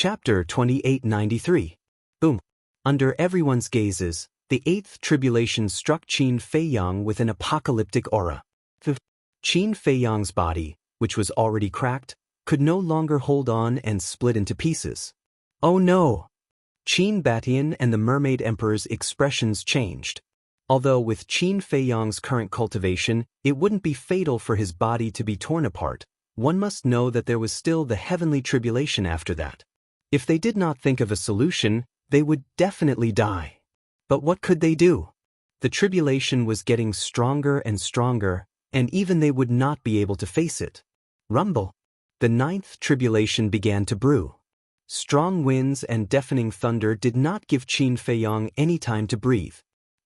Chapter 2893. Boom. Under everyone's gazes, the eighth tribulation struck Qin Feiyang with an apocalyptic aura. Qin Feiyang's body, which was already cracked, could no longer hold on and split into pieces. Oh no! Qin Batian and the Mermaid Emperor's expressions changed. Although with Qin Feiyang's current cultivation, it wouldn't be fatal for his body to be torn apart, one must know that there was still the heavenly tribulation after that. If they did not think of a solution, they would definitely die. But what could they do? The tribulation was getting stronger and stronger, and even they would not be able to face it. Rumble. The ninth tribulation began to brew. Strong winds and deafening thunder did not give Qin Feiyang any time to breathe.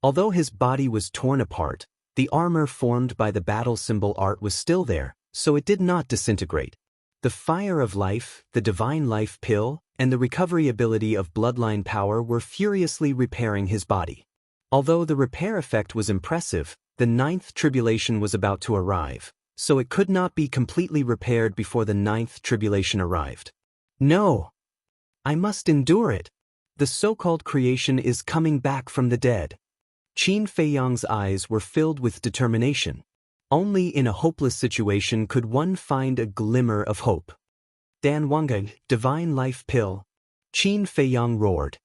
Although his body was torn apart, the armor formed by the battle symbol art was still there, so it did not disintegrate. The fire of life, the divine life pill, and the recovery ability of bloodline power were furiously repairing his body. Although the repair effect was impressive, the ninth tribulation was about to arrive, so it could not be completely repaired before the ninth tribulation arrived. No! I must endure it. The so-called creation is coming back from the dead. Qin Feiyang's eyes were filled with determination. Only in a hopeless situation could one find a glimmer of hope. Dan Wangge, divine life pill. Qin Feiyang roared.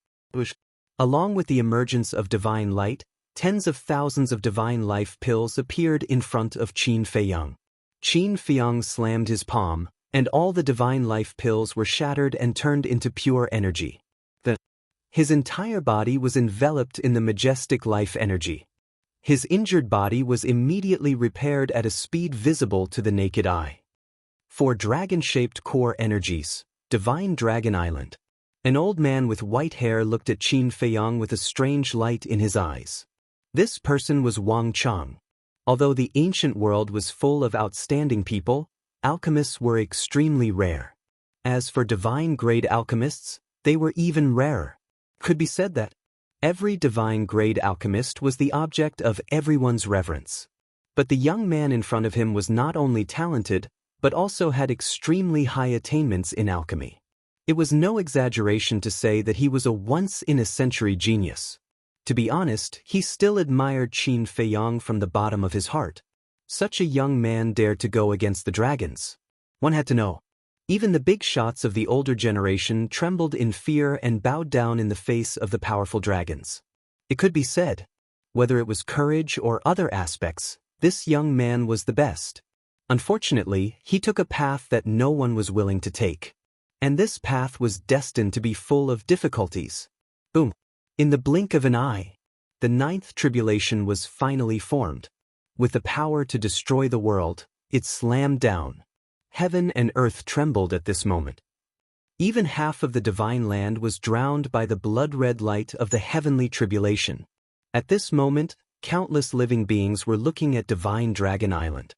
Along with the emergence of divine light, tens of thousands of divine life pills appeared in front of Qin Feiyang. Qin Feiyang slammed his palm, and all the divine life pills were shattered and turned into pure energy. His entire body was enveloped in the majestic life energy. His injured body was immediately repaired at a speed visible to the naked eye. 4 dragon-shaped core energies, Divine Dragon Island. An old man with white hair looked at Qin Feiyang with a strange light in his eyes. This person was Wang Chang. Although the ancient world was full of outstanding people, alchemists were extremely rare. As for divine-grade alchemists, they were even rarer. Could be said that every divine-grade alchemist was the object of everyone's reverence. But the young man in front of him was not only talented, but also had extremely high attainments in alchemy. It was no exaggeration to say that he was a once-in-a-century genius. To be honest, he still admired Qin Feiyang from the bottom of his heart. Such a young man dared to go against the dragons. One had to know. Even the big shots of the older generation trembled in fear and bowed down in the face of the powerful dragons. It could be said, whether it was courage or other aspects, this young man was the best. Unfortunately, he took a path that no one was willing to take. And this path was destined to be full of difficulties. Boom! In the blink of an eye, the ninth tribulation was finally formed. With the power to destroy the world, it slammed down. Heaven and earth trembled at this moment. Even half of the divine land was drowned by the blood-red light of the heavenly tribulation. At this moment, countless living beings were looking at Divine Dragon Island.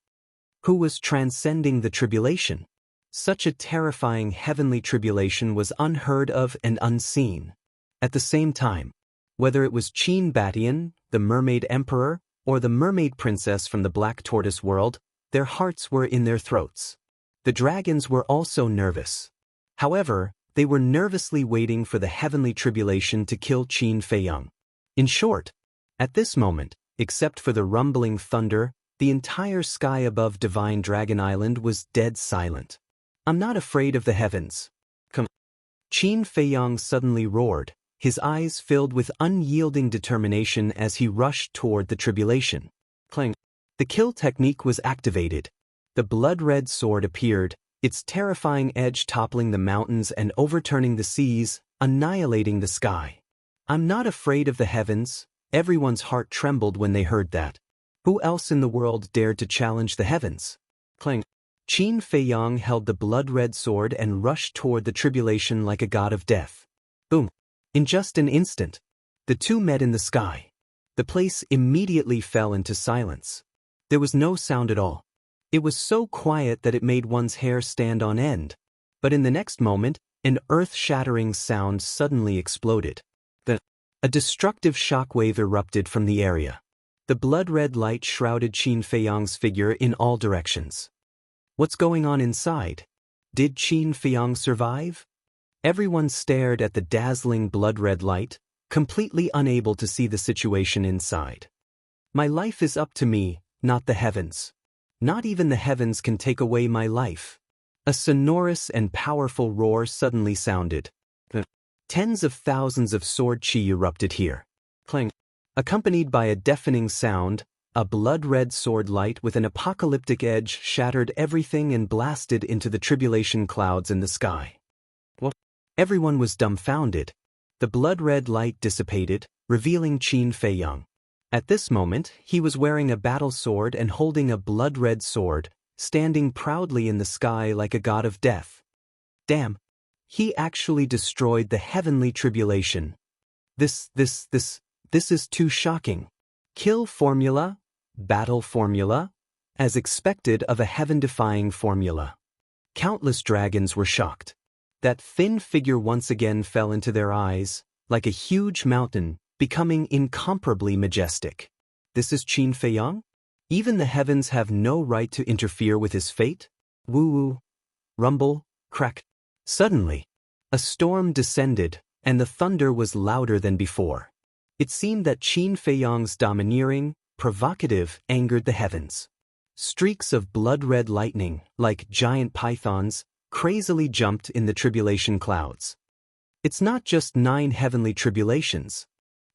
Who was transcending the tribulation? Such a terrifying heavenly tribulation was unheard of and unseen. At the same time, whether it was Qin Batian, the Mermaid Emperor, or the Mermaid Princess from the Black Tortoise world, their hearts were in their throats. The dragons were also nervous. However, they were nervously waiting for the heavenly tribulation to kill Qin Feiyang. In short, at this moment, except for the rumbling thunder, the entire sky above Divine Dragon Island was dead silent. I'm not afraid of the heavens. Come. Qin Feiyang suddenly roared, his eyes filled with unyielding determination as he rushed toward the tribulation. Clang. The kill technique was activated. The blood-red sword appeared, its terrifying edge toppling the mountains and overturning the seas, annihilating the sky. I'm not afraid of the heavens. Everyone's heart trembled when they heard that. Who else in the world dared to challenge the heavens? Clang. Qin Feiyang held the blood-red sword and rushed toward the tribulation like a god of death. Boom. In just an instant, the two met in the sky. The place immediately fell into silence. There was no sound at all. It was so quiet that it made one's hair stand on end. But in the next moment, an earth-shattering sound suddenly exploded. A destructive shockwave erupted from the area. The blood-red light shrouded Qin Feiyang's figure in all directions. What's going on inside? Did Qin Feiyang survive? Everyone stared at the dazzling blood-red light, completely unable to see the situation inside. My life is up to me, not the heavens. Not even the heavens can take away my life. A sonorous and powerful roar suddenly sounded. Tens of thousands of sword chi erupted here. Clang. Accompanied by a deafening sound, a blood-red sword light with an apocalyptic edge shattered everything and blasted into the tribulation clouds in the sky. What? Everyone was dumbfounded. The blood-red light dissipated, revealing Qin Feiyang. At this moment, he was wearing a battle sword and holding a blood-red sword, standing proudly in the sky like a god of death. Damn! He actually destroyed the heavenly tribulation. This is too shocking. Kill formula, battle formula, as expected of a heaven-defying formula. Countless dragons were shocked. That thin figure once again fell into their eyes, like a huge mountain, becoming incomparably majestic. This is Qin Feiyang? Even the heavens have no right to interfere with his fate? Woo-woo. Rumble, crack. Suddenly, a storm descended, and the thunder was louder than before. It seemed that Qin Feiyang's domineering, provocative, angered the heavens. Streaks of blood-red lightning, like giant pythons, crazily jumped in the tribulation clouds. It's not just 9 heavenly tribulations.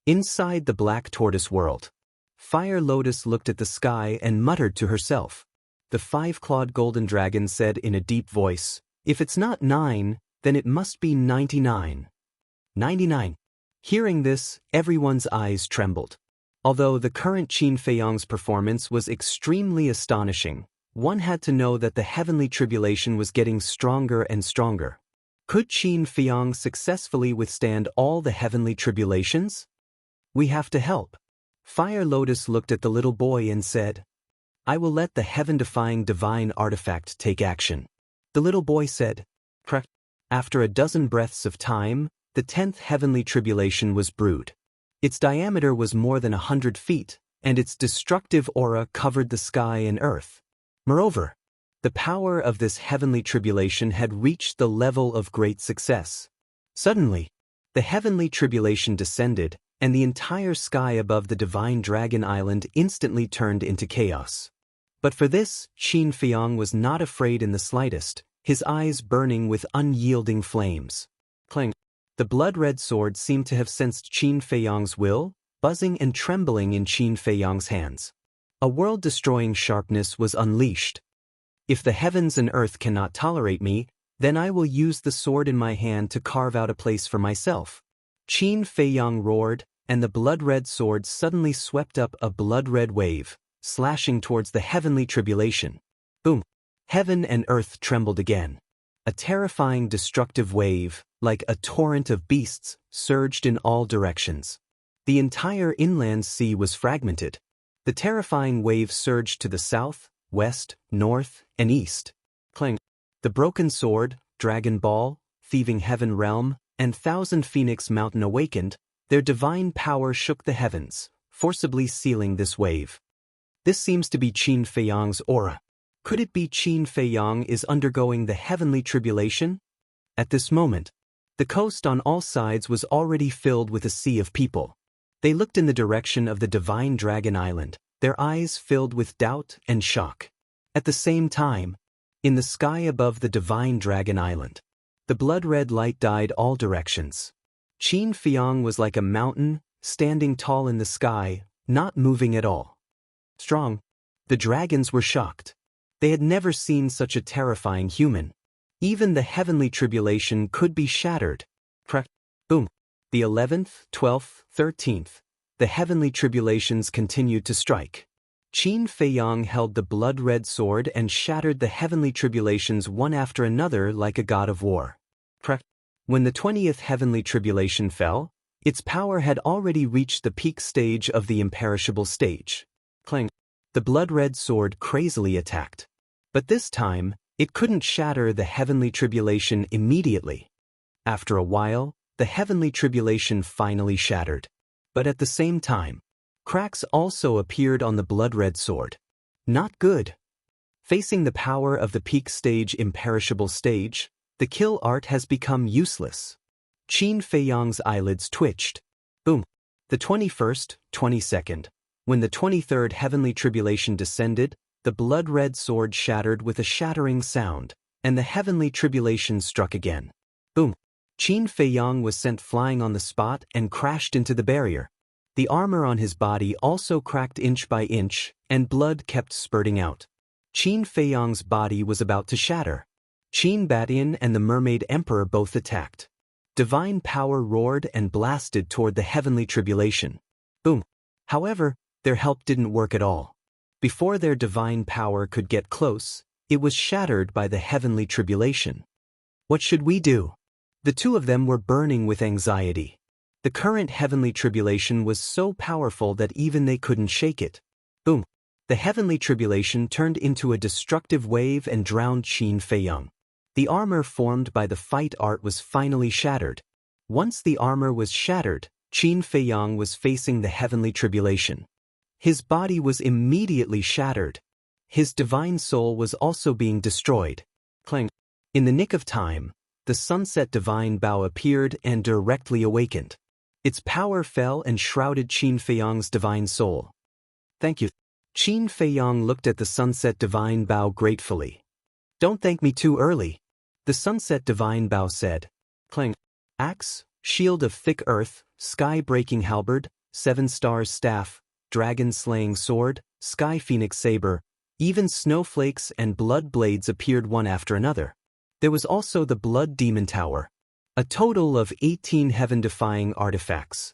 Inside the black tortoise world, Fire Lotus looked at the sky and muttered to herself. The 5-clawed golden dragon said in a deep voice, "If it's not 9, then it must be 99. 99. Hearing this, everyone's eyes trembled. Although the current Qin Feiyang's performance was extremely astonishing, one had to know that the heavenly tribulation was getting stronger and stronger. Could Qin Feiyang successfully withstand all the heavenly tribulations? We have to help. Fire Lotus looked at the little boy and said, "I will let the heaven-defying divine artifact take action." The little boy said, "Crack." After a dozen breaths of time, the 10th heavenly tribulation was brewed. Its diameter was more than 100 feet, and its destructive aura covered the sky and earth. Moreover, the power of this heavenly tribulation had reached the level of great success. Suddenly, the heavenly tribulation descended, and the entire sky above the divine dragon island instantly turned into chaos. But for this, Qin Feiyang was not afraid in the slightest, his eyes burning with unyielding flames. Clang. The blood-red sword seemed to have sensed Qin Feiyang's will, buzzing and trembling in Qin Feiyang's hands. A world-destroying sharpness was unleashed. If the heavens and earth cannot tolerate me, then I will use the sword in my hand to carve out a place for myself. Qin Feiyang roared, and the blood-red sword suddenly swept up a blood-red wave, slashing towards the heavenly tribulation. Boom! Heaven and earth trembled again. A terrifying destructive wave, like a torrent of beasts, surged in all directions. The entire inland sea was fragmented. The terrifying wave surged to the south, west, north, and east. Clang. The broken sword, Dragon Ball, Thieving Heaven Realm, and Thousand Phoenix Mountain awakened. Their divine power shook the heavens, forcibly sealing this wave. This seems to be Qin Feiyang's aura. Could it be Qin Feiyang is undergoing the heavenly tribulation? At this moment, the coast on all sides was already filled with a sea of people. They looked in the direction of the divine dragon island, their eyes filled with doubt and shock. At the same time, in the sky above the divine dragon island, the blood-red light dyed all directions. Qin Feiyang was like a mountain, standing tall in the sky, not moving at all. Strong. The dragons were shocked. They had never seen such a terrifying human. Even the heavenly tribulation could be shattered. Crack. Boom. The 11th, 12th, 13th. The heavenly tribulations continued to strike. Qin Feiyang held the blood-red sword and shattered the heavenly tribulations one after another like a god of war. Crack. When the 20th heavenly tribulation fell, its power had already reached the peak stage of the imperishable stage. Clang. The blood-red sword crazily attacked. But this time, it couldn't shatter the heavenly tribulation immediately. After a while, the heavenly tribulation finally shattered. But at the same time, cracks also appeared on the blood-red sword. Not good. Facing the power of the peak stage imperishable stage, The kill art has become useless. Qin Feiyang's eyelids twitched. Boom. The 21st, 22nd. When the 23rd heavenly tribulation descended, the blood-red sword shattered with a shattering sound, and the heavenly tribulation struck again. Boom. Qin Feiyang was sent flying on the spot and crashed into the barrier. The armor on his body also cracked inch by inch, and blood kept spurting out. Qin Feiyang's body was about to shatter. Qin Batian and the Mermaid Emperor both attacked. Divine power roared and blasted toward the heavenly tribulation. Boom. However, their help didn't work at all. Before their divine power could get close, it was shattered by the heavenly tribulation. What should we do? The two of them were burning with anxiety. The current heavenly tribulation was so powerful that even they couldn't shake it. Boom. The heavenly tribulation turned into a destructive wave and drowned Qin Feiyang. The armor formed by the fight art was finally shattered. Once the armor was shattered, Qin Feiyang was facing the heavenly tribulation. His body was immediately shattered. His divine soul was also being destroyed. Clang. In the nick of time, the sunset divine bow appeared and directly awakened. Its power fell and shrouded Qin Feiyang's divine soul. Thank you. Qin Feiyang looked at the sunset divine bow gratefully. Don't thank me too early. The sunset divine bow said. Clang. Axe, shield of thick earth, sky-breaking halberd, 7 stars staff, dragon-slaying sword, sky phoenix saber, even snowflakes and blood blades appeared one after another. There was also the blood demon tower. A total of 18 heaven-defying artifacts.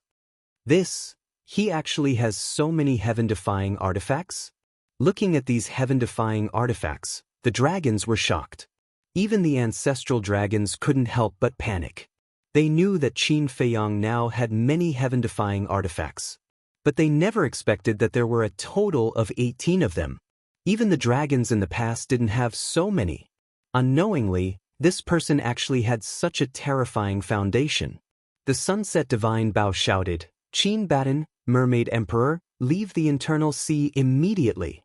He actually has so many heaven-defying artifacts? Looking at these heaven-defying artifacts, the dragons were shocked. Even the ancestral dragons couldn't help but panic. They knew that Qin Feiyang now had many heaven-defying artifacts. But they never expected that there were a total of 18 of them. Even the dragons in the past didn't have so many. Unknowingly, this person actually had such a terrifying foundation. The sunset divine bow shouted, Qin Batian, Mermaid Emperor, leave the internal sea immediately.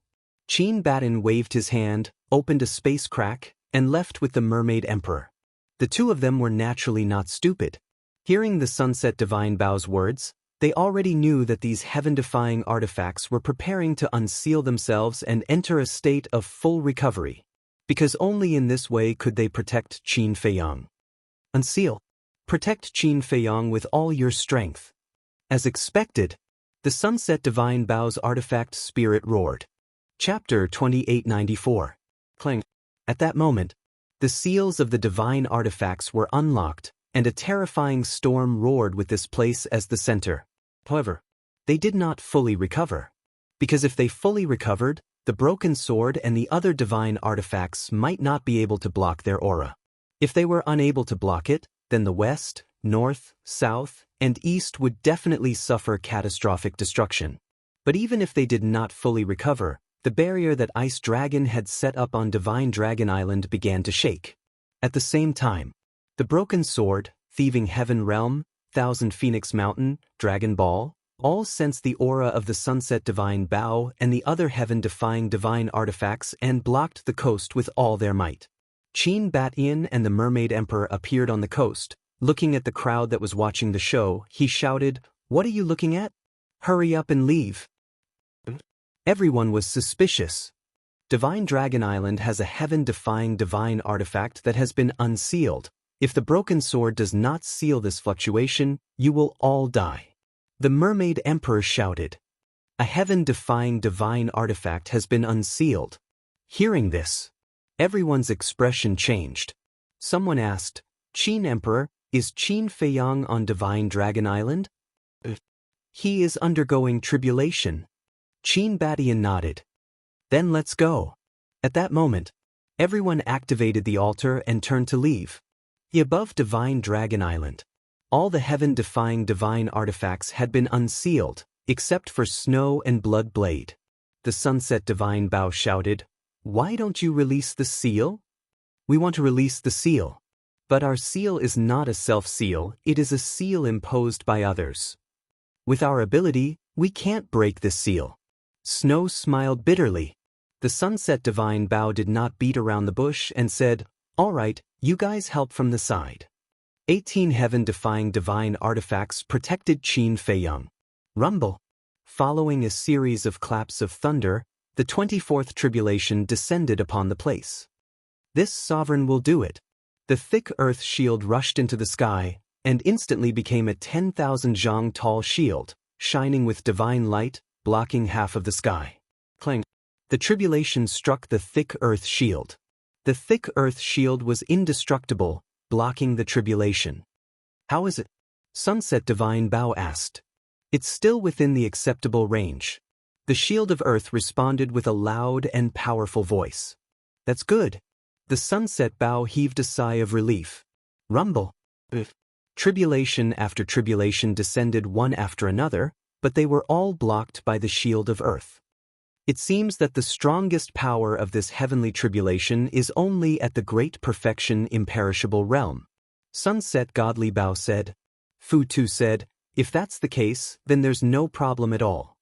Qin Batian waved his hand, opened a space crack, and left with the Mermaid Emperor. The two of them were naturally not stupid. Hearing the sunset divine bow's words, they already knew that these heaven-defying artifacts were preparing to unseal themselves and enter a state of full recovery. Because only in this way could they protect Qin Feiyang. Unseal. Protect Qin Feiyang with all your strength. As expected, the sunset divine bow's artifact spirit roared. Chapter 2894. Clang. At that moment, the seals of the divine artifacts were unlocked, and a terrifying storm roared with this place as the center. However, they did not fully recover. Because if they fully recovered, the broken sword and the other divine artifacts might not be able to block their aura. If they were unable to block it, then the west, north, south, and east would definitely suffer catastrophic destruction. But even if they did not fully recover, the barrier that Ice Dragon had set up on Divine Dragon Island began to shake. At the same time, the broken sword, Thieving Heaven Realm, Thousand Phoenix Mountain, Dragon Ball, all sensed the aura of the Sunset Divine Bow and the other heaven-defying divine artifacts and blocked the coast with all their might. Qin Batian and the Mermaid Emperor appeared on the coast. Looking at the crowd that was watching the show, he shouted, "What are you looking at? Hurry up and leave." Everyone was suspicious. Divine Dragon Island has a heaven-defying divine artifact that has been unsealed. If the broken sword does not seal this fluctuation, you will all die. The Mermaid Emperor shouted. A heaven-defying divine artifact has been unsealed. Hearing this, everyone's expression changed. Someone asked, Qin Emperor, is Qin Feiyang on Divine Dragon Island? He is undergoing tribulation. Qin Batian nodded. Then let's go. At that moment, everyone activated the altar and turned to leave. Above Divine Dragon Island, all the heaven-defying divine artifacts had been unsealed, except for Snow and Blood Blade. The Sunset Divine Bow shouted, "Why don't you release the seal?" "We want to release the seal. But our seal is not a self-seal, it is a seal imposed by others. With our ability, we can't break this seal." Snow smiled bitterly. The Sunset Divine Bow did not beat around the bush and said, Alright, you guys help from the side. 18 heaven-defying divine artifacts protected Qin Feiyang. Rumble. Following a series of claps of thunder, the 24th tribulation descended upon the place. This sovereign will do it. The thick earth shield rushed into the sky, and instantly became a 10,000 zhang tall shield, shining with divine light, blocking half of the sky. Clang. The tribulation struck the thick earth shield. The thick earth shield was indestructible, blocking the tribulation. How is it? Sunset Divine Bao asked. It's still within the acceptable range. The shield of earth responded with a loud and powerful voice. That's good. The Sunset Bao heaved a sigh of relief. Rumble. Tribulation after tribulation descended one after another, but they were all blocked by the shield of earth. It seems that the strongest power of this heavenly tribulation is only at the great perfection imperishable realm. Sunset Godly Bao said. Fu Tu said, if that's the case, then there's no problem at all.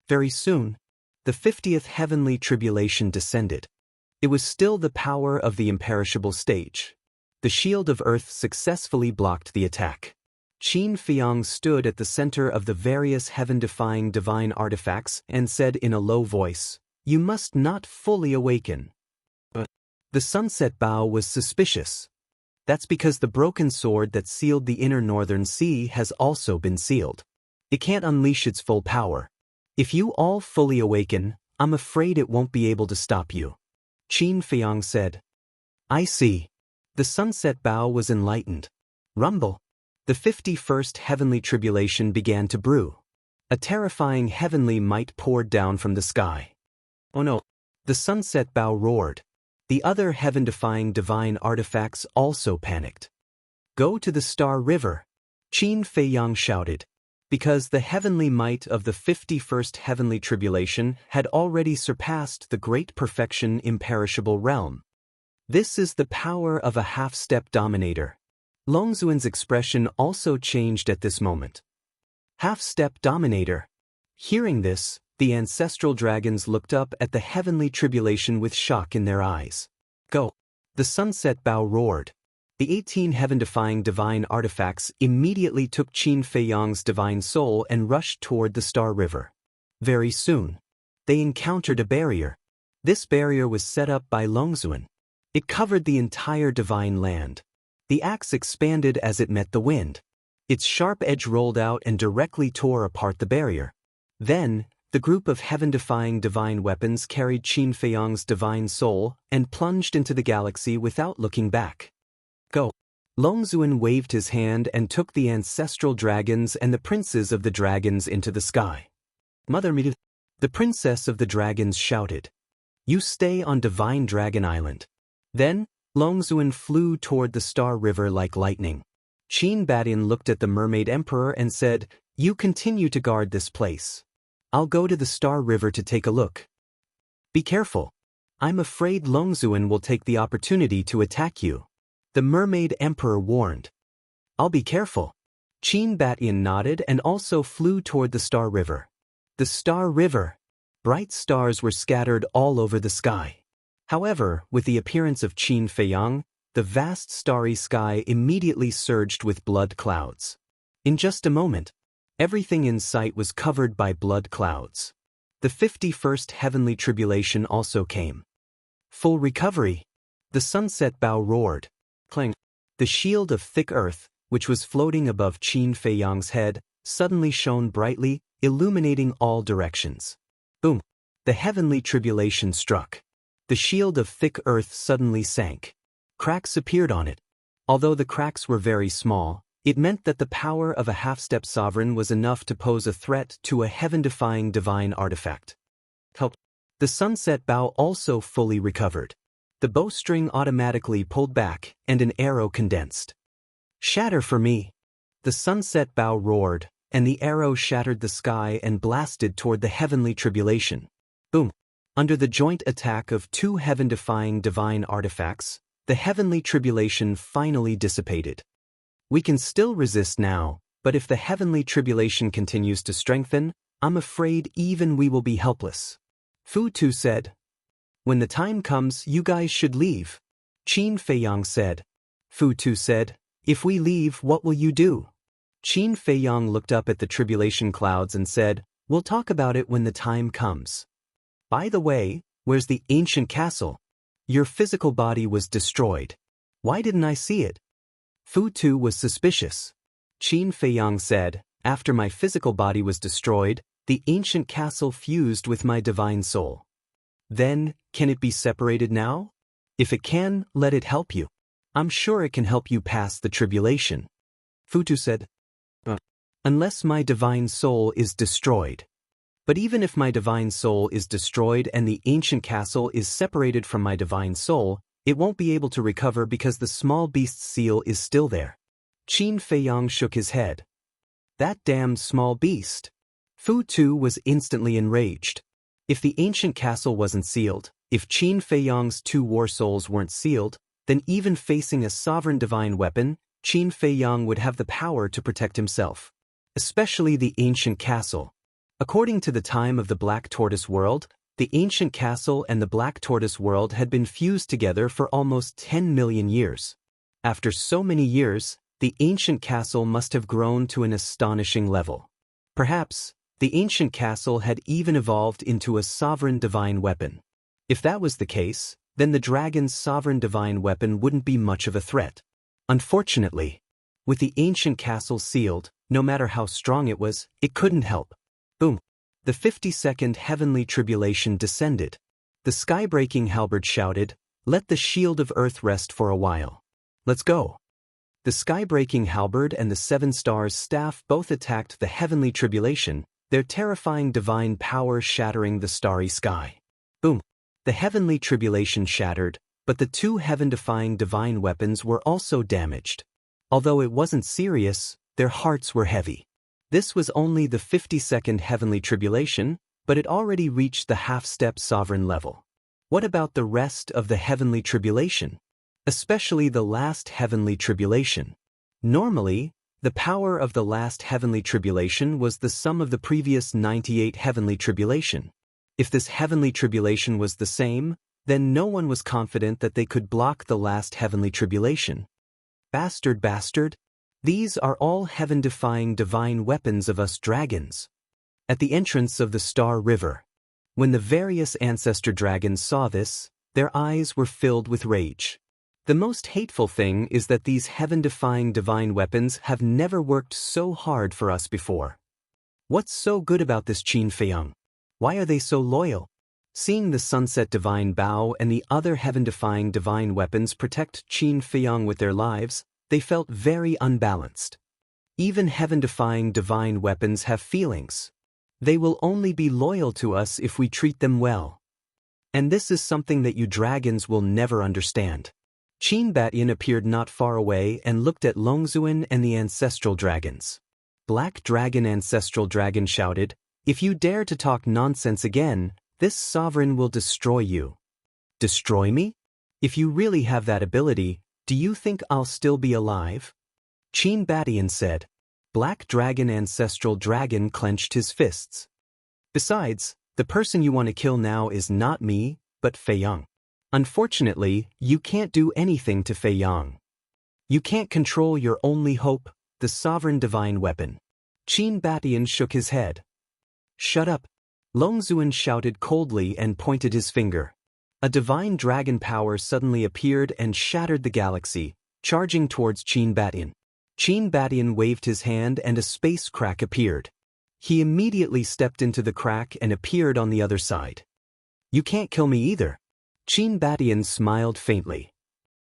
Very soon, the 50th heavenly tribulation descended. It was still the power of the imperishable stage. The shield of earth successfully blocked the attack. Qin Feiyang stood at the center of the various heaven-defying divine artifacts and said in a low voice, "You must not fully awaken." But the Sunset Bao was suspicious. That's because the broken sword that sealed the inner northern sea has also been sealed. It can't unleash its full power. If you all fully awaken, I'm afraid it won't be able to stop you. Qin Feiyang said. I see. The Sunset Bao was enlightened. Rumble. The 51st heavenly tribulation began to brew. A terrifying heavenly might poured down from the sky. Oh no! The Sunset Bao roared. The other heaven-defying divine artifacts also panicked. Go to the Star River, Qin Feiyang shouted, because the heavenly might of the 51st heavenly tribulation had already surpassed the great perfection imperishable realm. This is the power of a half-step dominator. Longzuan's expression also changed at this moment. Half-step dominator. Hearing this, the ancestral dragons looked up at the heavenly tribulation with shock in their eyes. Go! The Sunset Bao roared. The 18 heaven-defying divine artifacts immediately took Qin Feiyang's divine soul and rushed toward the Star River. Very soon, they encountered a barrier. This barrier was set up by Longzuan. It covered the entire divine land. The axe expanded as it met the wind. Its sharp edge rolled out and directly tore apart the barrier. Then, the group of heaven-defying divine weapons carried Qin Feiyang's divine soul and plunged into the galaxy without looking back. Go! Longzuan waved his hand and took the ancestral dragons and the princes of the dragons into the sky. Mother me! The princess of the dragons shouted. You stay on Divine Dragon Island. Then, Longzuan flew toward the Star River like lightning. Qin Badian looked at the Mermaid Emperor and said, You continue to guard this place. I'll go to the Star River to take a look. Be careful. I'm afraid Longzuan will take the opportunity to attack you. The Mermaid Emperor warned. I'll be careful. Qin Badian nodded and also flew toward the Star River. The Star River. Bright stars were scattered all over the sky. However, with the appearance of Qin Feiyang, the vast starry sky immediately surged with blood clouds. In just a moment, everything in sight was covered by blood clouds. The 51st heavenly tribulation also came. Full recovery. The Sunset Bao roared. Clang. The shield of thick earth, which was floating above Qin Feiyang's head, suddenly shone brightly, illuminating all directions. Boom! The heavenly tribulation struck. The shield of thick earth suddenly sank. Cracks appeared on it. Although the cracks were very small, it meant that the power of a half-step sovereign was enough to pose a threat to a heaven-defying divine artifact. Help! The Sunset Bao also fully recovered. The bowstring automatically pulled back, and an arrow condensed. Shatter for me! The Sunset Bao roared, and the arrow shattered the sky and blasted toward the heavenly tribulation. Boom! Under the joint attack of two heaven-defying divine artifacts, the heavenly tribulation finally dissipated. We can still resist now, but if the heavenly tribulation continues to strengthen, I'm afraid even we will be helpless. Fu Tu said. When the time comes, you guys should leave. Qin Feiyang said. Fu Tu said, "If we leave, what will you do?" Qin Feiyang looked up at the tribulation clouds and said, "We'll talk about it when the time comes. By the way, where's the ancient castle? Your physical body was destroyed. Why didn't I see it?" Fu Tu was suspicious. Qin Feiyang said, "After my physical body was destroyed, the ancient castle fused with my divine soul. Then, can it be separated now? If it can, let it help you. I'm sure it can help you pass the tribulation." Fu Tu said, "Unless my divine soul is destroyed. But even if my divine soul is destroyed and the ancient castle is separated from my divine soul, it won't be able to recover because the small beast's seal is still there." Qin Feiyang shook his head. "That damned small beast." Fu Tu was instantly enraged. If the ancient castle wasn't sealed, if Qin Feiyang's 2 war souls weren't sealed, then even facing a sovereign divine weapon, Qin Feiyang would have the power to protect himself. Especially the ancient castle. According to the time of the Black Tortoise world, the ancient castle and the Black Tortoise world had been fused together for almost 10 million years. After so many years, the ancient castle must have grown to an astonishing level. Perhaps, the ancient castle had even evolved into a sovereign divine weapon. If that was the case, then the dragon's sovereign divine weapon wouldn't be much of a threat. Unfortunately, with the ancient castle sealed, no matter how strong it was, it couldn't help. Boom. The 52nd heavenly tribulation descended. The sky-breaking halberd shouted, "Let the shield of earth rest for a while. Let's go." The sky-breaking halberd and the 7 stars staff both attacked the heavenly tribulation, their terrifying divine power shattering the starry sky. Boom. The heavenly tribulation shattered, but the 2 heaven-defying divine weapons were also damaged. Although it wasn't serious, their hearts were heavy. This was only the 52nd heavenly tribulation, but it already reached the half-step sovereign level. What about the rest of the heavenly tribulation? Especially the last heavenly tribulation. Normally, the power of the last heavenly tribulation was the sum of the previous 98 heavenly tribulation. If this heavenly tribulation was the same, then no one was confident that they could block the last heavenly tribulation. Bastard. These are all heaven-defying divine weapons of us dragons. At the entrance of the Star River, when the various ancestor dragons saw this, their eyes were filled with rage. The most hateful thing is that these heaven-defying divine weapons have never worked so hard for us before. What's so good about this Qin Feiyang? Why are they so loyal? Seeing the Sunset Divine Bow and the other heaven-defying divine weapons protect Qin Feiyang with their lives, they felt very unbalanced. Even heaven-defying divine weapons have feelings. They will only be loyal to us if we treat them well. And this is something that you dragons will never understand. Qin Batian appeared not far away and looked at Longzuan and the ancestral dragons. Black Dragon Ancestral Dragon shouted, "If you dare to talk nonsense again, this sovereign will destroy you." "Destroy me? If you really have that ability, do you think I'll still be alive?" Qin Batian said. Black Dragon Ancestral Dragon clenched his fists. "Besides, the person you want to kill now is not me, but Feiyang. Unfortunately, you can't do anything to Feiyang. You can't control your only hope, the sovereign divine weapon." Qin Batian shook his head. "Shut up." Longzuan shouted coldly and pointed his finger. A divine dragon power suddenly appeared and shattered the galaxy, charging towards Qin Batian. Qin Batian waved his hand and a space crack appeared. He immediately stepped into the crack and appeared on the other side. "You can't kill me either." Qin Batian smiled faintly.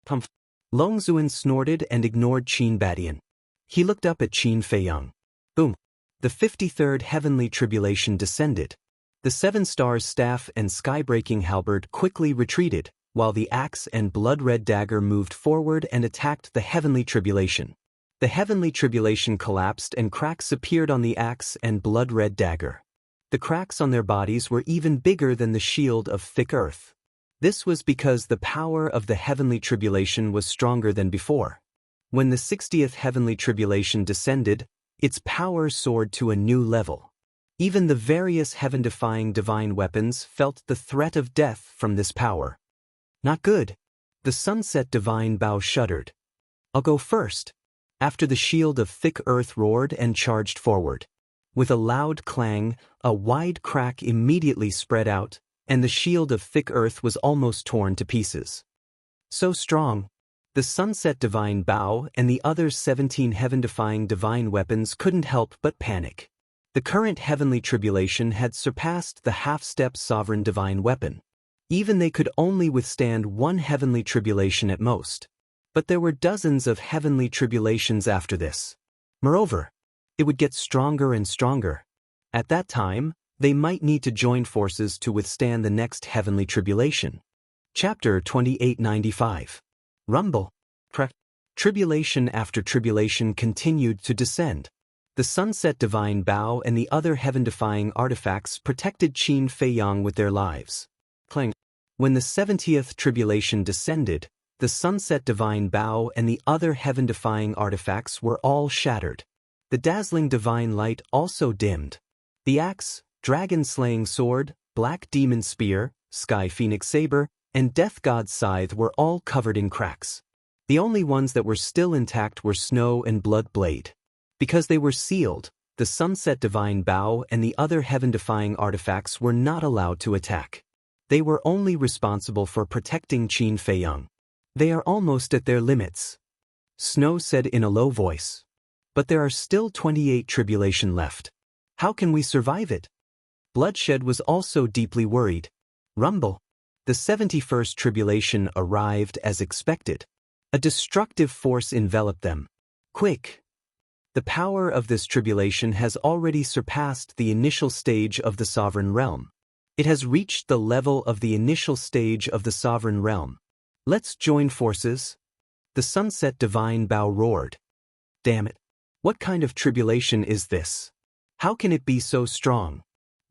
"Humph." Longzuan snorted and ignored Qin Batian. He looked up at Qin Feiyang. Boom. The 53rd heavenly tribulation descended. The 7 stars staff and sky-breaking halberd quickly retreated, while the axe and blood-red dagger moved forward and attacked the heavenly tribulation. The heavenly tribulation collapsed and cracks appeared on the axe and blood-red dagger. The cracks on their bodies were even bigger than the shield of thick earth. This was because the power of the heavenly tribulation was stronger than before. When the 60th heavenly tribulation descended, its power soared to a new level. Even the various heaven-defying divine weapons felt the threat of death from this power. Not good. The sunset divine Bao shuddered. I'll go first. After the shield of thick earth roared and charged forward. With a loud clang, a wide crack immediately spread out, and the shield of thick earth was almost torn to pieces. So strong. The sunset divine Bao and the other 17 heaven-defying divine weapons couldn't help but panic. The current heavenly tribulation had surpassed the half-step sovereign divine weapon. Even they could only withstand one heavenly tribulation at most. But there were dozens of heavenly tribulations after this. Moreover, it would get stronger and stronger. At that time, they might need to join forces to withstand the next heavenly tribulation. Chapter 2895. Rumble. Tribulation after tribulation continued to descend. The sunset divine Bao and the other heaven-defying artifacts protected Qin Feiyang with their lives. Clang. When the 70th tribulation descended, the sunset divine Bao and the other heaven-defying artifacts were all shattered. The dazzling divine light also dimmed. The axe, dragon-slaying sword, black demon spear, sky phoenix saber, and death god's scythe were all covered in cracks. The only ones that were still intact were snow and blood blade. Because they were sealed, the sunset divine Bao and the other heaven-defying artifacts were not allowed to attack. They were only responsible for protecting Qin Feiyang. They are almost at their limits. Snow said in a low voice. But there are still 28 tribulation left. How can we survive it? Bloodshed was also deeply worried. Rumble. The 71st tribulation arrived as expected. A destructive force enveloped them. Quick! The power of this tribulation has already surpassed the initial stage of the sovereign realm. It has reached the level of the initial stage of the sovereign realm. Let's join forces. The sunset divine Bao roared. Damn it! What kind of tribulation is this? How can it be so strong?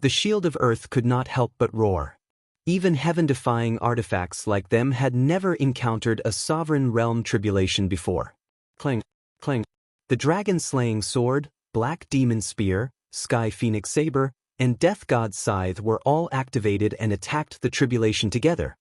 The shield of earth could not help but roar. Even heaven-defying artifacts like them had never encountered a sovereign realm tribulation before. Clang, clang. The dragon-slaying sword, black demon spear, sky phoenix saber, and death god's scythe were all activated and attacked the tribulation together.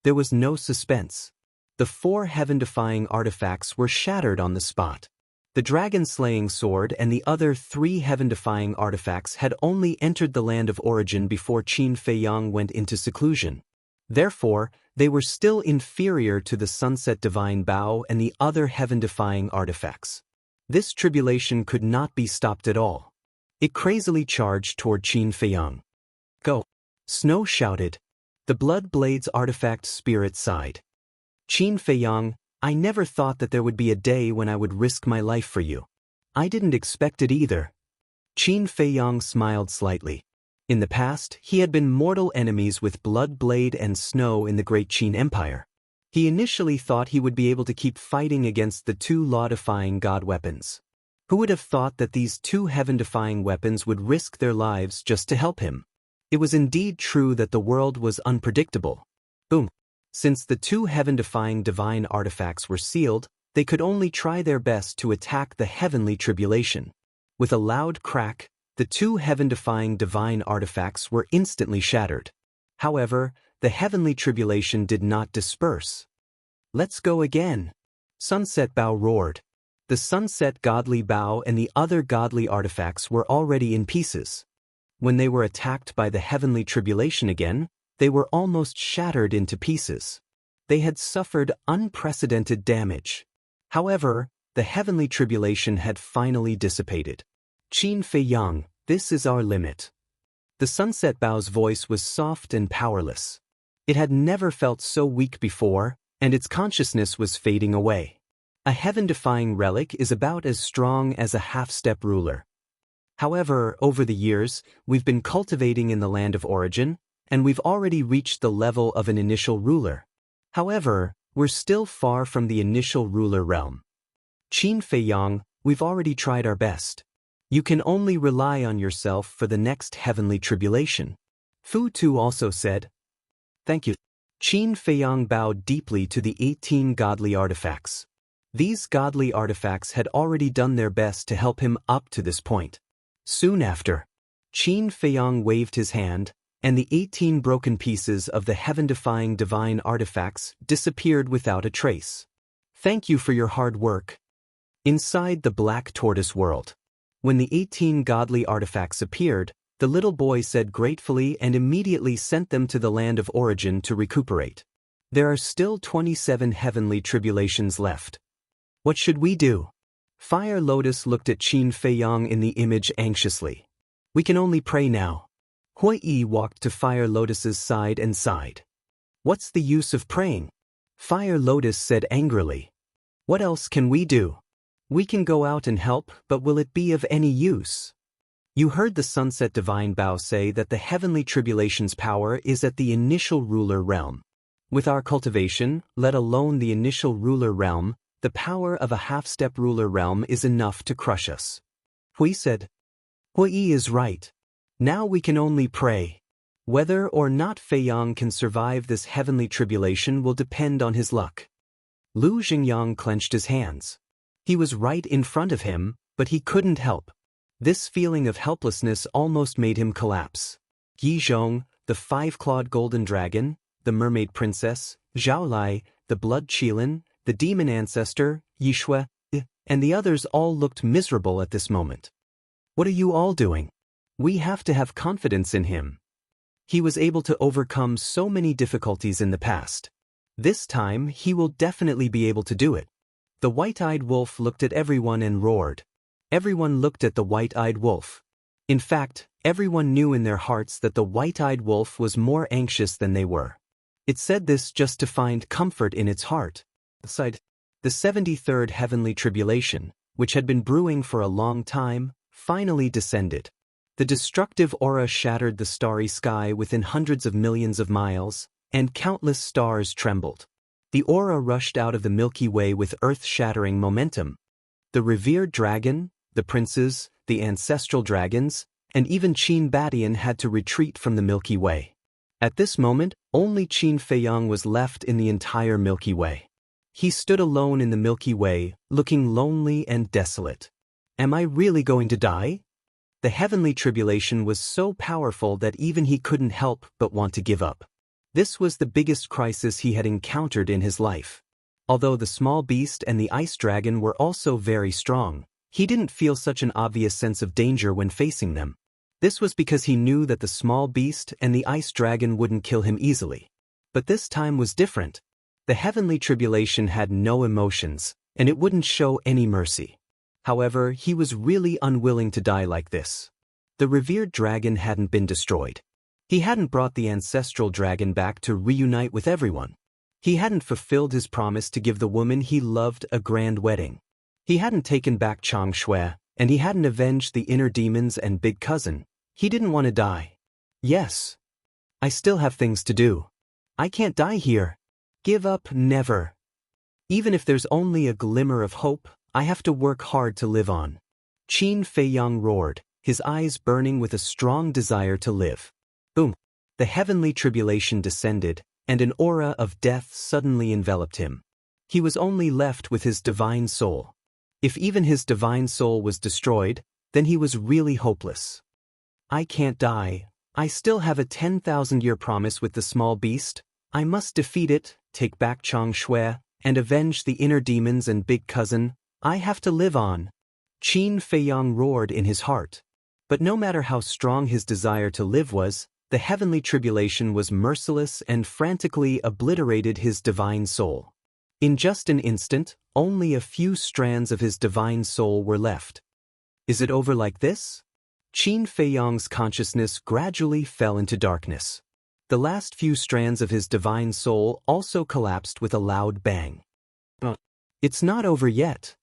There was no suspense. The 4 heaven-defying artifacts were shattered on the spot. The dragon-slaying sword and the other 3 heaven-defying artifacts had only entered the land of origin before Qin Feiyang went into seclusion. Therefore, they were still inferior to the sunset divine Bao and the other heaven-defying artifacts. This tribulation could not be stopped at all. It crazily charged toward Qin Feiyang. Go! Snow shouted. The Blood Blade's artifact spirit sighed. Qin Feiyang, I never thought that there would be a day when I would risk my life for you. I didn't expect it either. Qin Feiyang smiled slightly. In the past, he had been mortal enemies with Blood Blade and Snow in the Great Qin Empire. He initially thought he would be able to keep fighting against the 2 law-defying god weapons. Who would have thought that these 2 heaven-defying weapons would risk their lives just to help him? It was indeed true that the world was unpredictable. Boom. Since the 2 heaven-defying divine artifacts were sealed, they could only try their best to attack the heavenly tribulation. With a loud crack, the 2 heaven-defying divine artifacts were instantly shattered. However, the heavenly tribulation did not disperse. Let's go again. Sunset Bao roared. The sunset godly Bao and the other godly artifacts were already in pieces. When they were attacked by the heavenly tribulation again, they were almost shattered into pieces. They had suffered unprecedented damage. However, the heavenly tribulation had finally dissipated. Qin Feiyang, this is our limit. The sunset Bao's voice was soft and powerless. It had never felt so weak before, and its consciousness was fading away. A heaven-defying relic is about as strong as a half-step ruler. However, over the years, we've been cultivating in the land of origin, and we've already reached the level of an initial ruler. However, we're still far from the initial ruler realm. Qin Feiyang, we've already tried our best. You can only rely on yourself for the next heavenly tribulation. Fu Tu also said. Thank you. Qin Feiyang bowed deeply to the 18 godly artifacts. These godly artifacts had already done their best to help him up to this point. Soon after, Qin Feiyang waved his hand, and the 18 broken pieces of the heaven-defying divine artifacts disappeared without a trace. Thank you for your hard work. Inside the Black Tortoise world. When the 18 godly artifacts appeared, the little boy said gratefully and immediately sent them to the land of origin to recuperate. There are still 27 heavenly tribulations left. What should we do? Fire Lotus looked at Qin Feiyang in the image anxiously. We can only pray now. Hui Yi walked to Fire Lotus's side and sighed. What's the use of praying? Fire Lotus said angrily. What else can we do? We can go out and help, but will it be of any use? You heard the Sunset Divine Bao say that the heavenly tribulation's power is at the initial ruler realm. With our cultivation, let alone the initial ruler realm, the power of a half-step ruler realm is enough to crush us. Hui said. Hui is right. Now we can only pray. Whether or not Feiyang can survive this heavenly tribulation will depend on his luck. Lu Xingyang clenched his hands. He was right in front of him, but he couldn't help. This feeling of helplessness almost made him collapse. Yi Zhong, the five-clawed golden dragon, the mermaid princess, Zhao Lai, the blood Qilin, the demon ancestor, Yi Shui, and the others all looked miserable at this moment. What are you all doing? We have to have confidence in him. He was able to overcome so many difficulties in the past. This time he will definitely be able to do it. The white-eyed wolf looked at everyone and roared. Everyone looked at the white-eyed wolf. In fact, everyone knew in their hearts that the white-eyed wolf was more anxious than they were. It said this just to find comfort in its heart. The 73rd heavenly tribulation, which had been brewing for a long time, finally descended. The destructive aura shattered the starry sky within hundreds of millions of miles, and countless stars trembled. The aura rushed out of the Milky Way with earth-shattering momentum. The revered dragon, the princes, the ancestral dragons, and even Qin Badian had to retreat from the Milky Way. At this moment, only Qin Feiyang was left in the entire Milky Way. He stood alone in the Milky Way, looking lonely and desolate. Am I really going to die? The heavenly tribulation was so powerful that even he couldn't help but want to give up. This was the biggest crisis he had encountered in his life. Although the small beast and the ice dragon were also very strong, he didn't feel such an obvious sense of danger when facing them. This was because he knew that the small beast and the ice dragon wouldn't kill him easily. But this time was different. The heavenly tribulation had no emotions, and it wouldn't show any mercy. However, he was really unwilling to die like this. The revered dragon hadn't been destroyed. He hadn't brought the ancestral dragon back to reunite with everyone. He hadn't fulfilled his promise to give the woman he loved a grand wedding. He hadn't taken back Chang Shui, and he hadn't avenged the inner demons and big cousin. He didn't want to die. Yes. I still have things to do. I can't die here. Give up, never. Even if there's only a glimmer of hope, I have to work hard to live on. Qin Feiyang roared, his eyes burning with a strong desire to live. Boom! The heavenly tribulation descended, and an aura of death suddenly enveloped him. He was only left with his divine soul. If even his divine soul was destroyed, then he was really hopeless. I can't die. I still have a 10,000-year promise with the small beast. I must defeat it, take back Chang Shui, and avenge the inner demons and big cousin. I have to live on. Qin Feiyang roared in his heart. But no matter how strong his desire to live was, the heavenly tribulation was merciless and frantically obliterated his divine soul. In just an instant, only a few strands of his divine soul were left. Is it over like this? Qin Feiyang's consciousness gradually fell into darkness. The last few strands of his divine soul also collapsed with a loud bang. It's not over yet.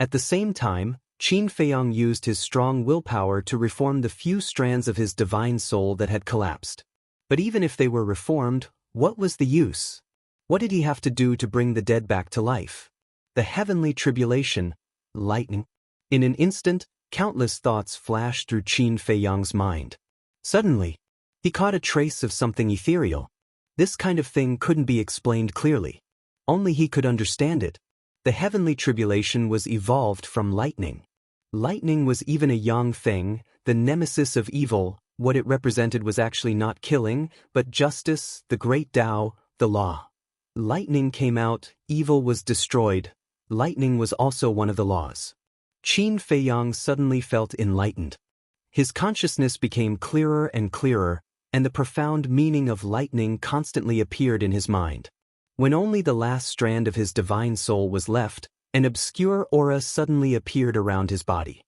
At the same time, Qin Feiyang used his strong willpower to reform the few strands of his divine soul that had collapsed. But even if they were reformed, what was the use? What did he have to do to bring the dead back to life? The heavenly tribulation, lightning. In an instant, countless thoughts flashed through Qin Feiyang's mind. Suddenly, he caught a trace of something ethereal. This kind of thing couldn't be explained clearly. Only he could understand it. The heavenly tribulation was evolved from lightning. Lightning was even a yang thing, the nemesis of evil, What it represented was actually not killing, but justice, the great Tao, the law. Lightning came out, evil was destroyed. Lightning was also one of the laws. Qin Feiyang suddenly felt enlightened. His consciousness became clearer and clearer, and the profound meaning of lightning constantly appeared in his mind. When only the last strand of his divine soul was left, an obscure aura suddenly appeared around his body.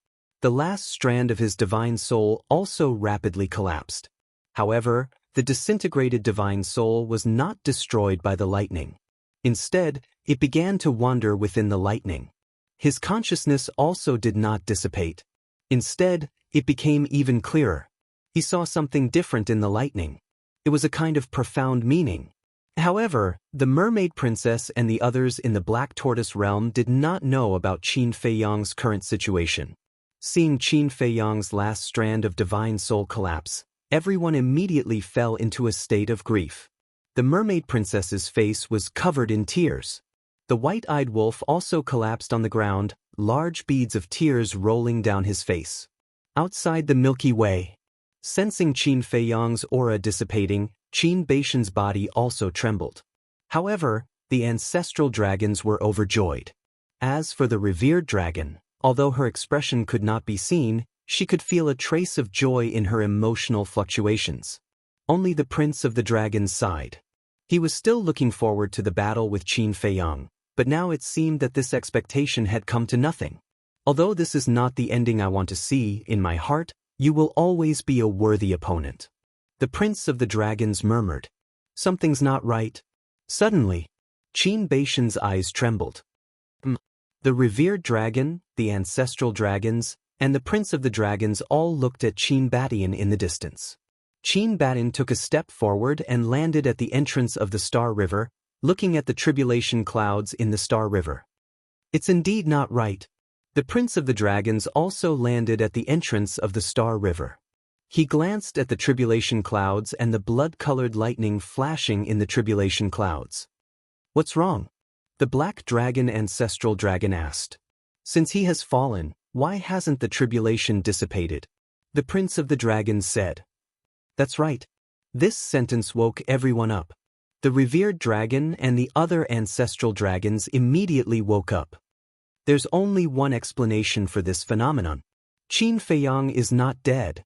The last strand of his divine soul also rapidly collapsed. However, the disintegrated divine soul was not destroyed by the lightning. Instead, it began to wander within the lightning. His consciousness also did not dissipate. Instead, it became even clearer. He saw something different in the lightning. It was a kind of profound meaning. However, the mermaid princess and the others in the Black Tortoise realm did not know about Qin Feiyang's current situation. Seeing Qin Feiyang's last strand of divine soul collapse, everyone immediately fell into a state of grief. The mermaid princess's face was covered in tears. The white-eyed wolf also collapsed on the ground, large beads of tears rolling down his face. Outside the Milky Way, sensing Qin Feiyang's aura dissipating, Qin Baishan's body also trembled. However, the ancestral dragons were overjoyed. As for the revered dragon, although her expression could not be seen, she could feel a trace of joy in her emotional fluctuations. Only the prince of the dragons sighed. He was still looking forward to the battle with Qin Feiyang, but now it seemed that this expectation had come to nothing. Although this is not the ending I want to see, in my heart, you will always be a worthy opponent. The prince of the dragons murmured. Something's not right. Suddenly, Qin Baishan's eyes trembled. The revered dragon, the ancestral dragons, and the prince of the dragons all looked at Qin Batian in the distance. Qin Batian took a step forward and landed at the entrance of the Star River, looking at the tribulation clouds in the Star River. It's indeed not right. The prince of the dragons also landed at the entrance of the Star River. He glanced at the tribulation clouds and the blood-colored lightning flashing in the tribulation clouds. What's wrong? The black dragon ancestral dragon asked. Since he has fallen, why hasn't the tribulation dissipated? The prince of the dragons said. That's right. This sentence woke everyone up. The revered dragon and the other ancestral dragons immediately woke up. There's only one explanation for this phenomenon. Qin Feiyang is not dead.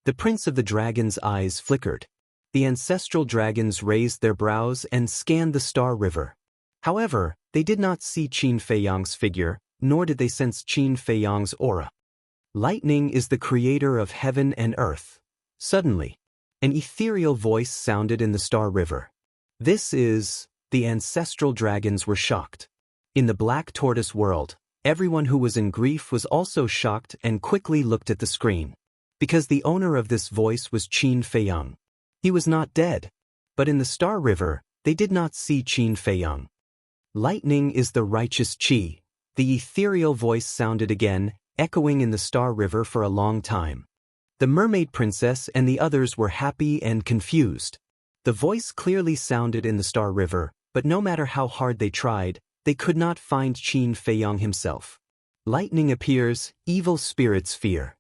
The prince of the dragons' eyes flickered. The ancestral dragons raised their brows and scanned the Star River. However, they did not see Qin Feiyang's figure, nor did they sense Qin Feiyang's aura. Lightning is the creator of heaven and earth. Suddenly, an ethereal voice sounded in the Star River. This is... The ancestral dragons were shocked. In the Black Tortoise world, everyone who was in grief was also shocked and quickly looked at the screen. Because the owner of this voice was Qin Feiyang. He was not dead. But in the Star River, they did not see Qin Feiyang. Lightning is the righteous Qi. The ethereal voice sounded again, echoing in the Star River for a long time. The mermaid princess and the others were happy and confused. The voice clearly sounded in the Star River, but no matter how hard they tried, they could not find Qin Feiyang himself. Lightning appears, evil spirits fear.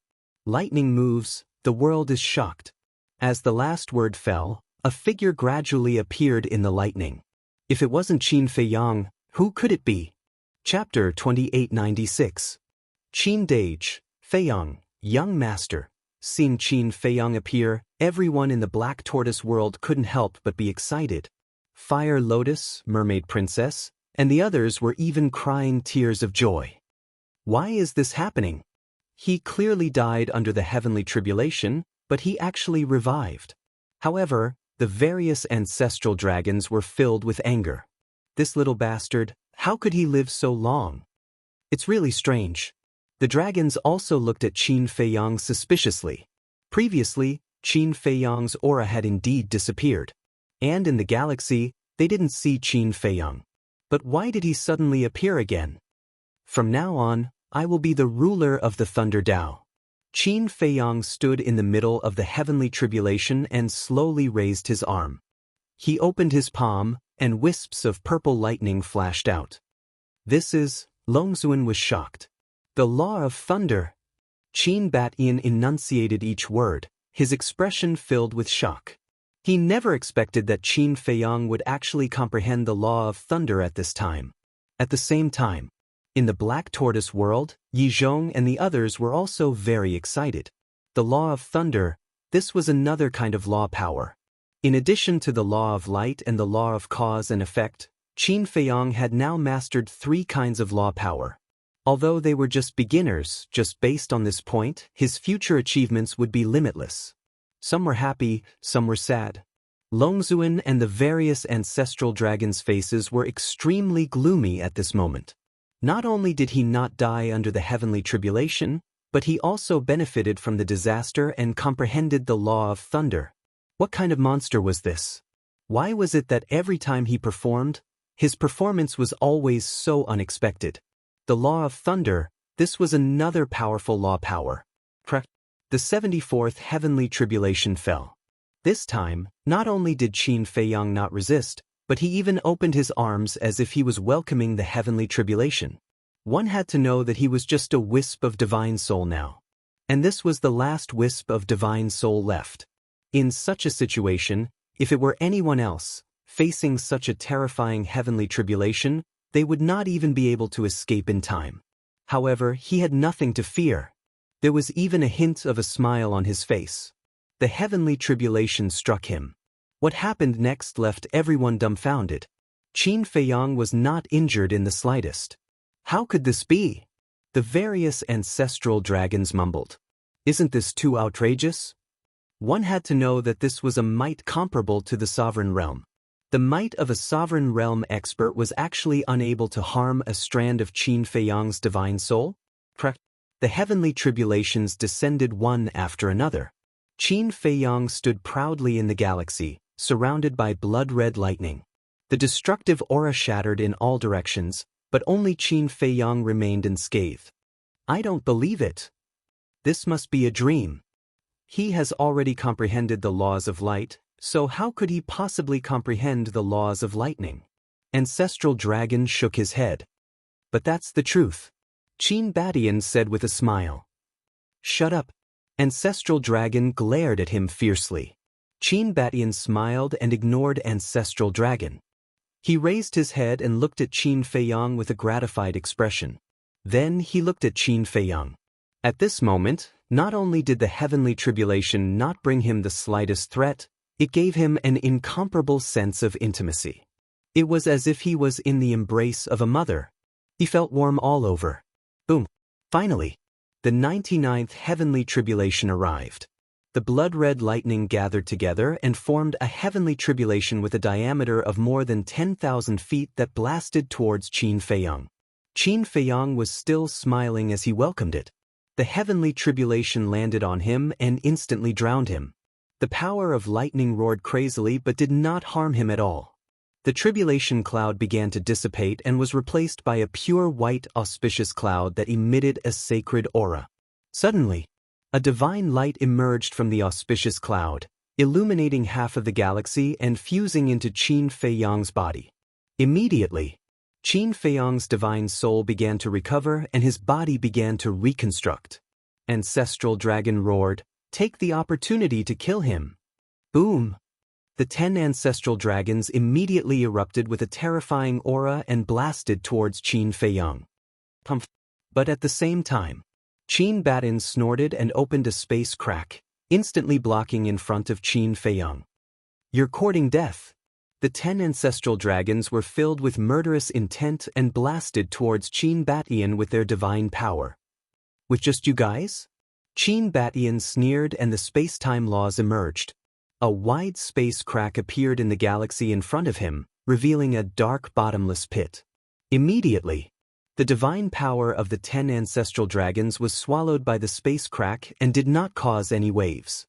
Lightning moves, the world is shocked. As the last word fell, a figure gradually appeared in the lightning. If it wasn't Qin Feiyang, who could it be? Chapter 2896. Qin Dage, Feiyang, young master. Seeing Qin Feiyang appear, everyone in the Black Tortoise world couldn't help but be excited. Fire Lotus, mermaid princess, and the others were even crying tears of joy. Why is this happening? He clearly died under the heavenly tribulation, but he actually revived. However, the various ancestral dragons were filled with anger. This little bastard, how could he live so long? It's really strange. The dragons also looked at Qin Feiyang suspiciously. Previously, Qin Feiyang's aura had indeed disappeared. And in the galaxy, they didn't see Qin Feiyang. But why did he suddenly appear again? From now on, I will be the ruler of the Thunder Tao. Qin Feiyang stood in the middle of the heavenly tribulation and slowly raised his arm. He opened his palm, and wisps of purple lightning flashed out. This is... Longzuan was shocked. The law of thunder. Qin Batian enunciated each word, his expression filled with shock. He never expected that Qin Feiyang would actually comprehend the law of thunder at this time. At the same time, in the Black Tortoise world, Yi Zhong and the others were also very excited. The law of thunder, this was another kind of law power. In addition to the law of light and the law of cause and effect, Qin Feiyang had now mastered 3 kinds of law power. Although they were just beginners, just based on this point, his future achievements would be limitless. Some were happy, some were sad. Longzuan and the various ancestral dragons' faces were extremely gloomy at this moment. Not only did he not die under the heavenly tribulation, but he also benefited from the disaster and comprehended the law of thunder. What kind of monster was this? Why was it that every time he performed, his performance was always so unexpected? The law of thunder, this was another powerful law power. The 74th heavenly tribulation fell. This time, not only did Qin Feiyang not resist, but he even opened his arms as if he was welcoming the heavenly tribulation. One had to know that he was just a wisp of divine soul now. And this was the last wisp of divine soul left. In such a situation, if it were anyone else, facing such a terrifying heavenly tribulation, they would not even be able to escape in time. However, he had nothing to fear. There was even a hint of a smile on his face. The heavenly tribulation struck him. What happened next left everyone dumbfounded. Qin Feiyang was not injured in the slightest. How could this be? The various ancestral dragons mumbled. Isn't this too outrageous? One had to know that this was a might comparable to the sovereign realm. The might of a sovereign realm expert was actually unable to harm a strand of Qin Feiyang's divine soul? The heavenly tribulations descended one after another. Qin Feiyang stood proudly in the galaxy, surrounded by blood-red lightning. The destructive aura shattered in all directions, but only Qin Feiyang remained unscathed. I don't believe it. This must be a dream. He has already comprehended the laws of light, so how could he possibly comprehend the laws of lightning? Ancestral Dragon shook his head. But that's the truth. Qin Batian said with a smile. Shut up. Ancestral Dragon glared at him fiercely. Qin Batian smiled and ignored Ancestral Dragon. He raised his head and looked at Qin Feiyang with a gratified expression. Then he looked at Qin Feiyang. At this moment, not only did the heavenly tribulation not bring him the slightest threat, it gave him an incomparable sense of intimacy. It was as if he was in the embrace of a mother. He felt warm all over. Boom. Finally, the 99th heavenly tribulation arrived. The blood-red lightning gathered together and formed a heavenly tribulation with a diameter of more than 10,000 feet that blasted towards Qin Feiyang. Qin Feiyang was still smiling as he welcomed it. The heavenly tribulation landed on him and instantly drowned him. The power of lightning roared crazily but did not harm him at all. The tribulation cloud began to dissipate and was replaced by a pure white auspicious cloud that emitted a sacred aura. Suddenly, a divine light emerged from the auspicious cloud, illuminating half of the galaxy and fusing into Qin Feiyang's body. Immediately, Qin Feiyang's divine soul began to recover and his body began to reconstruct. Ancestral Dragon roared, "Take the opportunity to kill him." Boom! The 10 ancestral dragons immediately erupted with a terrifying aura and blasted towards Qin Feiyang. But at the same time, Qin Batian snorted and opened a space crack, instantly blocking in front of Qin Feiyang. "You're courting death." The 10 ancestral dragons were filled with murderous intent and blasted towards Qin Batian with their divine power. "With just you guys?" Qin Batian sneered and the space-time laws emerged. A wide space crack appeared in the galaxy in front of him, revealing a dark bottomless pit. Immediately, the divine power of the 10 ancestral dragons was swallowed by the space crack and did not cause any waves.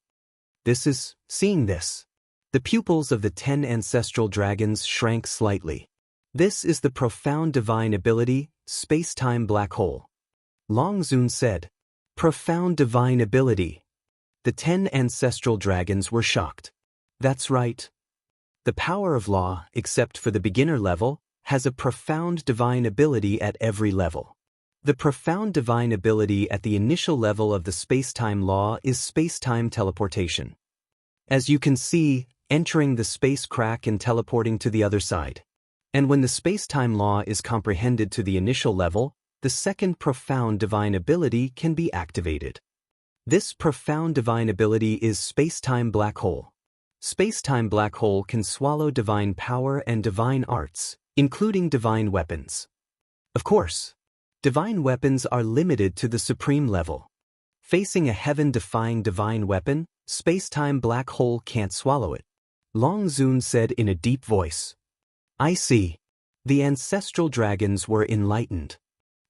Seeing this, the pupils of the 10 ancestral dragons shrank slightly. This is the profound divine ability, space-time black hole. Long Zun said, "Profound divine ability." The 10 ancestral dragons were shocked. That's right. The power of law, except for the beginner level, has a profound divine ability at every level. The profound divine ability at the initial level of the space-time law is space-time teleportation. As you can see, entering the space crack and teleporting to the other side. And when the space-time law is comprehended to the initial level, the second profound divine ability can be activated. This profound divine ability is space-time black hole. Space-time black hole can swallow divine power and divine arts, including divine weapons. Of course, divine weapons are limited to the supreme level. Facing a heaven-defying divine weapon, space-time black hole can't swallow it. Long Zun said in a deep voice. I see. The ancestral dragons were enlightened.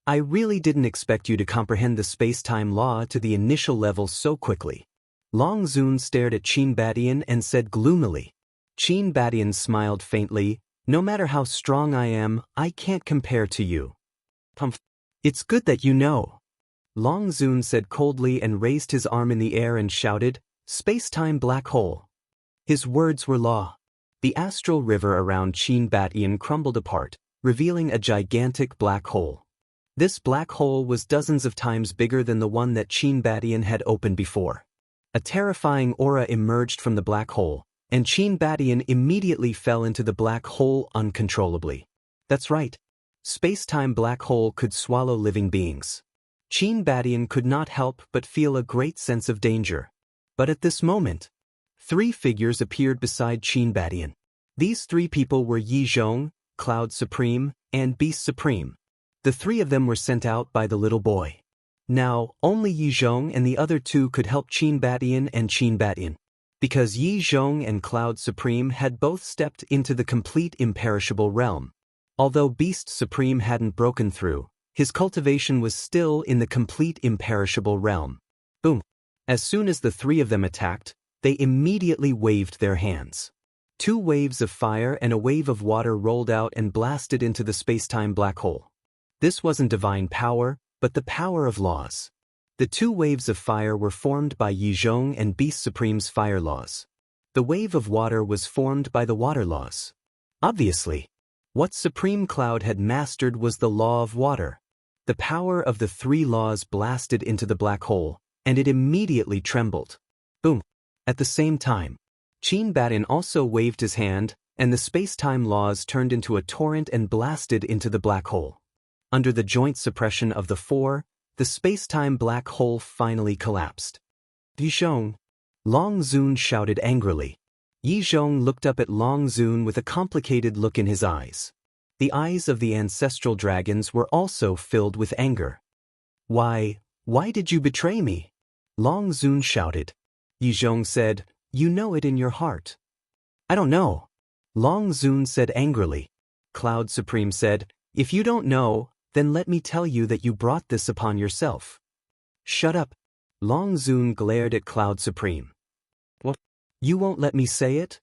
I really didn't expect you to comprehend the space-time law to the initial level so quickly. Long Zun stared at Qin Badian and said gloomily. Qin Badian smiled faintly. No matter how strong I am, I can't compare to you. It's good that you know. Long Zun said coldly and raised his arm in the air and shouted, Space-time black hole. His words were law. The astral river around Qin Badian crumbled apart, revealing a gigantic black hole. This black hole was dozens of times bigger than the one that Qin Badian had opened before. A terrifying aura emerged from the black hole, and Qin Badian immediately fell into the black hole uncontrollably. That's right. Space-time black hole could swallow living beings. Qin Badian could not help but feel a great sense of danger. But at this moment, 3 figures appeared beside Qin Badian. These 3 people were Yi Zhong, Cloud Supreme, and Beast Supreme. The 3 of them were sent out by the little boy. Now, only Yi Zhong and the other 2 could help Qin Badian and Qin Badian. Because Yi Zhong and Cloud Supreme had both stepped into the complete imperishable realm. Although Beast Supreme hadn't broken through, his cultivation was still in the complete imperishable realm. Boom! As soon as the 3 of them attacked, they immediately waved their hands. 2 waves of fire and a wave of water rolled out and blasted into the space-time black hole. This wasn't divine power, but the power of laws. The 2 waves of fire were formed by Yi Zhong and Beast Supreme's fire laws. The wave of water was formed by the water laws. Obviously, what Supreme Cloud had mastered was the law of water. The power of the 3 laws blasted into the black hole, and it immediately trembled. Boom! At the same time, Qin Badian also waved his hand, and the space-time laws turned into a torrent and blasted into the black hole. Under the joint suppression of the 4, the space-time black hole finally collapsed. Yi Zhong! Long Zun shouted angrily. Yi Zhong looked up at Long Zun with a complicated look in his eyes. The eyes of the ancestral dragons were also filled with anger. Why did you betray me? Long Zun shouted. Yi Zhong said, You know it in your heart. I don't know. Long Zun said angrily. Cloud Supreme said, If you don't know, then let me tell you that you brought this upon yourself. Shut up. Long Zun glared at Cloud Supreme. What? You won't let me say it?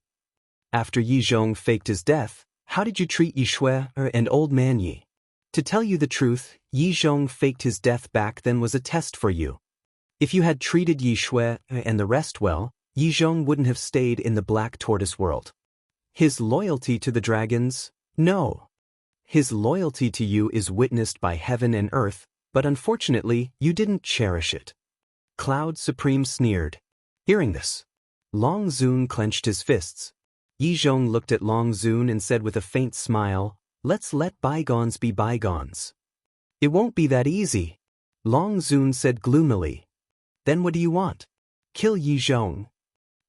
After Yi Zhong faked his death, how did you treat Yi Shui and Old Man Yi? To tell you the truth, Yi Zhong faked his death back then was a test for you. If you had treated Yi Shui and the rest well, Yi Zhong wouldn't have stayed in the Black Tortoise world. His loyalty to the dragons? No. His loyalty to you is witnessed by heaven and earth, but unfortunately, you didn't cherish it. Cloud Supreme sneered. Hearing this, Long Zun clenched his fists. Yi Zhong looked at Long Zun and said with a faint smile, Let's let bygones be bygones. It won't be that easy. Long Zun said gloomily. Then what do you want? Kill Yi Zhong.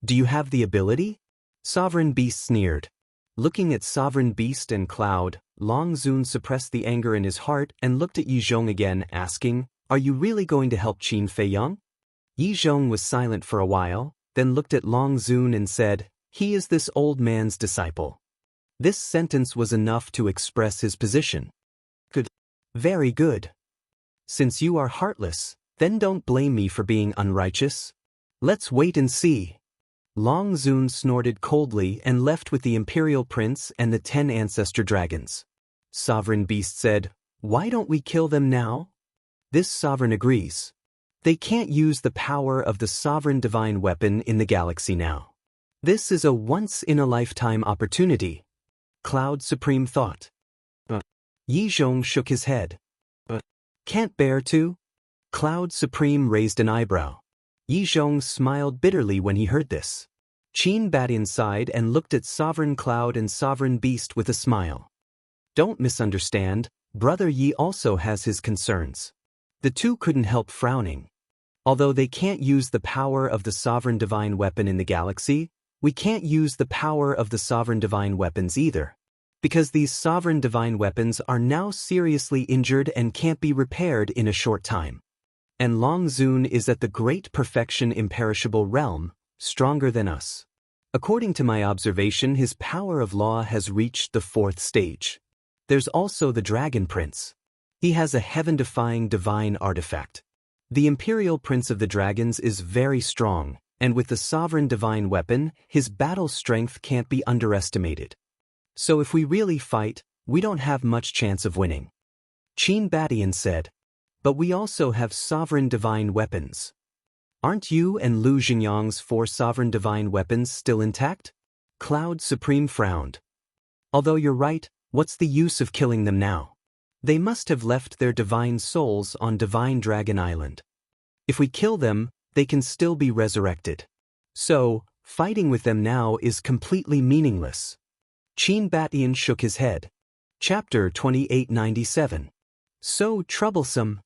Do you have the ability? Sovereign Beast sneered. Looking at Sovereign Beast and Cloud, Long Zun suppressed the anger in his heart and looked at Yi Zhong again, asking, Are you really going to help Qin Feiyang? Yi Zhong was silent for a while, then looked at Long Zun and said, He is this old man's disciple. This sentence was enough to express his position. Good. Very good. Since you are heartless, then don't blame me for being unrighteous. Let's wait and see. Long Zun snorted coldly and left with the Imperial Prince and the 10 ancestor dragons. Sovereign Beast said, Why don't we kill them now? This sovereign agrees. They can't use the power of the sovereign divine weapon in the galaxy now. This is a once-in-a-lifetime opportunity. Cloud Supreme thought. Yi Zhong shook his head. Can't bear to? Cloud Supreme raised an eyebrow. Yi Zhong smiled bitterly when he heard this. Qin bat inside and looked at Sovereign Cloud and Sovereign Beast with a smile. Don't misunderstand, Brother Yi also has his concerns. The two couldn't help frowning. Although they can't use the power of the Sovereign Divine Weapon in the galaxy, we can't use the power of the Sovereign Divine Weapons either. Because these Sovereign Divine Weapons are now seriously injured and can't be repaired in a short time. And Long Zun is at the great perfection imperishable realm, stronger than us. According to my observation, his power of law has reached the 4th stage. There's also the Dragon Prince. He has a heaven-defying divine artifact. The Imperial Prince of the Dragons is very strong, and with the Sovereign Divine Weapon, his battle strength can't be underestimated. So if we really fight, we don't have much chance of winning. Qin Batian said. But we also have Sovereign Divine Weapons. Aren't you and Lu Xingyang's 4 Sovereign Divine Weapons still intact? Cloud Supreme frowned. Although you're right, what's the use of killing them now? They must have left their divine souls on Divine Dragon Island. If we kill them, they can still be resurrected. So, fighting with them now is completely meaningless. Qin Batian shook his head. Chapter 2897. So troublesome.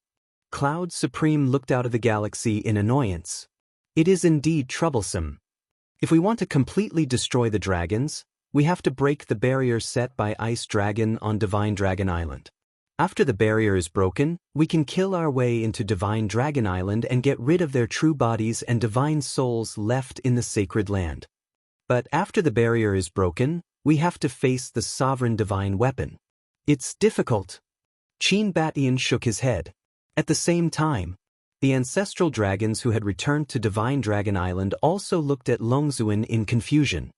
Cloud Supreme looked out of the galaxy in annoyance. It is indeed troublesome. If we want to completely destroy the dragons, we have to break the barrier set by Ice Dragon on Divine Dragon Island. After the barrier is broken, we can kill our way into Divine Dragon Island and get rid of their true bodies and divine souls left in the sacred land. But after the barrier is broken, we have to face the Sovereign Divine Weapon. It's difficult. Qin Batian shook his head. At the same time, the ancestral dragons who had returned to Divine Dragon Island also looked at Longzuan in confusion.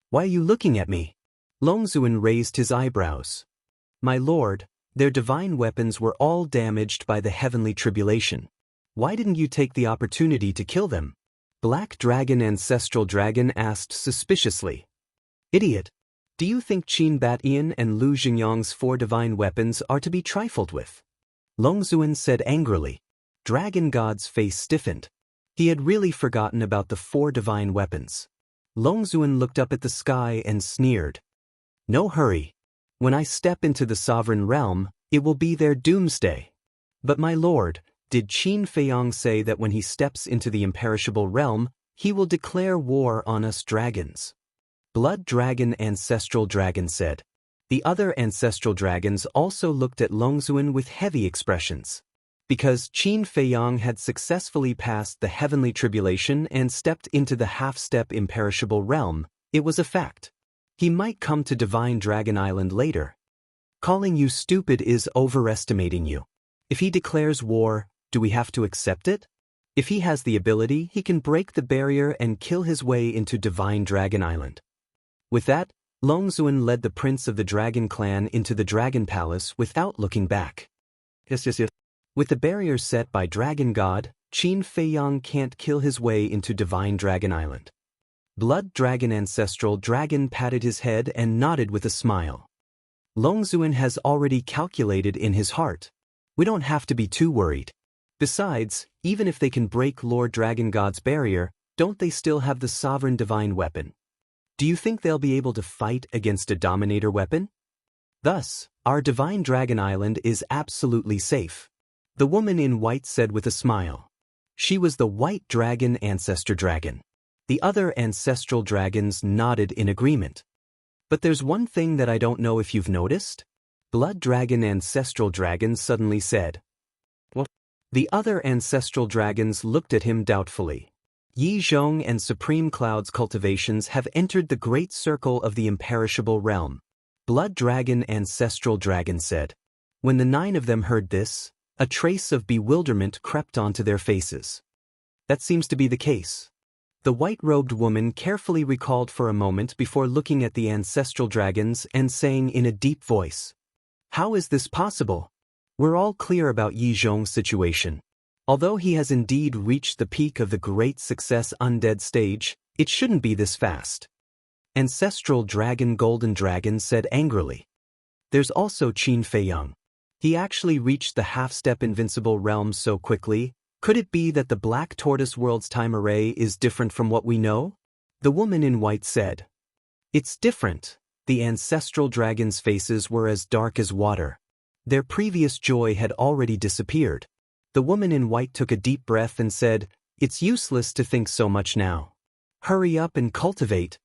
Why are you looking at me? Longzuan raised his eyebrows. My lord, their divine weapons were all damaged by the heavenly tribulation. Why didn't you take the opportunity to kill them? Black Dragon Ancestral Dragon asked suspiciously. Idiot! Do you think Qin Batian and Lu Xingyang's 4 divine weapons are to be trifled with? Longzuan said angrily. Dragon God's face stiffened. He had really forgotten about the 4 divine weapons. Longzuan looked up at the sky and sneered. No hurry. When I step into the sovereign realm, it will be their doomsday. But my lord, did Qin Feiyang say that when he steps into the imperishable realm, he will declare war on us dragons? Blood Dragon Ancestral Dragon said. The other ancestral dragons also looked at Longzuan with heavy expressions. Because Qin Feiyang had successfully passed the heavenly tribulation and stepped into the half-step imperishable realm, it was a fact. He might come to Divine Dragon Island later. Calling you stupid is overestimating you. If he declares war, do we have to accept it? If he has the ability, he can break the barrier and kill his way into Divine Dragon Island. With that, Longzuan led the prince of the Dragon Clan into the Dragon Palace without looking back. Yes. With the barrier set by Dragon God, Qin Feiyang can't kill his way into Divine Dragon Island. Blood Dragon Ancestral Dragon patted his head and nodded with a smile. Longzuan has already calculated in his heart. We don't have to be too worried. Besides, even if they can break Lord Dragon God's barrier, don't they still have the Sovereign Divine Weapon? Do you think they'll be able to fight against a Dominator weapon? Thus, our Divine Dragon Island is absolutely safe. The woman in white said with a smile. She was the White Dragon Ancestor Dragon. The other ancestral dragons nodded in agreement. But there's one thing that I don't know if you've noticed. Blood Dragon Ancestral Dragon suddenly said. What? The other ancestral dragons looked at him doubtfully. Yi Zhong and Supreme Cloud's cultivations have entered the great circle of the imperishable realm. Blood Dragon Ancestral Dragon said. When the 9 of them heard this, a trace of bewilderment crept onto their faces. That seems to be the case. The white-robed woman carefully recalled for a moment before looking at the ancestral dragons and saying in a deep voice, How is this possible? We're all clear about Yi Zhong's situation. Although he has indeed reached the peak of the great success undead stage, it shouldn't be this fast. Ancestral Dragon Golden Dragon said angrily. There's also Qin Feiyang. He actually reached the half-step invincible realm so quickly. Could it be that the Black Tortoise World's time array is different from what we know? The woman in white said. It's different. The ancestral dragons' faces were as dark as water. Their previous joy had already disappeared. The woman in white took a deep breath and said, "It's useless to think so much now. Hurry up and cultivate."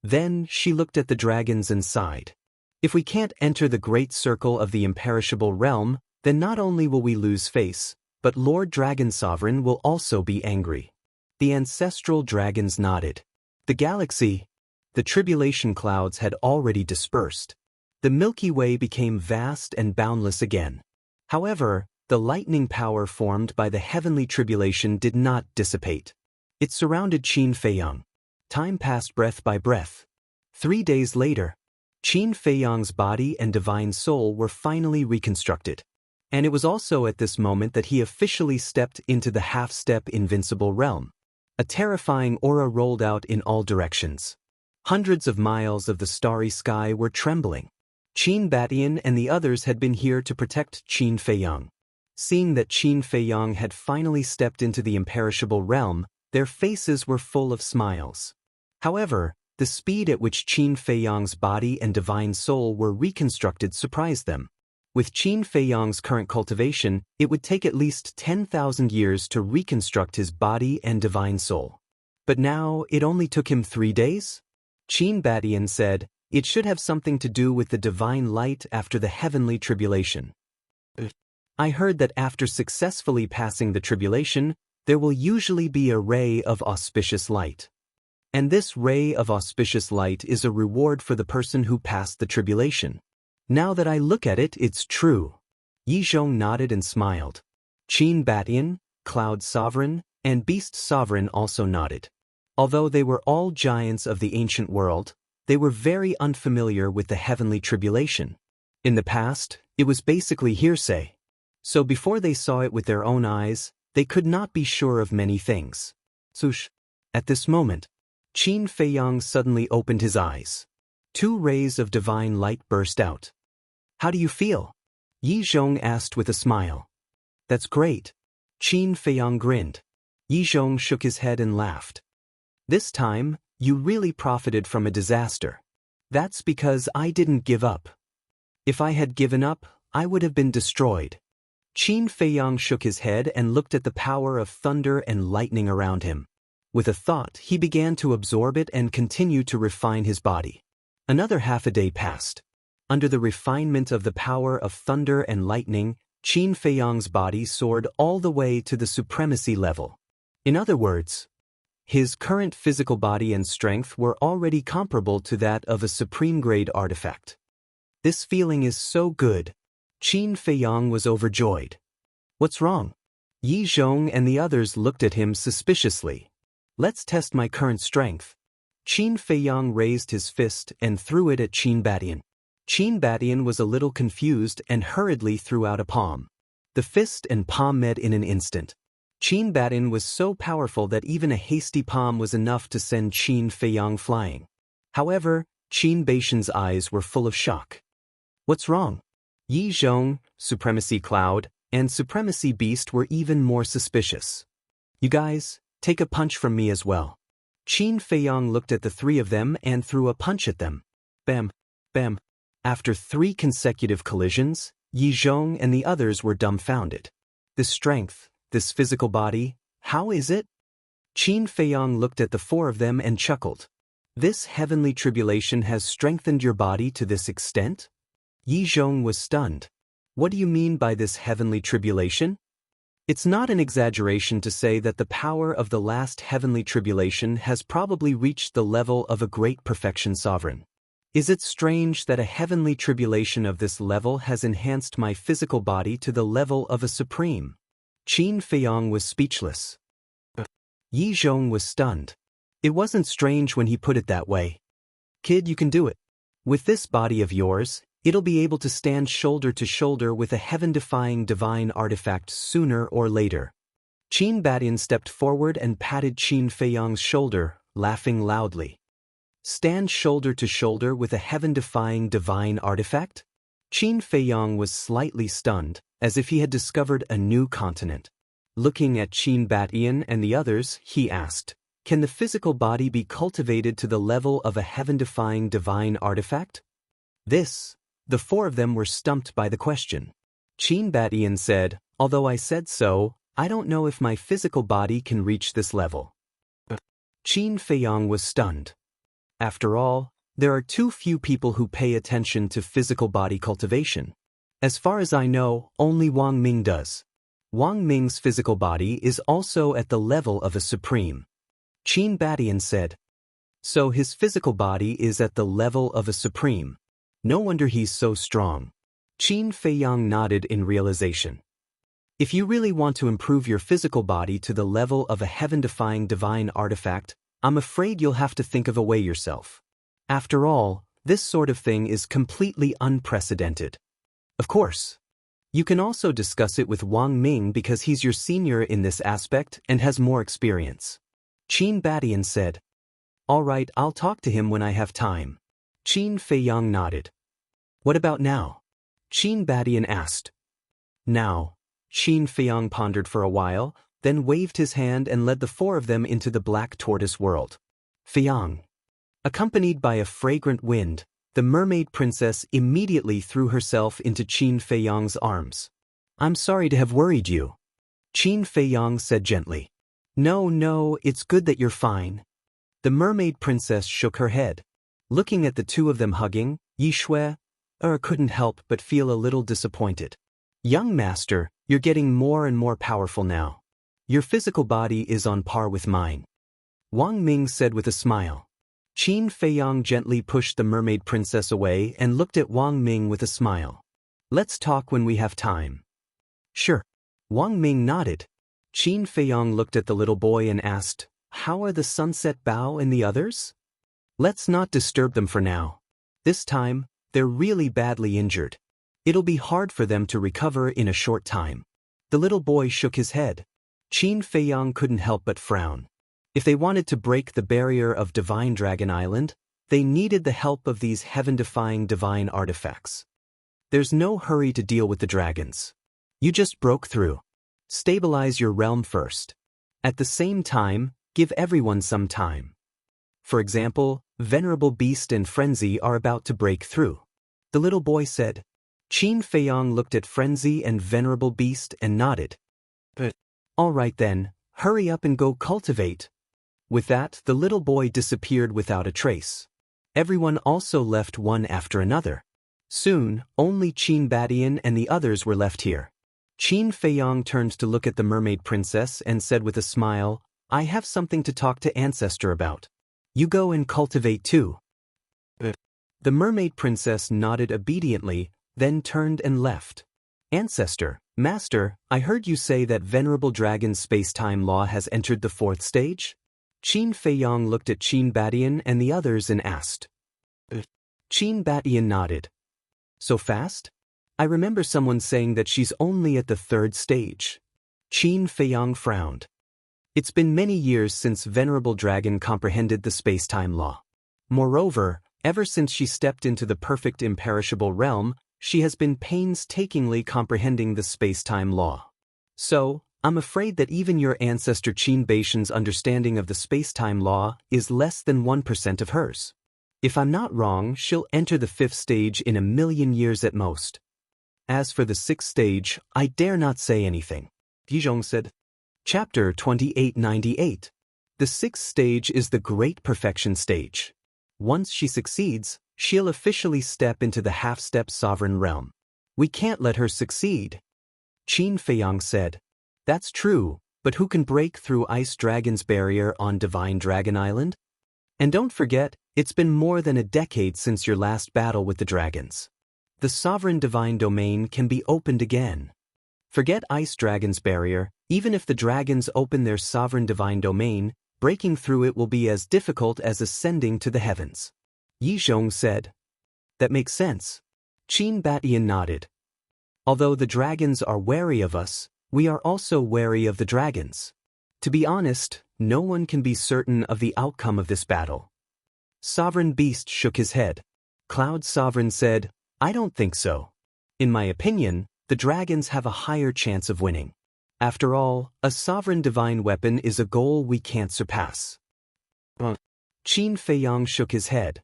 Then she looked at the dragons and sighed. If we can't enter the great circle of the imperishable realm, then not only will we lose face, but Lord Dragon Sovereign will also be angry. The ancestral dragons nodded. The galaxy, the tribulation clouds had already dispersed. The Milky Way became vast and boundless again. However, the lightning power formed by the heavenly tribulation did not dissipate. It surrounded Qin Feiyang. Time passed breath by breath. 3 days later, Qin Feiyang's body and divine soul were finally reconstructed. And it was also at this moment that he officially stepped into the half-step invincible realm. A terrifying aura rolled out in all directions. Hundreds of miles of the starry sky were trembling. Qin Batian and the others had been here to protect Qin Feiyang. Seeing that Qin Feiyang had finally stepped into the imperishable realm, their faces were full of smiles. However, the speed at which Qin Feiyang's body and divine soul were reconstructed surprised them. With Qin Feiyang's current cultivation, it would take at least 10,000 years to reconstruct his body and divine soul. But now, it only took him 3 days? Qin Batian said, "It should have something to do with the divine light after the heavenly tribulation. I heard that after successfully passing the tribulation, there will usually be a ray of auspicious light. And this ray of auspicious light is a reward for the person who passed the tribulation. Now that I look at it, it's true." Yi Zhong nodded and smiled. Qin Batian, Cloud Sovereign, and Beast Sovereign also nodded. Although they were all giants of the ancient world, they were very unfamiliar with the heavenly tribulation. In the past, it was basically hearsay. So before they saw it with their own eyes, they could not be sure of many things. Sush. At this moment, Qin Feiyang suddenly opened his eyes. 2 rays of divine light burst out. "How do you feel?" Yi Zhong asked with a smile. "That's great." Qin Feiyang grinned. Yi Zhong shook his head and laughed. "This time, you really profited from a disaster. That's because I didn't give up. If I had given up, I would have been destroyed." Qin Feiyang shook his head and looked at the power of thunder and lightning around him. With a thought, he began to absorb it and continue to refine his body. Another half a day passed. Under the refinement of the power of thunder and lightning, Qin Feiyang's body soared all the way to the supremacy level. In other words, his current physical body and strength were already comparable to that of a supreme-grade artifact. This feeling is so good. Qin Feiyang was overjoyed. "What's wrong?" Yi Zhong and the others looked at him suspiciously. "Let's test my current strength." Qin Feiyang raised his fist and threw it at Qin Batian. Qin Batian was a little confused and hurriedly threw out a palm. The fist and palm met in an instant. Qin Batian was so powerful that even a hasty palm was enough to send Qin Feiyang flying. However, Qin Batian's eyes were full of shock. "What's wrong?" Yi Zhong, Supremacy Cloud, and Supremacy Beast were even more suspicious. "You guys, take a punch from me as well." Qin Feiyang looked at the 3 of them and threw a punch at them. Bam, bam. After 3 consecutive collisions, Yi Zhong and the others were dumbfounded. This strength, this physical body, how is it? Qin Feiyang looked at the 4 of them and chuckled. "This heavenly tribulation has strengthened your body to this extent?" Yi Zhong was stunned. "What do you mean by this heavenly tribulation?" It's not an exaggeration to say that the power of the last heavenly tribulation has probably reached the level of a great perfection sovereign. Is it strange that a heavenly tribulation of this level has enhanced my physical body to the level of a supreme? Qin Feiyang was speechless. Yi Zhong was stunned. It wasn't strange when he put it that way. "Kid, you can do it. With this body of yours, it'll be able to stand shoulder to shoulder with a heaven-defying divine artifact sooner or later." Qin Batian stepped forward and patted Qin Feiyang's shoulder, laughing loudly. "Stand shoulder to shoulder with a heaven-defying divine artifact?" Qin Feiyang was slightly stunned, as if he had discovered a new continent. Looking at Qin Batian and the others, he asked, "Can the physical body be cultivated to the level of a heaven-defying divine artifact?" The four of them were stumped by the question. Qin Batian said, "Although I said so, I don't know if my physical body can reach this level." Qin Feiyang was stunned. After all, there are too few people who pay attention to physical body cultivation. As far as I know, only Wang Ming does. Wang Ming's physical body is also at the level of a supreme. Qin Batian said. So his physical body is at the level of a supreme. No wonder he's so strong. Qin Feiyang nodded in realization. If you really want to improve your physical body to the level of a heaven-defying divine artifact, I'm afraid you'll have to think of a way yourself. After all, this sort of thing is completely unprecedented. Of course. You can also discuss it with Wang Ming because he's your senior in this aspect and has more experience. Qin Batian said. All right, I'll talk to him when I have time. Qin Feiyang nodded. What about now? Qin Batian asked. Now. Qin Feiyang pondered for a while, then waved his hand and led the four of them into the black tortoise world. Feiyang. Accompanied by a fragrant wind, the mermaid princess immediately threw herself into Qin Feiyang's arms. I'm sorry to have worried you. Qin Feiyang said gently. No, it's good that you're fine. The mermaid princess shook her head. Looking at the two of them hugging, Yi Shui couldn't help but feel a little disappointed. Young master, you're getting more and more powerful now. Your physical body is on par with mine. Wang Ming said with a smile. Qin Feiyang gently pushed the mermaid princess away and looked at Wang Ming with a smile. Let's talk when we have time. Sure. Wang Ming nodded. Qin Feiyang looked at the little boy and asked, How are the Sunset Bao and the others? Let's not disturb them for now. This time, they're really badly injured. It'll be hard for them to recover in a short time. The little boy shook his head. Qin Feiyang couldn't help but frown. If they wanted to break the barrier of Divine Dragon Island, they needed the help of these heaven-defying divine artifacts. There's no hurry to deal with the dragons. You just broke through. Stabilize your realm first. At the same time, give everyone some time. For example, Venerable Beast and Frenzy are about to break through. The little boy said. Qin Feiyang looked at Frenzy and Venerable Beast and nodded. All right then, hurry up and go cultivate. With that, the little boy disappeared without a trace. Everyone also left one after another. Soon, only Qin Batian and the others were left here. Qin Feiyang turned to look at the mermaid princess and said with a smile, I have something to talk to Ancestor about. You go and cultivate too. The mermaid princess nodded obediently, then turned and left. Ancestor, Master, I heard you say that Venerable Dragon's space-time law has entered the 4th stage? Qin Feiyang looked at Qin Batian and the others and asked. Qin Batian nodded. So fast? I remember someone saying that she's only at the 3rd stage. Qin Feiyang frowned. It's been many years since Venerable Dragon comprehended the space-time law. Moreover, ever since she stepped into the perfect imperishable realm, she has been painstakingly comprehending the space-time law. So, I'm afraid that even your ancestor Qin Baishan's understanding of the space-time law is less than 1% of hers. If I'm not wrong, she'll enter the 5th stage in 1,000,000 years at most. As for the 6th stage, I dare not say anything. Yizhong said. Chapter 2898. The 6th stage is the Great Perfection stage. Once she succeeds, she'll officially step into the half-step sovereign realm. We can't let her succeed. Qin Feiyang said. That's true, but who can break through Ice Dragon's barrier on Divine Dragon Island? And don't forget, it's been more than a decade since your last battle with the dragons. The sovereign divine domain can be opened again. Forget Ice Dragon's barrier, even if the dragons open their sovereign divine domain, breaking through it will be as difficult as ascending to the heavens. Yizhong said. That makes sense. Qin Batian nodded. Although the dragons are wary of us, we are also wary of the dragons. To be honest, no one can be certain of the outcome of this battle. Sovereign Beast shook his head. Cloud Sovereign said, I don't think so. In my opinion, the dragons have a higher chance of winning. After all, a sovereign divine weapon is a goal we can't surpass. Qin Feiyang shook his head.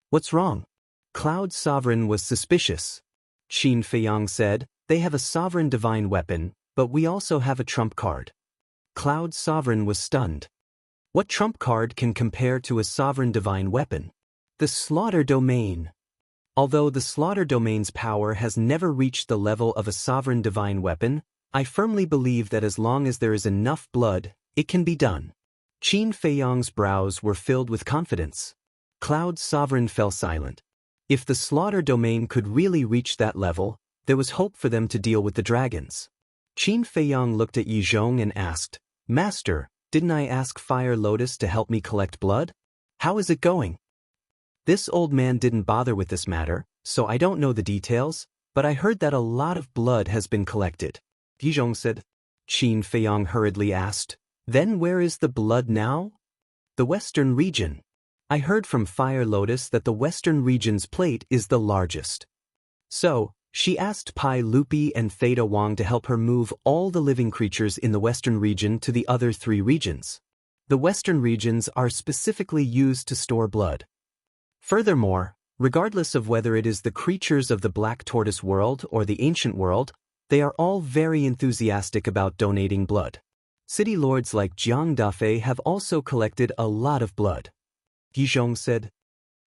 What's wrong? Cloud Sovereign was suspicious. Qin Feiyang said, they have a sovereign divine weapon, but we also have a trump card. Cloud Sovereign was stunned. What trump card can compare to a sovereign divine weapon? The Slaughter Domain. Although the Slaughter Domain's power has never reached the level of a sovereign divine weapon, I firmly believe that as long as there is enough blood, it can be done. Qin Feiyang's brows were filled with confidence. Cloud Sovereign fell silent. If the Slaughter Domain could really reach that level, there was hope for them to deal with the dragons. Qin Feiyang looked at Yi Zhong and asked, Master, didn't I ask Fire Lotus to help me collect blood? How is it going? This old man didn't bother with this matter, so I don't know the details, but I heard that a lot of blood has been collected. Yi Zhong said. Qin Feiyang hurriedly asked, Then where is the blood now? The Western region. I heard from Fire Lotus that the Western region's plate is the largest. So, she asked Pai Lupi and Theta Wang to help her move all the living creatures in the Western region to the other 3 regions. The Western regions are specifically used to store blood. Furthermore, regardless of whether it is the creatures of the Black Tortoise world or the ancient world, they are all very enthusiastic about donating blood. City lords like Jiang Dafei have also collected a lot of blood. Yi Zhong said.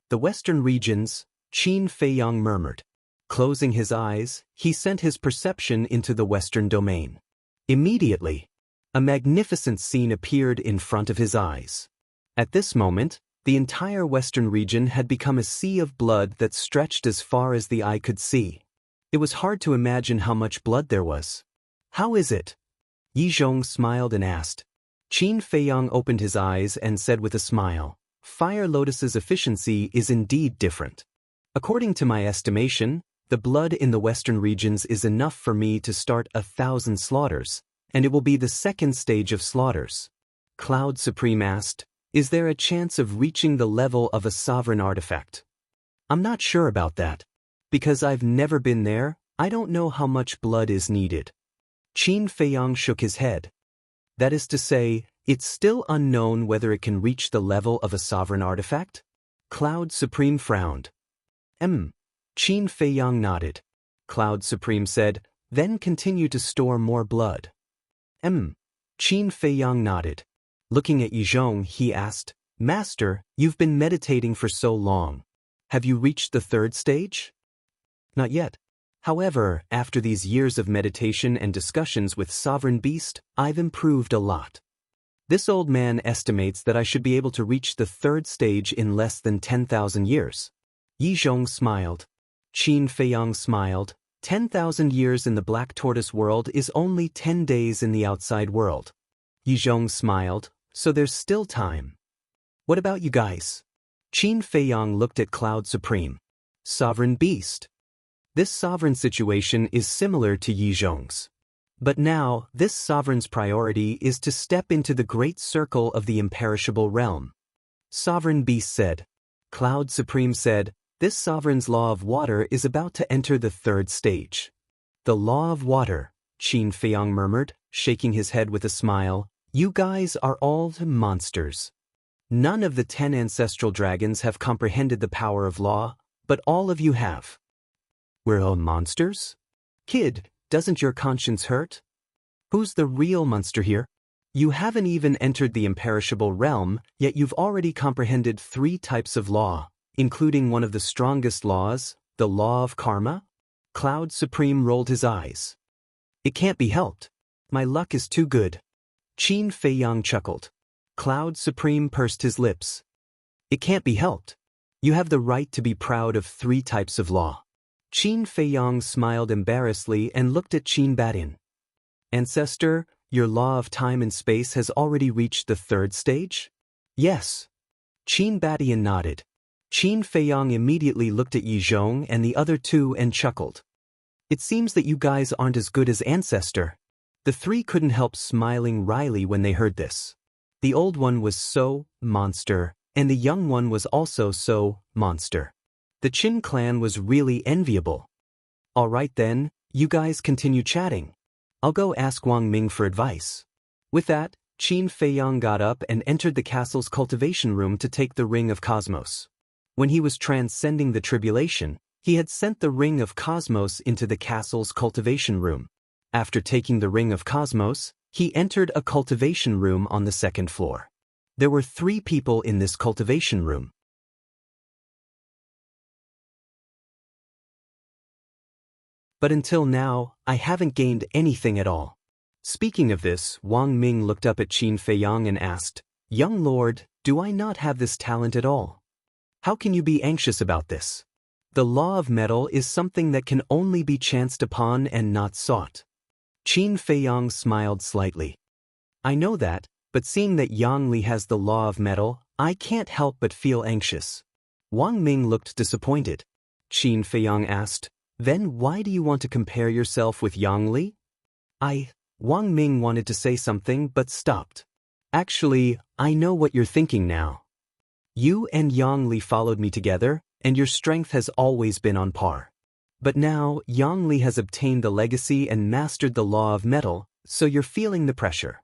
The Western regions, Qin Feiyang murmured. Closing his eyes, he sent his perception into the Western domain. Immediately, a magnificent scene appeared in front of his eyes. At this moment, the entire Western region had become a sea of blood that stretched as far as the eye could see. It was hard to imagine how much blood there was. How is it? Yi Zhong smiled and asked. Qin Feiyang opened his eyes and said with a smile, Fire Lotus's efficiency is indeed different. According to my estimation, the blood in the Western regions is enough for me to start 1,000 slaughters, and it will be the second stage of slaughters. Cloud Supreme asked, Is there a chance of reaching the level of a sovereign artifact? I'm not sure about that. Because I've never been there, I don't know how much blood is needed. Qin Feiyang shook his head. That is to say, it's still unknown whether it can reach the level of a sovereign artifact? Cloud Supreme frowned. Qin Feiyang nodded. Cloud Supreme said, Then continue to store more blood. Qin Feiyang nodded. Looking at Yi Zhong, he asked, Master, you've been meditating for so long. Have you reached the 3rd stage? Not yet. However, after these years of meditation and discussions with Sovereign Beast, I've improved a lot. This old man estimates that I should be able to reach the 3rd stage in less than 10,000 years. Yi Zhong smiled. Qin Feiyang smiled. 10,000 years in the Black Tortoise world is only 10 days in the outside world. Yi Zhong smiled, so there's still time. What about you guys? Qin Feiyang looked at Cloud Supreme. Sovereign Beast. This sovereign situation is similar to Yi Zhong's. But now, this sovereign's priority is to step into the great circle of the imperishable realm. Sovereign Beast said. Cloud Supreme said, This sovereign's law of water is about to enter the 3rd stage. The law of water, Qin Feiyang murmured, shaking his head with a smile. You guys are all monsters. None of the 10 ancestral dragons have comprehended the power of law, but all of you have. We're all monsters? Kid, doesn't your conscience hurt? Who's the real monster here? You haven't even entered the imperishable realm, yet you've already comprehended 3 types of law, including one of the strongest laws, the law of karma? Cloud Supreme rolled his eyes. It can't be helped. My luck is too good. Qin Feiyang chuckled. Cloud Supreme pursed his lips. It can't be helped. You have the right to be proud of 3 types of law. Qin Feiyang smiled embarrassedly and looked at Qin Badian. Ancestor, your law of time and space has already reached the 3rd stage? Yes. Qin Badian nodded. Qin Feiyang immediately looked at Yi Zhong and the other 2 and chuckled. It seems that you guys aren't as good as Ancestor. The 3 couldn't help smiling wryly when they heard this. The old one was so monster, and the young one was also so monster. The Qin clan was really enviable. Alright then, you guys continue chatting. I'll go ask Wang Ming for advice. With that, Qin Feiyang got up and entered the castle's cultivation room to take the Ring of Cosmos. When he was transcending the tribulation, he had sent the Ring of Cosmos into the castle's cultivation room. After taking the Ring of Cosmos, he entered a cultivation room on the second floor. There were 3 people in this cultivation room. But until now, I haven't gained anything at all. Speaking of this, Wang Ming looked up at Qin Feiyang and asked, "Young lord, do I not have this talent at all? How can you be anxious about this? The law of metal is something that can only be chanced upon and not sought." Qin Feiyang smiled slightly. "I know that, but seeing that Yang Li has the law of metal, I can't help but feel anxious." Wang Ming looked disappointed. Qin Feiyang asked, "Then why do you want to compare yourself with Yang Li?" Wang Ming wanted to say something but stopped. "Actually, I know what you're thinking now. You and Yang Li followed me together, and your strength has always been on par. But now, Yang Li has obtained the legacy and mastered the law of metal, so you're feeling the pressure.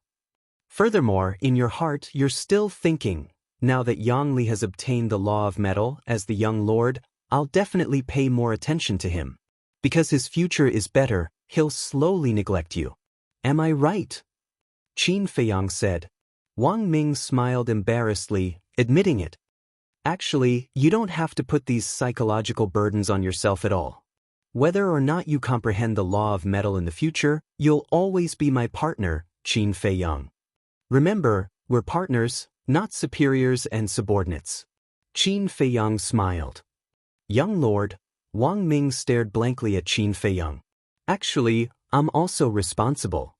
Furthermore, in your heart, you're still thinking, now that Yang Li has obtained the law of metal as the young lord, I'll definitely pay more attention to him. Because his future is better, he'll slowly neglect you. Am I right?" Qin Feiyang said. Wang Ming smiled embarrassedly, admitting it. "Actually, you don't have to put these psychological burdens on yourself at all. Whether or not you comprehend the law of metal in the future, you'll always be my partner, Qin Feiyang. Remember, we're partners, not superiors and subordinates." Qin Feiyang smiled. "Young lord," Wang Ming stared blankly at Qin Feiyang. "Actually, I'm also responsible.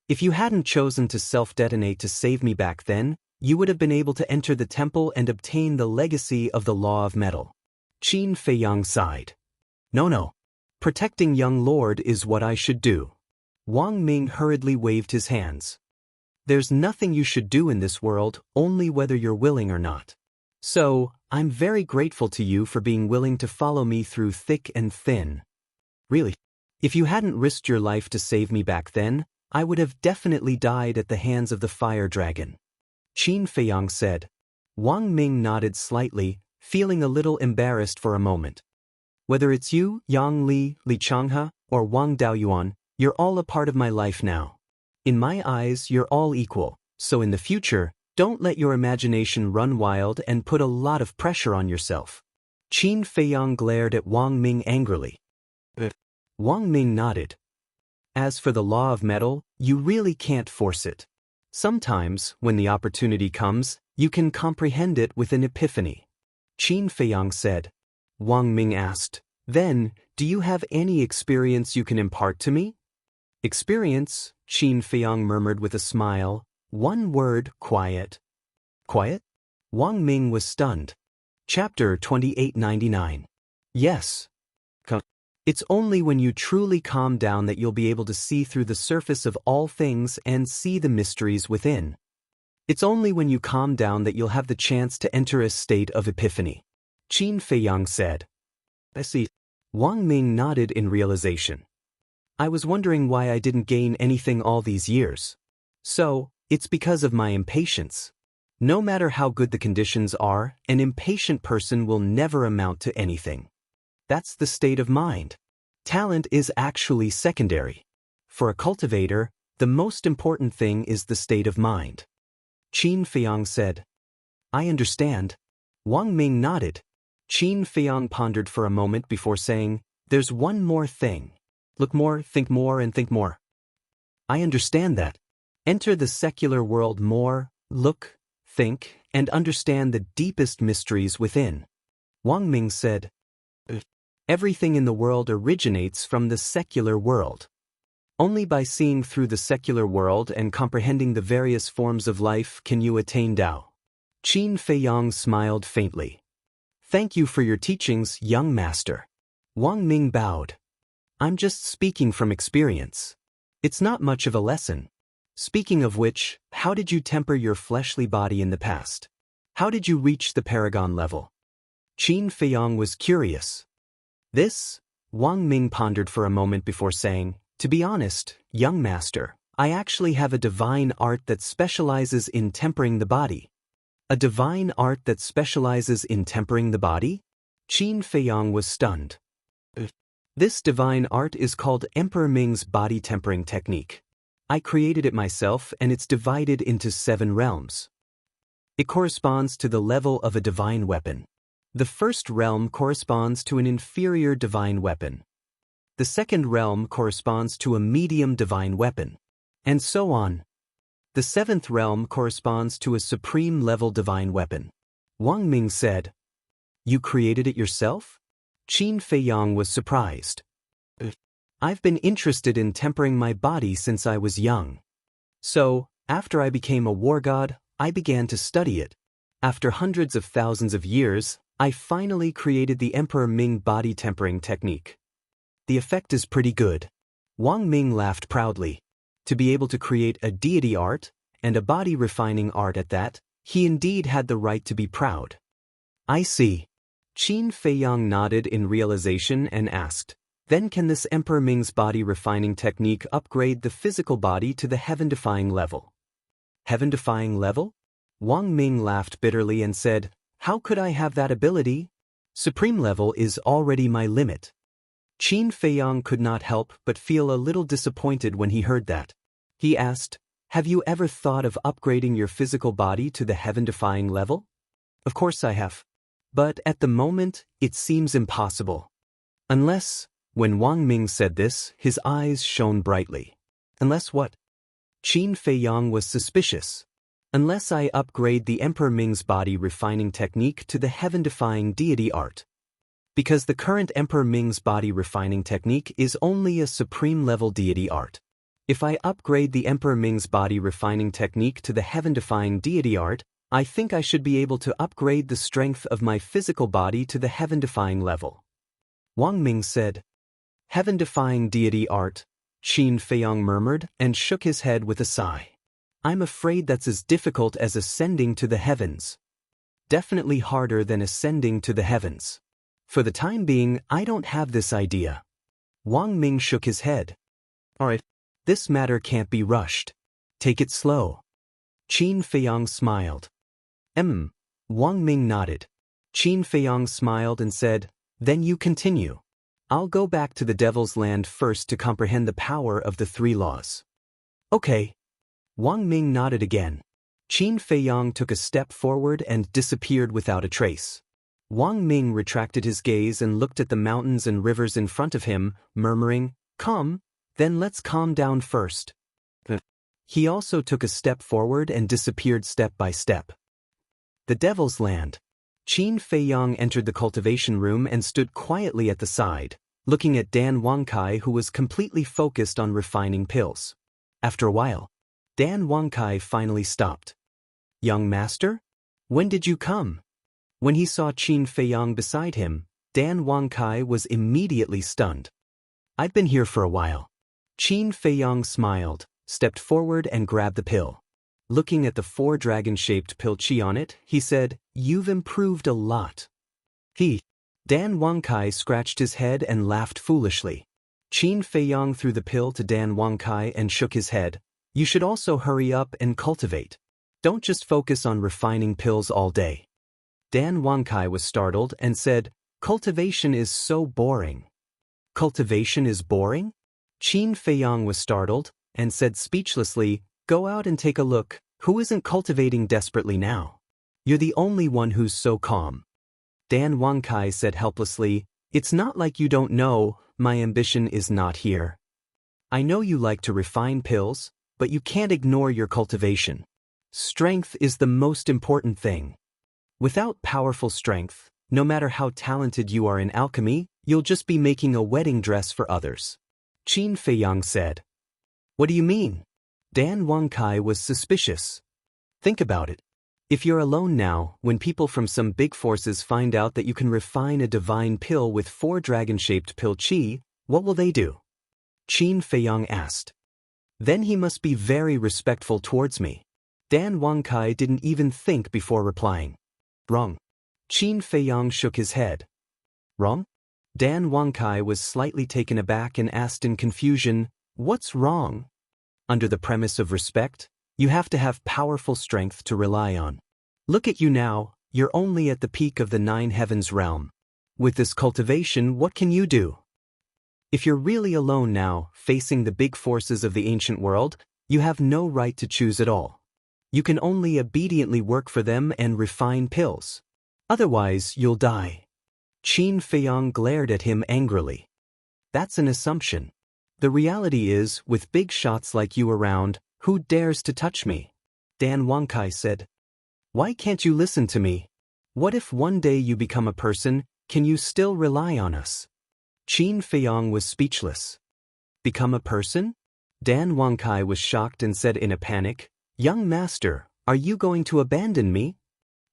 If you hadn't chosen to self-detonate to save me back then, you would have been able to enter the temple and obtain the legacy of the law of metal." Qin Feiyang sighed. No. Protecting young lord is what I should do." Wang Ming hurriedly waved his hands. "There's nothing you should do in this world, only whether you're willing or not. So, I'm very grateful to you for being willing to follow me through thick and thin. Really. If you hadn't risked your life to save me back then, I would have definitely died at the hands of the fire dragon." Qin Feiyang said. Wang Ming nodded slightly, feeling a little embarrassed for a moment. "Whether it's you, Yang Li, Li Changhe, or Wang Daoyuan, you're all a part of my life now. In my eyes, you're all equal, so in the future, don't let your imagination run wild and put a lot of pressure on yourself." Qin Feiyang glared at Wang Ming angrily. Wang Ming nodded. "As for the law of metal, you really can't force it. Sometimes, when the opportunity comes, you can comprehend it with an epiphany." Qin Feiyang said. Wang Ming asked, "Then, do you have any experience you can impart to me?" "Experience," Qin Feiyang murmured with a smile. "One word, quiet." "Quiet?" Wang Ming was stunned. Chapter 2899. Yes. It's only when you truly calm down that you'll be able to see through the surface of all things and see the mysteries within. It's only when you calm down that you'll have the chance to enter a state of epiphany. Qin Feiyang said. "I see." Wang Ming nodded in realization. "I was wondering why I didn't gain anything all these years. So, it's because of my impatience. No matter how good the conditions are, an impatient person will never amount to anything. That's the state of mind. Talent is actually secondary. For a cultivator, the most important thing is the state of mind." Qin Feiyang said. "I understand." Wang Ming nodded. Qin Feiyang pondered for a moment before saying, "There's one more thing. Look more, think more, and think more." "I understand that. Enter the secular world more, look, think, and understand the deepest mysteries within." Wang Ming said. "Everything in the world originates from the secular world. Only by seeing through the secular world and comprehending the various forms of life can you attain Tao." Qin Feiyang smiled faintly. "Thank you for your teachings, young master." Wang Ming bowed. "I'm just speaking from experience. It's not much of a lesson. Speaking of which, how did you temper your fleshly body in the past? How did you reach the paragon level?" Qin Feiyang was curious. "This?" Wang Ming pondered for a moment before saying, "To be honest, young master, I actually have a divine art that specializes in tempering the body." A divine art that specializes in tempering the body? Qin Feiyang was stunned. This divine art is called Emperor Ming's body tempering technique. I created it myself, and it's divided into 7 realms. It corresponds to the level of a divine weapon. The first realm corresponds to an inferior divine weapon. The second realm corresponds to a medium divine weapon. And so on. The 7th realm corresponds to a supreme level divine weapon. Wang Ming said, "You created it yourself?" Qin Feiyang was surprised. "I've been interested in tempering my body since I was young. So, after I became a war god, I began to study it. After hundreds of thousands of years, I finally created the Emperor Ming body tempering technique. The effect is pretty good." Wang Ming laughed proudly. To be able to create a deity art, and a body refining art at that, he indeed had the right to be proud. "I see." Qin Feiyang nodded in realization and asked, "Then can this Emperor Ming's body refining technique upgrade the physical body to the heaven-defying level?" "Heaven-defying level?" Wang Ming laughed bitterly and said, "How could I have that ability? Supreme level is already my limit." Qin Feiyang could not help but feel a little disappointed when he heard that. He asked, "Have you ever thought of upgrading your physical body to the heaven-defying level?" "Of course I have. But at the moment, it seems impossible. Unless..." When Wang Ming said this, his eyes shone brightly. "Unless what?" Qin Feiyang was suspicious. "Unless I upgrade the Emperor Ming's body refining technique to the heaven-defying deity art. Because the current Emperor Ming's body refining technique is only a supreme-level deity art. If I upgrade the Emperor Ming's body refining technique to the heaven-defying deity art, I think I should be able to upgrade the strength of my physical body to the heaven-defying level." Wang Ming said, "Heaven-defying deity art," Qin Feiyang murmured and shook his head with a sigh. "I'm afraid that's as difficult as ascending to the heavens. Definitely harder than ascending to the heavens. For the time being, I don't have this idea." Wang Ming shook his head. "All right, this matter can't be rushed. Take it slow." Qin Feiyang smiled. Wang Ming nodded. Qin Feiyang smiled and said, "Then you continue. I'll go back to the Devil's Land first to comprehend the power of the 3 laws." "Okay." Wang Ming nodded again. Qin Feiyang took a step forward and disappeared without a trace. Wang Ming retracted his gaze and looked at the mountains and rivers in front of him, murmuring, "Calm, then let's calm down first." He also took a step forward and disappeared step by step. The Devil's Land. Qin Feiyang entered the cultivation room and stood quietly at the side, looking at Dan Wangkai, who was completely focused on refining pills. After a while, Dan Wangkai finally stopped. "Young master? When did you come?" When he saw Qin Feiyang beside him, Dan Wangkai was immediately stunned. "I've been here for a while." Qin Feiyang smiled, stepped forward and grabbed the pill. Looking at the 4 dragon-shaped pill chi on it, he said, "You've improved a lot." Dan Wangkai scratched his head and laughed foolishly. Qin Feiyang threw the pill to Dan Wangkai and shook his head. "You should also hurry up and cultivate. Don't just focus on refining pills all day." Dan Wangkai was startled and said, "Cultivation is so boring." "Cultivation is boring?" Qin Feiyang was startled and said speechlessly, "Go out and take a look. Who isn't cultivating desperately now? You're the only one who's so calm." Dan Wangkai said helplessly, "It's not like you don't know, my ambition is not here. I know you like to refine pills, but you can't ignore your cultivation. Strength is the most important thing. Without powerful strength, no matter how talented you are in alchemy, you'll just be making a wedding dress for others." Qin Feiyang said. "What do you mean?" Dan Wangkai was suspicious. "Think about it. If you're alone now, when people from some big forces find out that you can refine a divine pill with 4 dragon-shaped pill chi, what will they do?" Qin Feiyang asked. "Then he must be very respectful towards me." Dan Wangkai didn't even think before replying. "Wrong." Qin Feiyang shook his head. "Wrong? Dan Wangkai was slightly taken aback and asked in confusion, "What's wrong?" Under the premise of respect, you have to have powerful strength to rely on. Look at you now, you're only at the peak of the 9 heavens realm. With this cultivation, what can you do? If you're really alone now, facing the big forces of the ancient world, you have no right to choose at all. You can only obediently work for them and refine pills. Otherwise, you'll die. Qin Feiyang glared at him angrily. That's an assumption. The reality is, with big shots like you around, who dares to touch me? Dan Wangkai said. Why can't you listen to me? What if one day you become a person, can you still rely on us? Qin Feiyang was speechless. Become a person? Dan Wangkai was shocked and said in a panic, Young master, are you going to abandon me?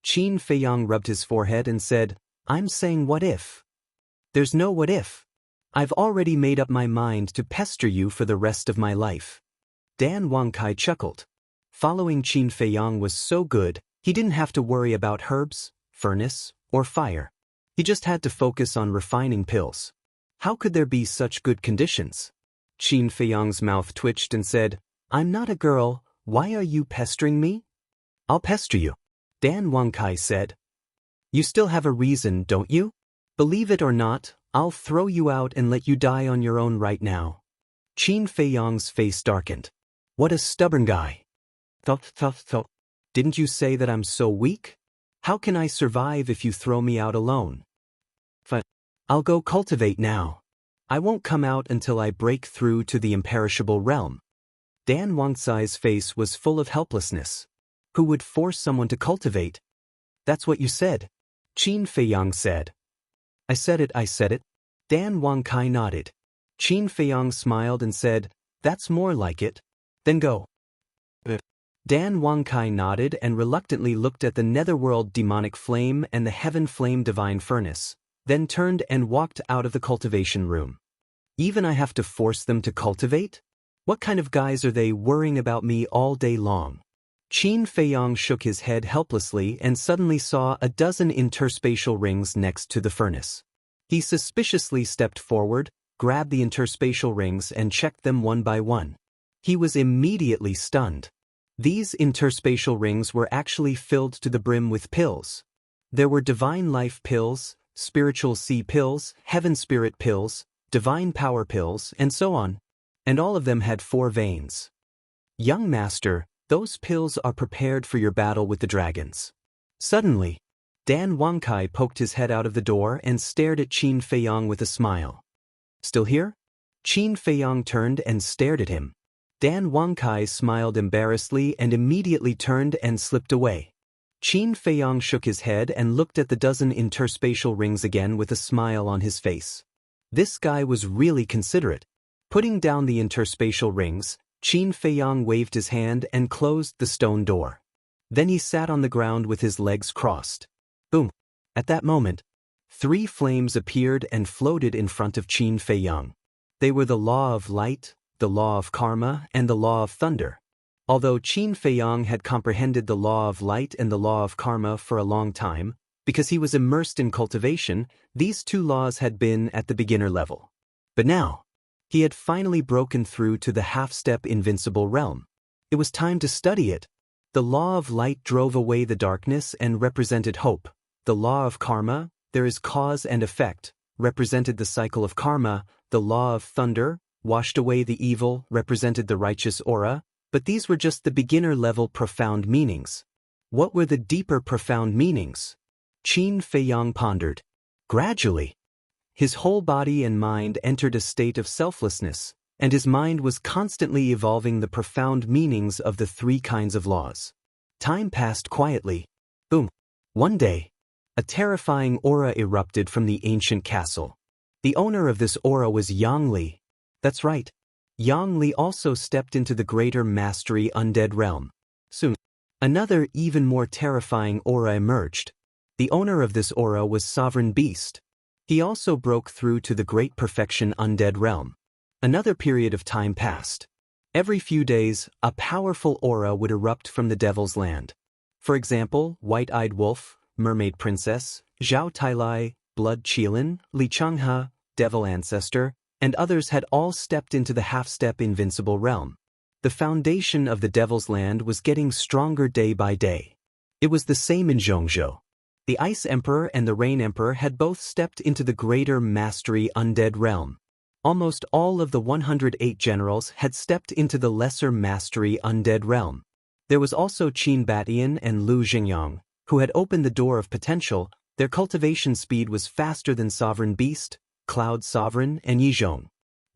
Qin Feiyang rubbed his forehead and said, I'm saying what if? There's no what if. I've already made up my mind to pester you for the rest of my life. Dan Wangkai chuckled. Following Qin Feiyang was so good, he didn't have to worry about herbs, furnace, or fire. He just had to focus on refining pills. How could there be such good conditions? Qin Feiyang's mouth twitched and said, I'm not a girl, why are you pestering me? I'll pester you. Dan Wangkai said. You still have a reason, don't you? Believe it or not, I'll throw you out and let you die on your own right now. Qin Feiyang's face darkened. What a stubborn guy. Thought. Didn't you say that I'm so weak? How can I survive if you throw me out alone? I'll go cultivate now. I won't come out until I break through to the imperishable realm. Dan Wangkai's face was full of helplessness. Who would force someone to cultivate? That's what you said. Qin Feiyang said. I said it. Dan Wangkai nodded. Qin Feiyang smiled and said, That's more like it. Then go. Dan Wangkai nodded and reluctantly looked at the netherworld demonic flame and the heaven flame divine furnace, then turned and walked out of the cultivation room. Even I have to force them to cultivate? What kind of guys are they worrying about me all day long? Qin Feiyang shook his head helplessly and suddenly saw a dozen interspatial rings next to the furnace. He suspiciously stepped forward, grabbed the interspatial rings and checked them one by one. He was immediately stunned. These interspatial rings were actually filled to the brim with pills. There were divine life pills, spiritual sea pills, heaven spirit pills, divine power pills, and so on. And all of them had 4 veins. Young master, those pills are prepared for your battle with the dragons. Suddenly, Dan Wangkai poked his head out of the door and stared at Qin Feiyang with a smile. Still here? Qin Feiyang turned and stared at him. Dan Wangkai smiled embarrassedly and immediately turned and slipped away. Qin Feiyang shook his head and looked at the dozen interspatial rings again with a smile on his face. This guy was really considerate. Putting down the interspatial rings, Qin Feiyang waved his hand and closed the stone door. Then he sat on the ground with his legs crossed. Boom! At that moment, 3 flames appeared and floated in front of Qin Feiyang. They were the law of light, the law of karma, and the law of thunder. Although Qin Feiyang had comprehended the law of light and the law of karma for a long time, because he was immersed in cultivation, these 2 laws had been at the beginner level. But now, he had finally broken through to the half-step invincible realm. It was time to study it. The law of light drove away the darkness and represented hope. The law of karma, there is cause and effect, represented the cycle of karma. The law of thunder, washed away the evil, represented the righteous aura. But these were just the beginner-level profound meanings. What were the deeper profound meanings? Qin Feiyang pondered. Gradually, his whole body and mind entered a state of selflessness, and his mind was constantly evolving the profound meanings of the 3 kinds of laws. Time passed quietly. Boom! One day, a terrifying aura erupted from the ancient castle. The owner of this aura was Yang Li. That's right. Yang Li also stepped into the greater mastery undead realm. Soon, another even more terrifying aura emerged. The owner of this aura was Sovereign Beast. He also broke through to the great perfection undead realm. Another period of time passed. Every few days, a powerful aura would erupt from the Devil's Land. For example, White-Eyed Wolf, Mermaid Princess, Zhao Tailai, Blood Qilin, Li Changhe, Devil Ancestor, and others had all stepped into the half-step invincible realm. The foundation of the Devil's Land was getting stronger day by day. It was the same in Jianghu. The Ice Emperor and the Rain Emperor had both stepped into the greater mastery undead realm. Almost all of the 108 generals had stepped into the lesser mastery undead realm. There was also Qin Batian and Lu Jingyang, who had opened the door of potential. Their cultivation speed was faster than Sovereign Beast, Cloud Sovereign, and Yizhong.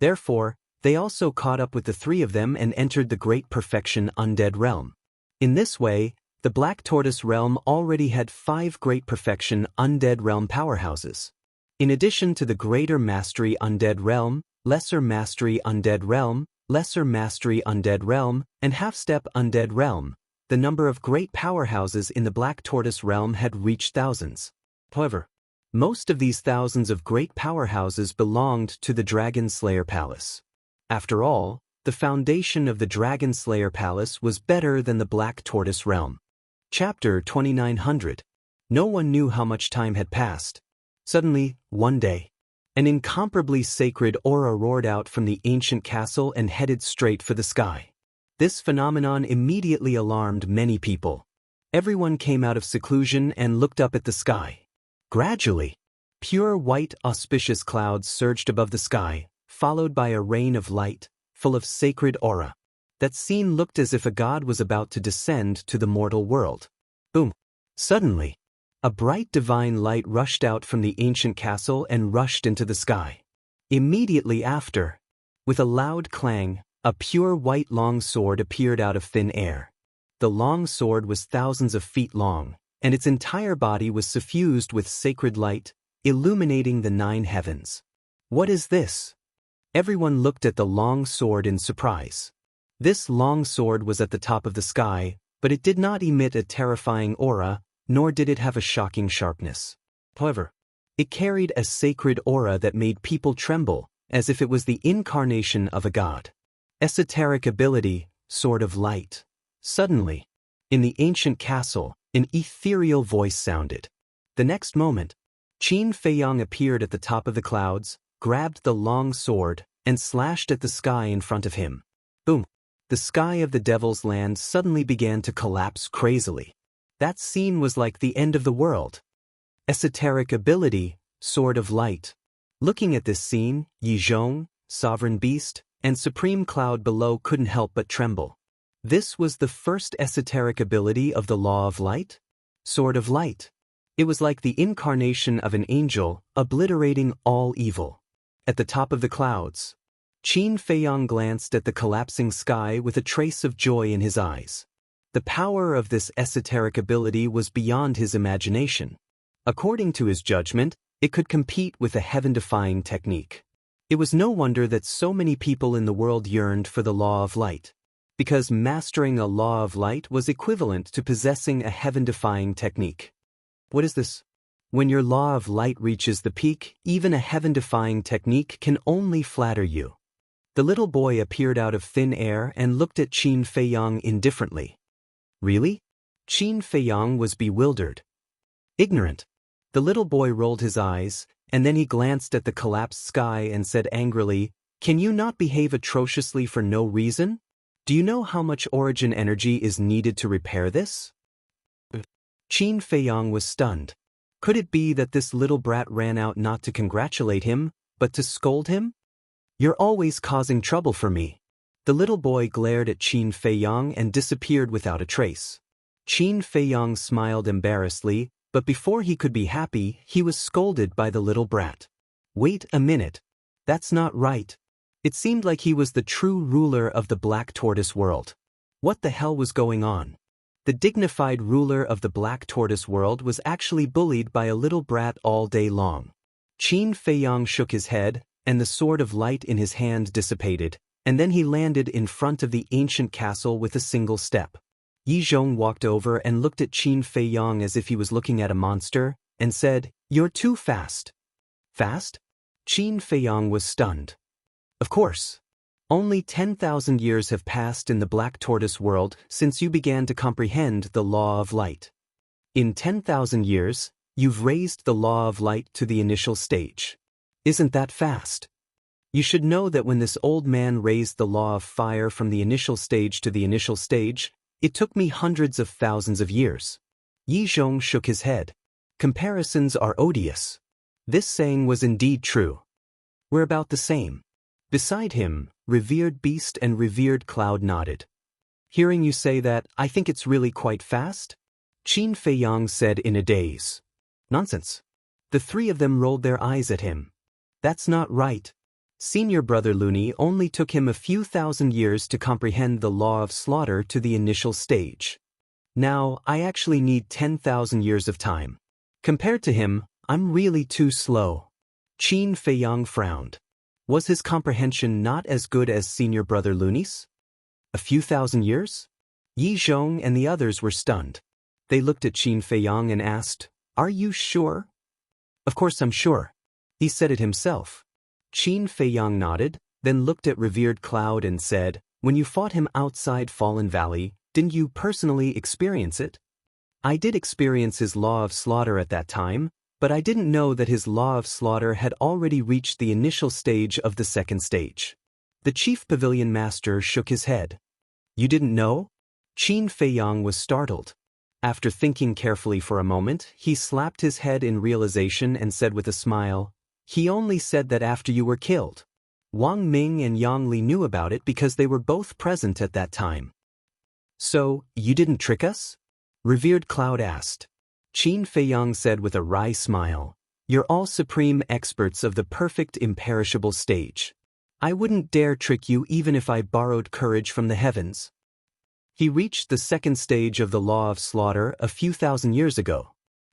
Therefore, they also caught up with the three of them and entered the Great Perfection Undead Realm. In this way, the Black Tortoise Realm already had 5 Great Perfection Undead Realm powerhouses. In addition to the Greater Mastery Undead Realm, Lesser Mastery Undead Realm, Lesser Mastery Undead Realm, and Half-Step Undead Realm, the number of great powerhouses in the Black Tortoise Realm had reached thousands. However, most of these thousands of great powerhouses belonged to the Dragon Slayer Palace. After all, the foundation of the Dragon Slayer Palace was better than the Black Tortoise Realm. Chapter 2900. No one knew how much time had passed. Suddenly, one day, an incomparably sacred aura roared out from the ancient castle and headed straight for the sky. This phenomenon immediately alarmed many people. Everyone came out of seclusion and looked up at the sky. Gradually, pure white auspicious clouds surged above the sky, followed by a rain of light, full of sacred aura. That scene looked as if a god was about to descend to the mortal world. Boom! Suddenly, a bright divine light rushed out from the ancient castle and rushed into the sky. Immediately after, with a loud clang, a pure white long sword appeared out of thin air. The long sword was thousands of feet long, and its entire body was suffused with sacred light, illuminating the 9 heavens. What is this? Everyone looked at the long sword in surprise. This long sword was at the top of the sky, but it did not emit a terrifying aura, nor did it have a shocking sharpness. However, it carried a sacred aura that made people tremble, as if it was the incarnation of a god. Esoteric ability, Sword of Light. Suddenly, in the ancient castle, an ethereal voice sounded. The next moment, Qin Feiyang appeared at the top of the clouds, grabbed the long sword, and slashed at the sky in front of him. Boom! The sky of the Devil's Land suddenly began to collapse crazily. That scene was like the end of the world. Esoteric ability, Sword of Light. Looking at this scene, Yizhong, Sovereign Beast, and Supreme Cloud below couldn't help but tremble. This was the first esoteric ability of the Law of Light? Sword of Light. It was like the incarnation of an angel, obliterating all evil. At the top of the clouds, Qin Feiyang glanced at the collapsing sky with a trace of joy in his eyes. The power of this esoteric ability was beyond his imagination. According to his judgment, it could compete with a heaven-defying technique. It was no wonder that so many people in the world yearned for the Law of Light, because mastering a Law of Light was equivalent to possessing a heaven-defying technique. What is this? When your Law of Light reaches the peak, even a heaven-defying technique can only flatter you. The little boy appeared out of thin air and looked at Qin Feiyang indifferently. Really? Qin Feiyang was bewildered. Ignorant. The little boy rolled his eyes, and then he glanced at the collapsed sky and said angrily, "Can you not behave atrociously for no reason? Do you know how much origin energy is needed to repair this?" Qin Feiyang was stunned. Could it be that this little brat ran out not to congratulate him, but to scold him? "You're always causing trouble for me." The little boy glared at Qin Feiyang and disappeared without a trace. Qin Feiyang smiled embarrassedly, but before he could be happy, he was scolded by the little brat. Wait a minute. That's not right. It seemed like he was the true ruler of the Black Tortoise world. What the hell was going on? The dignified ruler of the Black Tortoise world was actually bullied by a little brat all day long. Qin Feiyang shook his head, and the Sword of Light in his hand dissipated, and then he landed in front of the ancient castle with a single step. Yizhong walked over and looked at Qin Feiyang as if he was looking at a monster, and said, "You're too fast." Fast? Qin Feiyang was stunned. Of course. Only 10,000 years have passed in the Black Tortoise world since you began to comprehend the Law of Light. In 10,000 years, You've raised the law of light to the initial stage. Isn't that fast? You should know that when this old man raised the law of fire from the initial stage to the initial stage, it took me hundreds of thousands of years. Yi Zhong shook his head. Comparisons are odious. This saying was indeed true. We're about the same. Beside him, revered beast and revered cloud nodded. Hearing you say that, I think it's really quite fast? Qin Feiyang said in a daze. Nonsense. The three of them rolled their eyes at him. That's not right. Senior brother Luni only took him a few thousand years to comprehend the law of slaughter to the initial stage. Now, I actually need 10,000 years of time. Compared to him, I'm really too slow. Qin Feiyang frowned. Was his comprehension not as good as senior brother Luni's? A few thousand years? Yi Zhong and the others were stunned. They looked at Qin Feiyang and asked, "Are you sure?" "Of course I'm sure." He said it himself. Qin Feiyang nodded, then looked at revered Cloud and said, "When you fought him outside Fallen Valley, didn't you personally experience it?" "I did experience his law of slaughter at that time, but I didn't know that his law of slaughter had already reached the initial stage of the second stage." The chief pavilion master shook his head. "You didn't know?" Qin Feiyang was startled. After thinking carefully for a moment, he slapped his head in realization and said with a smile, "He only said that after you were killed. Wang Ming and Yang Li knew about it because they were both present at that time." "So, you didn't trick us?" Revered Cloud asked. Qin Feiyang said with a wry smile, "You're all supreme experts of the perfect imperishable stage. I wouldn't dare trick you even if I borrowed courage from the heavens." He reached the second stage of the law of slaughter a few thousand years ago.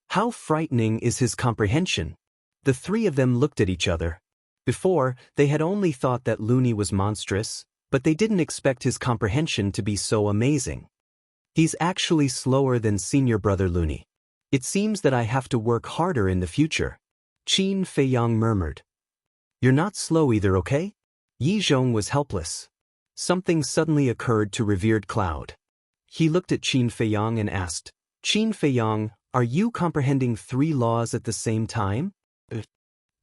How frightening is his comprehension? The three of them looked at each other. Before, they had only thought that Luni was monstrous, but they didn't expect his comprehension to be so amazing. He's actually slower than senior brother Luni. It seems that I have to work harder in the future. Qin Feiyang murmured. "You're not slow either, okay?" Yi Zhong was helpless. Something suddenly occurred to revered Cloud. He looked at Qin Feiyang and asked, "Qin Feiyang, are you comprehending three laws at the same time?"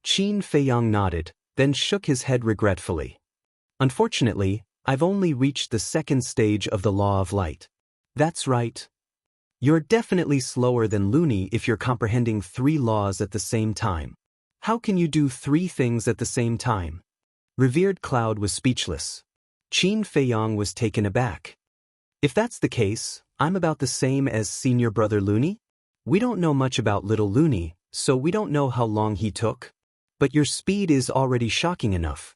Qin Feiyang nodded, then shook his head regretfully. "Unfortunately, I've only reached the second stage of the law of light." "That's right. You're definitely slower than Luni if you're comprehending three laws at the same time. How can you do three things at the same time?" Revered Cloud was speechless. Qin Feiyang was taken aback. "If that's the case, I'm about the same as senior brother Luni? We don't know much about little Luni, so we don't know how long he took. But your speed is already shocking enough.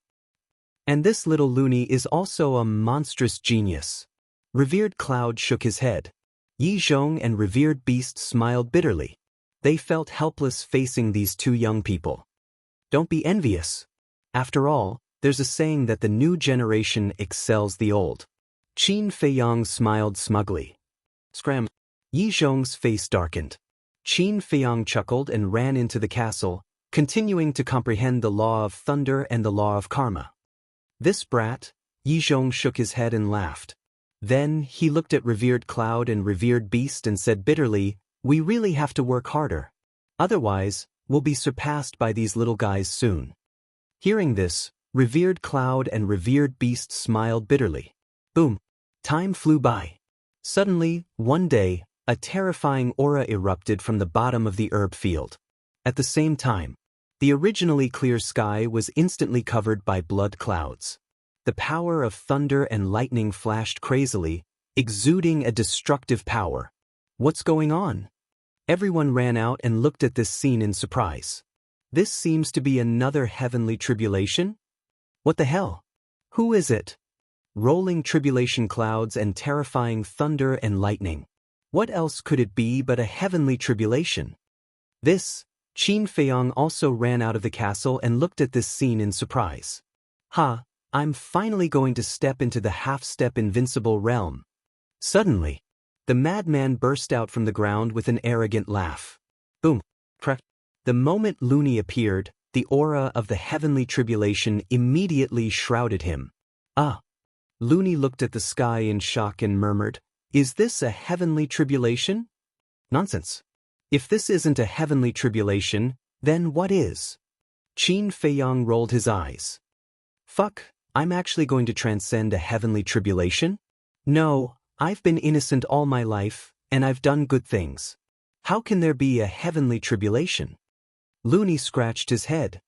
And this little Luni is also a monstrous genius." Revered Cloud shook his head. Yi Zhong and revered Beast smiled bitterly. They felt helpless facing these two young people. Don't be envious. After all, there's a saying that the new generation excels the old. Qin Feiyang smiled smugly. Scram. Yi Zhong's face darkened. Qin Feiyang chuckled and ran into the castle, continuing to comprehend the law of thunder and the law of karma. "This brat," Yi Zhong shook his head and laughed. Then he looked at revered Cloud and revered Beast and said bitterly, "We really have to work harder. Otherwise, we'll be surpassed by these little guys soon." Hearing this, revered Cloud and revered Beast smiled bitterly. Boom! Time flew by. Suddenly, one day, a terrifying aura erupted from the bottom of the herb field. At the same time, the originally clear sky was instantly covered by blood clouds. The power of thunder and lightning flashed crazily, exuding a destructive power. "What's going on?" Everyone ran out and looked at this scene in surprise. This seems to be another heavenly tribulation? What the hell? Who is it? Rolling tribulation clouds and terrifying thunder and lightning. What else could it be but a heavenly tribulation? Qin Feiyang also ran out of the castle and looked at this scene in surprise. I'm finally going to step into the half-step invincible realm. Suddenly, the madman burst out from the ground with an arrogant laugh. Boom! Crack! The moment Luni appeared, the aura of the heavenly tribulation immediately shrouded him. Luni looked at the sky in shock and murmured, "Is this a heavenly tribulation?" "Nonsense. If this isn't a heavenly tribulation, then what is? Qin Feiyang rolled his eyes. Fuck, I'm actually going to transcend a heavenly tribulation? No, I've been innocent all my life, and I've done good things. How can there be a heavenly tribulation? Looney scratched his head.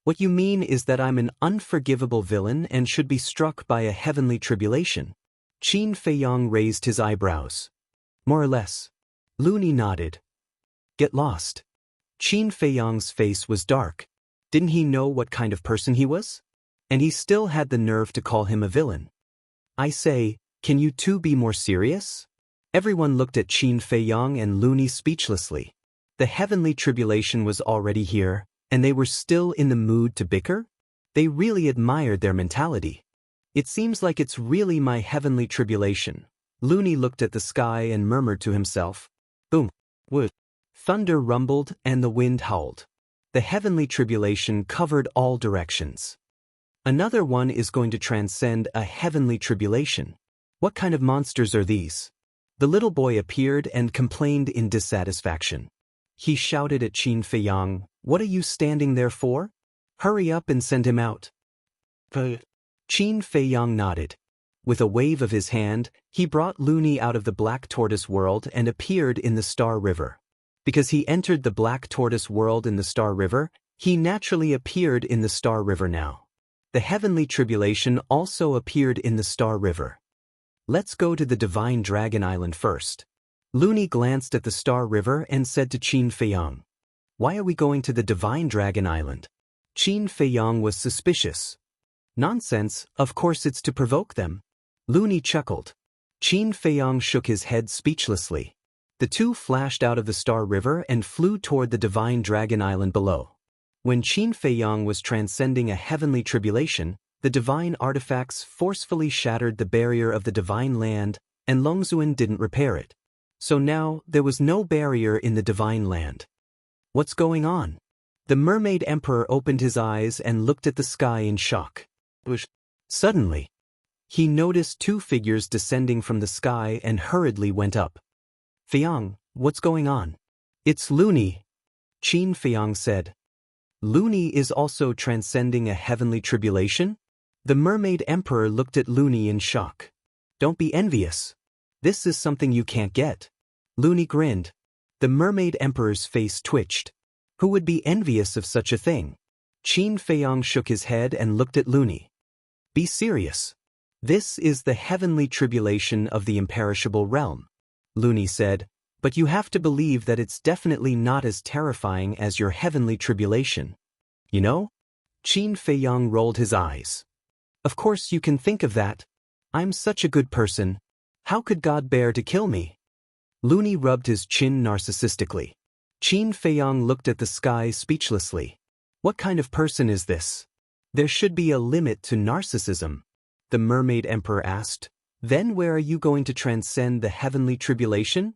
What you mean is that I'm an unforgivable villain and should be struck by a heavenly tribulation. Qin Feiyang raised his eyebrows. More or less. Looney nodded. Get lost. Qin Feiyang's face was dark. Didn't he know what kind of person he was? And he still had the nerve to call him a villain. I say, can you two be more serious? Everyone looked at Qin Feiyang and Looney speechlessly. The heavenly tribulation was already here, and they were still in the mood to bicker? They really admired their mentality. It seems like it's really my heavenly tribulation. Looney looked at the sky and murmured to himself. Boom. Wood. Thunder rumbled and the wind howled. The heavenly tribulation covered all directions. Another one is going to transcend a heavenly tribulation. What kind of monsters are these? The little boy appeared and complained in dissatisfaction. He shouted at Qin Feiyang, "What are you standing there for? Hurry up and send him out." Qin Feiyang nodded. With a wave of his hand, he brought Looney out of the Black Tortoise world and appeared in the Star River. Because he entered the Black Tortoise world in the Star River, he naturally appeared in the Star River now. The heavenly tribulation also appeared in the Star River. Let's go to the Divine Dragon Island first. Looney glanced at the Star River and said to Qin Feiyang, "Why are we going to the Divine Dragon Island?" Qin Feiyang was suspicious. "Nonsense, of course it's to provoke them." Looney chuckled. Qin Feiyang shook his head speechlessly. The two flashed out of the Star River and flew toward the Divine Dragon Island below. When Qin Feiyang was transcending a heavenly tribulation, the divine artifacts forcefully shattered the barrier of the divine land, and Longzuan didn't repair it. So now, there was no barrier in the divine land. What's going on? The Mermaid Emperor opened his eyes and looked at the sky in shock. Suddenly, he noticed two figures descending from the sky and hurriedly went up. "Feiyang, what's going on?" "It's Looney," Qin Feiyang said. "Looney is also transcending a heavenly tribulation?" The Mermaid Emperor looked at Looney in shock. "Don't be envious. This is something you can't get." Looney grinned. The Mermaid Emperor's face twitched. Who would be envious of such a thing? Qin Feiyang shook his head and looked at Looney. "Be serious. This is the heavenly tribulation of the imperishable realm," Looney said, "but you have to believe that it's definitely not as terrifying as your heavenly tribulation. You know?" Qin Feiyang rolled his eyes. "Of course you can think of that. I'm such a good person. How could God bear to kill me?" Looney rubbed his chin narcissistically. Qin Feiyang looked at the sky speechlessly. What kind of person is this? There should be a limit to narcissism, the Mermaid Emperor asked. Then where are you going to transcend the heavenly tribulation?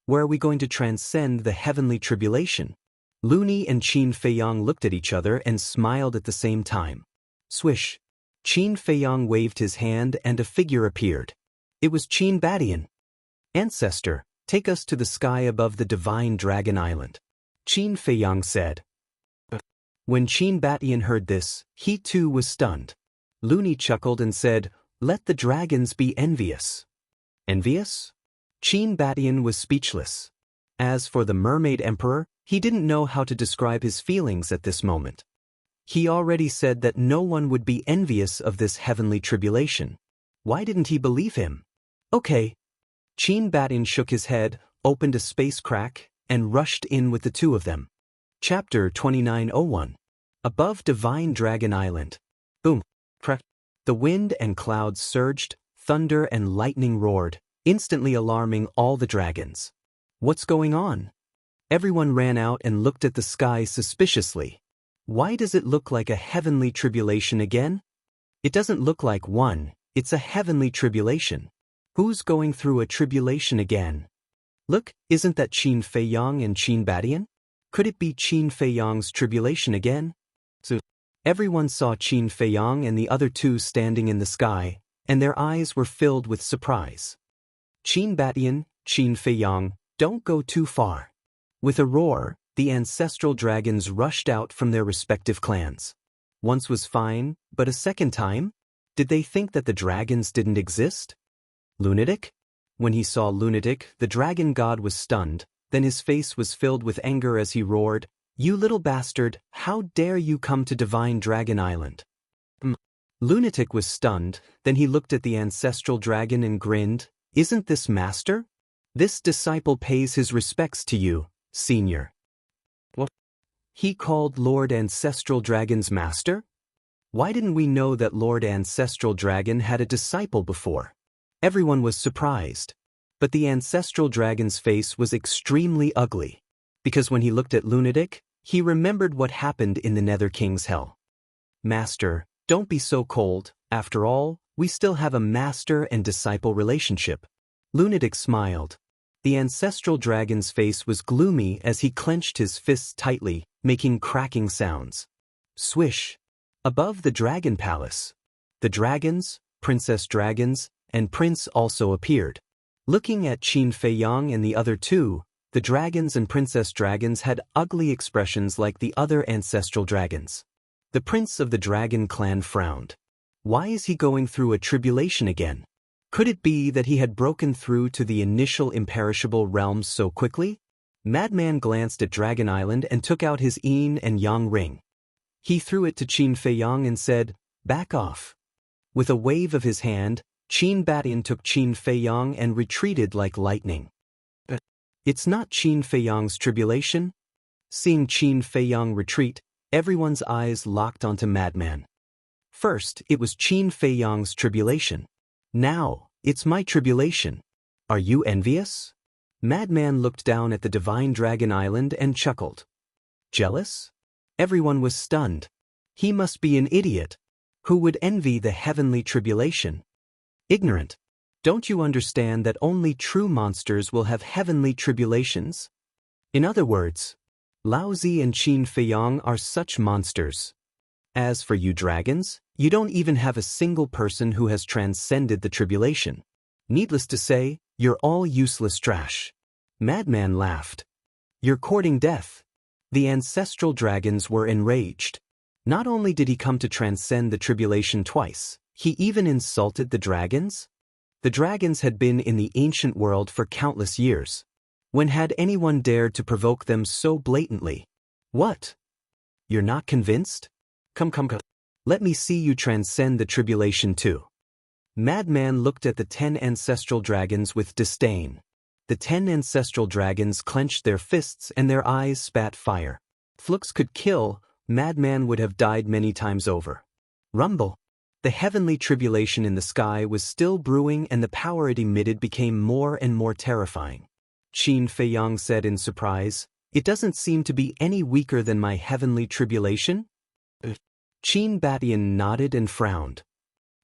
Where are we going to transcend the heavenly tribulation? Looney and Qin Feiyang looked at each other and smiled at the same time. Swish. Qin Feiyang waved his hand and a figure appeared. It was Qin Badian. "Ancestor, take us to the sky above the Divine Dragon Island," Qin Feiyang said. When Qin Badian heard this, he too was stunned. Looney chuckled and said, "Let the dragons be envious." Envious? Qin Badian was speechless. As for the Mermaid Emperor, he didn't know how to describe his feelings at this moment. He already said that no one would be envious of this heavenly tribulation. Why didn't he believe him? Okay. Qin Badian shook his head, opened a space crack, and rushed in with the two of them. Chapter 2901. Above Divine Dragon Island. Boom. Crack. The wind and clouds surged, thunder and lightning roared, instantly alarming all the dragons. What's going on? Everyone ran out and looked at the sky suspiciously. Why does it look like a heavenly tribulation again? It doesn't look like one, it's a heavenly tribulation. Who's going through a tribulation again? Look, isn't that Qin Feiyang and Qin Badian? Could it be Qin Feiyang's tribulation again? So, everyone saw Qin Feiyang and the other two standing in the sky, and their eyes were filled with surprise. Qin Badian, Qin Feiyang, don't go too far. With a roar, the ancestral dragons rushed out from their respective clans. Once was fine, but a second time? Did they think that the dragons didn't exist? Lunatic? When he saw Lunatic, the dragon god was stunned, then his face was filled with anger as he roared, "You little bastard, how dare you come to Divine Dragon Island?" Lunatic was stunned, then he looked at the ancestral dragon and grinned, "Isn't this master? This disciple pays his respects to you, senior." What? He called Lord Ancestral Dragon's master? Why didn't we know that Lord Ancestral Dragon had a disciple before? Everyone was surprised. But the Ancestral Dragon's face was extremely ugly, because when he looked at Lunatic, he remembered what happened in the Nether King's Hell. "Master, don't be so cold, after all, we still have a master and disciple relationship." Lunatic smiled. The Ancestral Dragon's face was gloomy as he clenched his fists tightly, making cracking sounds. Swish! Above the Dragon Palace, the dragons, Princess Dragons, and Prince also appeared. Looking at Qin Feiyang and the other two, the dragons and Princess Dragons had ugly expressions like the other ancestral dragons. The Prince of the Dragon clan frowned. Why is he going through a tribulation again? Could it be that he had broken through to the initial imperishable realms so quickly? Madman glanced at Dragon Island and took out his yin and yang ring. He threw it to Qin Feiyang and said, "Back off." With a wave of his hand, Qin Batian took Qin Feiyang and retreated like lightning. It's not Qin Feiyang's tribulation? Seeing Qin Feiyang retreat, everyone's eyes locked onto Madman. First, it was Qin Feiyang's tribulation. Now, it's my tribulation. Are you envious? Madman looked down at the Divine Dragon Island and chuckled. Jealous? Everyone was stunned. He must be an idiot. Who would envy the heavenly tribulation? Ignorant. Don't you understand that only true monsters will have heavenly tribulations? In other words, Laozi and Qin Feiyang are such monsters. As for you dragons, you don't even have a single person who has transcended the tribulation. Needless to say, you're all useless trash. Madman laughed. You're courting death. The ancestral dragons were enraged. Not only did he come to transcend the tribulation twice, he even insulted the dragons? The dragons had been in the ancient world for countless years. When had anyone dared to provoke them so blatantly? What? You're not convinced? Come. Let me see you transcend the tribulation too. Madman looked at the 10 ancestral dragons with disdain. The 10 ancestral dragons clenched their fists and their eyes spat fire. If looks could kill, Madman would have died many times over. Rumble. The heavenly tribulation in the sky was still brewing and the power it emitted became more and more terrifying. Qin Feiyang said in surprise, "It doesn't seem to be any weaker than my heavenly tribulation?" Qin Batian nodded and frowned.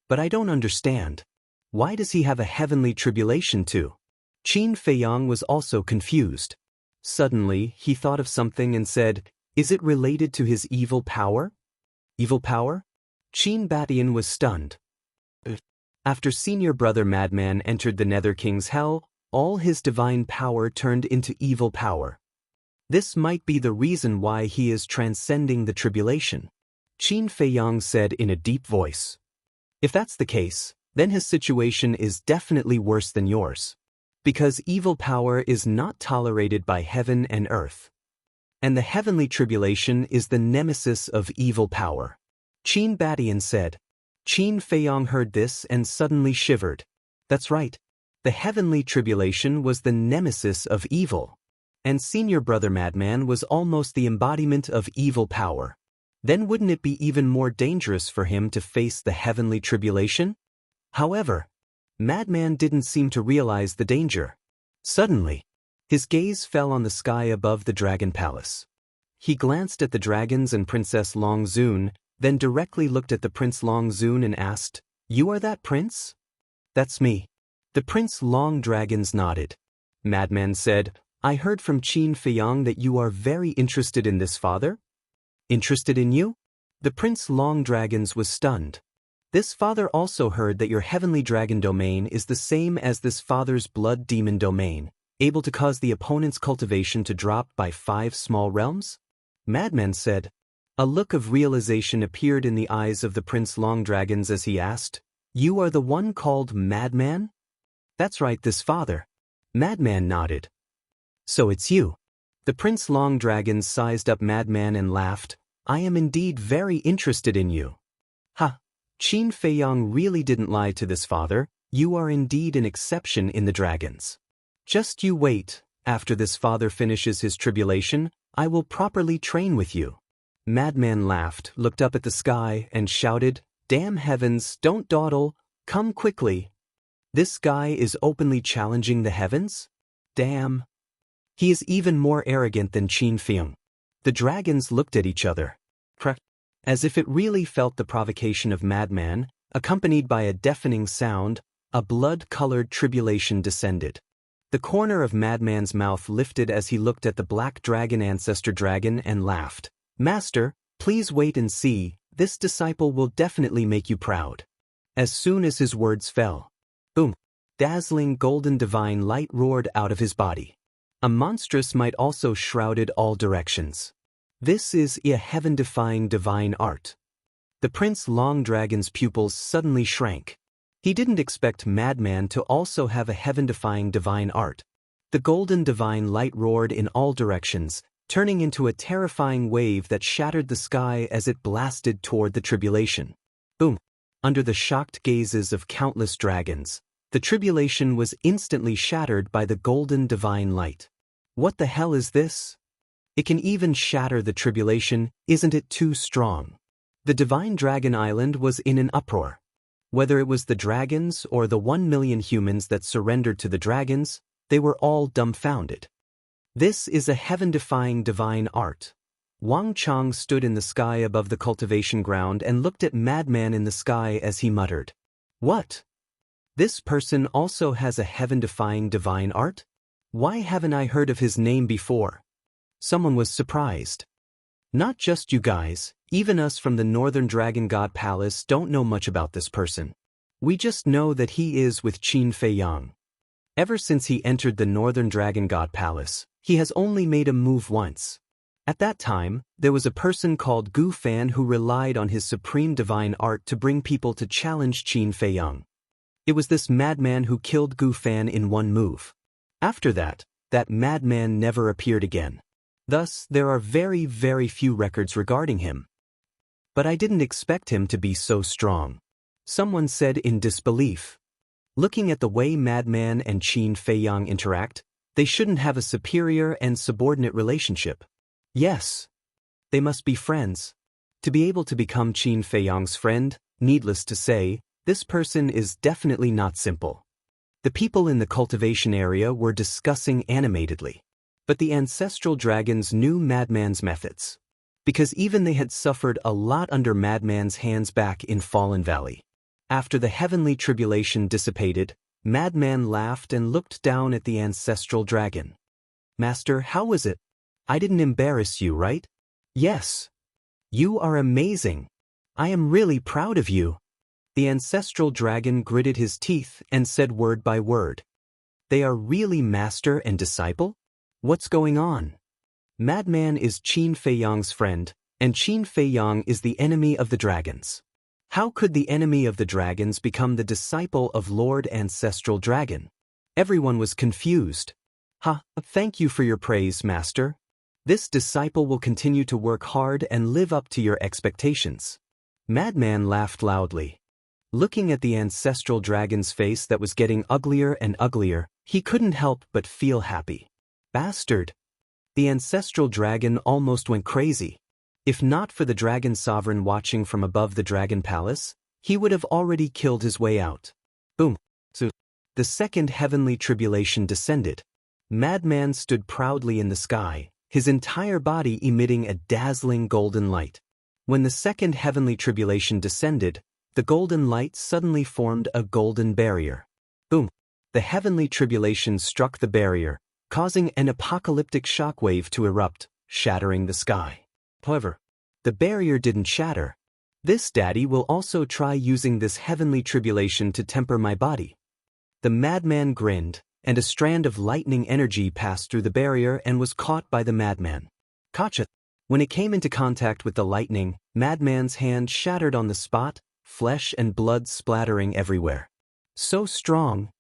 "But I don't understand. Why does he have a heavenly tribulation too?" Qin Feiyang was also confused. Suddenly, he thought of something and said, "Is it related to his evil power?" Evil power? Qin Batian was stunned. After senior brother Madman entered the Nether King's Hell, all his divine power turned into evil power. This might be the reason why he is transcending the tribulation. Qin Feiyang said in a deep voice. If that's the case, then his situation is definitely worse than yours. Because evil power is not tolerated by heaven and earth. And the heavenly tribulation is the nemesis of evil power. Qin Batian said. Qin Feiyang heard this and suddenly shivered. That's right. The heavenly tribulation was the nemesis of evil. And senior brother Madman was almost the embodiment of evil power. Then wouldn't it be even more dangerous for him to face the heavenly tribulation? However, Madman didn't seem to realize the danger. Suddenly, his gaze fell on the sky above the Dragon Palace. He glanced at the dragons and Princess Long Zun, then directly looked at the Prince Long Zun and asked, "You are that prince?" "That's me." The Prince Long Dragons nodded. Madman said, "I heard from Qin Feiyang that you are very interested in this father?" "Interested in you?" The Prince Long Dragons was stunned. This father also heard that your heavenly dragon domain is the same as this father's blood demon domain. able to cause the opponent's cultivation to drop by 5 small realms? Madman said. A look of realization appeared in the eyes of the Prince Long Dragons as he asked, "You are the one called Madman?" "That's right, this father." Madman nodded. "So it's you." The Prince Long Dragons sized up Madman and laughed. "I am indeed very interested in you." "Ha! Qin Feiyang really didn't lie to this father. You are indeed an exception in the dragons. Just you wait, after this father finishes his tribulation, I will properly train with you." Madman laughed, looked up at the sky, and shouted, "Damn heavens, don't dawdle, come quickly. This guy is openly challenging the heavens? Damn. He is even more arrogant than Qin Feiyang." The dragons looked at each other, as if it really felt the provocation of Madman. Accompanied by a deafening sound, a blood-colored tribulation descended. The corner of Madman's mouth lifted as he looked at the black dragon ancestor dragon and laughed. "Master, please wait and see, this disciple will definitely make you proud." As soon as his words fell, boom, dazzling golden divine light roared out of his body. A monstrous might also shrouded all directions. This is a heaven-defying divine art. The Prince Long Dragon's pupils suddenly shrank. He didn't expect Madman to also have a heaven-defying divine art. The golden divine light roared in all directions, turning into a terrifying wave that shattered the sky as it blasted toward the tribulation. Boom! Under the shocked gazes of countless dragons, the tribulation was instantly shattered by the golden divine light. What the hell is this? It can even shatter the tribulation, isn't it too strong? The divine dragon island was in an uproar. Whether it was the dragons or the 1 million humans that surrendered to the dragons, they were all dumbfounded. This is a heaven-defying divine art. Wang Chang stood in the sky above the cultivation ground and looked at Madman in the sky as he muttered, "What? This person also has a heaven-defying divine art? Why haven't I heard of his name before?" Someone was surprised. "Not just you guys, even us from the Northern Dragon God Palace don't know much about this person. We just know that he is with Qin Feiyang. Ever since he entered the Northern Dragon God Palace, he has only made a move once. At that time, there was a person called Gu Fan who relied on his supreme divine art to bring people to challenge Qin Feiyang. It was this madman who killed Gu Fan in one move. After that, that madman never appeared again. Thus, there are very, very few records regarding him. But I didn't expect him to be so strong," someone said in disbelief. Looking at the way Madman and Qin Feiyang interact, they shouldn't have a superior and subordinate relationship. Yes, they must be friends. To be able to become Qin Feiyang's friend, needless to say, this person is definitely not simple. The people in the cultivation area were discussing animatedly. But the ancestral dragons knew Madman's methods, because even they had suffered a lot under Madman's hands back in Fallen Valley. After the heavenly tribulation dissipated, Madman laughed and looked down at the ancestral dragon. "Master, how was it? I didn't embarrass you, right?" "Yes. You are amazing. I am really proud of you." The ancestral dragon gritted his teeth and said word by word, "They are really master and disciple? What's going on? Madman is Qin Feiyang's friend, and Qin Feiyang is the enemy of the dragons. How could the enemy of the dragons become the disciple of Lord Ancestral Dragon?" Everyone was confused. Thank you for your praise, Master. This disciple will continue to work hard and live up to your expectations." Madman laughed loudly. Looking at the ancestral dragon's face that was getting uglier and uglier, he couldn't help but feel happy. Bastard! The ancestral dragon almost went crazy. If not for the dragon sovereign watching from above the dragon palace, he would have already killed his way out. Boom! So, the second heavenly tribulation descended. Madman stood proudly in the sky, his entire body emitting a dazzling golden light. When the second heavenly tribulation descended, the golden light suddenly formed a golden barrier. Boom! The heavenly tribulation struck the barrier, causing an apocalyptic shockwave to erupt, shattering the sky. However, the barrier didn't shatter. "This daddy will also try using this heavenly tribulation to temper my body." The madman grinned, and a strand of lightning energy passed through the barrier and was caught by the madman. Gotcha. When it came into contact with the lightning, Madman's hand shattered on the spot, flesh and blood splattering everywhere. So strong.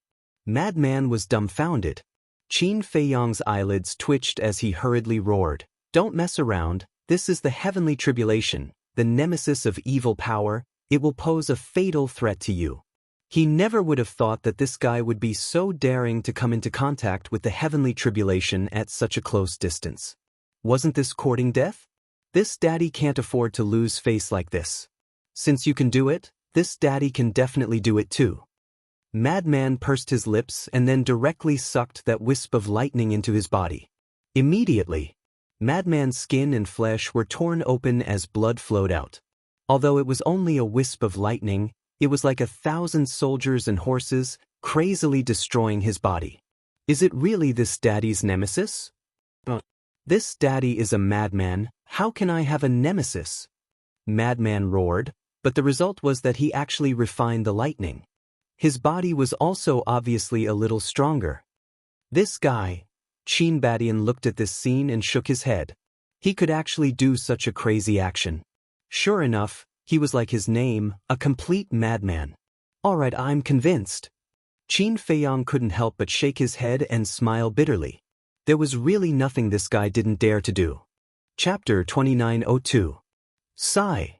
Madman was dumbfounded. Qin Feiyang's eyelids twitched as he hurriedly roared, "Don't mess around, this is the heavenly tribulation, the nemesis of evil power, it will pose a fatal threat to you." He never would have thought that this guy would be so daring to come into contact with the heavenly tribulation at such a close distance. Wasn't this courting death? This daddy can't afford to lose face like this. Since you can do it, this daddy can definitely do it too. Madman pursed his lips and then directly sucked that wisp of lightning into his body. Immediately, Madman's skin and flesh were torn open as blood flowed out. Although it was only a wisp of lightning, it was like 1,000 soldiers and horses, crazily destroying his body. Is it really this daddy's nemesis? This daddy is a madman, how can I have a nemesis? Madman roared, but the result was that he actually refined the lightning. His body was also obviously a little stronger. This guy, Qin Badian looked at this scene and shook his head. He could actually do such a crazy action. Sure enough, he was like his name, a complete madman. Alright, I'm convinced. Qin Feiyang couldn't help but shake his head and smile bitterly. There was really nothing this guy didn't dare to do. Chapter 2902. Sigh.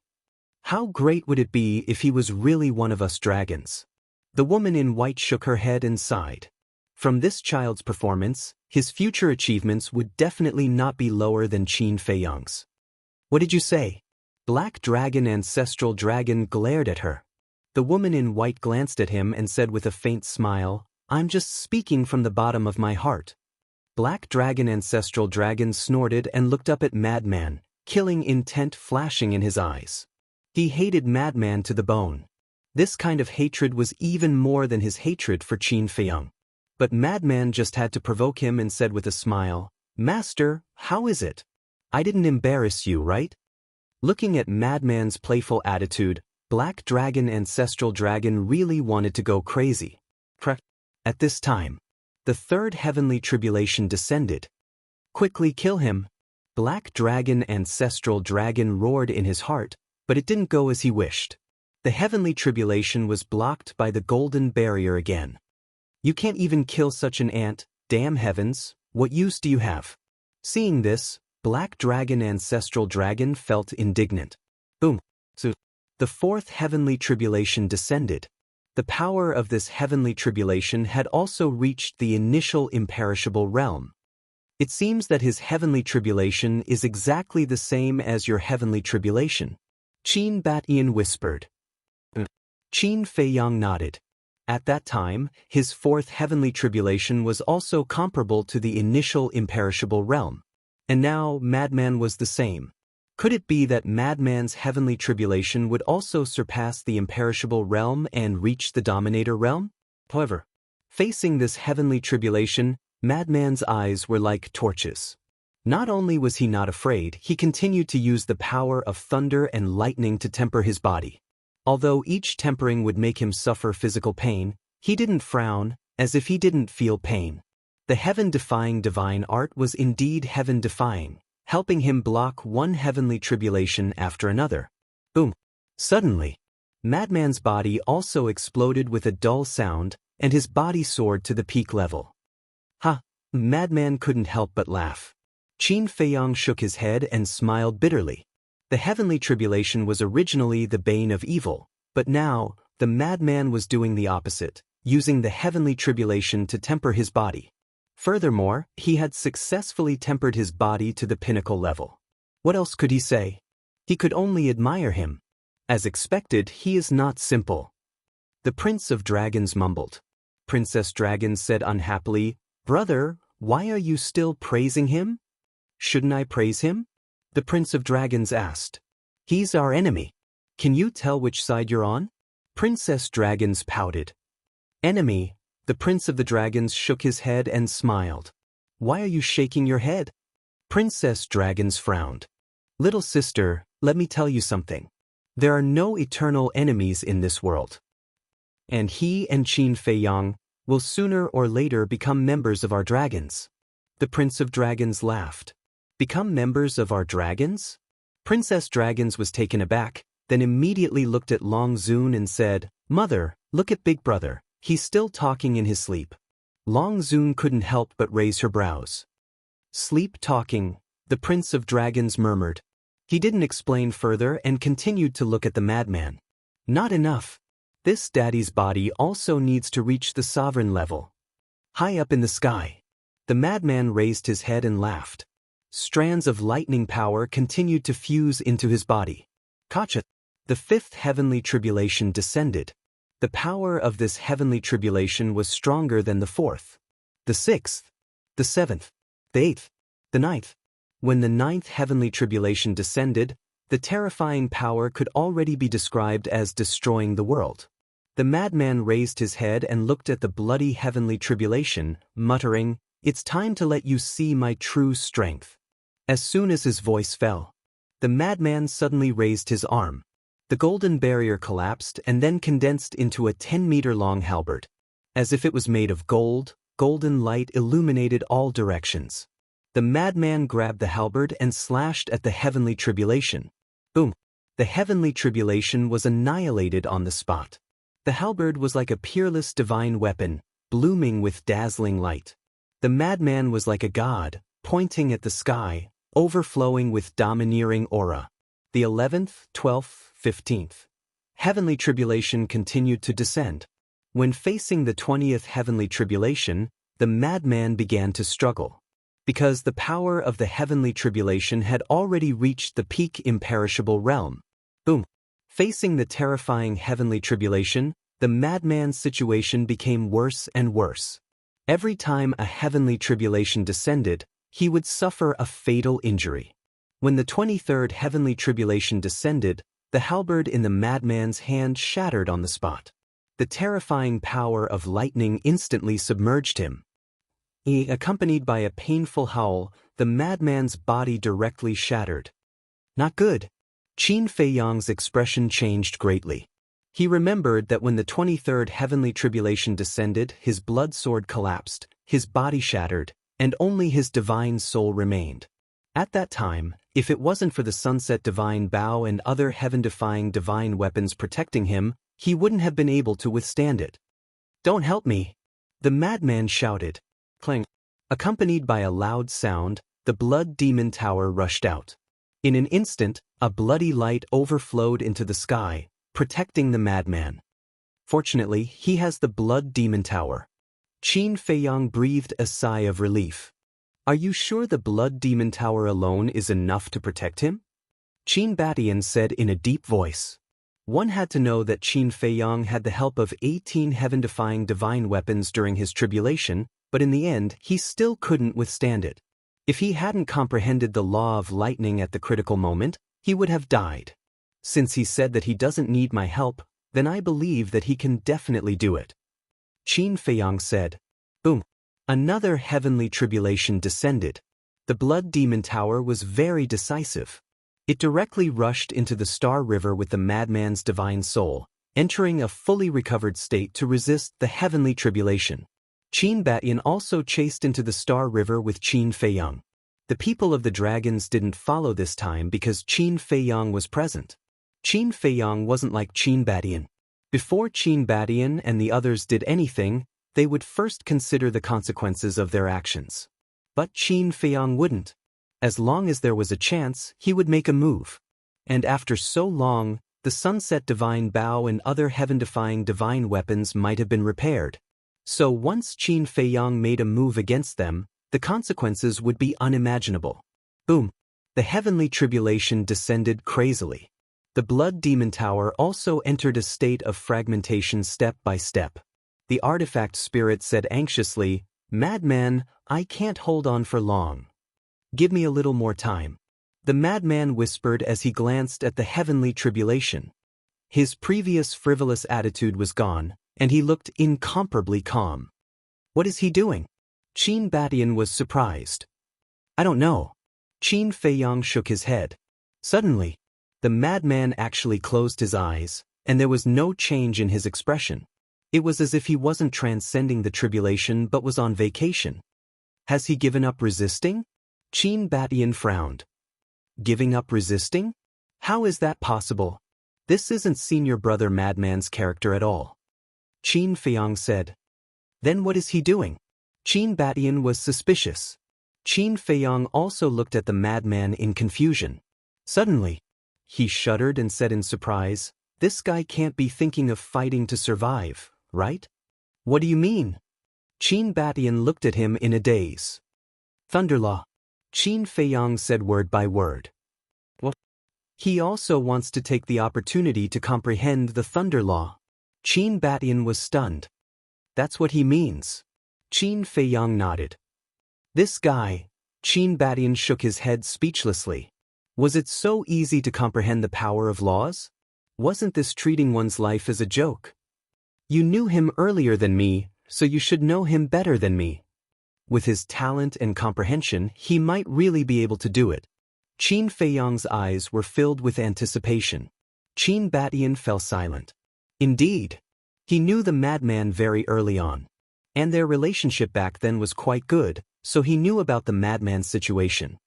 How great would it be if he was really one of us dragons? The woman in white shook her head and sighed. From this child's performance, his future achievements would definitely not be lower than Qin Feiyang's. What did you say? Black Dragon Ancestral Dragon glared at her. The woman in white glanced at him and said with a faint smile, "I'm just speaking from the bottom of my heart." Black Dragon Ancestral Dragon snorted and looked up at Madman, killing intent flashing in his eyes. He hated Madman to the bone. This kind of hatred was even more than his hatred for Qin Feiyang. But Madman just had to provoke him and said with a smile, "Master, how is it? I didn't embarrass you, right?" Looking at Madman's playful attitude, Black Dragon Ancestral Dragon really wanted to go crazy. At this time, the third heavenly tribulation descended. "Quickly kill him!" Black Dragon Ancestral Dragon roared in his heart, but it didn't go as he wished. The heavenly tribulation was blocked by the golden barrier again. "You can't even kill such an ant, damn heavens, what use do you have?" Seeing this, Black Dragon Ancestral Dragon felt indignant. Boom. So, the fourth heavenly tribulation descended. The power of this heavenly tribulation had also reached the initial imperishable realm. It seems that his heavenly tribulation is exactly the same as your heavenly tribulation. Qin Batian whispered. Qin Feiyang nodded. At that time, his fourth heavenly tribulation was also comparable to the initial imperishable realm. And now Madman was the same. Could it be that Madman's heavenly tribulation would also surpass the imperishable realm and reach the dominator realm? However, facing this heavenly tribulation, Madman's eyes were like torches. Not only was he not afraid, he continued to use the power of thunder and lightning to temper his body. Although each tempering would make him suffer physical pain, he didn't frown, as if he didn't feel pain. The heaven-defying divine art was indeed heaven-defying, helping him block one heavenly tribulation after another. Boom! Suddenly, Madman's body also exploded with a dull sound, and his body soared to the peak level. Ha! Madman couldn't help but laugh. Qin Feiyang shook his head and smiled bitterly. The heavenly tribulation was originally the bane of evil, but now, the madman was doing the opposite, using the heavenly tribulation to temper his body. Furthermore, he had successfully tempered his body to the pinnacle level. What else could he say? He could only admire him. As expected, he is not simple. The Prince of Dragons mumbled. Princess Dragon said unhappily, "Brother, why are you still praising him?" "Shouldn't I praise him?" the Prince of Dragons asked. "He's our enemy. Can you tell which side you're on?" Princess Dragons pouted. "Enemy?" The Prince of the Dragons shook his head and smiled. "Why are you shaking your head?" Princess Dragons frowned. "Little sister, let me tell you something. There are no eternal enemies in this world." And he and Qin Feiyang, will sooner or later become members of our dragons. The Prince of Dragons laughed. Become members of our dragons? Princess Dragons was taken aback, then immediately looked at Long Zun and said, Mother, look at Big Brother, he's still talking in his sleep. Long Zun couldn't help but raise her brows. Sleep talking, the Prince of Dragons murmured. He didn't explain further and continued to look at the madman. Not enough. This daddy's body also needs to reach the sovereign level. High up in the sky. The madman raised his head and laughed. Strands of lightning power continued to fuse into his body. Kacha. The fifth heavenly tribulation descended. The power of this heavenly tribulation was stronger than the fourth, the sixth, the seventh, the eighth, the ninth. When the ninth heavenly tribulation descended, the terrifying power could already be described as destroying the world. The madman raised his head and looked at the bloody heavenly tribulation, muttering, It's time to let you see my true strength. As soon as his voice fell, the madman suddenly raised his arm. The golden barrier collapsed and then condensed into a 10-meter-long halberd. As if it was made of gold, golden light illuminated all directions. The madman grabbed the halberd and slashed at the heavenly tribulation. Boom! The heavenly tribulation was annihilated on the spot. The halberd was like a peerless divine weapon, blooming with dazzling light. The madman was like a god, pointing at the sky, overflowing with domineering aura. The 11th, 12th, 15th heavenly tribulation continued to descend. When facing the 20th heavenly tribulation, the madman began to struggle. Because the power of the heavenly tribulation had already reached the peak imperishable realm. Boom! Facing the terrifying heavenly tribulation, the madman's situation became worse and worse. Every time a heavenly tribulation descended, he would suffer a fatal injury. When the 23rd heavenly tribulation descended, the halberd in the madman's hand shattered on the spot. The terrifying power of lightning instantly submerged him. Accompanied by a painful howl, the madman's body directly shattered. Not good. Qin Feiyang's expression changed greatly. He remembered that when the 23rd heavenly tribulation descended, his blood sword collapsed, his body shattered, and only his divine soul remained. At that time, if it wasn't for the sunset divine bow and other heaven-defying divine weapons protecting him, he wouldn't have been able to withstand it. Don't help me! The madman shouted. Clang! Accompanied by a loud sound, the blood demon tower rushed out. In an instant, a bloody light overflowed into the sky, protecting the madman. Fortunately, he has the blood demon tower. Qin Feiyang breathed a sigh of relief. Are you sure the blood demon tower alone is enough to protect him? Qin Batian said in a deep voice. One had to know that Qin Feiyang had the help of 18 heaven-defying divine weapons during his tribulation, but in the end, he still couldn't withstand it. If he hadn't comprehended the law of lightning at the critical moment, he would have died. Since he said that he doesn't need my help, then I believe that he can definitely do it. Qin Feiyang said. Boom! Another heavenly tribulation descended. The blood demon tower was very decisive. It directly rushed into the Star River with the madman's divine soul, entering a fully recovered state to resist the heavenly tribulation. Qin Batian also chased into the Star River with Qin Feiyang. The people of the dragons didn't follow this time because Qin Feiyang was present. Qin Feiyang wasn't like Qin Batian. Before Qin Batian and the others did anything, they would first consider the consequences of their actions. But Qin Feiyang wouldn't. As long as there was a chance, he would make a move. And after so long, the sunset divine bow and other heaven-defying divine weapons might have been repaired. So once Qin Feiyang made a move against them, the consequences would be unimaginable. Boom! The heavenly tribulation descended crazily. The blood demon tower also entered a state of fragmentation step by step. The artifact spirit said anxiously, Madman, I can't hold on for long. Give me a little more time. The madman whispered as he glanced at the heavenly tribulation. His previous frivolous attitude was gone, and he looked incomparably calm. What is he doing? Qin Batian was surprised. I don't know. Qin Feiyang shook his head. Suddenly, the madman actually closed his eyes, and there was no change in his expression. It was as if he wasn't transcending the tribulation but was on vacation. Has he given up resisting? Qin Batian frowned. Giving up resisting? How is that possible? This isn't Senior Brother Madman's character at all. Qin Feiyang said. Then what is he doing? Qin Batian was suspicious. Qin Feiyang also looked at the madman in confusion. Suddenly, he shuddered and said in surprise, "This guy can't be thinking of fighting to survive, right?" "What do you mean?" Qin Batian looked at him in a daze. "Thunder Law," Qin Feiyang said word by word. "What?" "He also wants to take the opportunity to comprehend the Thunder Law." Qin Batian was stunned. "That's what he means." Qin Feiyang nodded. "This guy," Qin Batian shook his head speechlessly. "Was it so easy to comprehend the power of laws? Wasn't this treating one's life as a joke? You knew him earlier than me, so you should know him better than me. With his talent and comprehension, he might really be able to do it." Qin Feiyang's eyes were filled with anticipation. Qin Batian fell silent. Indeed, he knew the madman very early on. And their relationship back then was quite good, so he knew about the madman's situation.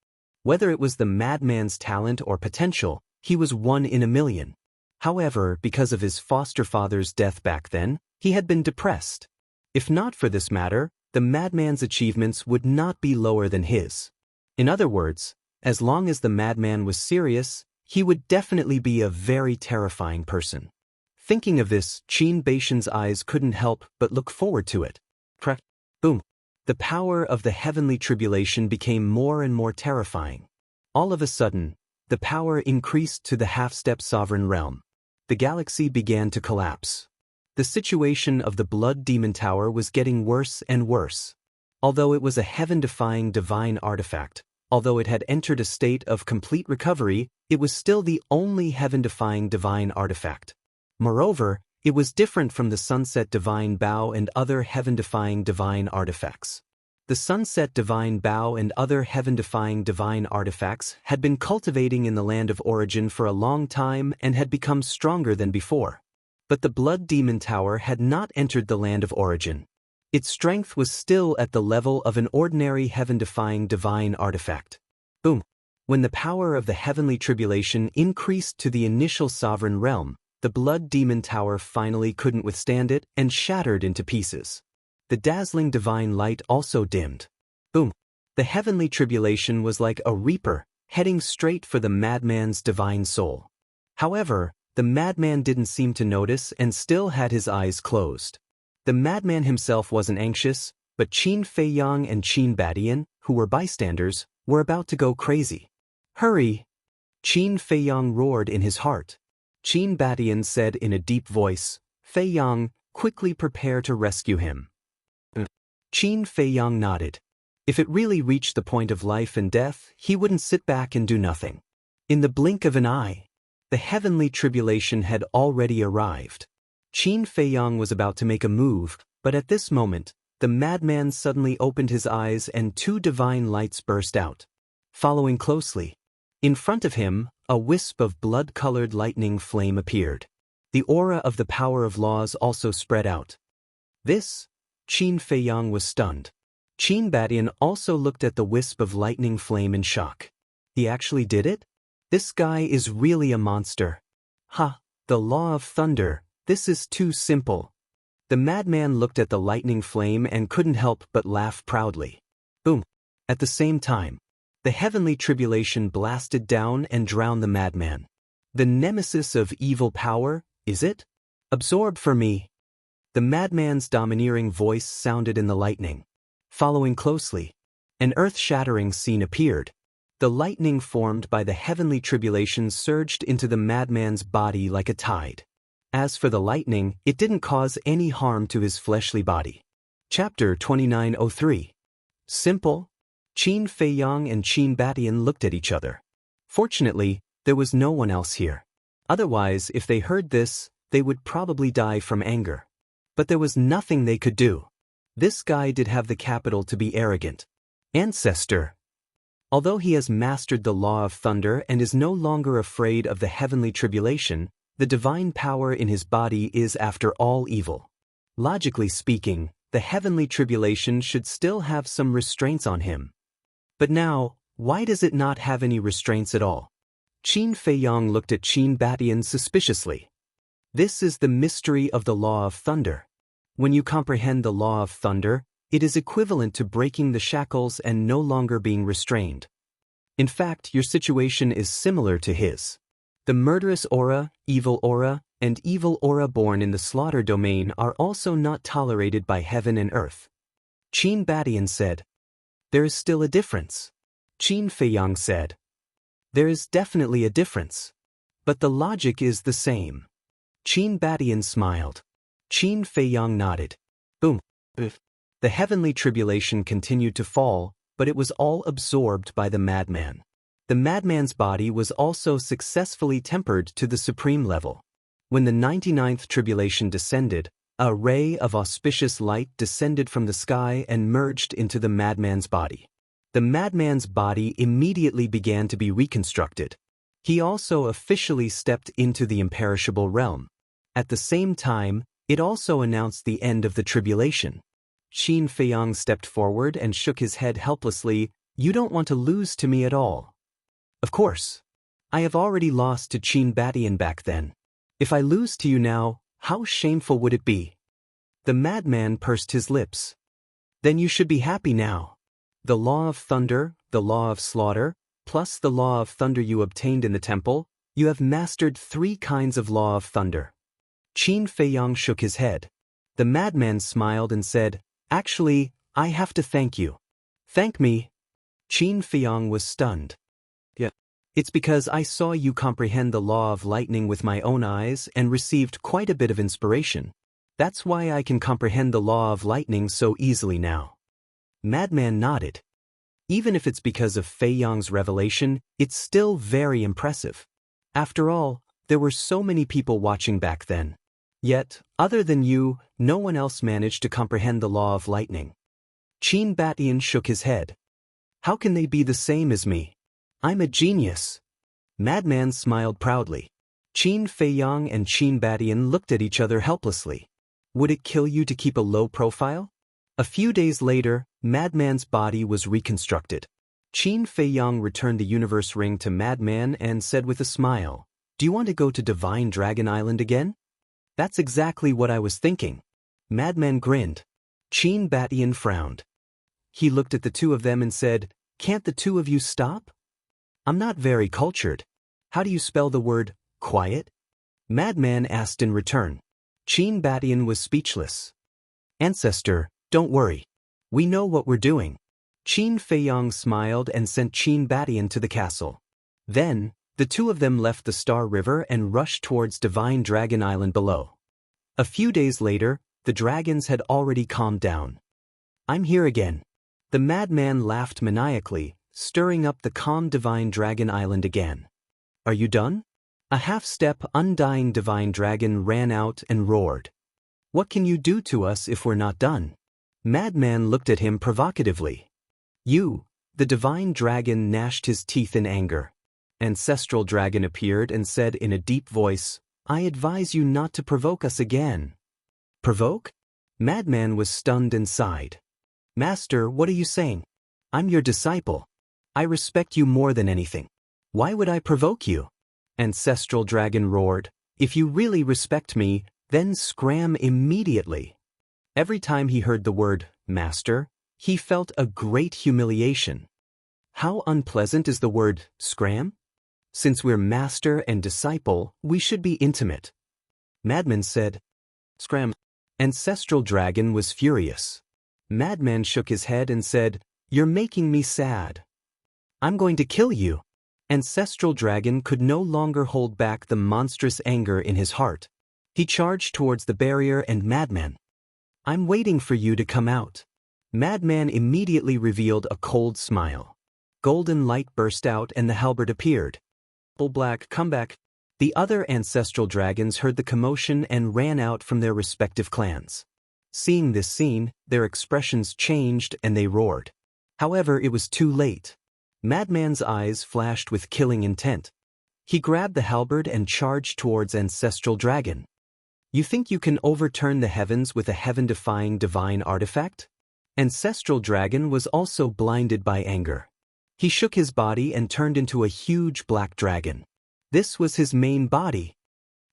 Whether it was the madman's talent or potential, he was one in a million. However, because of his foster father's death back then, he had been depressed. If not for this matter, the madman's achievements would not be lower than his. In other words, as long as the madman was serious, he would definitely be a very terrifying person. Thinking of this, Qin Batian's eyes couldn't help but look forward to it. Crack, boom. The power of the heavenly tribulation became more and more terrifying. All of a sudden, the power increased to the half-step sovereign realm. The galaxy began to collapse. The situation of the Blood Demon Tower was getting worse and worse. Although it was a heaven-defying divine artifact, although it had entered a state of complete recovery, it was still the only heaven-defying divine artifact. Moreover, it was different from the Sunset Divine Bow and other heaven-defying divine artifacts. The Sunset Divine Bow and other heaven-defying divine artifacts had been cultivating in the land of origin for a long time and had become stronger than before. But the Blood Demon Tower had not entered the land of origin. Its strength was still at the level of an ordinary heaven-defying divine artifact. Boom! When the power of the heavenly tribulation increased to the initial sovereign realm, the Blood Demon Tower finally couldn't withstand it and shattered into pieces. The dazzling divine light also dimmed. Boom! The heavenly tribulation was like a reaper, heading straight for the madman's divine soul. However, the madman didn't seem to notice and still had his eyes closed. The madman himself wasn't anxious, but Qin Feiyang and Qin Batian, who were bystanders, were about to go crazy. "Hurry!" Qin Feiyang roared in his heart. Qin Batian said in a deep voice, "Feiyang, quickly prepare to rescue him." Qin Feiyang nodded. If it really reached the point of life and death, he wouldn't sit back and do nothing. In the blink of an eye, the heavenly tribulation had already arrived. Qin Feiyang was about to make a move, but at this moment, the madman suddenly opened his eyes and two divine lights burst out. Following closely, in front of him, a wisp of blood-colored lightning flame appeared. The aura of the power of laws also spread out. This, Qin Feiyang was stunned. Qin Batian also looked at the wisp of lightning flame in shock. He actually did it? This guy is really a monster. Ha, the law of thunder, this is too simple. The madman looked at the lightning flame and couldn't help but laugh proudly. Boom! At the same time, the heavenly tribulation blasted down and drowned the madman. The nemesis of evil power, is it? Absorb for me. The madman's domineering voice sounded in the lightning. Following closely, an earth-shattering scene appeared. The lightning formed by the heavenly tribulation surged into the madman's body like a tide. As for the lightning, it didn't cause any harm to his fleshly body. Chapter 2903. Simple? Qin Feiyang and Qin Batian looked at each other. Fortunately, there was no one else here. Otherwise, if they heard this, they would probably die from anger. But there was nothing they could do. This guy did have the capital to be arrogant. Ancestor. Although he has mastered the law of thunder and is no longer afraid of the heavenly tribulation, the divine power in his body is after all evil. Logically speaking, the heavenly tribulation should still have some restraints on him. But now, why does it not have any restraints at all? Qin Feiyang looked at Qin Batian suspiciously. This is the mystery of the law of thunder. When you comprehend the law of thunder, it is equivalent to breaking the shackles and no longer being restrained. In fact, your situation is similar to his. The murderous aura, and evil aura born in the slaughter domain are also not tolerated by heaven and earth. Qin Batian said, "There is still a difference." Qin Feiyang said, "There is definitely a difference. But the logic is the same." Qin Batian smiled. Qin Feiyang nodded. Boom. The heavenly tribulation continued to fall, but it was all absorbed by the madman. The madman's body was also successfully tempered to the supreme level. When the 99th tribulation descended, a ray of auspicious light descended from the sky and merged into the madman's body. The madman's body immediately began to be reconstructed. He also officially stepped into the imperishable realm. At the same time, it also announced the end of the tribulation. Qin Feiyang stepped forward and shook his head helplessly. "You don't want to lose to me at all." "Of course. I have already lost to Qin Batian back then. If I lose to you now, how shameful would it be?" The madman pursed his lips. "Then you should be happy now. The law of thunder, the law of slaughter, plus the law of thunder you obtained in the temple, you have mastered 3 kinds of law of thunder." Qin Feiyang shook his head. The madman smiled and said, "Actually, I have to thank you." "Thank me?" Qin Feiyang was stunned. "Yeah. It's because I saw you comprehend the law of lightning with my own eyes and received quite a bit of inspiration. That's why I can comprehend the law of lightning so easily now." Madman nodded. "Even if it's because of Feiyang's revelation, it's still very impressive. After all, there were so many people watching back then. Yet, other than you, no one else managed to comprehend the law of lightning." Qin Batian shook his head. "How can they be the same as me? I'm a genius." Madman smiled proudly. Qin Feiyang and Qin Batian looked at each other helplessly. Would it kill you to keep a low profile? A few days later, Madman's body was reconstructed. Qin Feiyang returned the universe ring to Madman and said with a smile, "Do you want to go to Divine Dragon Island again?" "That's exactly what I was thinking." Madman grinned. Qin Batian frowned. He looked at the two of them and said, "Can't the two of you stop? I'm not very cultured. How do you spell the word, quiet?" Madman asked in return. Qin Batian was speechless. "Ancestor, don't worry. We know what we're doing." Qin Feiyang smiled and sent Qin Batian to the castle. Then, the two of them left the Star River and rushed towards Divine Dragon Island below. A few days later, the dragons had already calmed down. "I'm here again." The madman laughed maniacally, stirring up the calm Divine Dragon Island again. "Are you done?" A half-step, undying Divine Dragon ran out and roared. "What can you do to us if we're not done?" Madman looked at him provocatively. "You," the Divine Dragon gnashed his teeth in anger. Ancestral Dragon appeared and said in a deep voice, "I advise you not to provoke us again." "Provoke?" Madman was stunned and sighed. "Master, what are you saying? I'm your disciple. I respect you more than anything. Why would I provoke you?" Ancestral Dragon roared, "If you really respect me, then scram immediately." Every time he heard the word, master, he felt a great humiliation. How unpleasant is the word, scram? Since we're master and disciple, we should be intimate. Madman said, "Scram." Ancestral Dragon was furious. Madman shook his head and said, "You're making me sad. I'm going to kill you." Ancestral Dragon could no longer hold back the monstrous anger in his heart. He charged towards the barrier and Madman. "I'm waiting for you to come out." Madman immediately revealed a cold smile. Golden light burst out and the halberd appeared. Black, come back. The other ancestral dragons heard the commotion and ran out from their respective clans. Seeing this scene, their expressions changed and they roared. However, it was too late. Madman's eyes flashed with killing intent. He grabbed the halberd and charged towards Ancestral Dragon. You think you can overturn the heavens with a heaven-defying divine artifact? Ancestral Dragon was also blinded by anger. He shook his body and turned into a huge black dragon. This was his main body.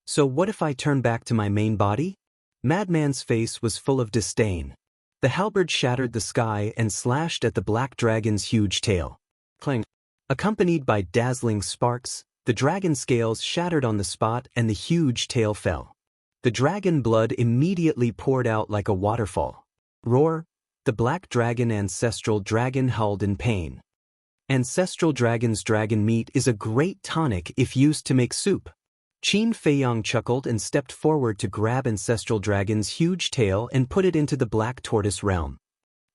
So what if I turn back to my main body? Madman's face was full of disdain. The halberd shattered the sky and slashed at the black dragon's huge tail. Clang! Accompanied by dazzling sparks, the dragon scales shattered on the spot and the huge tail fell. The dragon blood immediately poured out like a waterfall. Roar! The black dragon Ancestral Dragon howled in pain. Ancestral Dragon's dragon meat is a great tonic if used to make soup. Qin Feiyang chuckled and stepped forward to grab Ancestral Dragon's huge tail and put it into the black tortoise realm.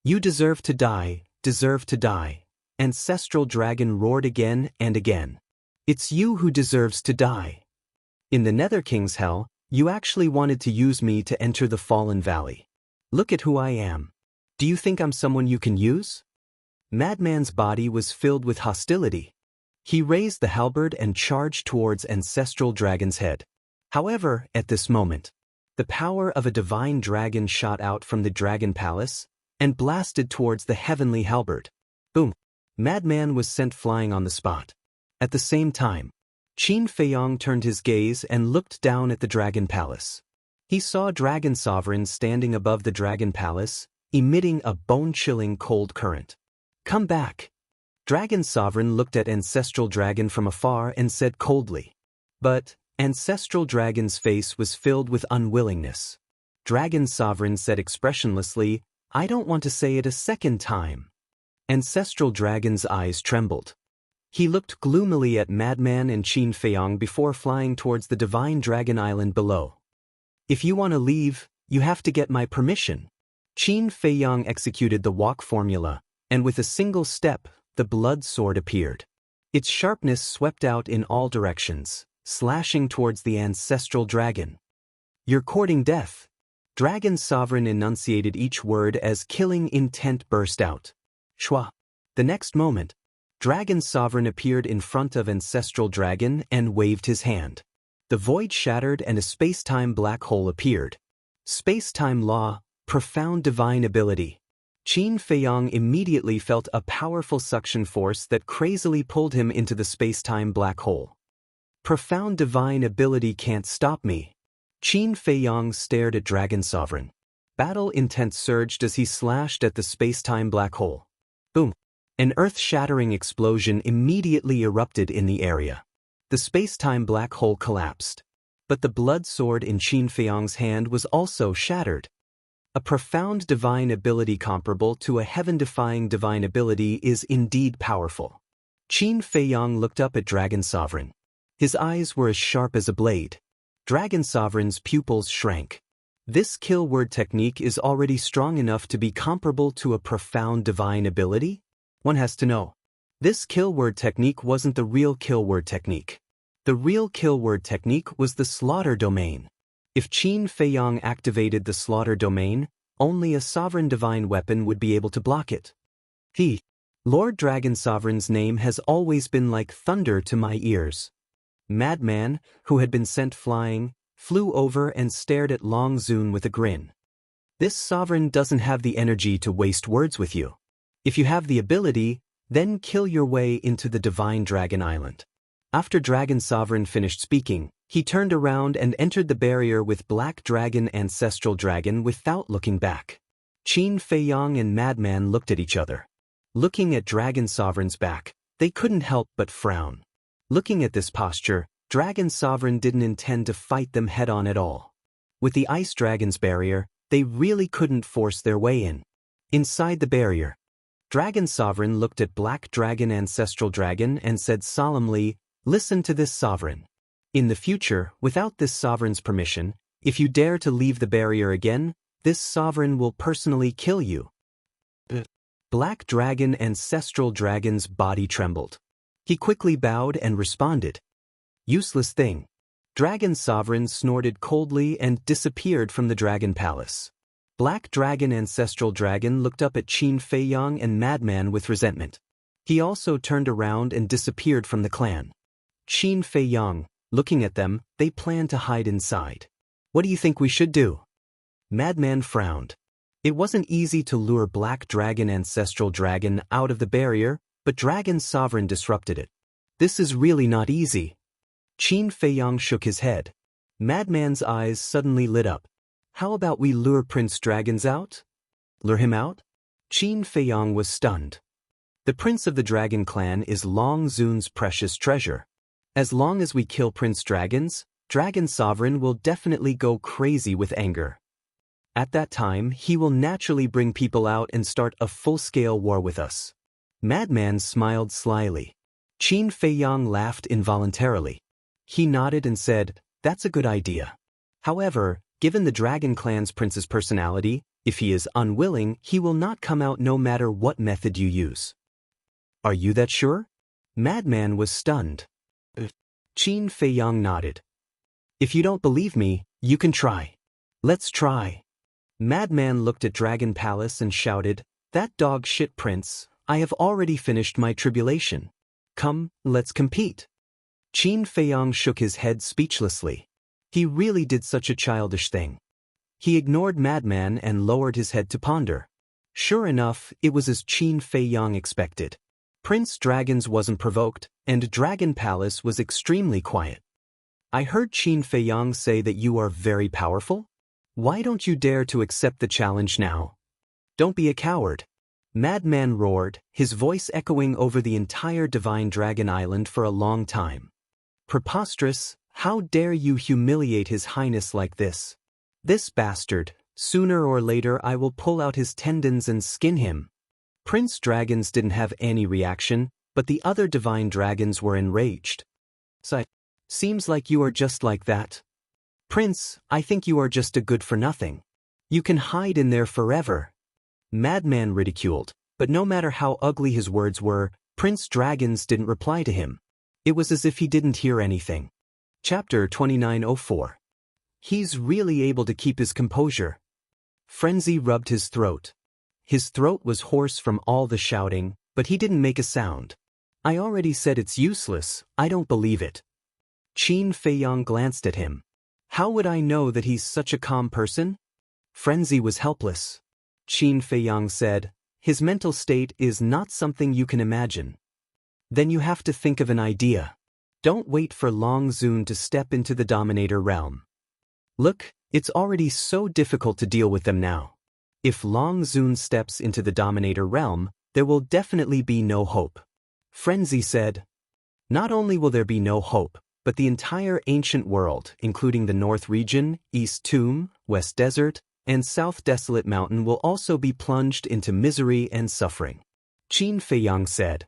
You deserve to die, deserve to die. Ancestral Dragon roared again and again. It's you who deserves to die. In the Nether King's hell, you actually wanted to use me to enter the Fallen Valley. Look at who I am. Do you think I'm someone you can use? Madman's body was filled with hostility. He raised the halberd and charged towards Ancestral Dragon's head. However, at this moment, the power of a divine dragon shot out from the Dragon Palace and blasted towards the heavenly halberd. Boom! Madman was sent flying on the spot. At the same time, Qin Feiyang turned his gaze and looked down at the Dragon Palace. He saw Dragon Sovereign standing above the Dragon Palace, emitting a bone-chilling cold current. Come back! Dragon Sovereign looked at Ancestral Dragon from afar and said coldly. But Ancestral Dragon's face was filled with unwillingness. Dragon Sovereign said expressionlessly, I don't want to say it a second time. Ancestral Dragon's eyes trembled. He looked gloomily at Madman and Qin Feiyang before flying towards the Divine Dragon Island below. If you want to leave, you have to get my permission. Qin Feiyang executed the walk formula, and with a single step, the blood sword appeared. Its sharpness swept out in all directions, slashing towards the Ancestral Dragon. You're courting death. Dragon Sovereign enunciated each word as killing intent burst out. Shwa. The next moment, Dragon Sovereign appeared in front of Ancestral Dragon and waved his hand. The void shattered and a space-time black hole appeared. Space-time law, profound divine ability. Qin Feiyang immediately felt a powerful suction force that crazily pulled him into the space-time black hole. Profound divine ability can't stop me. Qin Feiyang stared at Dragon Sovereign. Battle intent surged as he slashed at the space-time black hole. Boom! An earth-shattering explosion immediately erupted in the area. The space-time black hole collapsed. But the blood sword in Qin Feiyang's hand was also shattered. A profound divine ability comparable to a heaven-defying divine ability is indeed powerful. Qin Feiyang looked up at Dragon Sovereign. His eyes were as sharp as a blade. Dragon Sovereign's pupils shrank. This kill word technique is already strong enough to be comparable to a profound divine ability? One has to know. This kill word technique wasn't the real kill word technique. The real kill word technique was the slaughter domain. If Qin Feiyang activated the slaughter domain, only a sovereign divine weapon would be able to block it. Lord Dragon Sovereign's name has always been like thunder to my ears. Madman, who had been sent flying, flew over and stared at Long Zun with a grin. This sovereign doesn't have the energy to waste words with you. If you have the ability, then kill your way into the Divine Dragon Island. After Dragon Sovereign finished speaking, he turned around and entered the barrier with Black Dragon Ancestral Dragon without looking back. Qin Feiyang and Madman looked at each other. Looking at Dragon Sovereign's back, they couldn't help but frown. Looking at this posture, Dragon Sovereign didn't intend to fight them head-on at all. With the Ice Dragon's barrier, they really couldn't force their way in. Inside the barrier, Dragon Sovereign looked at Black Dragon Ancestral Dragon and said solemnly, "Listen to this sovereign. In the future, without this sovereign's permission, if you dare to leave the barrier again, this sovereign will personally kill you." Black Dragon Ancestral Dragon's body trembled. He quickly bowed and responded. "Useless thing." Dragon Sovereign snorted coldly and disappeared from the Dragon Palace. Black Dragon Ancestral Dragon looked up at Qin Feiyang and Madman with resentment. He also turned around and disappeared from the clan. Qin Feiyang, looking at them, they planned to hide inside. What do you think we should do? Madman frowned. It wasn't easy to lure Black Dragon Ancestral Dragon out of the barrier, but Dragon Sovereign disrupted it. This is really not easy. Qin Feiyang shook his head. Madman's eyes suddenly lit up. How about we lure Prince Dragons out? Lure him out? Qin Feiyang was stunned. The Prince of the Dragon Clan is Long Zun's precious treasure. As long as we kill Prince Dragons, Dragon Sovereign will definitely go crazy with anger. At that time, he will naturally bring people out and start a full-scale war with us. Madman smiled slyly. Qin Feiyang laughed involuntarily. He nodded and said, "That's a good idea. However, given the Dragon Clan's prince's personality, if he is unwilling, he will not come out no matter what method you use." Are you that sure? Madman was stunned. Qin Feiyang nodded. If you don't believe me, you can try. Let's try. Madman looked at Dragon Palace and shouted, "That dog shit prince, I have already finished my tribulation. Come, let's compete." Qin Feiyang shook his head speechlessly. He really did such a childish thing. He ignored Madman and lowered his head to ponder. Sure enough, it was as Qin Feiyang expected. Prince Dragons wasn't provoked, and Dragon Palace was extremely quiet. I heard Qin Feiyang say that you are very powerful? Why don't you dare to accept the challenge now? Don't be a coward. Madman roared, his voice echoing over the entire Divine Dragon Island for a long time. Preposterous, how dare you humiliate His Highness like this? This bastard, sooner or later I will pull out his tendons and skin him. Prince Dragons didn't have any reaction, but the other Divine Dragons were enraged. Seems like you are just like that. Prince, I think you are just a good-for-nothing. You can hide in there forever. Madman ridiculed, but no matter how ugly his words were, Prince Dragons didn't reply to him. It was as if he didn't hear anything. Chapter 2904. He's really able to keep his composure. Frenzy rubbed his throat. His throat was hoarse from all the shouting, but he didn't make a sound. I already said it's useless, I don't believe it. Qin Feiyang glanced at him. How would I know that he's such a calm person? Frenzy was helpless. Qin Feiyang said, his mental state is not something you can imagine. Then you have to think of an idea. Don't wait for Long Zun to step into the Dominator realm. Look, it's already so difficult to deal with them now. If Long Zun steps into the Dominator realm, there will definitely be no hope. Frenzy said, not only will there be no hope, but the entire ancient world, including the North Region, East Tomb, West Desert, and South Desolate Mountain will also be plunged into misery and suffering. Qin Feiyang said,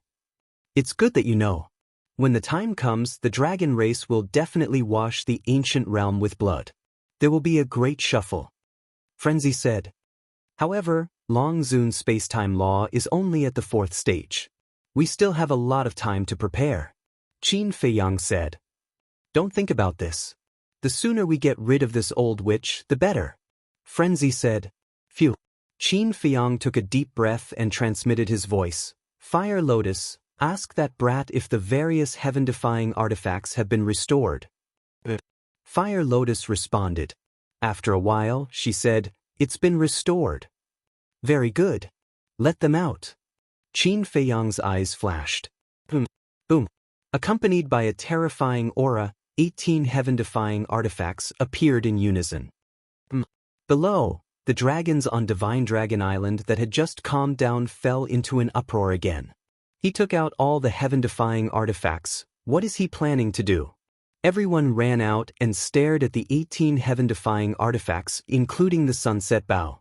it's good that you know. When the time comes, the dragon race will definitely wash the ancient realm with blood. There will be a great shuffle. Frenzy said, however, Long Zun's space-time law is only at the 4th stage. We still have a lot of time to prepare. Qin Feiyang said, don't think about this. The sooner we get rid of this old witch, the better. Frenzy said, phew. Qin Feiyang took a deep breath and transmitted his voice. Fire Lotus, ask that brat if the various heaven-defying artifacts have been restored. Fire Lotus responded. After a while, she said, it's been restored. Very good. Let them out. Qin Feiyang's eyes flashed. Boom, boom. Accompanied by a terrifying aura, 18 heaven-defying artifacts appeared in unison. Below, the dragons on Divine Dragon Island that had just calmed down fell into an uproar again. He took out all the heaven-defying artifacts. What is he planning to do? Everyone ran out and stared at the 18 heaven-defying artifacts, including the Sunset Bow.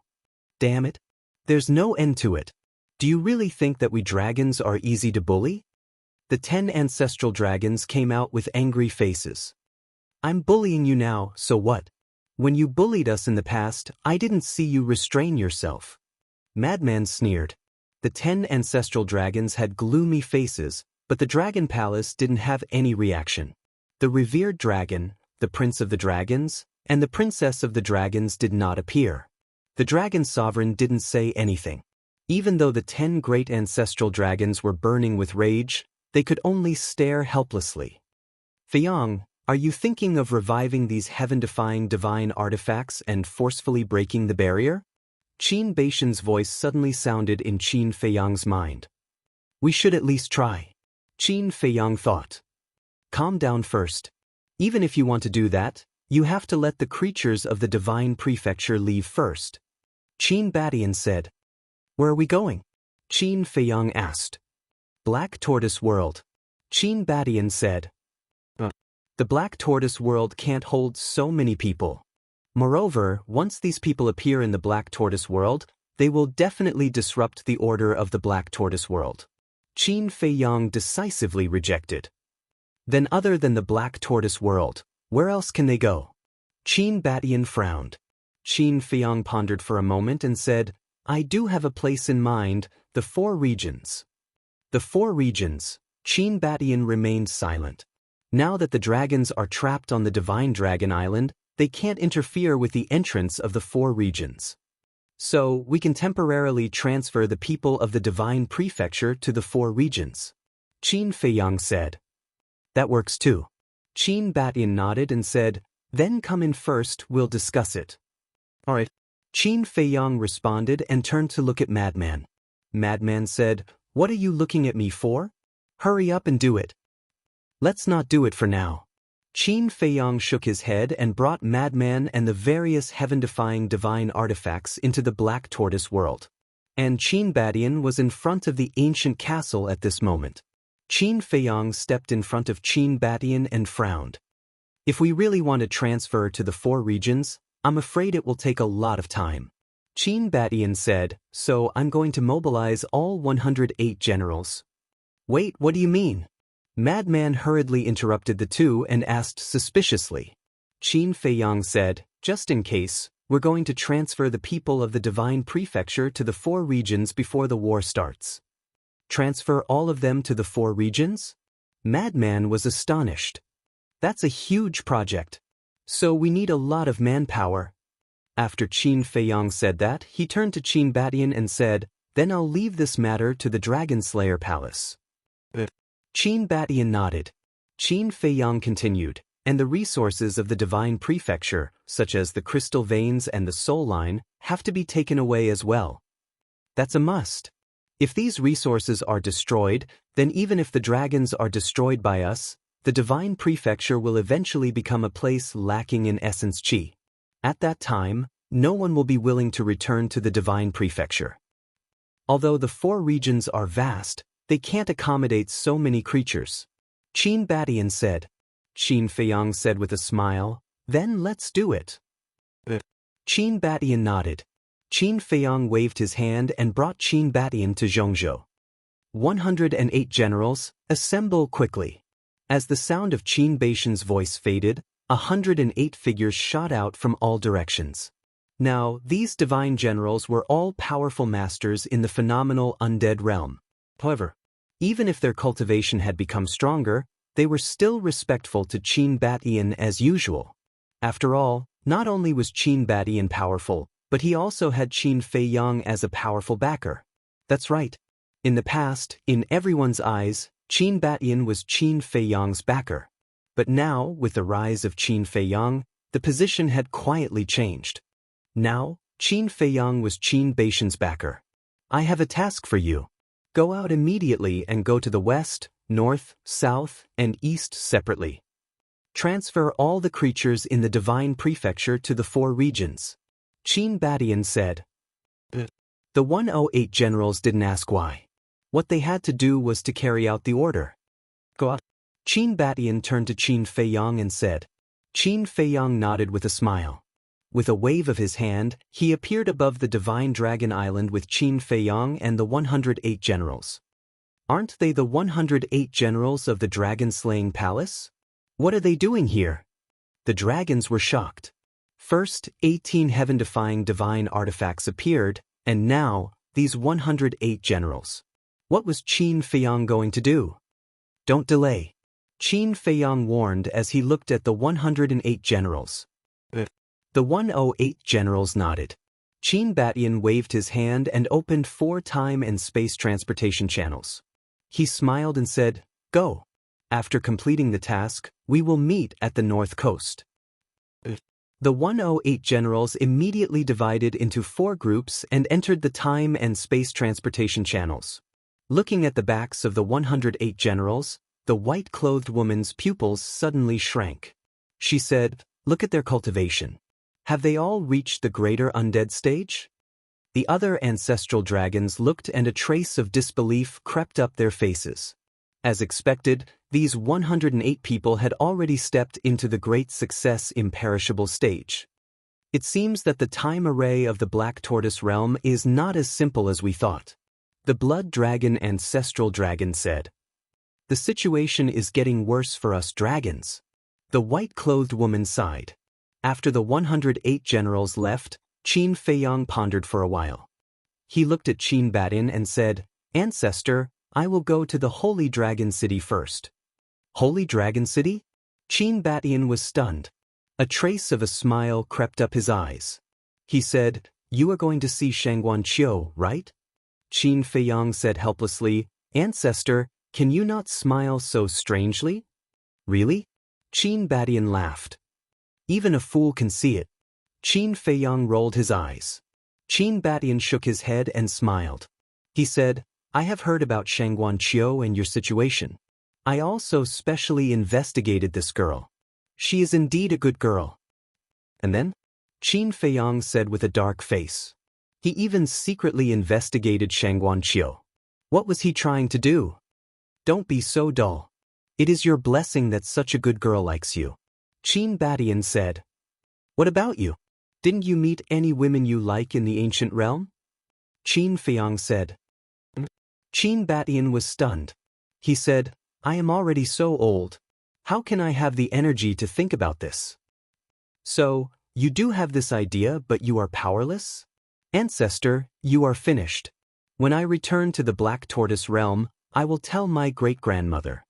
Damn it. There's no end to it. Do you really think that we dragons are easy to bully? The 10 ancestral dragons came out with angry faces. I'm bullying you now, so what? When you bullied us in the past, I didn't see you restrain yourself. Madman sneered. The 10 ancestral dragons had gloomy faces, but the Dragon Palace didn't have any reaction. The revered dragon, the Prince of the Dragons, and the Princess of the Dragons did not appear. The Dragon Sovereign didn't say anything. Even though the 10 great ancestral dragons were burning with rage, they could only stare helplessly. Feiyang, Are you thinking of reviving these heaven-defying divine artifacts and forcefully breaking the barrier? Qin Baishan's voice suddenly sounded in Qin Feiyang's mind. We should at least try. Qin Feiyang thought. Calm down first. Even if you want to do that, you have to let the creatures of the divine prefecture leave first. Qin Badian said. Where are we going? Qin Feiyang asked. Black Tortoise World. Qin Badian said. The Black Tortoise World can't hold so many people. Moreover, once these people appear in the Black Tortoise World, they will definitely disrupt the order of the Black Tortoise World. Qin Feiyang decisively rejected. Then other than the Black Tortoise World, where else can they go? Qin Badian frowned. Qin Feiyang pondered for a moment and said, I do have a place in mind, the 4 regions. The 4 regions. Qin Badian remained silent. Now that the dragons are trapped on the Divine Dragon Island, they can't interfere with the entrance of the 4 regions. So, we can temporarily transfer the people of the Divine Prefecture to the 4 regions. Qin Feiyang said. That works too. Qin Badian nodded and said, Then come in first, we'll discuss it. Alright. Qin Feiyang responded and turned to look at Madman. Madman said, What are you looking at me for? Hurry up and do it. Let's not do it for now. Qin Feiyang shook his head and brought Madman and the various heaven-defying divine artifacts into the Black Tortoise World. And Qin Badian was in front of the ancient castle at this moment. Qin Feiyang stepped in front of Qin Badian and frowned. If we really want to transfer to the 4 regions, I'm afraid it will take a lot of time. Qin Badian said, So I'm going to mobilize all 108 generals. Wait, what do you mean? Madman hurriedly interrupted the two and asked suspiciously. Qin Feiyang said, Just in case, we're going to transfer the people of the Divine Prefecture to the 4 regions before the war starts. Transfer all of them to the 4 regions? Madman was astonished. That's a huge project. So we need a lot of manpower. After Qin Feiyang said that, he turned to Qin Badian and said, Then I'll leave this matter to the Dragon Slayer Palace. Qin Badian nodded. Qin Feiyang continued, and the resources of the Divine Prefecture, such as the crystal veins and the soul line, have to be taken away as well. That's a must. If these resources are destroyed, then even if the dragons are destroyed by us, the Divine Prefecture will eventually become a place lacking in essence qi. At that time, no one will be willing to return to the Divine Prefecture. Although the 4 regions are vast, they can't accommodate so many creatures. Qin Badian said. Qin Feiyang said with a smile, Then let's do it. Qin Badian nodded. Qin Feiyang waved his hand and brought Qin Badian to Jianghu. 108 generals, assemble quickly. As the sound of Qin Baishan's voice faded, 108 figures shot out from all directions. Now, these divine generals were all powerful masters in the phenomenal undead realm. However, even if their cultivation had become stronger, they were still respectful to Qin Badian as usual. After all, not only was Qin Badian powerful, but he also had Qin Feiyang as a powerful backer. That's right. In the past, in everyone's eyes, Qin Badian was Qin Feiyang's backer. But now, with the rise of Qin Feiyang, the position had quietly changed. Now, Qin Feiyang was Qin Baishan's backer. I have a task for you. Go out immediately and go to the west, north, south, and east separately. Transfer all the creatures in the Divine Prefecture to the 4 regions. Qin Badian said. The 108 generals didn't ask why. What they had to do was to carry out the order. Go out. Qin Badian turned to Qin Feiyang and said. Qin Feiyang nodded with a smile. With a wave of his hand, he appeared above the Divine Dragon Island with Qin Feiyang and the 108 generals. Aren't they the 108 generals of the Dragon-Slaying Palace? What are they doing here? The dragons were shocked. First, 18 heaven-defying divine artifacts appeared, and now, these 108 generals. What was Qin Feiyang going to do? Don't delay. Qin Feiyang warned as he looked at the 108 generals. The 108 generals nodded. Qin Badian waved his hand and opened 4 time and space transportation channels. He smiled and said, Go. After completing the task, we will meet at the north coast. The 108 generals immediately divided into 4 groups and entered the time and space transportation channels. Looking at the backs of the 108 generals, the white-clothed woman's pupils suddenly shrank. She said, "Look at their cultivation. Have they all reached the greater undead stage?" The other ancestral dragons looked and a trace of disbelief crept up their faces. As expected, these 108 people had already stepped into the great success imperishable stage. It seems that the time array of the Black Tortoise realm is not as simple as we thought. The Blood Dragon Ancestral Dragon said. The situation is getting worse for us dragons. The white-clothed woman sighed. After the 108 generals left, Qin Feiyang pondered for a while. He looked at Qin Badian and said, "Ancestor, I will go to the Holy Dragon City first." Holy Dragon City? Qin Badian was stunned. A trace of a smile crept up his eyes. He said, "You are going to see Shangguan Qiu, right?" Qin Feiyang said helplessly, "Ancestor, can you not smile so strangely?" "Really?" Qin Badian laughed. "Even a fool can see it." Qin Feiyang rolled his eyes. Qin Badian shook his head and smiled. He said, "I have heard about Shangguan Qiu and your situation. I also specially investigated this girl. She is indeed a good girl." "And then?" Qin Feiyang said with a dark face. "He even secretly investigated Shangguan Qiu. What was he trying to do?" "Don't be so dull. It is your blessing that such a good girl likes you." Qin Badian said. "What about you? Didn't you meet any women you like in the ancient realm?" Qin Feiyang said. Qin Badian was stunned. He said, "I am already so old. How can I have the energy to think about this?" "So, you do have this idea but you are powerless? Ancestor, you are finished. When I return to the Black Tortoise realm, I will tell my great-grandmother."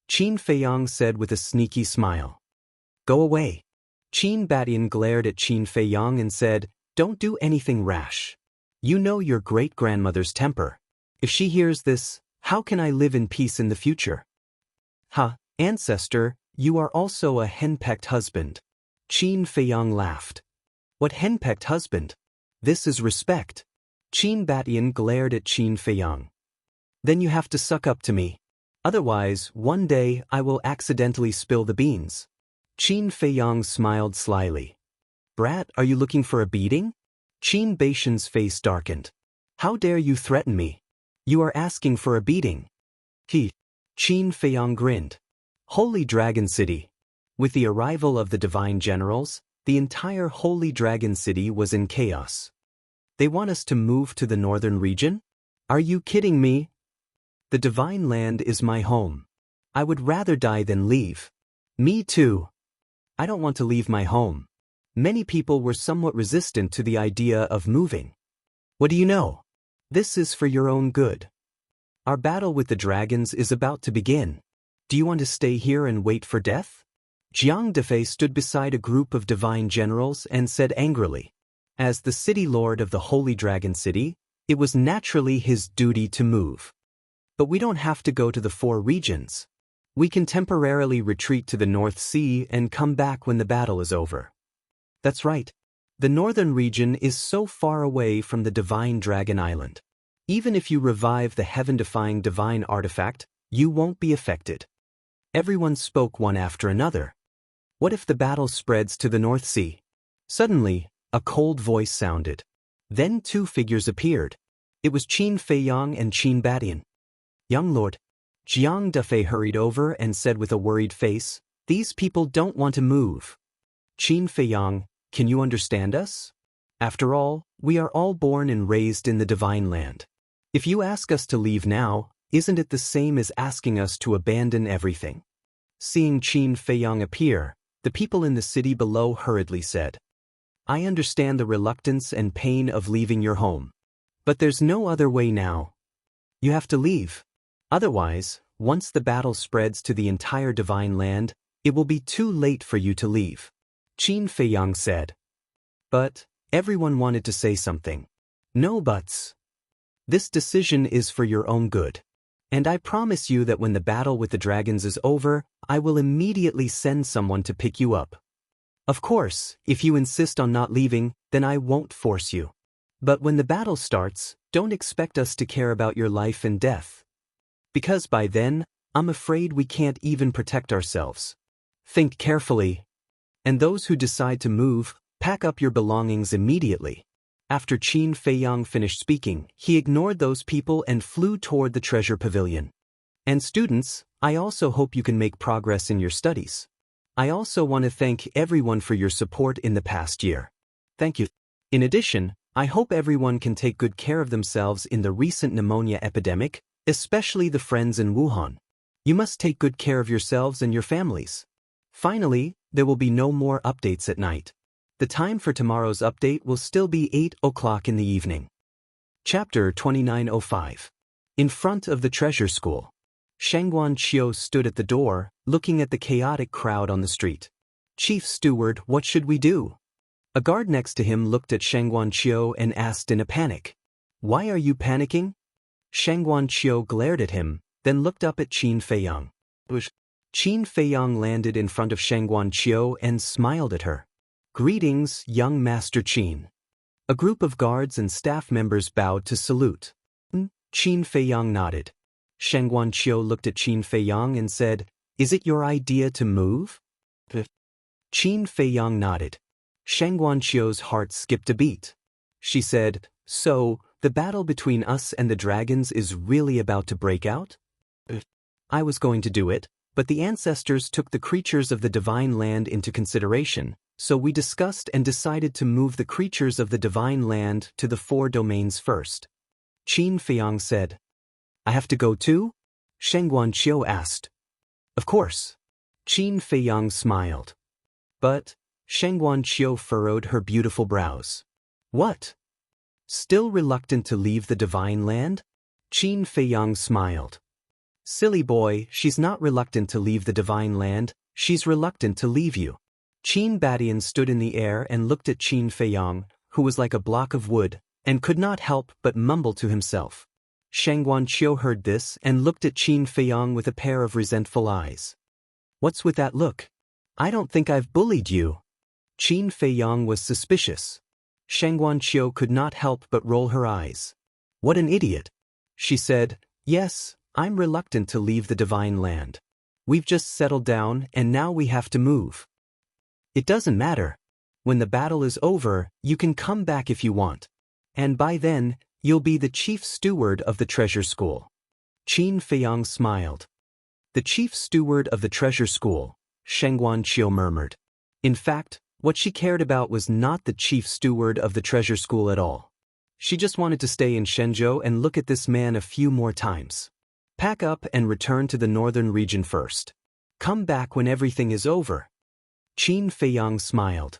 Qin Feiyang said with a sneaky smile. "Go away." Qin Badian glared at Qin Feiyang and said, "Don't do anything rash. You know your great-grandmother's temper. If she hears this, how can I live in peace in the future?" "Ha, ancestor, you are also a henpecked husband." Qin Feiyang laughed. "What henpecked husband? This is respect." Qin Badian glared at Qin Feiyang. "Then you have to suck up to me. Otherwise, one day I will accidentally spill the beans." Qin Feiyang smiled slyly. "Brat, are you looking for a beating?" Qin Baishan's face darkened. "How dare you threaten me? You are asking for a beating." Qin Feiyang grinned. Holy Dragon City. With the arrival of the divine generals, the entire Holy Dragon City was in chaos. "They want us to move to the northern region? Are you kidding me? The divine land is my home. I would rather die than leave." "Me too. I don't want to leave my home." Many people were somewhat resistant to the idea of moving. "What do you know? This is for your own good. Our battle with the dragons is about to begin. Do you want to stay here and wait for death?" Jianghu stood beside a group of divine generals and said angrily, "As the city lord of the Holy Dragon City, it was naturally his duty to move. But we don't have to go to the 4 regions. We can temporarily retreat to the North Sea and come back when the battle is over." "That's right. The northern region is so far away from the divine dragon island. Even if you revive the heaven-defying divine artifact, you won't be affected." Everyone spoke one after another. "What if the battle spreads to the North Sea?" Suddenly, a cold voice sounded. Then 2 figures appeared. It was Qin Feiyang and Qin Badian. "Young lord." Jianghu hurried over and said with a worried face, "These people don't want to move." Qin Feiyang, "Can you understand us? After all, we are all born and raised in the divine land. If you ask us to leave now, isn't it the same as asking us to abandon everything?" Seeing Qin Feiyang appear, the people in the city below hurriedly said, "I understand the reluctance and pain of leaving your home. But there's no other way now. You have to leave. Otherwise, once the battle spreads to the entire divine land, it will be too late for you to leave." Qin Feiyang said. But everyone wanted to say something. "No buts. This decision is for your own good. And I promise you that when the battle with the dragons is over, I will immediately send someone to pick you up. Of course, if you insist on not leaving, then I won't force you. But when the battle starts, don't expect us to care about your life and death. Because by then, I'm afraid we can't even protect ourselves. Think carefully. And those who decide to move, pack up your belongings immediately. After Qin Feiyang finished speaking, he ignored those people and flew toward the treasure pavilion. And students, I also hope you can make progress in your studies. I also want to thank everyone for your support in the past year. Thank you. In addition, I hope everyone can take good care of themselves in the recent pneumonia epidemic, especially the friends in Wuhan. You must take good care of yourselves and your families. Finally, there will be no more updates at night. The time for tomorrow's update will still be 8 o'clock in the evening. Chapter 2905. In front of the treasure school. Shangguan Qiu stood at the door, looking at the chaotic crowd on the street. Chief Steward, what should we do? A guard next to him looked at Shangguan Qiu and asked in a panic. Why are you panicking? Shangguan Qiu glared at him, then looked up at Qin Feiyang. Qin Feiyang landed in front of Shangguan Qiu and smiled at her. Greetings, young Master Qin. A group of guards and staff members bowed to salute. Qin Feiyang nodded. Shangguan Qiu looked at Qin Feiyang and said, Is it your idea to move? Qin Feiyang nodded. Shangguan Qiu's heart skipped a beat. She said, So, the battle between us and the dragons is really about to break out? I was going to do it, but the ancestors took the creatures of the divine land into consideration, so we discussed and decided to move the creatures of the divine land to the 4 domains first. Qin Feiyang said. I have to go too? Shangguan Qiu asked. Of course. Qin Feiyang smiled. But, Shangguan Qiu furrowed her beautiful brows. What? Still reluctant to leave the divine land? Qin Feiyang smiled. Silly boy, she's not reluctant to leave the divine land, she's reluctant to leave you. Qin Badian stood in the air and looked at Qin Feiyang, who was like a block of wood, and could not help but mumble to himself. Shangguan Qiu heard this and looked at Qin Feiyang with a pair of resentful eyes. What's with that look? I don't think I've bullied you. Qin Feiyang was suspicious. Shangguan Qiu could not help but roll her eyes. What an idiot. She said, Yes, I'm reluctant to leave the divine land. We've just settled down and now we have to move. It doesn't matter. When the battle is over, you can come back if you want. And by then, you'll be the chief steward of the treasure school. Qin Feiyang smiled. The chief steward of the treasure school, Shangguan Qiu murmured. In fact, what she cared about was not the chief steward of the treasure school at all. She just wanted to stay in Shenzhou and look at this man a few more times. Pack up and return to the northern region first. Come back when everything is over. Qin Feiyang smiled.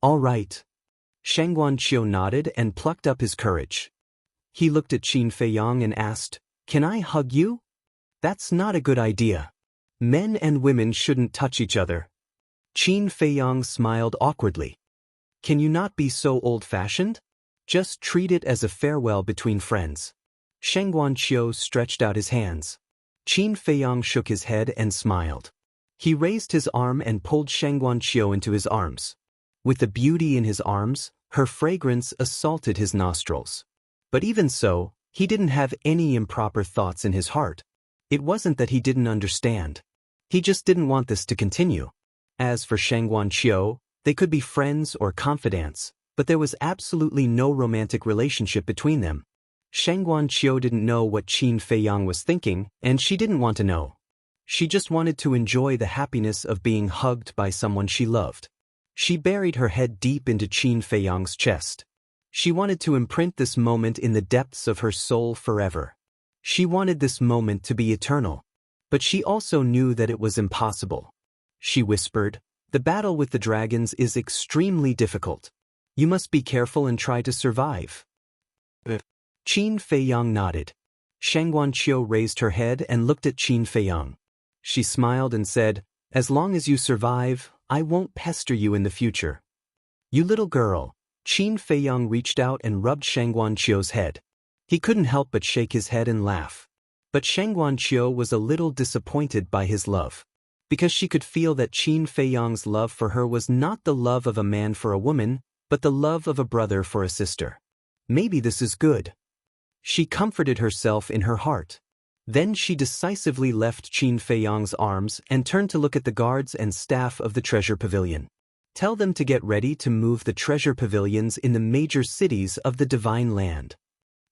All right. Shangguan Qiu nodded and plucked up his courage. He looked at Qin Feiyang and asked, Can I hug you? That's not a good idea. Men and women shouldn't touch each other. Qin Feiyang smiled awkwardly. Can you not be so old-fashioned? Just treat it as a farewell between friends. Shangguan Qiu stretched out his hands. Qin Feiyang shook his head and smiled. He raised his arm and pulled Shangguan Qiu into his arms. With the beauty in his arms, her fragrance assaulted his nostrils. But even so, he didn't have any improper thoughts in his heart. It wasn't that he didn't understand. He just didn't want this to continue. As for Shangguan Qiu, they could be friends or confidants, but there was absolutely no romantic relationship between them. Shangguan Qiu didn't know what Qin Feiyang was thinking, and she didn't want to know. She just wanted to enjoy the happiness of being hugged by someone she loved. She buried her head deep into Qin Feiyang's chest. She wanted to imprint this moment in the depths of her soul forever. She wanted this moment to be eternal. But she also knew that it was impossible. She whispered, The battle with the dragons is extremely difficult. You must be careful and try to survive. Qin Feiyang nodded. Shangguan Qiu raised her head and looked at Qin Feiyang. She smiled and said, As long as you survive, I won't pester you in the future. You little girl. Qin Feiyang reached out and rubbed Shangguan Qiu's head. He couldn't help but shake his head and laugh. But Sheng Guanqiu was a little disappointed by his love. Because she could feel that Qin Feiyang's love for her was not the love of a man for a woman, but the love of a brother for a sister. Maybe this is good. She comforted herself in her heart. Then she decisively left Qin Feiyang's arms and turned to look at the guards and staff of the treasure pavilion. Tell them to get ready to move the treasure pavilions in the major cities of the Divine Land.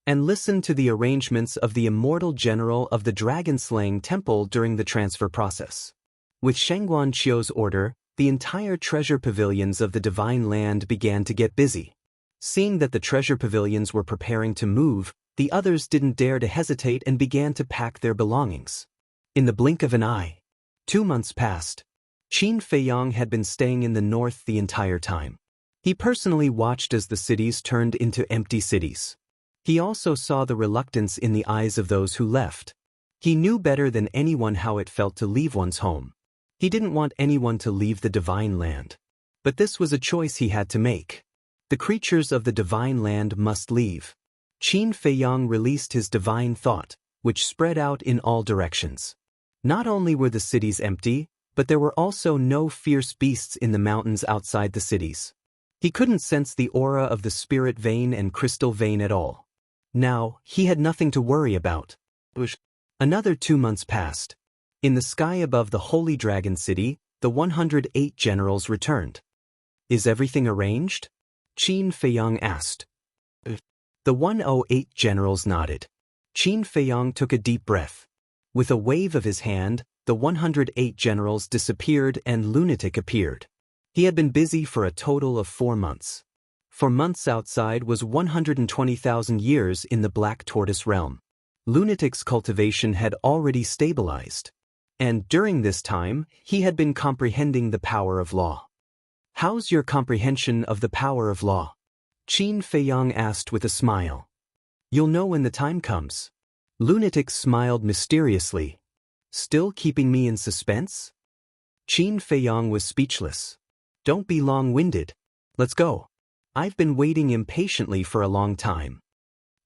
And listen to the arrangements of the immortal general of the dragon-slaying temple during the transfer process. With Sheng Guanqiu's order, the entire treasure pavilions of the Divine Land began to get busy. Seeing that the treasure pavilions were preparing to move, the others didn't dare to hesitate and began to pack their belongings. In the blink of an eye, 2 months passed. Qin Feiyang had been staying in the north the entire time. He personally watched as the cities turned into empty cities. He also saw the reluctance in the eyes of those who left. He knew better than anyone how it felt to leave one's home. He didn't want anyone to leave the Divine Land. But this was a choice he had to make. The creatures of the Divine Land must leave. Qin Feiyang released his divine thought, which spread out in all directions. Not only were the cities empty, but there were also no fierce beasts in the mountains outside the cities. He couldn't sense the aura of the spirit vein and crystal vein at all. Now, he had nothing to worry about. Another 2 months passed. In the sky above the Holy Dragon City, the 108 generals returned. Is everything arranged? Qin Feiyang asked. The 108 generals nodded. Qin Feiyang took a deep breath. With a wave of his hand, the 108 generals disappeared and Lunatic appeared. He had been busy for a total of 4 months. 4 months outside was 120,000 years in the Black Tortoise realm. Lunatic's cultivation had already stabilized. And during this time, he had been comprehending the power of law. How's your comprehension of the power of law? Qin Feiyang asked with a smile. You'll know when the time comes. Lunatic smiled mysteriously. Still keeping me in suspense? Qin Feiyang was speechless. Don't be long-winded. Let's go. I've been waiting impatiently for a long time.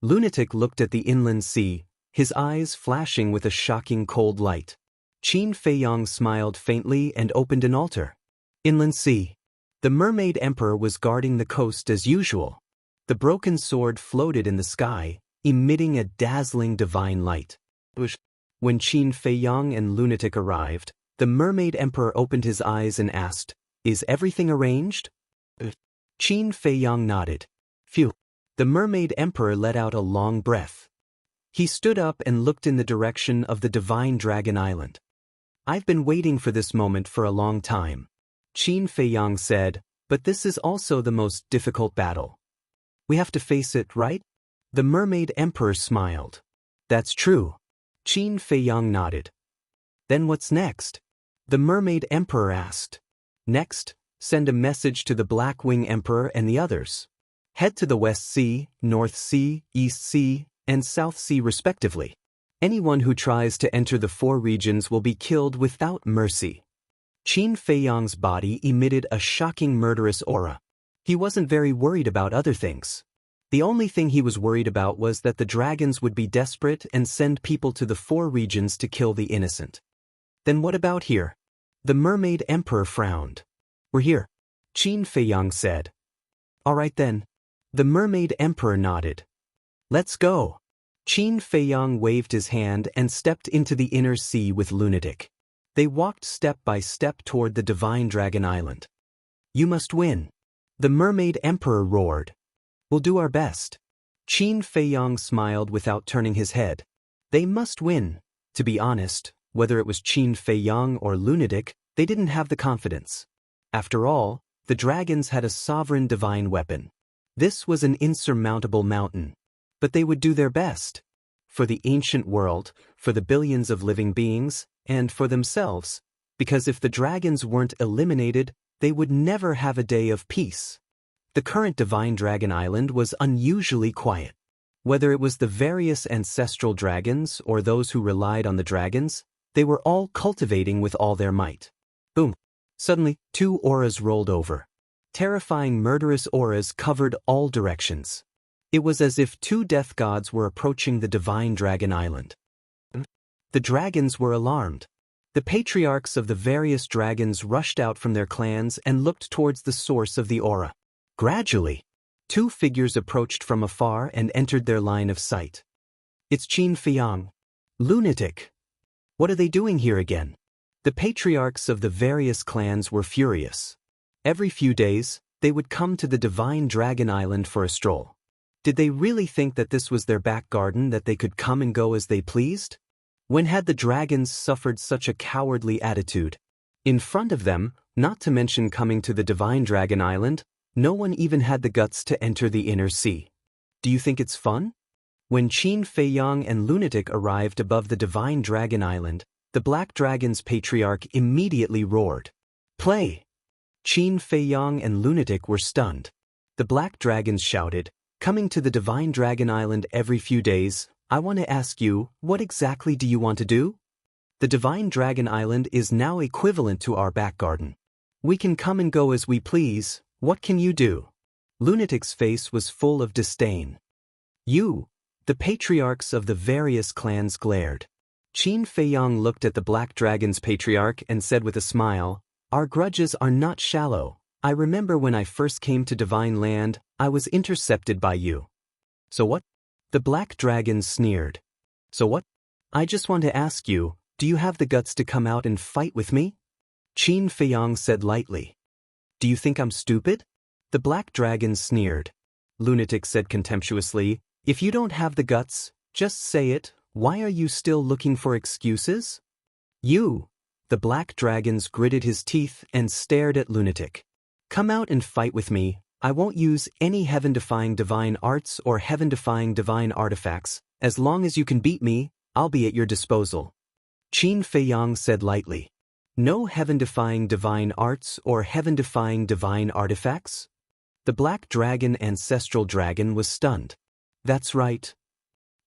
Lunatic looked at the inland sea, his eyes flashing with a shocking cold light. Qin Feiyang smiled faintly and opened an altar. Inland sea. The Mermaid Emperor was guarding the coast as usual. The broken sword floated in the sky, emitting a dazzling divine light. When Qin Feiyang and Lunatic arrived, the Mermaid Emperor opened his eyes and asked, Is everything arranged? Qin Feiyang nodded. Phew. The Mermaid Emperor let out a long breath. He stood up and looked in the direction of the Divine Dragon Island. I've been waiting for this moment for a long time. Qin Feiyang said, but this is also the most difficult battle. We have to face it, right? The Mermaid Emperor smiled. That's true. Qin Feiyang nodded. Then what's next? The Mermaid Emperor asked. Next, send a message to the Black Wing Emperor and the others. Head to the West Sea, North Sea, East Sea, and South Sea respectively. Anyone who tries to enter the 4 regions will be killed without mercy. Qin Feiyang's body emitted a shocking murderous aura. He wasn't very worried about other things. The only thing he was worried about was that the dragons would be desperate and send people to the 4 regions to kill the innocent. Then what about here? The Mermaid Emperor frowned. We're here, Qin Feiyang said. All right then. The Mermaid Emperor nodded. Let's go. Qin Feiyang waved his hand and stepped into the inner sea with Lunatic. They walked step by step toward the Divine Dragon Island. You must win. The Mermaid Emperor roared. We'll do our best. Qin Feiyang smiled without turning his head. They must win. To be honest, whether it was Qin Feiyang or Lunatic, they didn't have the confidence. After all, the dragons had a sovereign divine weapon. This was an insurmountable mountain. But they would do their best. For the ancient world, for the billions of living beings, and for themselves, because if the dragons weren't eliminated, they would never have a day of peace. The current Divine Dragon Island was unusually quiet. Whether it was the various ancestral dragons or those who relied on the dragons, they were all cultivating with all their might. Boom! Suddenly, 2 auras rolled over. Terrifying murderous auras covered all directions. It was as if 2 death gods were approaching the Divine Dragon Island. The dragons were alarmed. The patriarchs of the various dragons rushed out from their clans and looked towards the source of the aura. Gradually, two figures approached from afar and entered their line of sight. It's Qin Feiyang. Lunatic. What are they doing here again? The patriarchs of the various clans were furious. Every few days, they would come to the Divine Dragon Island for a stroll. Did they really think that this was their back garden, that they could come and go as they pleased? When had the dragons suffered such a cowardly attitude? In front of them, not to mention coming to the Divine Dragon Island, no one even had the guts to enter the inner sea. Do you think it's fun? When Qin Feiyang and Lunatic arrived above the Divine Dragon Island, the Black Dragon's patriarch immediately roared. Play! Qin Feiyang and Lunatic were stunned. The Black Dragons shouted, coming to the Divine Dragon Island every few days, I want to ask you, what exactly do you want to do? The Divine Dragon Island is now equivalent to our back garden. We can come and go as we please, what can you do? Lunatic's face was full of disdain. You! The patriarchs of the various clans glared. Qin Feiyang looked at the Black Dragon's patriarch and said with a smile, Our grudges are not shallow. I remember when I first came to Divine Land, I was intercepted by you. So what? The Black Dragon sneered. So what? I just want to ask you, do you have the guts to come out and fight with me? Qin Feiyang said lightly. Do you think I'm stupid? The Black Dragon sneered. Lunatic said contemptuously, If you don't have the guts, just say it, why are you still looking for excuses? You! The Black Dragons gritted his teeth and stared at Lunatic. Come out and fight with me. I won't use any heaven-defying divine arts or heaven-defying divine artifacts. As long as you can beat me, I'll be at your disposal. Qin Feiyang said lightly. No heaven-defying divine arts or heaven-defying divine artifacts? The Black Dragon Ancestral Dragon was stunned. That's right.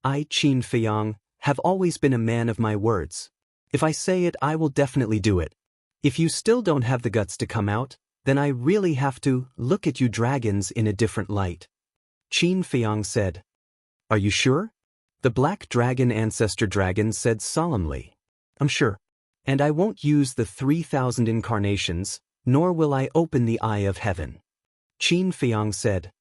I, Qin Feiyang, have always been a man of my words. If I say it, I will definitely do it. If you still don't have the guts to come out, then I really have to look at you dragons in a different light. Qin Feiyang said. Are you sure? The Black Dragon Ancestor Dragon said solemnly. I'm sure. And I won't use the 3,000 incarnations, nor will I open the eye of heaven. Qin Feiyang said.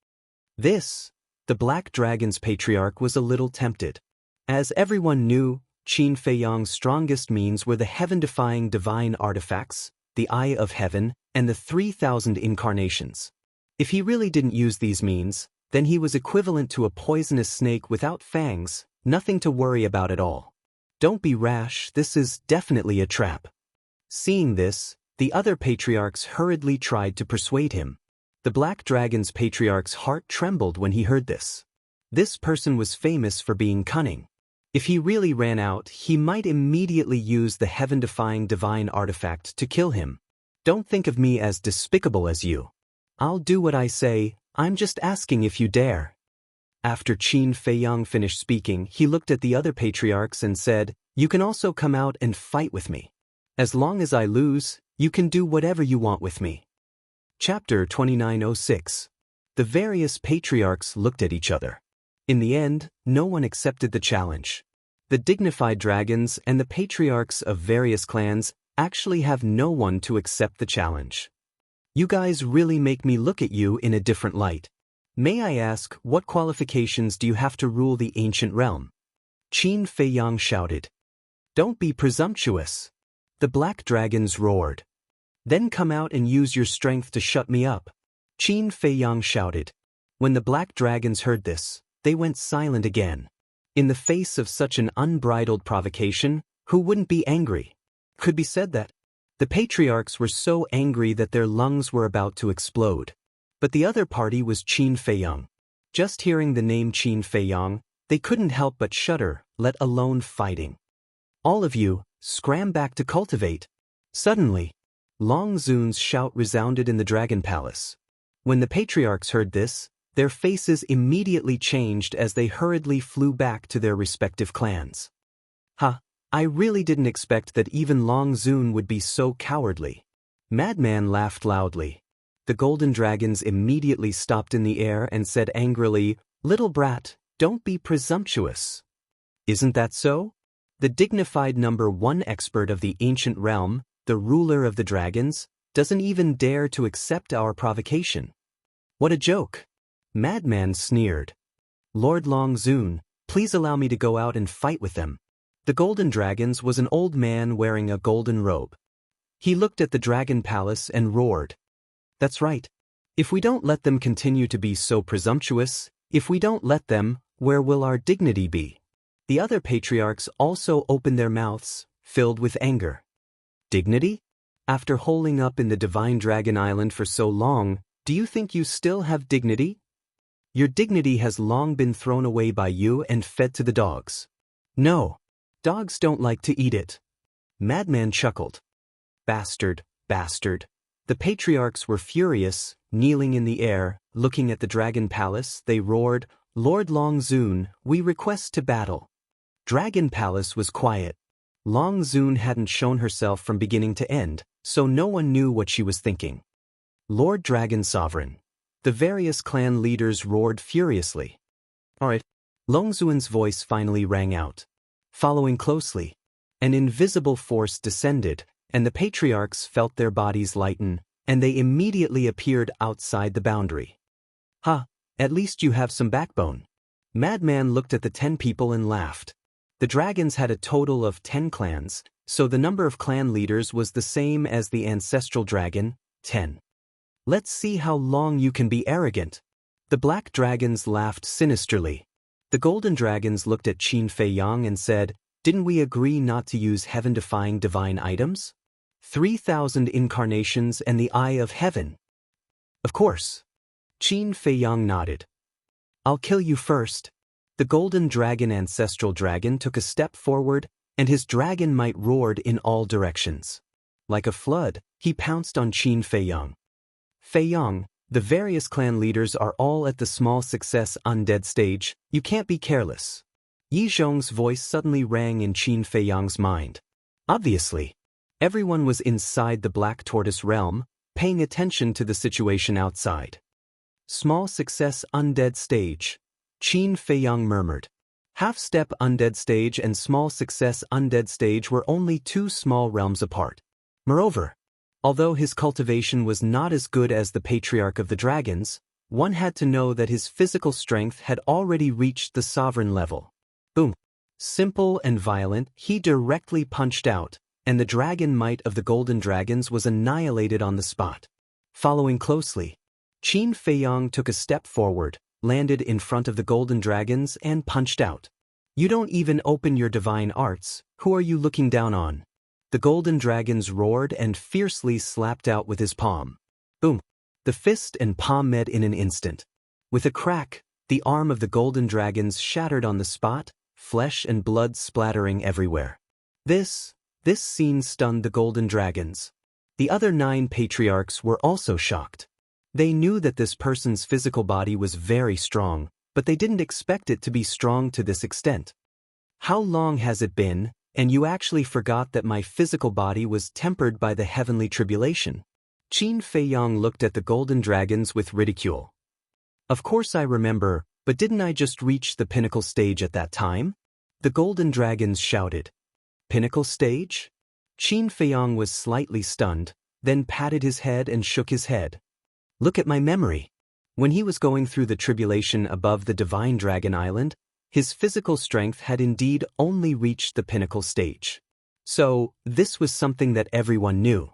This, the Black Dragon's patriarch was a little tempted. As everyone knew, Qin Feiyang's strongest means were the heaven-defying divine artifacts, the eye of heaven, and the 3,000 incarnations. If he really didn't use these means, then he was equivalent to a poisonous snake without fangs, nothing to worry about at all. Don't be rash, this is definitely a trap. Seeing this, the other patriarchs hurriedly tried to persuade him. The Black Dragon's patriarch's heart trembled when he heard this. This person was famous for being cunning. If he really ran out, he might immediately use the heaven-defying divine artifact to kill him. Don't think of me as despicable as you. I'll do what I say, I'm just asking if you dare. After Qin Feiyang finished speaking, he looked at the other patriarchs and said, You can also come out and fight with me. As long as I lose, you can do whatever you want with me. Chapter 2906. The various patriarchs looked at each other. In the end, no one accepted the challenge. The dignified dragons and the patriarchs of various clans actually have no one to accept the challenge. You guys really make me look at you in a different light. May I ask, what qualifications do you have to rule the ancient realm? Qin Feiyang shouted. Don't be presumptuous. The Black Dragons roared. Then come out and use your strength to shut me up. Qin Feiyang shouted. When the Black Dragons heard this, they went silent again. In the face of such an unbridled provocation, who wouldn't be angry? Could be said that the patriarchs were so angry that their lungs were about to explode. But the other party was Qin Feiyang. Just hearing the name Qin Feiyang, they couldn't help but shudder, let alone fighting. All of you, scram back to cultivate. Suddenly, Long Zun's shout resounded in the Dragon Palace. When the patriarchs heard this, their faces immediately changed as they hurriedly flew back to their respective clans. Ha! I really didn't expect that even Long Zun would be so cowardly. Madman laughed loudly. The golden dragons immediately stopped in the air and said angrily, Little brat, don't be presumptuous. Isn't that so? The dignified #1 expert of the ancient realm, the ruler of the dragons, doesn't even dare to accept our provocation. What a joke! Madman sneered. Lord Long Zun, please allow me to go out and fight with them. The golden dragons was an old man wearing a golden robe. He looked at the dragon palace and roared. That's right. If we don't let them continue to be so presumptuous, if we don't let them, where will our dignity be? The other patriarchs also opened their mouths, filled with anger. Dignity? After holding up in the Divine Dragon Island for so long, do you think you still have dignity? Your dignity has long been thrown away by you and fed to the dogs. No. Dogs don't like to eat it. Madman chuckled. Bastard, bastard. The patriarchs were furious, kneeling in the air, looking at the dragon palace, they roared, Lord Long Zun, we request to battle. Dragon Palace was quiet. Long Zun hadn't shown herself from beginning to end, so no one knew what she was thinking. Lord Dragon Sovereign. The various clan leaders roared furiously. Alright. Long Zun's voice finally rang out. Following closely, an invisible force descended, and the patriarchs felt their bodies lighten, and they immediately appeared outside the boundary. Ha, at least you have some backbone. Madman looked at the 10 people and laughed. The dragons had a total of 10 clans, so the number of clan leaders was the same as the ancestral dragon, 10. Let's see how long you can be arrogant. The black dragons laughed sinisterly. The golden dragons looked at Qin Fei Yang and said, didn't we agree not to use heaven-defying divine items? 3,000 incarnations and the eye of heaven. Of course. Qin Fei Yang nodded. I'll kill you first. The golden dragon ancestral dragon took a step forward, and his dragon might roared in all directions. Like a flood, he pounced on Qin Fei Yang. Fei Yang, the various clan leaders are all at the small success undead stage, you can't be careless. Yi Zhong's voice suddenly rang in Qin Fei Yang's mind. Obviously. Everyone was inside the Black Tortoise realm, paying attention to the situation outside. Small success undead stage. Qin Fei Yang murmured. Half-step undead stage and small success undead stage were only 2 small realms apart. Moreover, although his cultivation was not as good as the Patriarch of the Dragons, one had to know that his physical strength had already reached the sovereign level. Boom. Simple and violent, he directly punched out, and the dragon might of the golden dragons was annihilated on the spot. Following closely, Qin Fei Yang took a step forward, landed in front of the golden dragons and punched out. You don't even open your divine arts, who are you looking down on? The golden dragons roared and fiercely slapped out with his palm. Boom. The fist and palm met in an instant. With a crack, the arm of the golden dragons shattered on the spot, flesh and blood splattering everywhere. This scene stunned the golden dragons. The other 9 patriarchs were also shocked. They knew that this person's physical body was very strong, but they didn't expect it to be strong to this extent. How long has it been, and you actually forgot that my physical body was tempered by the heavenly tribulation? Qin Fei Yang looked at the golden dragons with ridicule. Of course I remember, but didn't I just reach the pinnacle stage at that time? The golden dragons shouted. Pinnacle stage? Qin Fei Yang was slightly stunned, then patted his head and shook his head. Look at my memory. When he was going through the tribulation above the Divine Dragon Island, his physical strength had indeed only reached the pinnacle stage. So, this was something that everyone knew.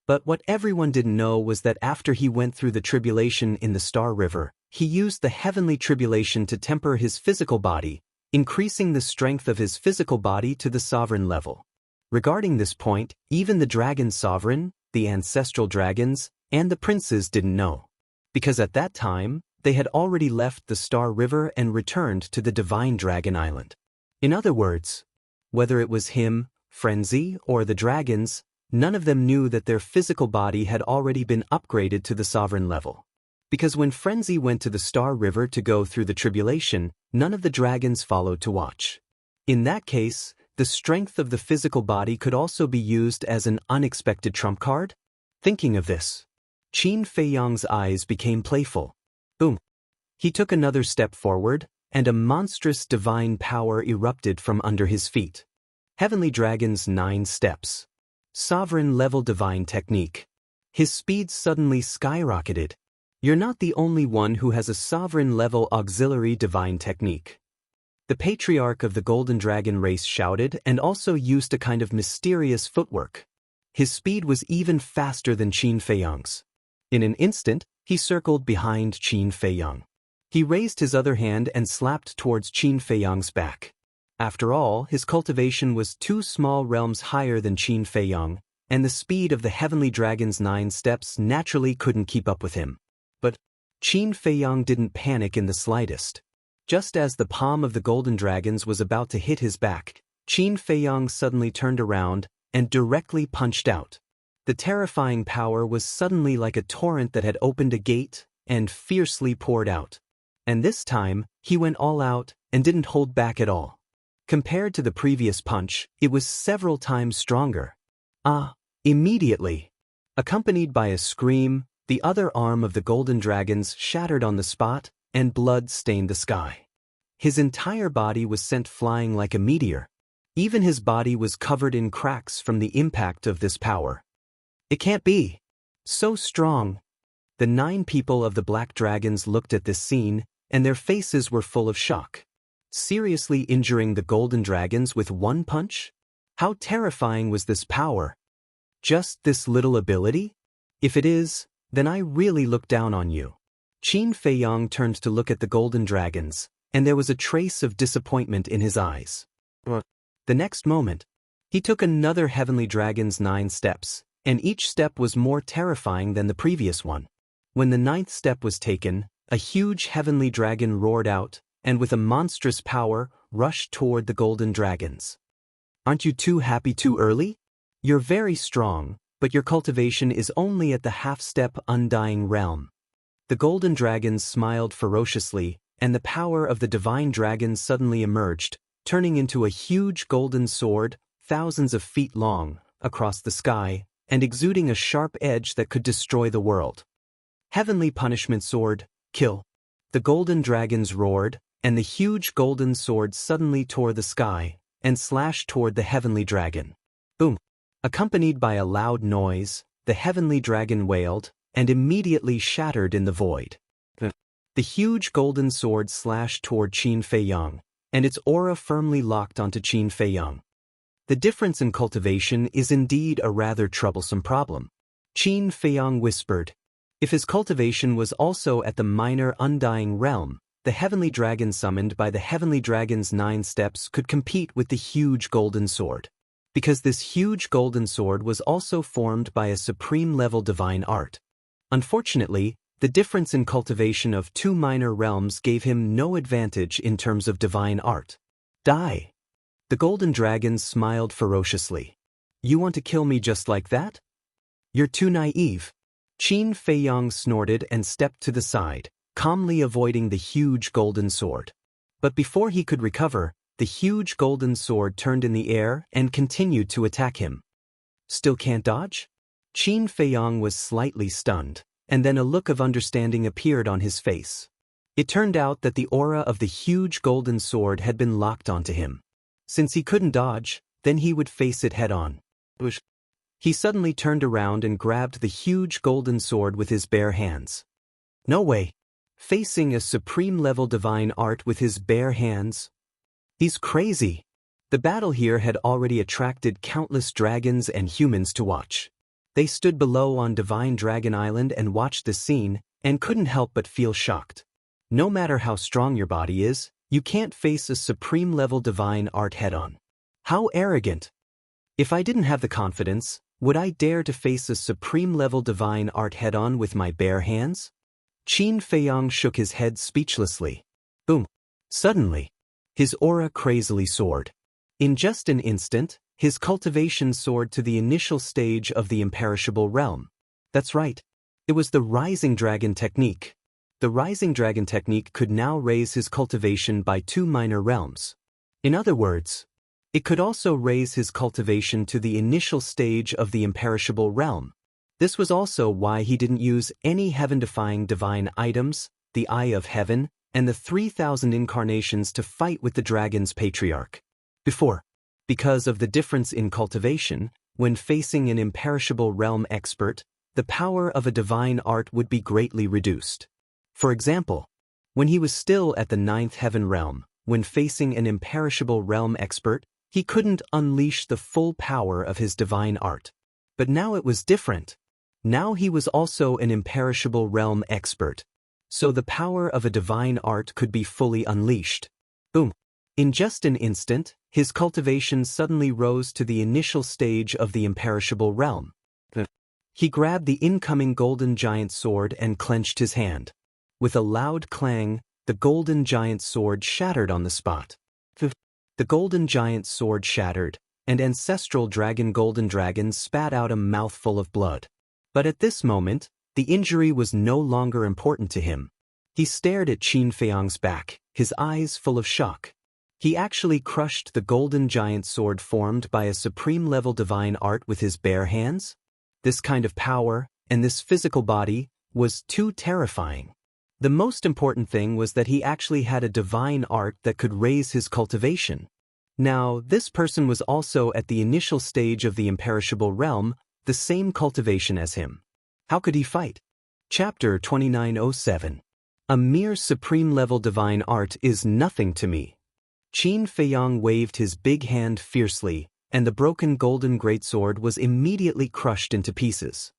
But what everyone didn't know was that after he went through the tribulation in the Star River, he used the heavenly tribulation to temper his physical body, increasing the strength of his physical body to the sovereign level. Regarding this point, even the dragon sovereign, the ancestral dragons, and the princes didn't know. Because at that time, they had already left the Star River and returned to the Divine Dragon Island. In other words, whether it was him, Frenzy, or the dragons, none of them knew that their physical body had already been upgraded to the sovereign level. Because when Frenzy went to the Star River to go through the tribulation, none of the dragons followed to watch. In that case, the strength of the physical body could also be used as an unexpected trump card? Thinking of this, Qin Fei Yang's eyes became playful. Boom. He took another step forward, and a monstrous divine power erupted from under his feet. Heavenly Dragon's 9 Steps. Sovereign-level divine technique. His speed suddenly skyrocketed. You're not the only one who has a sovereign-level auxiliary divine technique. The patriarch of the Golden Dragon race shouted and also used a kind of mysterious footwork. His speed was even faster than Qin Feiyang's. In an instant, he circled behind Qin Feiyang. He raised his other hand and slapped towards Qin Feiyang's back. After all, his cultivation was 2 small realms higher than Qin Feiyang, and the speed of the Heavenly Dragon's 9 steps naturally couldn't keep up with him. But Qin Feiyang didn't panic in the slightest. Just as the palm of the Golden Dragon's was about to hit his back, Qin Feiyang suddenly turned around and directly punched out. The terrifying power was suddenly like a torrent that had opened a gate and fiercely poured out. And this time, he went all out and didn't hold back at all. Compared to the previous punch, it was several times stronger. Immediately. Accompanied by a scream, the other arm of the Golden Dragon's shattered on the spot, and blood stained the sky. His entire body was sent flying like a meteor. Even his body was covered in cracks from the impact of this power. It can't be. So strong. The 9 people of the Black Dragons looked at this scene, and their faces were full of shock. Seriously injuring the Golden Dragons with 1 punch? How terrifying was this power? Just this little ability? If it is, then I really look down on you. Qin Feiyang turned to look at the Golden Dragons, and there was a trace of disappointment in his eyes. The next moment, he took another Heavenly Dragon's 9 steps, and each step was more terrifying than the previous one. When the 9th step was taken, a huge Heavenly Dragon roared out, and with a monstrous power, rushed toward the Golden Dragons. Aren't you too happy too early? You're very strong, but your cultivation is only at the half-step Undying Realm. The Golden Dragons smiled ferociously, and the power of the Divine Dragon suddenly emerged, turning into a huge golden sword, thousands of feet long, across the sky, and exuding a sharp edge that could destroy the world. Heavenly Punishment Sword, kill. The Golden Dragons roared, and the huge golden sword suddenly tore the sky, and slashed toward the Heavenly Dragon. Boom! Accompanied by a loud noise, the Heavenly Dragon wailed, and immediately shattered in the void. The huge golden sword slashed toward Qin Feiyang, and its aura firmly locked onto Qin Feiyang. The difference in cultivation is indeed a rather troublesome problem. Qin Feiyang whispered. If his cultivation was also at the minor Undying Realm, the Heavenly Dragon summoned by the Heavenly Dragon's 9 steps could compete with the huge golden sword. Because this huge golden sword was also formed by a supreme-level divine art. Unfortunately, the difference in cultivation of 2 minor realms gave him no advantage in terms of divine art. Die! The Golden Dragons smiled ferociously. You want to kill me just like that? You're too naive. Qin Feiyang snorted and stepped to the side, calmly avoiding the huge golden sword. But before he could recover, the huge golden sword turned in the air and continued to attack him. Still can't dodge? Qin Feiyang was slightly stunned, and then a look of understanding appeared on his face. It turned out that the aura of the huge golden sword had been locked onto him. Since he couldn't dodge, then he would face it head-on. He suddenly turned around and grabbed the huge golden sword with his bare hands. No way! Facing a supreme-level divine art with his bare hands? He's crazy! The battle here had already attracted countless dragons and humans to watch. They stood below on Divine Dragon Island and watched the scene, and couldn't help but feel shocked. No matter how strong your body is, you can't face a supreme-level divine art head-on. How arrogant! If I didn't have the confidence, would I dare to face a supreme-level divine art head-on with my bare hands? Qin Feiyang shook his head speechlessly. Boom! Suddenly, his aura crazily soared. In just an instant, his cultivation soared to the initial stage of the imperishable realm. That's right. It was the Rising Dragon technique. The Rising Dragon technique could now raise his cultivation by 2 minor realms. In other words, it could also raise his cultivation to the initial stage of the imperishable realm. This was also why he didn't use any heaven-defying divine items, the Eye of Heaven, and the 3,000 incarnations to fight with the dragon's patriarch. Before, Because of the difference in cultivation, when facing an imperishable realm expert, the power of a divine art would be greatly reduced. For example, when he was still at the ninth heaven realm, when facing an imperishable realm expert, he couldn't unleash the full power of his divine art. But now it was different. Now he was also an imperishable realm expert. So the power of a divine art could be fully unleashed. Boom. In just an instant, his cultivation suddenly rose to the initial stage of the imperishable realm. He grabbed the incoming golden giant sword and clenched his hand. With a loud clang, the golden giant sword shattered on the spot. The golden giant sword shattered, and ancestral golden dragon spat out a mouthful of blood. But at this moment, the injury was no longer important to him. He stared at Qin Feiyang's back, his eyes full of shock. He actually crushed the golden giant sword formed by a supreme-level divine art with his bare hands? This kind of power, and this physical body, was too terrifying. The most important thing was that he actually had a divine art that could raise his cultivation. Now, this person was also at the initial stage of the imperishable realm, the same cultivation as him. How could he fight? Chapter 2907. A mere supreme-level divine art is nothing to me. Qin Feiyang waved his big hand fiercely, and the broken golden greatsword was immediately crushed into pieces.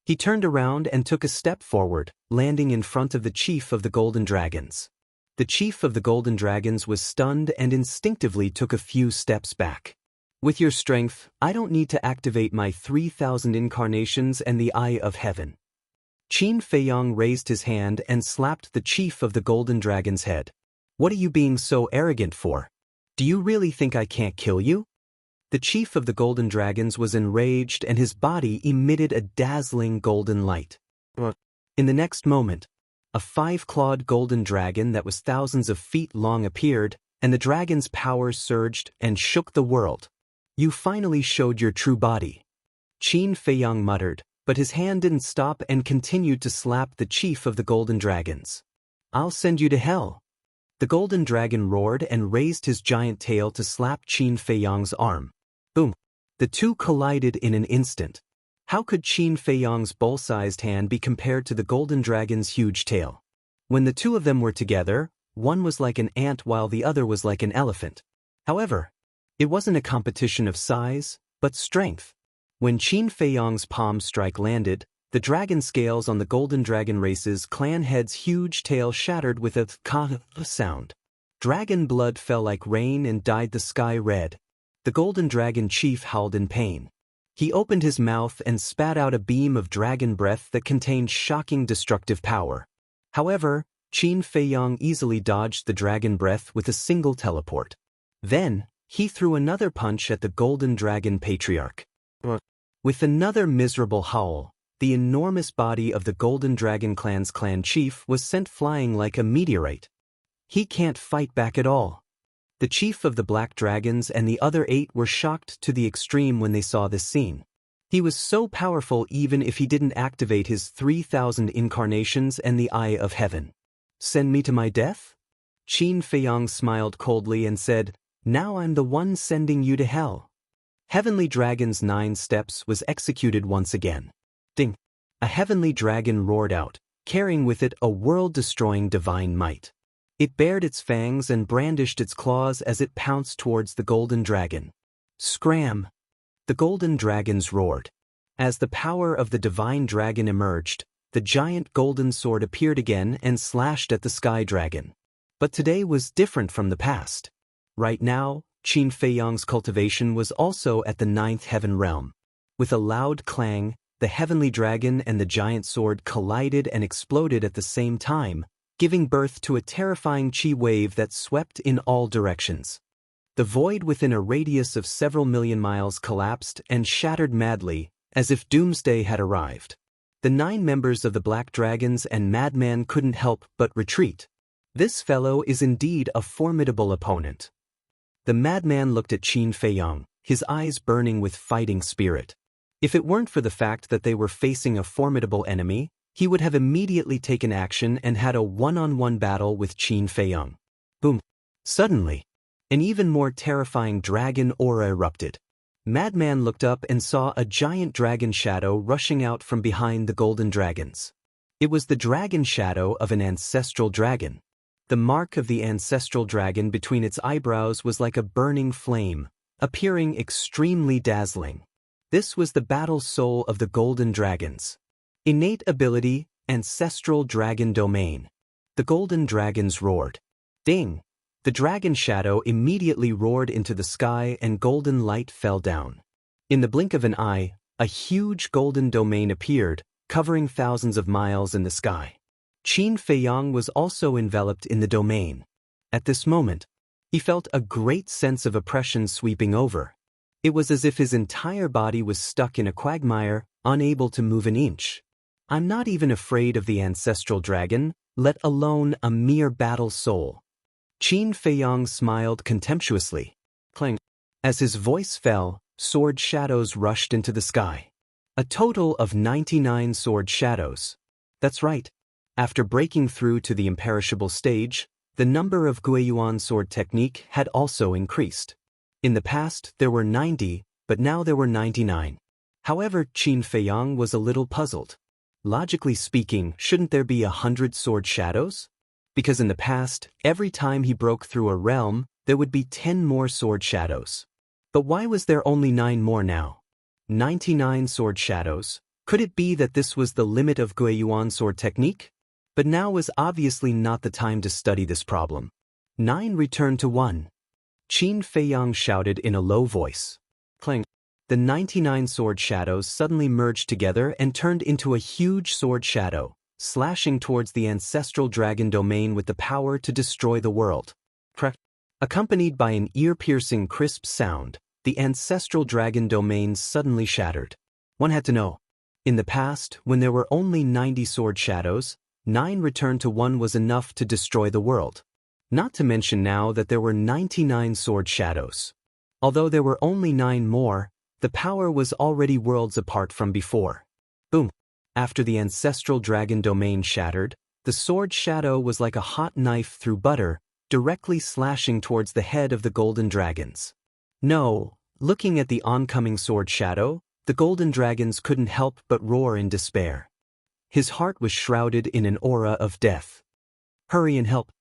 He turned around and took a step forward, landing in front of the chief of the golden dragons. The chief of the golden dragons was stunned and instinctively took a few steps back. With your strength, I don't need to activate my 3,000 incarnations and the Eye of Heaven. Qin Feiyang raised his hand and slapped the chief of the golden dragon's head. What are you being so arrogant for? Do you really think I can't kill you? The chief of the golden dragons was enraged and his body emitted a dazzling golden light. In the next moment, a 5-clawed golden dragon that was thousands of feet long appeared, and the dragon's power surged and shook the world. You finally showed your true body. Qin Feiyang muttered, but his hand didn't stop and continued to slap the chief of the golden dragons. I'll send you to hell. The golden dragon roared and raised his giant tail to slap Qin Feiyang's arm. Boom. The two collided in an instant. How could Qin Feiyang's bull-sized hand be compared to the golden dragon's huge tail? When the two of them were together, one was like an ant while the other was like an elephant. However, it wasn't a competition of size, but strength. When Qin Feiyang's palm strike landed, the dragon scales on the golden dragon race's clan head's huge tail shattered with a ka sound. Dragon blood fell like rain and dyed the sky red. The golden dragon chief howled in pain. He opened his mouth and spat out a beam of dragon breath that contained shocking destructive power. However, Qin Feiyang easily dodged the dragon breath with a single teleport. Then, he threw another punch at the golden dragon patriarch. With another miserable howl, the enormous body of the golden dragon clan's clan chief was sent flying like a meteorite. He can't fight back at all. The chief of the black dragons and the other 8 were shocked to the extreme when they saw this scene. He was so powerful even if he didn't activate his 3,000 incarnations and the Eye of Heaven. Send me to my death? Qin Feiyang smiled coldly and said, Now I'm the one sending you to hell. Heavenly Dragon's 9 steps was executed once again. Ding! A heavenly dragon roared out, carrying with it a world-destroying divine might. It bared its fangs and brandished its claws as it pounced towards the golden dragon. Scram! The golden dragons roared. As the power of the divine dragon emerged, the giant golden sword appeared again and slashed at the sky dragon. But today was different from the past. Right now, Qin Feiyang's cultivation was also at the 9th heaven realm. With a loud clang, the heavenly dragon and the giant sword collided and exploded at the same time, giving birth to a terrifying chi wave that swept in all directions. The void within a radius of several million miles collapsed and shattered madly, as if doomsday had arrived. The 9 members of the Black Dragons and Madman couldn't help but retreat. This fellow is indeed a formidable opponent. The Madman looked at Qin Feiyang, his eyes burning with fighting spirit. If it weren't for the fact that they were facing a formidable enemy, he would have immediately taken action and had a one-on-one battle with Qin Feiyang. Boom! Suddenly, An even more terrifying dragon aura erupted. Madman looked up and saw a giant dragon shadow rushing out from behind the golden dragons. It was the dragon shadow of an ancestral dragon. The mark of the ancestral dragon between its eyebrows was like a burning flame, appearing extremely dazzling. This was the battle soul of the golden dragons. Innate ability, ancestral dragon domain. The golden dragons roared. Ding! The dragon shadow immediately roared into the sky and golden light fell down. In the blink of an eye, a huge golden domain appeared, covering thousands of miles in the sky. Qin Feiyang was also enveloped in the domain. At this moment, he felt a great sense of oppression sweeping over. It was as if his entire body was stuck in a quagmire, unable to move an inch. I'm not even afraid of the ancestral dragon, let alone a mere battle soul. Qin Feiyang smiled contemptuously. Clang. As his voice fell, sword shadows rushed into the sky. A total of 99 sword shadows. That's right. After breaking through to the imperishable stage, the number of Guiyuan sword technique had also increased. In the past, there were 90, but now there were 99. However, Qin Feiyang was a little puzzled. Logically speaking, shouldn't there be 100 sword shadows? Because in the past, every time he broke through a realm, there would be 10 more sword shadows. But why was there only 9 more now? 99 sword shadows. Could it be that this was the limit of Guiyuan sword technique? But now was obviously not the time to study this problem. 9 returned to 1. Qin Feiyang shouted in a low voice. Clang. The 99 sword shadows suddenly merged together and turned into a huge sword shadow, slashing towards the ancestral dragon domain with the power to destroy the world. Accompanied by an ear-piercing crisp sound, the ancestral dragon domain suddenly shattered. One had to know. In the past, when there were only 90 sword shadows, 9 returned to 1 was enough to destroy the world. Not to mention now that there were 99 sword shadows. Although there were only 9 more, the power was already worlds apart from before. Boom! After the ancestral dragon domain shattered, the sword shadow was like a hot knife through butter, directly slashing towards the head of the golden dragons. No, looking at the oncoming sword shadow, the golden dragons couldn't help but roar in despair. His heart was shrouded in an aura of death. Hurry and help!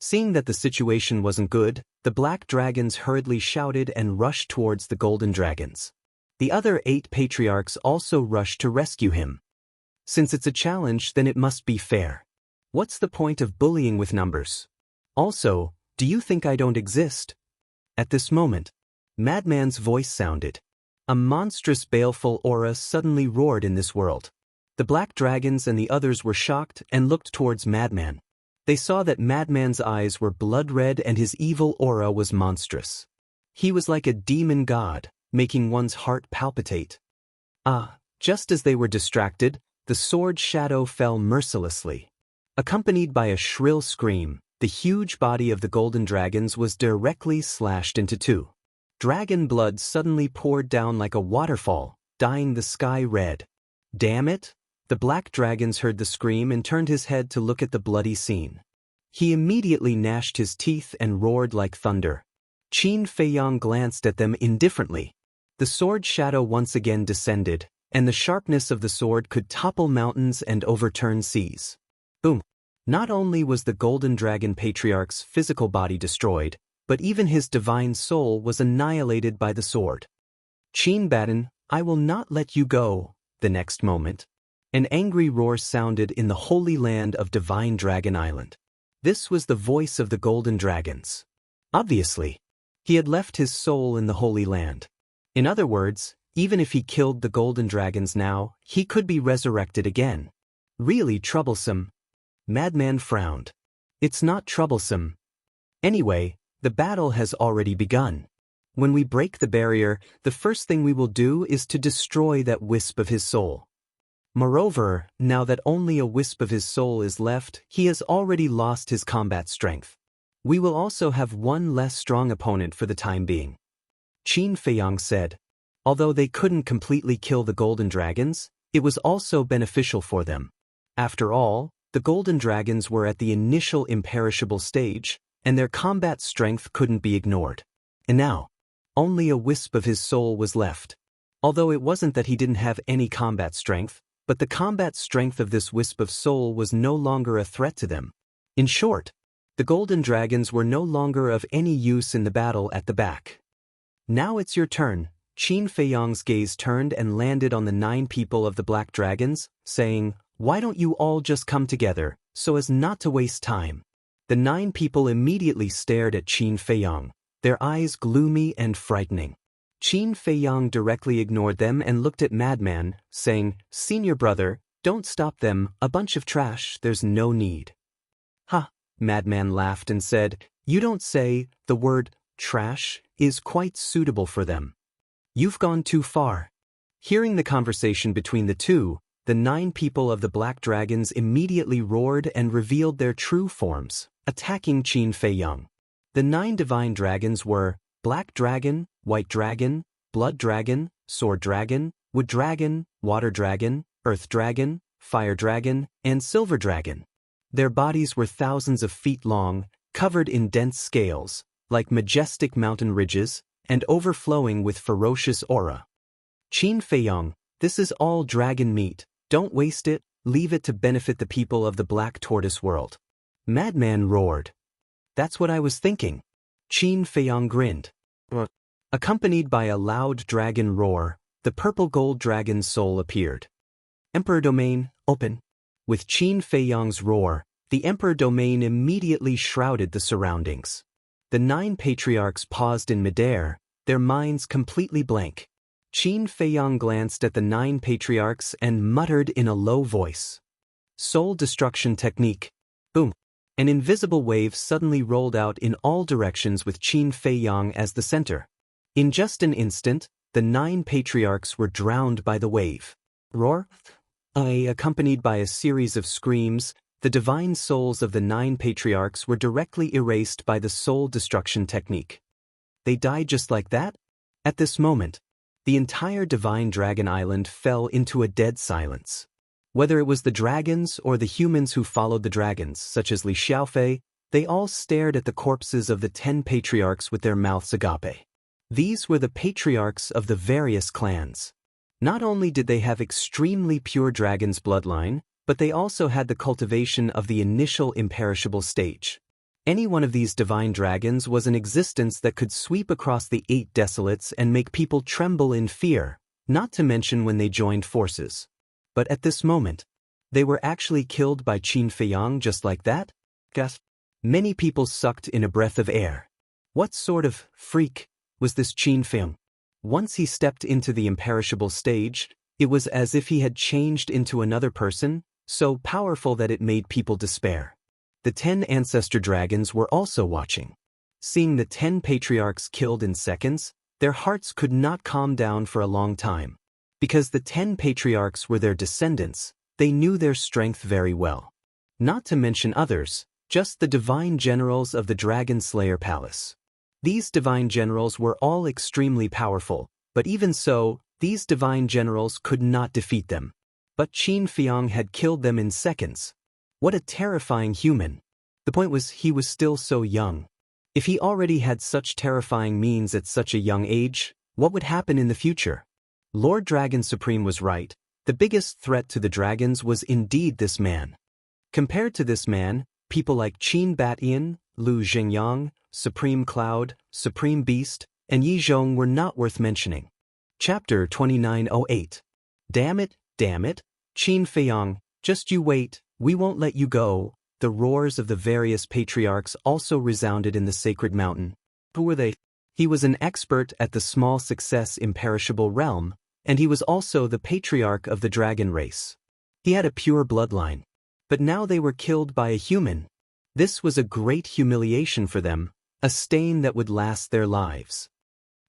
Seeing that the situation wasn't good, the black dragons hurriedly shouted and rushed towards the golden dragons. The other 8 patriarchs also rushed to rescue him. Since it's a challenge, then it must be fair. What's the point of bullying with numbers? Also, do you think I don't exist? At this moment, Madman's voice sounded. A monstrous baleful aura suddenly roared in this world. The black dragons and the others were shocked and looked towards Madman. They saw that Madman's eyes were blood red and his evil aura was monstrous. He was like a demon god, making one's heart palpitate. Just as they were distracted, the sword shadow fell mercilessly. Accompanied by a shrill scream, the huge body of the golden dragons was directly slashed into 2. Dragon blood suddenly poured down like a waterfall, dyeing the sky red. Damn it! The black dragons heard the scream and turned his head to look at the bloody scene. He immediately gnashed his teeth and roared like thunder. Qin Feiyang glanced at them indifferently. The sword shadow once again descended, and the sharpness of the sword could topple mountains and overturn seas. Boom! Not only was the golden dragon patriarch's physical body destroyed, but even his divine soul was annihilated by the sword. Qin Baden, I will not let you go. The next moment, an angry roar sounded in the holy land of Divine Dragon Island. This was the voice of the golden dragons. Obviously, he had left his soul in the holy land. In other words, even if he killed the golden dragons now, he could be resurrected again. Really troublesome. Madman frowned. It's not troublesome. Anyway, the battle has already begun. When we break the barrier, the first thing we will do is to destroy that wisp of his soul. Moreover, now that only a wisp of his soul is left, he has already lost his combat strength. We will also have one less strong opponent for the time being. Qin Feiyang said. Although they couldn't completely kill the golden dragons, it was also beneficial for them. After all, the golden dragons were at the initial imperishable stage, and their combat strength couldn't be ignored. And now, only a wisp of his soul was left. Although it wasn't that he didn't have any combat strength, but the combat strength of this wisp of soul was no longer a threat to them. In short, the golden dragons were no longer of any use in the battle at the back. Now it's your turn. Qin Feiyang's gaze turned and landed on the 9 people of the black dragons, saying, "Why don't you all just come together, so as not to waste time?" The 9 people immediately stared at Qin Feiyang, their eyes gloomy and frightening. Qin Feiyang directly ignored them and looked at Madman, saying, "Senior brother, don't stop them, a bunch of trash, there's no need." "Ha," Madman laughed and said, "You don't say, the word, trash, is quite suitable for them. You've gone too far." Hearing the conversation between the two, the 9 people of the black dragons immediately roared and revealed their true forms, attacking Qin Feiyang. The 9 divine dragons were Black Dragon, White Dragon, Blood Dragon, Sword Dragon, Wood Dragon, Water Dragon, Earth Dragon, Fire Dragon, and Silver Dragon. Their bodies were thousands of feet long, covered in dense scales, like majestic mountain ridges, and overflowing with ferocious aura. "Qin Feiyang, this is all dragon meat, don't waste it, leave it to benefit the people of the Black Tortoise world." Madman roared. "That's what I was thinking." Qin Feiyang grinned. Accompanied by a loud dragon roar, the purple gold dragon's soul appeared. "Emperor Domain, open." With Qin Feiyang's roar, the Emperor Domain immediately shrouded the surroundings. The 9 patriarchs paused in midair, their minds completely blank. Qin Feiyang glanced at the 9 patriarchs and muttered in a low voice, "Soul destruction technique." Boom! An invisible wave suddenly rolled out in all directions with Qin Feiyang as the center. In just an instant, the 9 patriarchs were drowned by the wave. Roar! Accompanied by a series of screams, the divine souls of the 9 patriarchs were directly erased by the soul destruction technique. They died just like that? At this moment, the entire divine dragon island fell into a dead silence. Whether it was the dragons or the humans who followed the dragons, such as Li Xiaofei, they all stared at the corpses of the 10 patriarchs with their mouths agape. These were the patriarchs of the various clans. Not only did they have extremely pure dragon's bloodline, but they also had the cultivation of the initial imperishable stage. Any one of these divine dragons was an existence that could sweep across the 8 desolates and make people tremble in fear, not to mention when they joined forces. But at this moment, they were actually killed by Qin Feiyang just like that? Gasp! Many people sucked in a breath of air. What sort of freak was this Qin Feiyang? Once he stepped into the imperishable stage, it was as if he had changed into another person, so powerful that it made people despair. The 10 ancestor dragons were also watching. Seeing the 10 patriarchs killed in seconds, their hearts could not calm down for a long time. Because the 10 patriarchs were their descendants, they knew their strength very well. Not to mention others, just the divine generals of the Dragon Slayer Palace. These divine generals were all extremely powerful, but even so, these divine generals could not defeat them. But Qin Feiyang had killed them in seconds. What a terrifying human. The point was he was still so young. If he already had such terrifying means at such a young age, what would happen in the future? Lord Dragon Supreme was right. The biggest threat to the dragons was indeed this man. Compared to this man, people like Qin Batian, Lu Zhengyang, Supreme Cloud, Supreme Beast, and Yi Zhong were not worth mentioning. Chapter 2908. Damn it, Qin Feiyang, just you wait, we won't let you go. The roars of the various patriarchs also resounded in the sacred mountain. Who were they? He was an expert at the small success imperishable realm, and he was also the patriarch of the dragon race. He had a pure bloodline. But now they were killed by a human. This was a great humiliation for them, a stain that would last their lives.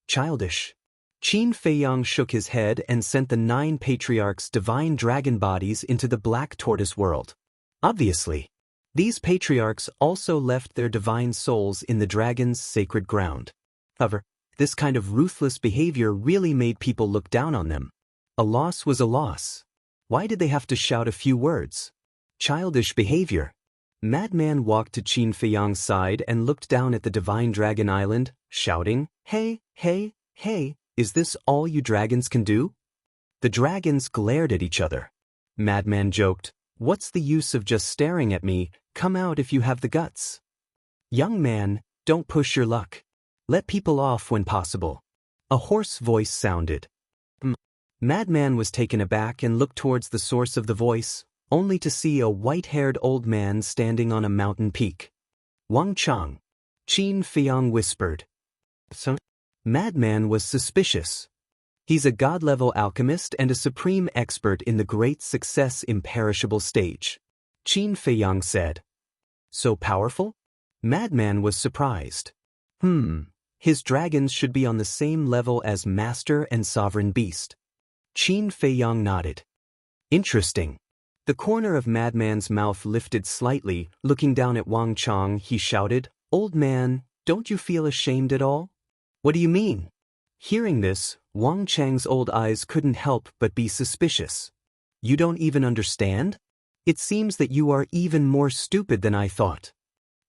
Childish. Qin Feiyang shook his head and sent the 9 patriarchs' divine dragon bodies into the Black Tortoise world. Obviously, these patriarchs also left their divine souls in the dragon's sacred ground. However, this kind of ruthless behavior really made people look down on them. A loss was a loss. Why did they have to shout a few words? Childish behavior. Madman walked to Qin Feiyang's side and looked down at the divine dragon island, shouting, "Hey, hey, hey, is this all you dragons can do?" The dragons glared at each other. Madman joked, "What's the use of just staring at me? Come out if you have the guts." "Young man, don't push your luck. Let people off when possible." A hoarse voice sounded. Madman was taken aback and looked towards the source of the voice, only to see a white-haired old man standing on a mountain peak. "Wang Chang," Qin Feiyang whispered. So, Madman was suspicious. "He's a god-level alchemist and a supreme expert in the great success imperishable stage," Qin Feiyang said. "So powerful?" Madman was surprised. His dragons should be on the same level as Master and Sovereign Beast." Qin Feiyang nodded. "Interesting." The corner of Madman's mouth lifted slightly. Looking down at Wang Chang, he shouted, "Old man, don't you feel ashamed at all?" "What do you mean?" Hearing this, Wang Chang's old eyes couldn't help but be suspicious. "You don't even understand? It seems that you are even more stupid than I thought."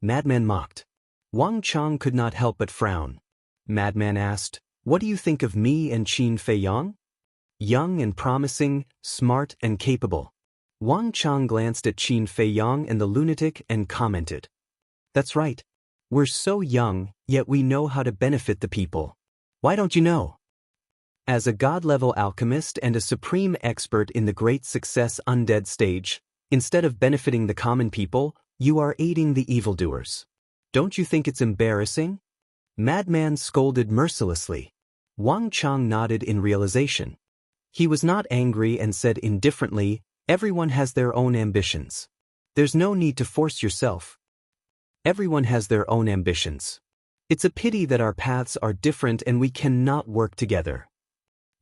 Madman mocked. Wang Chang could not help but frown. Madman asked, "What do you think of me and Qin Feiyang?" "Young and promising, smart and capable." Wang Chang glanced at Qin Feiyang and the lunatic and commented, "That's right. We're so young, yet we know how to benefit the people. Why don't you know? As a god-level alchemist and a supreme expert in the great success undead stage, instead of benefiting the common people, you are aiding the evildoers. Don't you think it's embarrassing?" Madman scolded mercilessly. Wang Chang nodded in realization. He was not angry and said indifferently, "Everyone has their own ambitions. There's no need to force yourself. Everyone has their own ambitions. It's a pity that our paths are different and we cannot work together.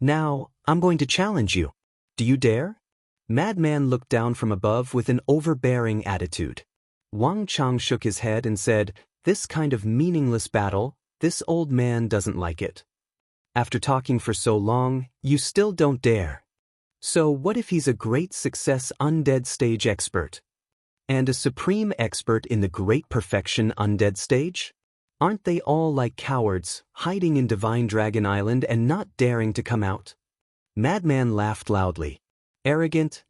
Now, I'm going to challenge you. Do you dare?" Madman looked down from above with an overbearing attitude. Wang Chang shook his head and said, "This kind of meaningless battle, this old man doesn't like it. After talking for so long, you still don't dare. So what if he's a great success undead stage expert? And a supreme expert in the great perfection undead stage? Aren't they all like cowards, hiding in Divine Dragon Island and not daring to come out?" Madman laughed loudly. Arrogant,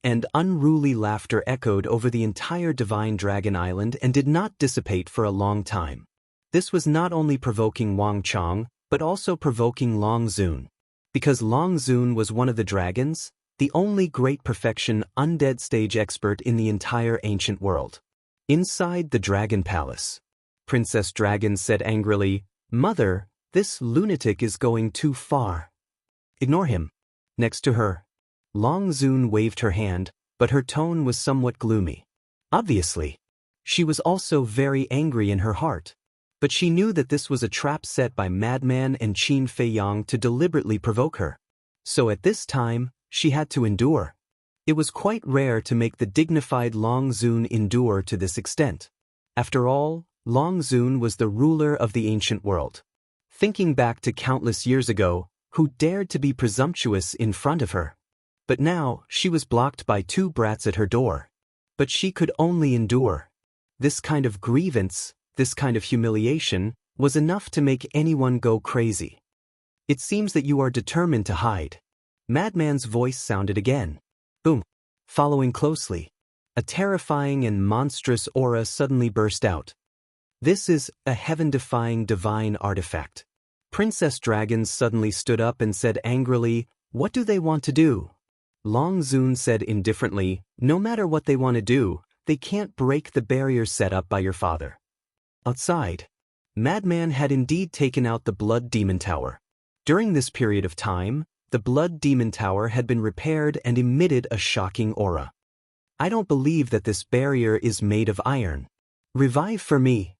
and unruly laughter echoed over the entire Divine Dragon Island and did not dissipate for a long time. This was not only provoking Wang Chang, but also provoking Long Zun. Because Long Zun was one of the dragons, the only great perfection undead stage expert in the entire ancient world. Inside the Dragon Palace, Princess Dragon said angrily, "Mother, this lunatic is going too far. Ignore him." Next to her, Long Zun waved her hand, but her tone was somewhat gloomy. Obviously, she was also very angry in her heart. But she knew that this was a trap set by Madman and Qin Feiyang to deliberately provoke her. So at this time, she had to endure. It was quite rare to make the dignified Long Zun endure to this extent. After all, Long Zun was the ruler of the ancient world. Thinking back to countless years ago, who dared to be presumptuous in front of her? But now, she was blocked by two brats at her door. But she could only endure. This kind of grievance, this kind of humiliation, was enough to make anyone go crazy. "It seems that you are determined to hide." Madman's voice sounded again. Boom. Following closely, a terrifying and monstrous aura suddenly burst out. "This is a heaven-defying divine artifact." Princess Dragon suddenly stood up and said angrily, "What do they want to do?" Long Zun said indifferently, "No matter what they want to do, they can't break the barrier set up by your father." Outside, Madman had indeed taken out the Blood Demon Tower. During this period of time, the Blood Demon Tower had been repaired and emitted a shocking aura. "I don't believe that this barrier is made of iron. Revive for me."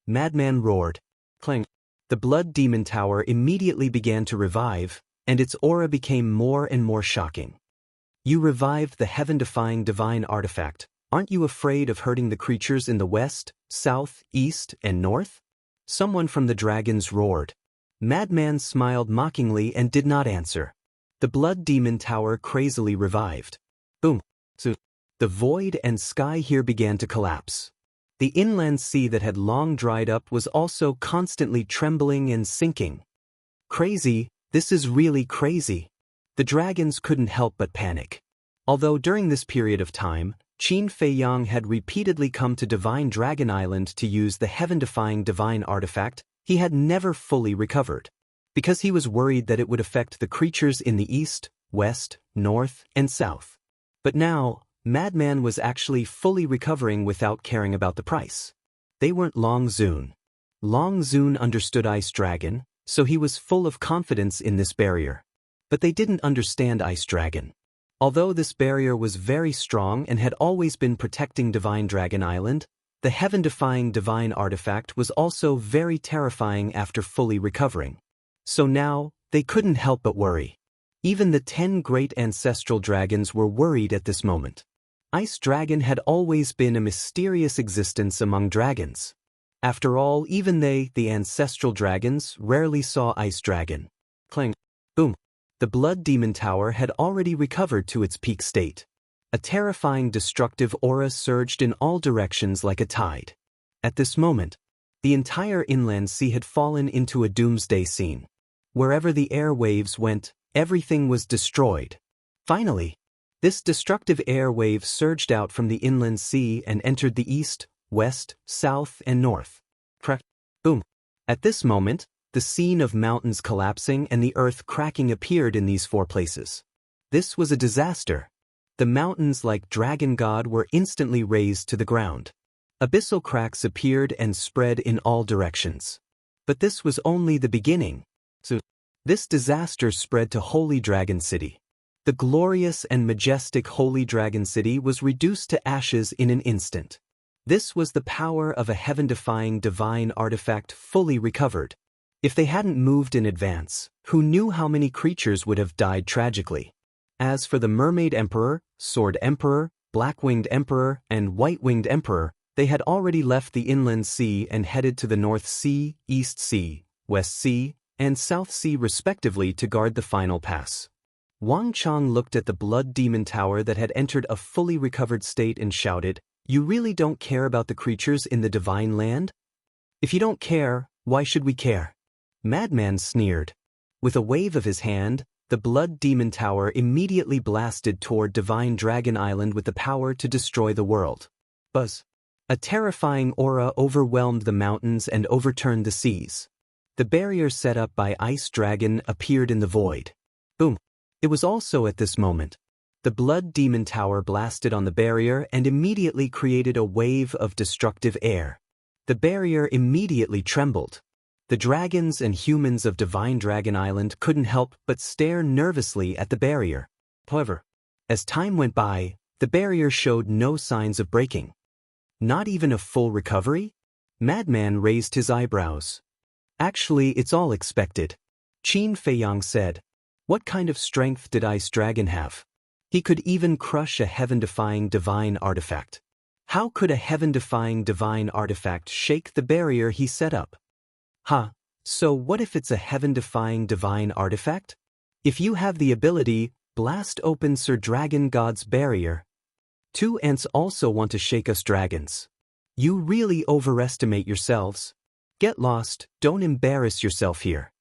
Madman roared. Clang. The Blood Demon Tower immediately began to revive, and its aura became more and more shocking. "You revived the heaven-defying divine artifact. Aren't you afraid of hurting the creatures in the west, south, east, and north?" Someone from the dragons roared. Madman smiled mockingly and did not answer. The Blood Demon Tower crazily revived. Boom. So, The void and sky here began to collapse. The inland sea that had long dried up was also constantly trembling and sinking. Crazy, this is really crazy. The dragons couldn't help but panic. Although during this period of time, Qin Feiyang had repeatedly come to Divine Dragon Island to use the heaven-defying divine artifact, he had never fully recovered. Because he was worried that it would affect the creatures in the east, west, north, and south. But now, Madman was actually fully recovering without caring about the price. They weren't Long Zun. Long Zun understood Ice Dragon, so he was full of confidence in this barrier. But they didn't understand Ice Dragon. Although this barrier was very strong and had always been protecting Divine Dragon Island, the heaven-defying divine artifact was also very terrifying after fully recovering. So now, they couldn't help but worry. Even the 10 great ancestral dragons were worried at this moment. Ice Dragon had always been a mysterious existence among dragons. After all, even they, the ancestral dragons, rarely saw Ice Dragon. Clang. Boom. The Blood Demon Tower had already recovered to its peak state. A terrifying destructive aura surged in all directions like a tide. At this moment, the entire inland sea had fallen into a doomsday scene. Wherever the air waves went, everything was destroyed. Finally, this destructive air wave surged out from the inland sea and entered the east, west, south, and north. Crack. Boom. At this moment, the scene of mountains collapsing and the earth cracking appeared in these 4 places. This was a disaster. The mountains like Dragon God were instantly razed to the ground. Abyssal cracks appeared and spread in all directions. But this was only the beginning. So, this disaster spread to Holy Dragon City. The glorious and majestic Holy Dragon City was reduced to ashes in an instant. This was the power of a heaven-defying divine artifact fully recovered. If they hadn't moved in advance, who knew how many creatures would have died tragically? As for the Mermaid Emperor, Sword Emperor, Black-Winged Emperor, and White-Winged Emperor, they had already left the inland sea and headed to the North Sea, East Sea, West Sea, and South Sea respectively to guard the final pass. Wang Chang looked at the Blood Demon Tower that had entered a fully recovered state and shouted, "You really don't care about the creatures in the Divine Land? If you don't care, why should we care?" Madman sneered. With a wave of his hand, the Blood Demon Tower immediately blasted toward Divine Dragon Island with the power to destroy the world. Buzz. A terrifying aura overwhelmed the mountains and overturned the seas. The barrier set up by Ice Dragon appeared in the void. Boom. It was also at this moment. The Blood Demon Tower blasted on the barrier and immediately created a wave of destructive air. The barrier immediately trembled. The dragons and humans of Divine Dragon Island couldn't help but stare nervously at the barrier. However, as time went by, the barrier showed no signs of breaking. Not even a full recovery? Madman raised his eyebrows. Actually, it's all expected. Qin Feiyang said. What kind of strength did Ice Dragon have? He could even crush a heaven-defying divine artifact. How could a heaven-defying divine artifact shake the barrier he set up? So what if it's a heaven-defying divine artifact? If you have the ability, blast open Sir Dragon God's barrier. 2 ants also want to shake us dragons. You really overestimate yourselves. Get lost, don't embarrass yourself here.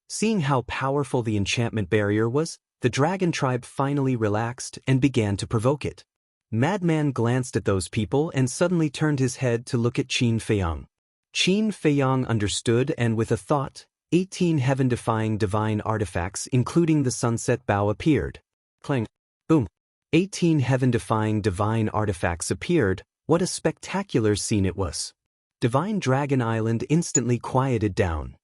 Seeing how powerful the enchantment barrier was, the dragon tribe finally relaxed and began to provoke it. Madman glanced at those people and suddenly turned his head to look at Qin Feiyang. Qin Feiyang understood and with a thought, 18 heaven-defying divine artifacts including the sunset bow appeared. Clang. Boom. 18 heaven-defying divine artifacts appeared. What a spectacular scene it was. Divine Dragon Island instantly quieted down.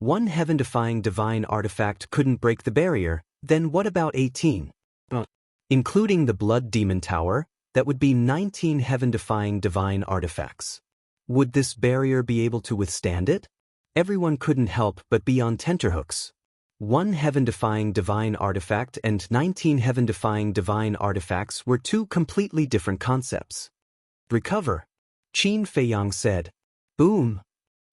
One heaven-defying divine artifact couldn't break the barrier, then what about 18? Including the Blood Demon Tower, that would be 19 heaven-defying divine artifacts. Would this barrier be able to withstand it? Everyone couldn't help but be on tenterhooks. One heaven-defying divine artifact and 19 heaven-defying divine artifacts were 2 completely different concepts. Recover, Qin Feiyang said. Boom.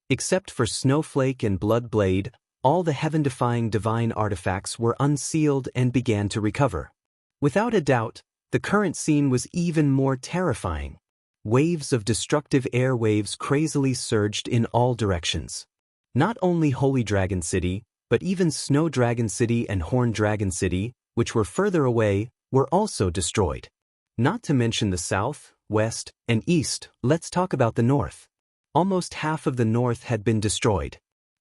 Except for Snowflake and Bloodblade, all the heaven-defying divine artifacts were unsealed and began to recover. Without a doubt, the current scene was even more terrifying. Waves of destructive air waves crazily surged in all directions. Not only Holy Dragon City, but even Snow Dragon City and Horn Dragon City, which were further away, were also destroyed. Not to mention the south, west, and east. Let's talk about the north. Almost half of the north had been destroyed.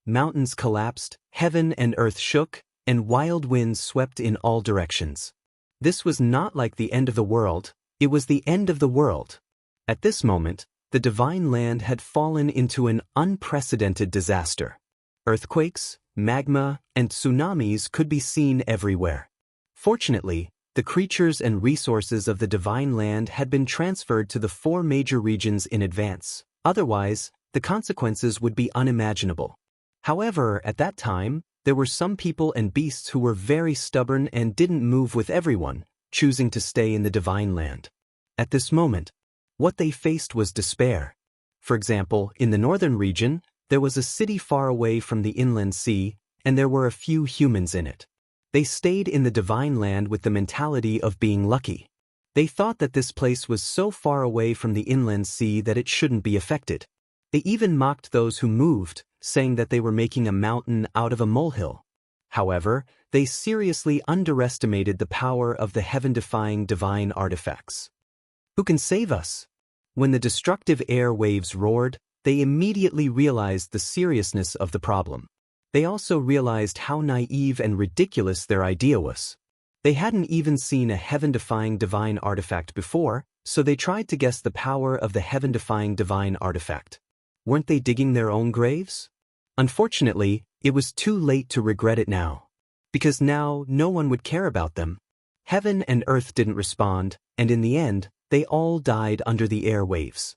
Mountains collapsed, heaven and earth shook, and wild winds swept in all directions. This was not like the end of the world, it was the end of the world. At this moment, the divine land had fallen into an unprecedented disaster. Earthquakes, magma, and tsunamis could be seen everywhere. Fortunately, the creatures and resources of the divine land had been transferred to the 4 major regions in advance. Otherwise, the consequences would be unimaginable. However, at that time, there were some people and beasts who were very stubborn and didn't move with everyone, choosing to stay in the divine land. At this moment, what they faced was despair. For example, in the northern region, there was a city far away from the inland sea, and there were a few humans in it. They stayed in the divine land with the mentality of being lucky. They thought that this place was so far away from the inland sea that it shouldn't be affected. They even mocked those who moved, saying that they were making a mountain out of a molehill. However, they seriously underestimated the power of the heaven-defying divine artifacts. Who can save us? When the destructive air waves roared, they immediately realized the seriousness of the problem. They also realized how naive and ridiculous their idea was. They hadn't even seen a heaven-defying divine artifact before, so they tried to guess the power of the heaven-defying divine artifact. Weren't they digging their own graves? Unfortunately, it was too late to regret it now. Because now no one would care about them. Heaven and earth didn't respond, and in the end, they all died under the air waves.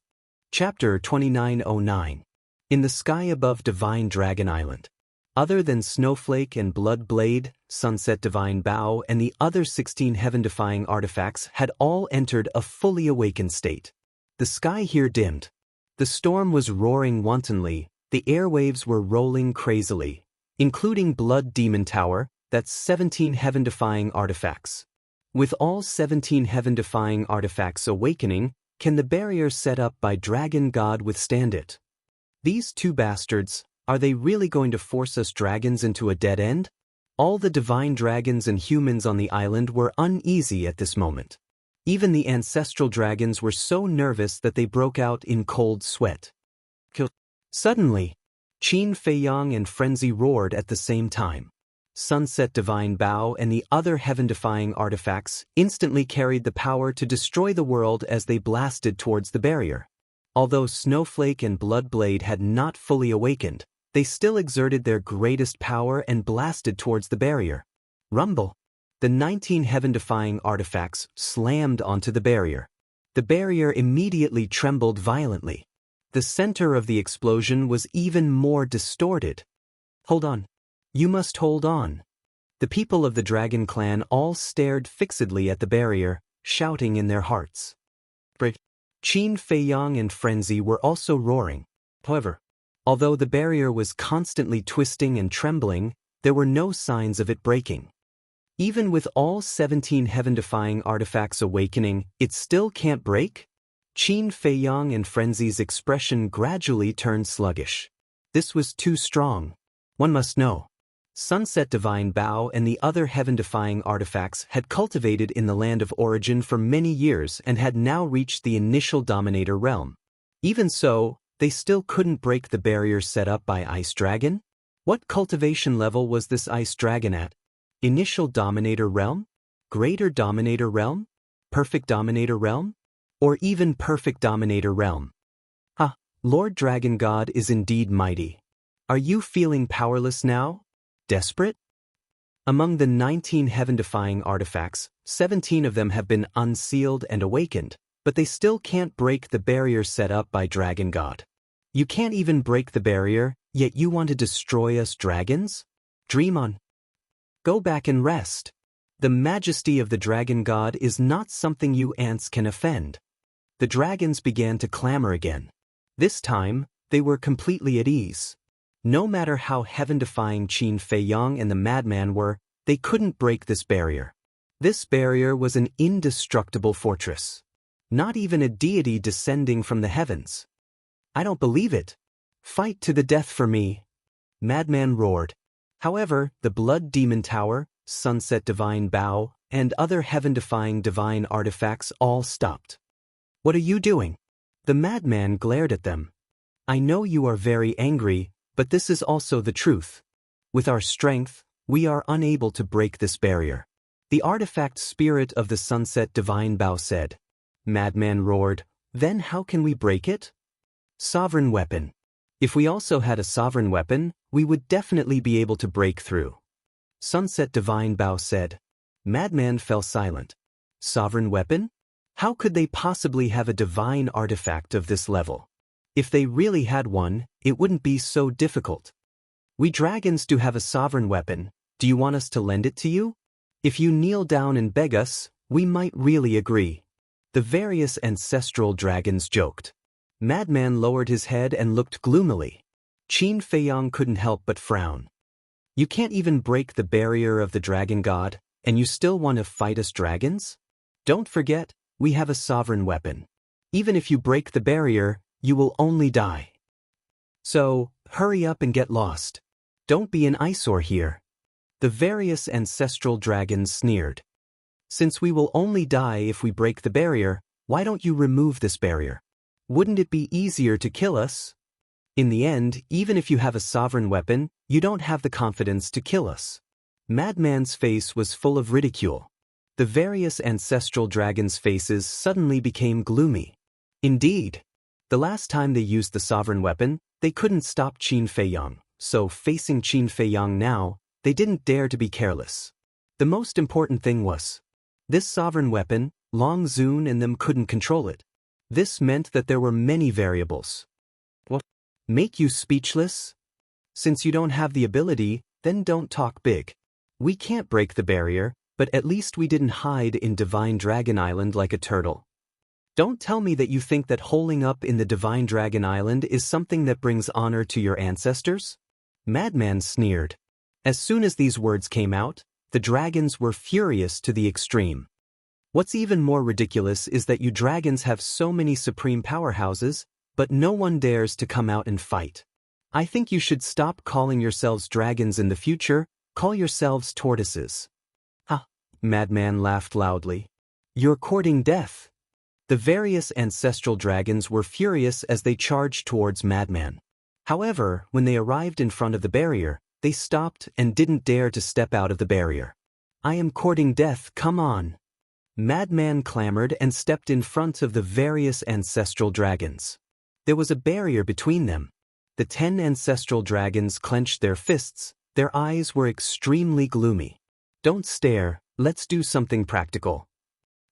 Chapter 2909. In the sky above Divine Dragon Island. Other than Snowflake and Blood Blade, Sunset Divine Bow, and the other 16 heaven-defying artifacts had all entered a fully awakened state. The sky here dimmed. The storm was roaring wantonly, the airwaves were rolling crazily, including Blood Demon Tower, that's 17 heaven-defying artifacts. With all 17 heaven-defying artifacts awakening, can the barrier set up by Dragon God withstand it? These 2 bastards, are they really going to force us dragons into a dead end? All the divine dragons and humans on the island were uneasy at this moment. Even the ancestral dragons were so nervous that they broke out in cold sweat. Suddenly, Qin Feiyang and Frenzy roared at the same time. Sunset Divine Bow and the other heaven-defying artifacts instantly carried the power to destroy the world as they blasted towards the barrier. Although Snowflake and Blood Blade had not fully awakened, they still exerted their greatest power and blasted towards the barrier. Rumble! The 19 heaven-defying artifacts slammed onto the barrier. The barrier immediately trembled violently. The center of the explosion was even more distorted. Hold on. You must hold on. The people of the Dragon Clan all stared fixedly at the barrier, shouting in their hearts. Qin Feiyang and Frenzy were also roaring. However, although the barrier was constantly twisting and trembling, there were no signs of it breaking. Even with all 17 heaven-defying artifacts awakening, it still can't break? Qin Feiyang and Frenzy's expression gradually turned sluggish. This was too strong. One must know. Sunset Divine Bow and the other heaven-defying artifacts had cultivated in the land of origin for many years and had now reached the initial Dominator realm. Even so, they still couldn't break the barrier set up by Ice Dragon? What cultivation level was this Ice Dragon at? Initial Dominator realm? Greater Dominator realm? Perfect Dominator realm? Or even Perfect Dominator realm? Lord Dragon God is indeed mighty. Are you feeling powerless now? Desperate? Among the 19 heaven-defying artifacts, 17 of them have been unsealed and awakened, but they still can't break the barrier set up by Dragon God. You can't even break the barrier, yet you want to destroy us dragons? Dream on. Go back and rest. The majesty of the Dragon God is not something you ants can offend. The dragons began to clamor again. This time, they were completely at ease. No matter how heaven-defying Qin Feiyang and the madman were, they couldn't break this barrier. This barrier was an indestructible fortress. Not even a deity descending from the heavens. I don't believe it. Fight to the death for me. Madman roared. However, the Blood Demon Tower, Sunset Divine Bow, and other heaven-defying divine artifacts all stopped. What are you doing? The madman glared at them. I know you are very angry, but this is also the truth. With our strength, we are unable to break this barrier. The artifact spirit of the Sunset Divine Bow said. Madman roared, then how can we break it? Sovereign weapon. If we also had a sovereign weapon, we would definitely be able to break through. Sunset Divine Bow said. Madman fell silent. Sovereign weapon? How could they possibly have a divine artifact of this level? If they really had one, it wouldn't be so difficult. We dragons do have a sovereign weapon. Do you want us to lend it to you? If you kneel down and beg us, we might really agree. The various ancestral dragons joked. Madman lowered his head and looked gloomily. Qin Feiyang couldn't help but frown. You can't even break the barrier of the dragon god, and you still want to fight us dragons? Don't forget, we have a sovereign weapon. Even if you break the barrier, you will only die. So, hurry up and get lost. Don't be an eyesore here. The various ancestral dragons sneered. Since we will only die if we break the barrier, why don't you remove this barrier? Wouldn't it be easier to kill us? In the end, even if you have a sovereign weapon, you don't have the confidence to kill us. Madman's face was full of ridicule. The various ancestral dragons' faces suddenly became gloomy. Indeed, the last time they used the sovereign weapon, they couldn't stop Qin Feiyang, so facing Qin Feiyang now, they didn't dare to be careless. The most important thing was, this sovereign weapon, Long Zun and them couldn't control it. This meant that there were many variables. What? Make you speechless? Since you don't have the ability, then don't talk big. We can't break the barrier, but at least we didn't hide in Divine Dragon Island like a turtle. Don't tell me that you think that holing up in the Divine Dragon Island is something that brings honor to your ancestors? Madman sneered. As soon as these words came out, the dragons were furious to the extreme. What's even more ridiculous is that you dragons have so many supreme powerhouses, but no one dares to come out and fight. I think you should stop calling yourselves dragons in the future, call yourselves tortoises. Ha! Madman laughed loudly. You're courting death. The various ancestral dragons were furious as they charged towards Madman. However, when they arrived in front of the barrier, they stopped and didn't dare to step out of the barrier. I am courting death, come on. Madman clamored and stepped in front of the various ancestral dragons. There was a barrier between them. The 10 ancestral dragons clenched their fists, their eyes were extremely gloomy. Don't stare, let's do something practical.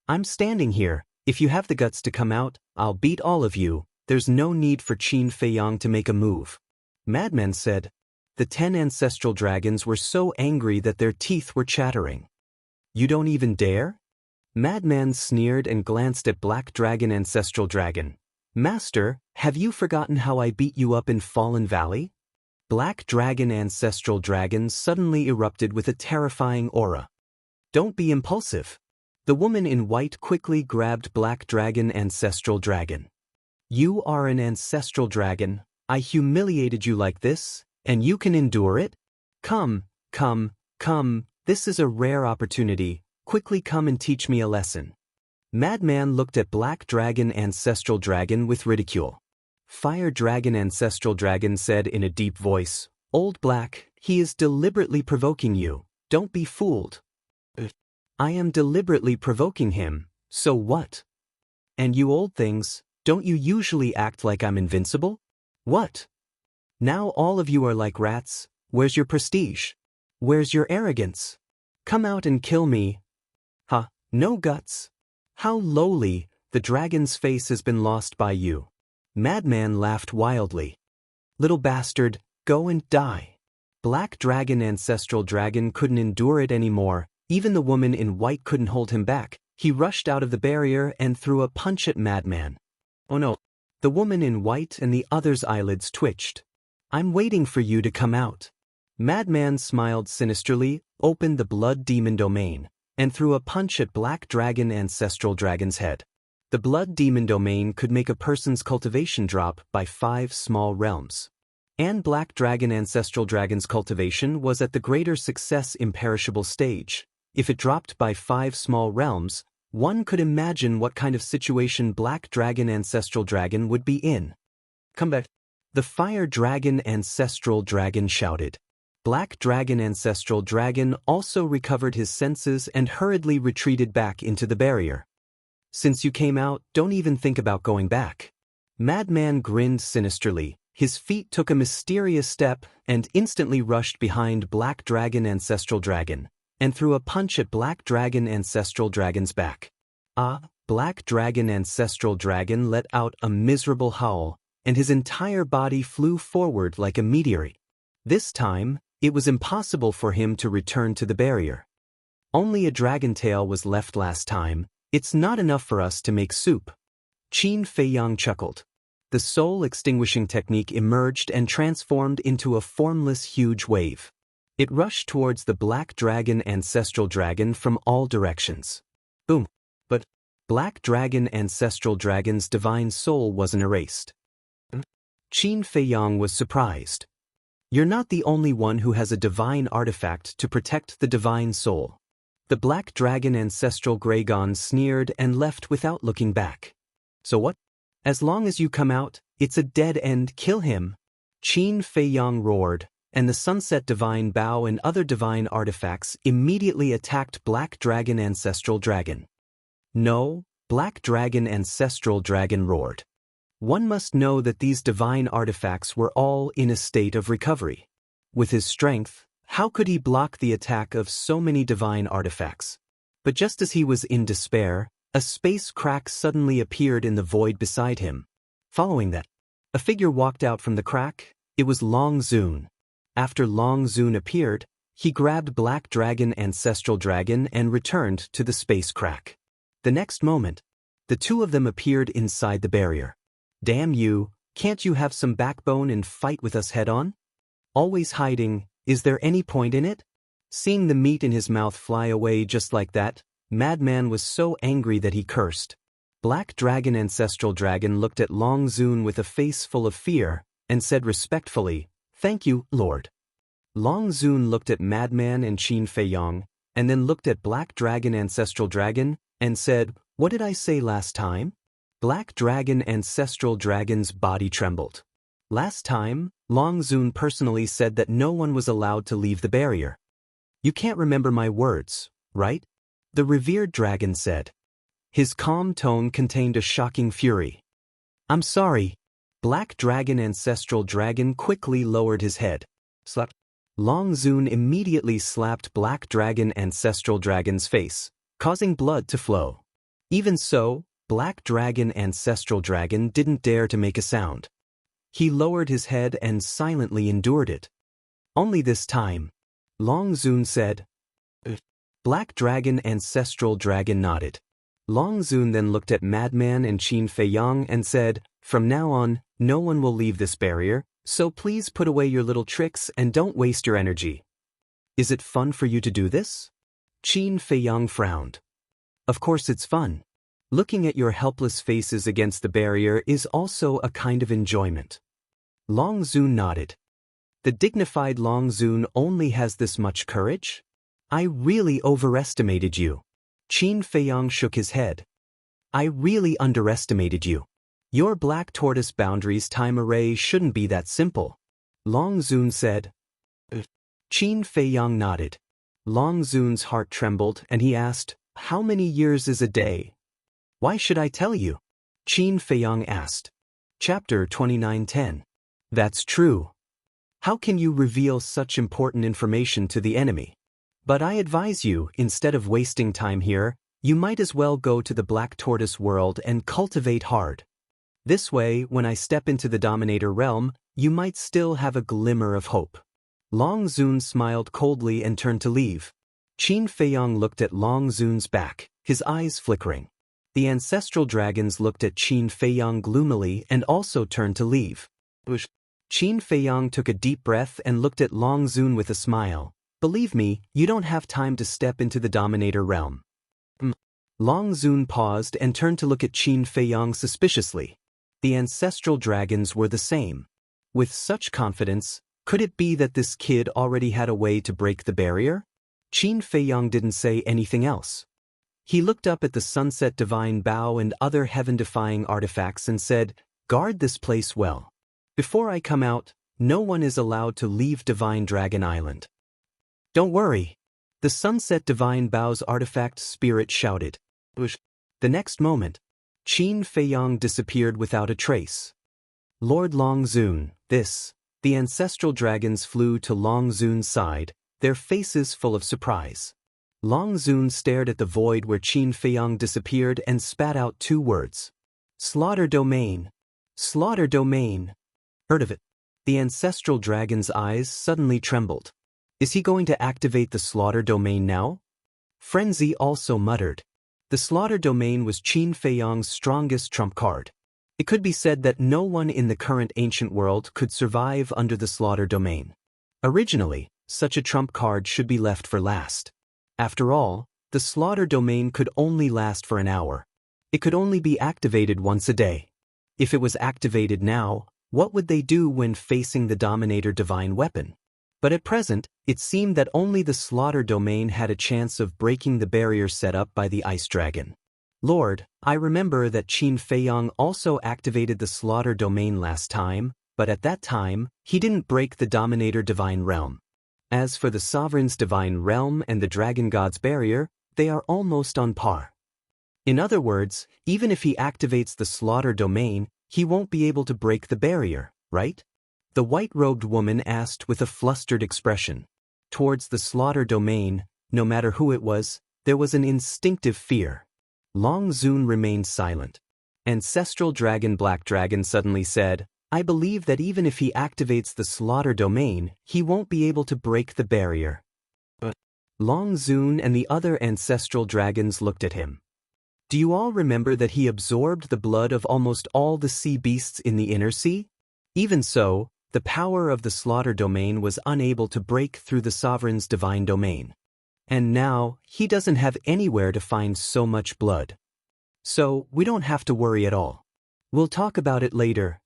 I'm standing here, if you have the guts to come out, I'll beat all of you, there's no need for Qin Feiyang to make a move. Madman said. The 10 ancestral dragons were so angry that their teeth were chattering. You don't even dare? Madman sneered and glanced at Black Dragon Ancestral Dragon. Master, have you forgotten how I beat you up in Fallen Valley? Black Dragon Ancestral Dragon suddenly erupted with a terrifying aura. Don't be impulsive. The woman in white quickly grabbed Black Dragon Ancestral Dragon. You are an ancestral dragon. I humiliated you like this, and you can endure it? Come, this is a rare opportunity. Quickly come and teach me a lesson. Madman looked at Black Dragon Ancestral Dragon with ridicule. Fire Dragon Ancestral Dragon said in a deep voice, Old Black, he is deliberately provoking you. Don't be fooled. I am deliberately provoking him, so what? And you old things, don't you usually act like I'm invincible? What? Now all of you are like rats. Where's your prestige? Where's your arrogance? Come out and kill me. Ha, no guts. How lowly, the dragon's face has been lost by you. Madman laughed wildly. Little bastard, go and die. Black Dragon Ancestral Dragon couldn't endure it anymore. Even the woman in white couldn't hold him back. He rushed out of the barrier and threw a punch at Madman. Oh no. The woman in white and the other's eyelids twitched. I'm waiting for you to come out. Madman smiled sinisterly, opened the Blood Demon domain, and threw a punch at Black Dragon Ancestral Dragon's head. The Blood Demon domain could make a person's cultivation drop by 5 small realms. And Black Dragon Ancestral Dragon's cultivation was at the greater success imperishable stage. If it dropped by 5 small realms, one could imagine what kind of situation Black Dragon Ancestral Dragon would be in. Come back. The Fire Dragon Ancestral Dragon shouted. Black Dragon Ancestral Dragon also recovered his senses and hurriedly retreated back into the barrier. Since you came out, don't even think about going back. Madman grinned sinisterly. His feet took a mysterious step and instantly rushed behind Black Dragon Ancestral Dragon and threw a punch at Black Dragon Ancestral Dragon's back. Black Dragon Ancestral Dragon let out a miserable howl, and his entire body flew forward like a meteorite. This time, it was impossible for him to return to the barrier. Only a dragon tail was left last time. It's not enough for us to make soup. Qin Feiyang chuckled. The soul-extinguishing technique emerged and transformed into a formless huge wave. It rushed towards the Black Dragon Ancestral Dragon from all directions. Boom! But Black Dragon Ancestral Dragon's divine soul wasn't erased. Qin Feiyang was surprised. You're not the only one who has a divine artifact to protect the divine soul. The Black Dragon Ancestral Dragon sneered and left without looking back. So what? As long as you come out, it's a dead end. Kill him. Qin Feiyang roared, and the Sunset Divine Bow and other divine artifacts immediately attacked Black Dragon Ancestral Dragon. No, Black Dragon Ancestral Dragon roared. One must know that these divine artifacts were all in a state of recovery. With his strength, how could he block the attack of so many divine artifacts? But just as he was in despair, a space crack suddenly appeared in the void beside him. Following that, a figure walked out from the crack. It was Long Zun. After Long Zun appeared, he grabbed Black Dragon Ancestral Dragon and returned to the space crack. The next moment, the two of them appeared inside the barrier. Damn you, can't you have some backbone and fight with us head-on? Always hiding, is there any point in it? Seeing the meat in his mouth fly away just like that, Madman was so angry that he cursed. Black Dragon Ancestral Dragon looked at Long Zun with a face full of fear, and said respectfully, "Thank you, Lord." Long Zun looked at Madman and Qin Feiyang, and then looked at Black Dragon Ancestral Dragon, and said, "What did I say last time?" Black Dragon Ancestral Dragon's body trembled. Last time, Long Zun personally said that no one was allowed to leave the barrier. You can't remember my words, right? The revered dragon said. His calm tone contained a shocking fury. I'm sorry. Black Dragon Ancestral Dragon quickly lowered his head. Slap. Long Zun immediately slapped Black Dragon Ancestral Dragon's face, causing blood to flow. Even so, Black Dragon Ancestral Dragon didn't dare to make a sound. He lowered his head and silently endured it. Only this time, Long Zun said, Black Dragon Ancestral Dragon nodded. Long Zun then looked at Madman and Qin Feiyang and said, from now on, no one will leave this barrier, so please put away your little tricks and don't waste your energy. Is it fun for you to do this? Qin Feiyang frowned. Of course it's fun. Looking at your helpless faces against the barrier is also a kind of enjoyment. Long Zun nodded. The dignified Long Zun only has this much courage? I really overestimated you. Qin Feiyang shook his head. I really underestimated you. Your black tortoise boundaries time array shouldn't be that simple. Long Zun said. Qin Feiyang nodded. Long Zun's heart trembled and he asked, how many years is a day? Why should I tell you? Qin Feiyang asked. Chapter 29:10. That's true. How can you reveal such important information to the enemy? But I advise you, instead of wasting time here, you might as well go to the Black Tortoise world and cultivate hard. This way, when I step into the Dominator realm, you might still have a glimmer of hope. Long Zun smiled coldly and turned to leave. Qin Feiyang looked at Long Zun's back, his eyes flickering. The ancestral dragons looked at Qin Feiyang gloomily and also turned to leave. Qin Feiyang took a deep breath and looked at Long Zun with a smile. Believe me, you don't have time to step into the Dominator realm. Long Zun paused and turned to look at Qin Feiyang suspiciously. The ancestral dragons were the same. With such confidence, could it be that this kid already had a way to break the barrier? Qin Feiyang didn't say anything else. He looked up at the sunset divine bow and other heaven-defying artifacts and said, "Guard this place well. Before I come out, no one is allowed to leave Divine Dragon Island." "Don't worry," the sunset divine bow's artifact spirit shouted. The next moment, Qin Feiyang disappeared without a trace. Lord Long Zun, the ancestral dragons flew to Long Zun's side, their faces full of surprise. Long Zun stared at the void where Qin Feiyang disappeared and spat out 2 words. "Slaughter Domain. Slaughter Domain." Heard of it? The ancestral dragon's eyes suddenly trembled. Is he going to activate the Slaughter Domain now? Frenzy also muttered. The Slaughter Domain was Qin Feiyang's strongest trump card. It could be said that no one in the current ancient world could survive under the Slaughter Domain. Originally, such a trump card should be left for last. After all, the Slaughter Domain could only last for an hour. It could only be activated once a day. If it was activated now, what would they do when facing the Dominator divine weapon? But at present, it seemed that only the Slaughter Domain had a chance of breaking the barrier set up by the Ice Dragon. "Lord, I remember that Qin Feiyang also activated the Slaughter Domain last time, but at that time, he didn't break the Dominator divine realm. As for the Sovereign's divine realm and the Dragon God's barrier, they are almost on par. In other words, even if he activates the Slaughter Domain, he won't be able to break the barrier, right?" The white-robed woman asked with a flustered expression. Towards the Slaughter Domain, no matter who it was, there was an instinctive fear. Long Zun remained silent. Ancestral Dragon Black Dragon suddenly said, "I believe that even if he activates the Slaughter Domain, he won't be able to break the barrier." Long Zun and the other ancestral dragons looked at him. "Do you all remember that he absorbed the blood of almost all the sea beasts in the inner sea? Even so, the power of the Slaughter Domain was unable to break through the Sovereign's divine domain. And now, he doesn't have anywhere to find so much blood. So, we don't have to worry at all. We'll talk about it later.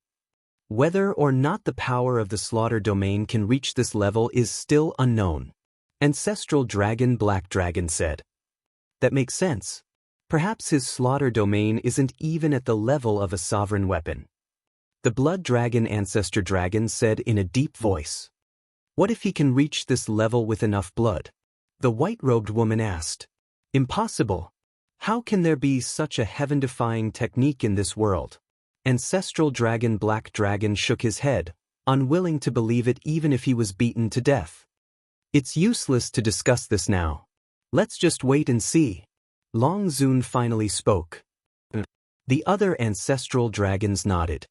Whether or not the power of the Slaughter Domain can reach this level is still unknown," Ancestral Dragon Black Dragon said. "That makes sense. Perhaps his Slaughter Domain isn't even at the level of a sovereign weapon." The Blood Dragon Ancestor Dragon said in a deep voice. "What if he can reach this level with enough blood?" The white-robed woman asked. "Impossible. How can there be such a heaven-defying technique in this world?" Ancestral Dragon Black Dragon shook his head, unwilling to believe it even if he was beaten to death. "It's useless to discuss this now. Let's just wait and see." Long Zun finally spoke. The other ancestral dragons nodded.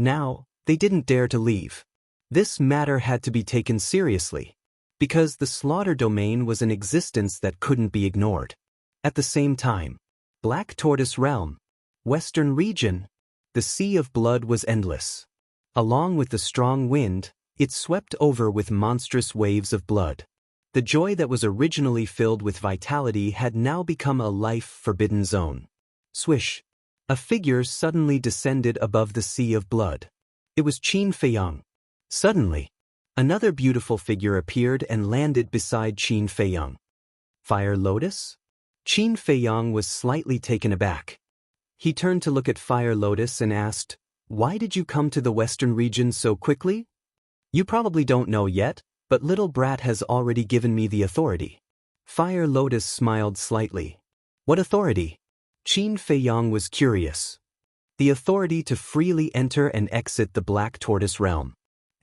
Now, they didn't dare to leave. This matter had to be taken seriously, because the Slaughter Domain was an existence that couldn't be ignored. At the same time, Black Tortoise Realm, Western Region, the Sea of Blood was endless. Along with the strong wind, it swept over with monstrous waves of blood. The joy that was originally filled with vitality had now become a life-forbidden zone. Swish! A figure suddenly descended above the sea of blood. It was Qin Feiyang. Suddenly, another beautiful figure appeared and landed beside Qin Feiyang. Fire Lotus? Qin Feiyang was slightly taken aback. He turned to look at Fire Lotus and asked, "Why did you come to the Western region so quickly?" "You probably don't know yet, but Little Brat has already given me the authority." Fire Lotus smiled slightly. "What authority?" Qin Feiyang was curious. "The authority to freely enter and exit the Black Tortoise Realm.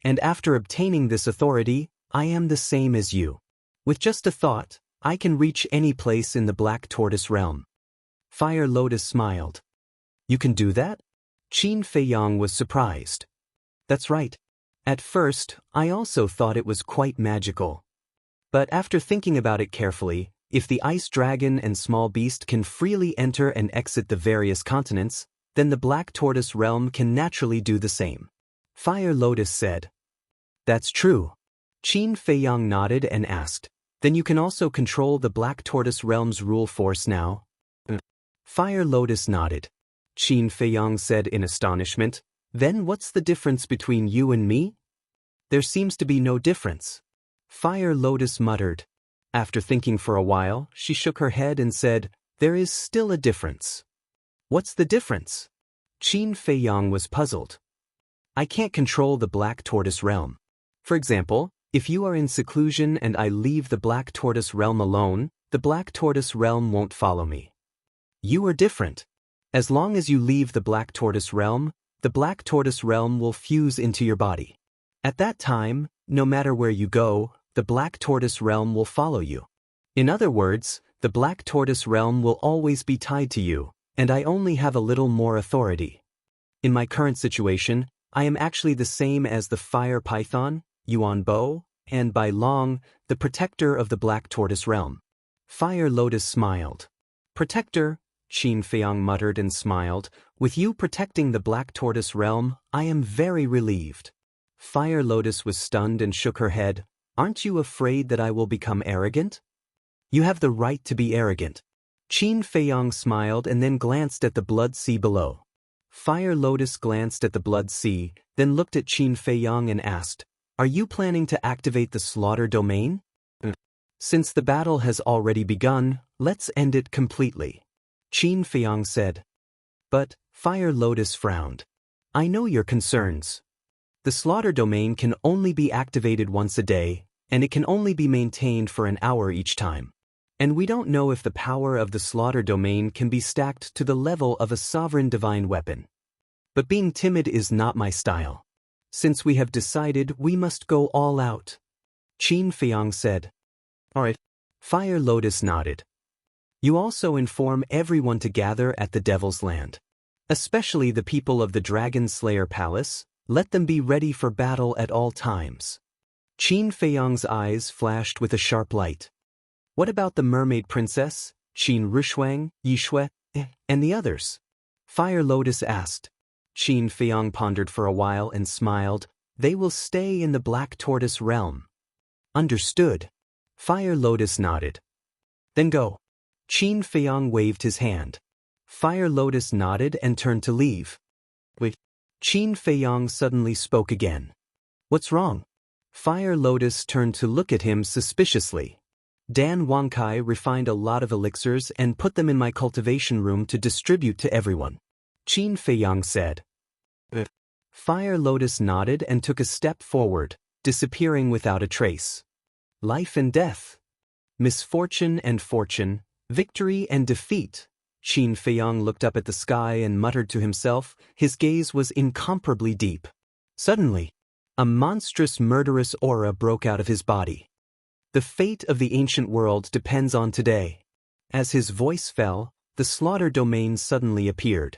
And after obtaining this authority, I am the same as you. With just a thought, I can reach any place in the Black Tortoise Realm." Fire Lotus smiled. "You can do that?" Qin Feiyang was surprised. "That's right. At first, I also thought it was quite magical. But after thinking about it carefully, if the Ice Dragon and Small Beast can freely enter and exit the various continents, then the Black Tortoise Realm can naturally do the same." Fire Lotus said. "That's true." Qin Feiyang nodded and asked, Then you can also control the Black Tortoise Realm's rule force now? Fire Lotus nodded. Qin Feiyang said in astonishment, Then what's the difference between you and me? There seems to be no difference. Fire Lotus muttered. After thinking for a while, she shook her head and said, There is still a difference. What's the difference? Qin Feiyang was puzzled. I can't control the Black Tortoise Realm. For example, if you are in seclusion and I leave the Black Tortoise Realm alone, the Black Tortoise Realm won't follow me. You are different. As long as you leave the Black Tortoise Realm, the Black Tortoise Realm will fuse into your body. At that time, no matter where you go, the Black Tortoise Realm will follow you. In other words, the Black Tortoise Realm will always be tied to you, and I only have a little more authority. In my current situation, I am actually the same as the Fire Python, Yuan Bo, and by long, the protector of the Black Tortoise Realm. Fire Lotus smiled. Protector, Qin Feiyang muttered and smiled, with you protecting the Black Tortoise Realm, I am very relieved. Fire Lotus was stunned and shook her head. Aren't you afraid that I will become arrogant? You have the right to be arrogant. Qin Feiyang smiled and then glanced at the blood sea below. Fire Lotus glanced at the blood sea, then looked at Qin Feiyang and asked, Are you planning to activate the slaughter domain? Since the battle has already begun, let's end it completely. Qin Feiyang said. But, Fire Lotus frowned. I know your concerns. The slaughter domain can only be activated once a day, and it can only be maintained for an hour each time. And we don't know if the power of the slaughter domain can be stacked to the level of a sovereign divine weapon. But being timid is not my style. Since we have decided, we must go all out. Qin Feiyang said. Alright. Fire Lotus nodded. You also inform everyone to gather at the Devil's Land. Especially the people of the Dragon Slayer Palace, let them be ready for battle at all times. Qin Feiyang's eyes flashed with a sharp light. What about the Mermaid Princess, Qin Rushuang, Yishui, and the others? Fire Lotus asked. Qin Feiyang pondered for a while and smiled. They will stay in the Black Tortoise Realm. Understood. Fire Lotus nodded. Then go. Qin Feiyang waved his hand. Fire Lotus nodded and turned to leave. Wait. Qin Feiyang suddenly spoke again. What's wrong? Fire Lotus turned to look at him suspiciously. Dan Wangkai refined a lot of elixirs and put them in my cultivation room to distribute to everyone. Qin Feiyang said. Fire Lotus nodded and took a step forward, disappearing without a trace. Life and death. Misfortune and fortune, victory and defeat. Qin Feiyang looked up at the sky and muttered to himself. His gaze was incomparably deep. Suddenly, a monstrous murderous aura broke out of his body. The fate of the ancient world depends on today. As his voice fell, the slaughter domain suddenly appeared.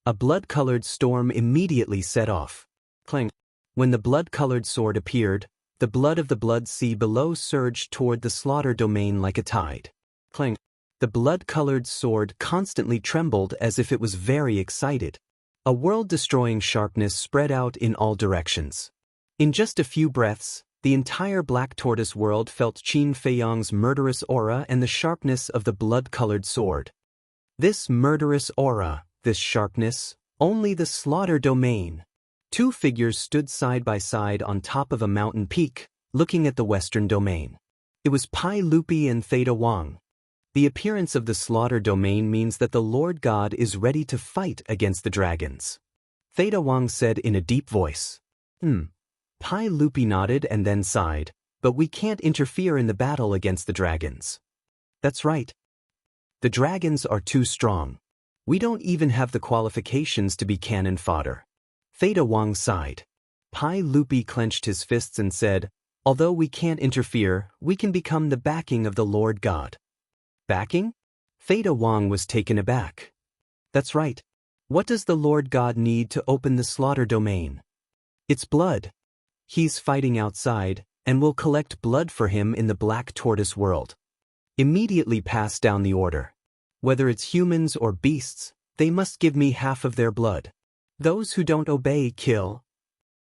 A blood-colored storm immediately set off. Clang. When the blood-colored sword appeared, the blood of the blood sea below surged toward the slaughter domain like a tide. Clang. The blood-colored sword constantly trembled as if it was very excited. A world-destroying sharpness spread out in all directions. In just a few breaths, the entire Black Tortoise world felt Qin Feiyang's murderous aura and the sharpness of the blood-colored sword. This murderous aura, this sharpness, only the slaughter domain. Two figures stood side by side on top of a mountain peak, looking at the western domain. It was Pai Lupi and Theta Wang. The appearance of the slaughter domain means that the Lord God is ready to fight against the dragons. Theta Wang said in a deep voice. Pai Lupi nodded and then sighed, but we can't interfere in the battle against the dragons. That's right. The dragons are too strong. We don't even have the qualifications to be cannon fodder. Theta Wang sighed. Pai Lupi clenched his fists and said, Although we can't interfere, we can become the backing of the Lord God. Backing? Theta Wang was taken aback. That's right. What does the Lord God need to open the slaughter domain? It's blood. He's fighting outside, and we'll collect blood for him in the Black Tortoise world. Immediately pass down the order. Whether it's humans or beasts, they must give me half of their blood. Those who don't obey, kill.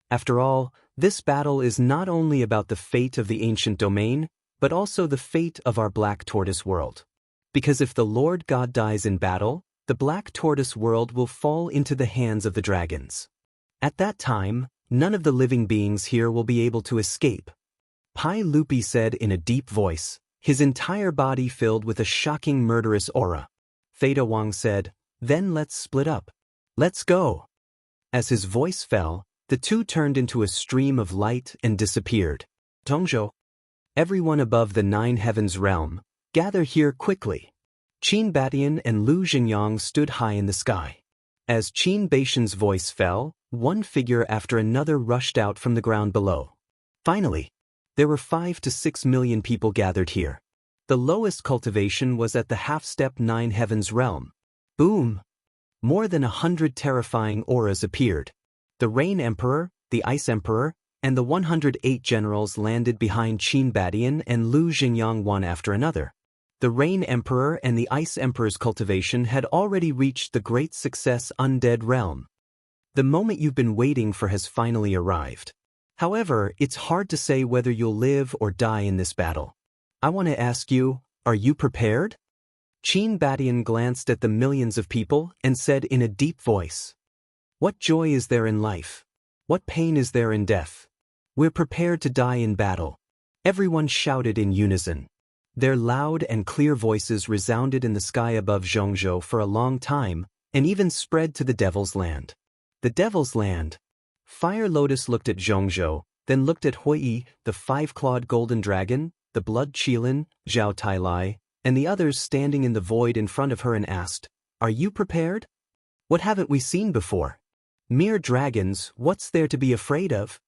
After all, this battle is not only about the fate of the ancient domain, but also the fate of our Black Tortoise world. Because if the Lord God dies in battle, the Black Tortoise world will fall into the hands of the dragons. At that time, none of the living beings here will be able to escape. Pai Lupi said in a deep voice, his entire body filled with a shocking murderous aura. Theta Wang said, "Then let's split up. Let's go." As his voice fell, the two turned into a stream of light and disappeared. Tongzhou, everyone above the 9 heavens realm, gather here quickly. Qin Batian and Lu Xingyang stood high in the sky. As Qin Baishan's voice fell, one figure after another rushed out from the ground below. Finally, there were 5 to 6 million people gathered here. The lowest cultivation was at the half-step 9 heavens realm. Boom! More than 100 terrifying auras appeared. The Rain Emperor, the Ice Emperor, and the 108 generals landed behind Qin Batian and Lu Xingyang one after another. The Rain Emperor and the Ice Emperor's cultivation had already reached the great success Undead realm. The moment you've been waiting for has finally arrived. However, it's hard to say whether you'll live or die in this battle. I want to ask you, are you prepared? Qin Batian glanced at the millions of people and said in a deep voice, "What joy is there in life? What pain is there in death? We're prepared to die in battle." Everyone shouted in unison. Their loud and clear voices resounded in the sky above Zhongzhou for a long time, and even spread to the Devil's Land. The Devil's Land. Fire Lotus looked at Zhongzhou, then looked at Huiyi, the 5-clawed golden dragon, the blood Qilin, Zhao Tailai, and the others standing in the void in front of her and asked, "Are you prepared? What haven't we seen before? Mere dragons, what's there to be afraid of?"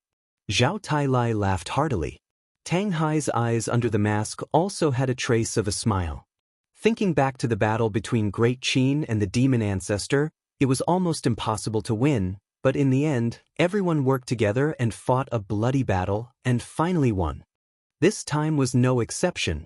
Zhao Tailai laughed heartily. Tang Hai's eyes under the mask also had a trace of a smile. Thinking back to the battle between Great Qin and the demon ancestor, it was almost impossible to win, but in the end, everyone worked together and fought a bloody battle and finally won. This time was no exception.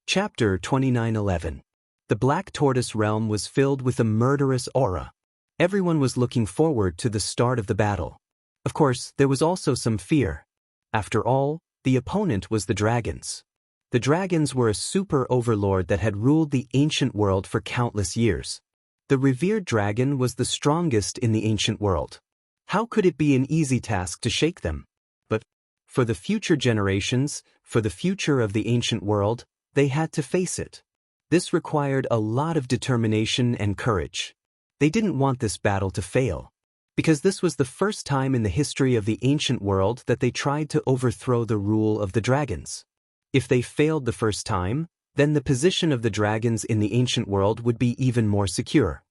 Chapter 29:11. The Black Tortoise realm was filled with a murderous aura. Everyone was looking forward to the start of the battle. Of course, there was also some fear. After all, the opponent was the dragons. The dragons were a super overlord that had ruled the ancient world for countless years. The revered dragon was the strongest in the ancient world. How could it be an easy task to shake them? But for the future generations, for the future of the ancient world, they had to face it. This required a lot of determination and courage. They didn't want this battle to fail, because this was the first time in the history of the ancient world that they tried to overthrow the rule of the dragons. If they failed the first time, then the position of the dragons in the ancient world would be even more secure.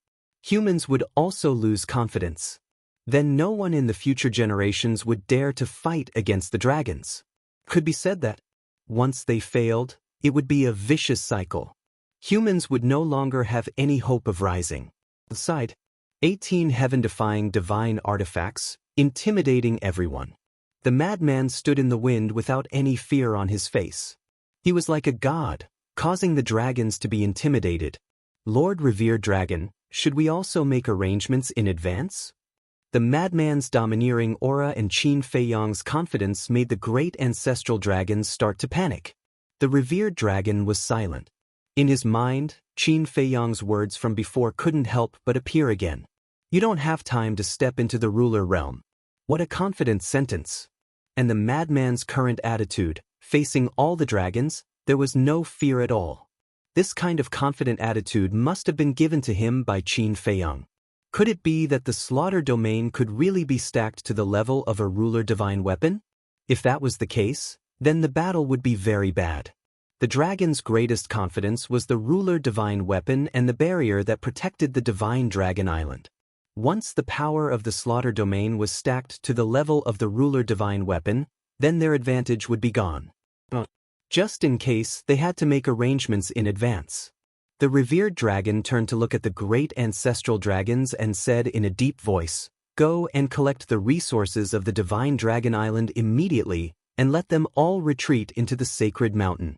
Humans would also lose confidence. Then no one in the future generations would dare to fight against the dragons. Could be said that, once they failed, it would be a vicious cycle. Humans would no longer have any hope of rising. Aside, 18 heaven-defying divine artifacts, intimidating everyone. The madman stood in the wind without any fear on his face. He was like a god, causing the dragons to be intimidated. "Lord revered dragon, should we also make arrangements in advance?" The madman's domineering aura and Qin Feiyang's confidence made the great ancestral dragons start to panic. The revered dragon was silent. In his mind, Qin Feiyang's words from before couldn't help but appear again. "You don't have time to step into the ruler realm." What a confident sentence. And the madman's current attitude, facing all the dragons, there was no fear at all. This kind of confident attitude must have been given to him by Qin Feiyang. Could it be that the slaughter domain could really be stacked to the level of a ruler divine weapon? If that was the case, then the battle would be very bad. The dragon's greatest confidence was the ruler divine weapon and the barrier that protected the divine dragon island. Once the power of the slaughter domain was stacked to the level of the ruler divine weapon, then their advantage would be gone. Just in case, they had to make arrangements in advance. The revered dragon turned to look at the great ancestral dragons and said in a deep voice, "Go and collect the resources of the divine dragon island immediately and let them all retreat into the sacred mountain."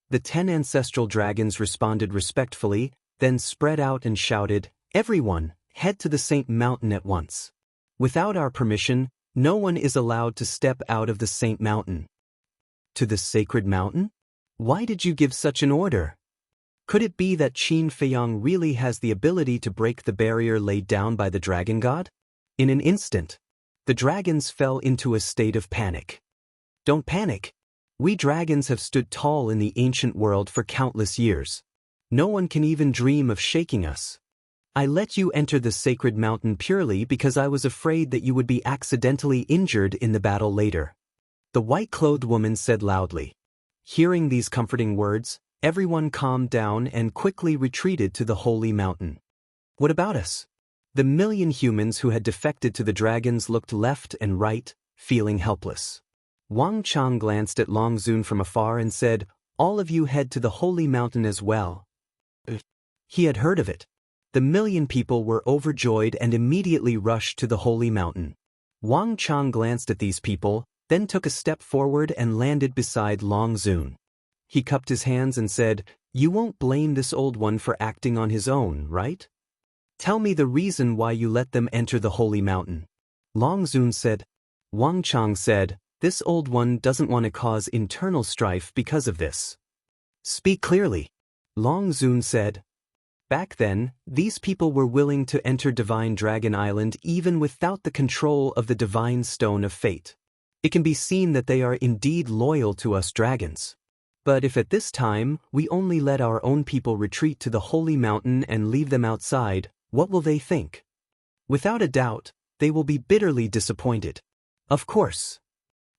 The 10 ancestral dragons responded respectfully, then spread out and shouted, "Everyone, head to the Saint Mountain at once. Without our permission, no one is allowed to step out of the Saint Mountain." To the sacred mountain? Why did you give such an order? Could it be that Qin Feiyang really has the ability to break the barrier laid down by the dragon god? In an instant, the dragons fell into a state of panic. Don't panic. We dragons have stood tall in the ancient world for countless years. No one can even dream of shaking us. I let you enter the sacred mountain purely because I was afraid that you would be accidentally injured in the battle later. The white-clothed woman said loudly. Hearing these comforting words, everyone calmed down and quickly retreated to the holy mountain. What about us? The million humans who had defected to the dragons looked left and right, feeling helpless. Wang Chang glanced at Long Zun from afar and said, "All of you head to the holy mountain as well." He had heard of it. The million people were overjoyed and immediately rushed to the holy mountain. Wang Chang glanced at these people, then took a step forward and landed beside Long Zun. He cupped his hands and said, "You won't blame this old one for acting on his own, right? Tell me the reason why you let them enter the holy mountain." Long Zun said. Wang Chang said, "This old one doesn't want to cause internal strife because of this." "Speak clearly." Long Zun said. Back then, these people were willing to enter Divine Dragon Island even without the control of the Divine Stone of Fate. It can be seen that they are indeed loyal to us dragons. But if at this time we only let our own people retreat to the holy mountain and leave them outside, what will they think? Without a doubt, they will be bitterly disappointed. Of course.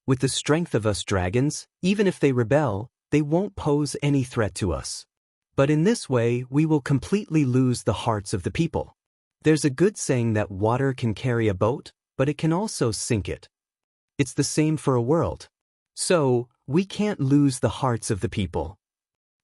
With the strength of us dragons, even if they rebel, they won't pose any threat to us. But in this way, we will completely lose the hearts of the people. There's a good saying that water can carry a boat, but it can also sink it. It's the same for a world. So, we can't lose the hearts of the people.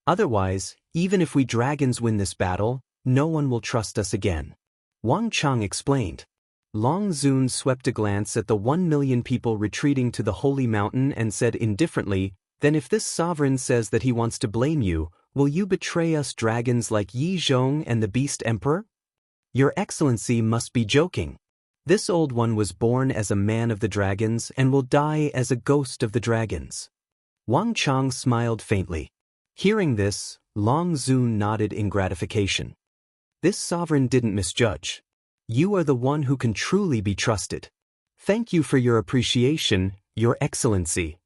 Otherwise, even if we dragons win this battle, no one will trust us again. Wang Chang explained. Long Zun swept a glance at the 1 million people retreating to the holy mountain and said indifferently, "Then if this sovereign says that he wants to blame you, will you betray us dragons like Yi Zhong and the Beast Emperor? Your Excellency must be joking. This old one was born as a man of the dragons and will die as a ghost of the dragons." Wang Chang smiled faintly. Hearing this, Long Zun nodded in gratification. This sovereign didn't misjudge. You are the one who can truly be trusted. Thank you for your appreciation, Your Excellency.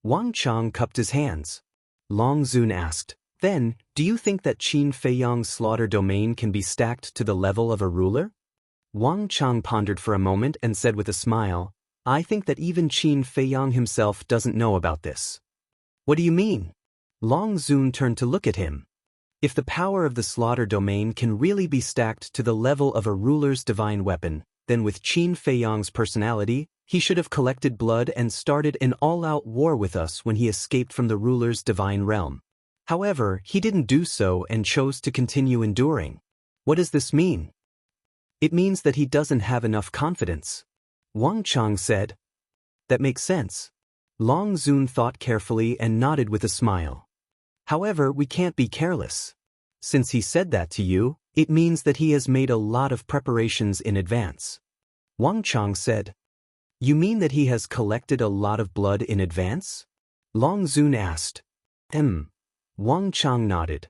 Wang Chang cupped his hands. Long Zun asked, "Then, do you think that Qin Feiyang's slaughter domain can be stacked to the level of a ruler?" Wang Chang pondered for a moment and said with a smile, "I think that even Qin Feiyang himself doesn't know about this." "What do you mean?" Long Zun turned to look at him. If the power of the slaughter domain can really be stacked to the level of a ruler's divine weapon, then with Qin Feiyang's personality, he should have collected blood and started an all-out war with us when he escaped from the ruler's divine realm. However, he didn't do so and chose to continue enduring. What does this mean? It means that he doesn't have enough confidence. Wang Chang said. That makes sense. Long Zun thought carefully and nodded with a smile. However, we can't be careless. Since he said that to you, it means that he has made a lot of preparations in advance. Wang Chang said. You mean that he has collected a lot of blood in advance? Long Zun asked. Wang Chang nodded.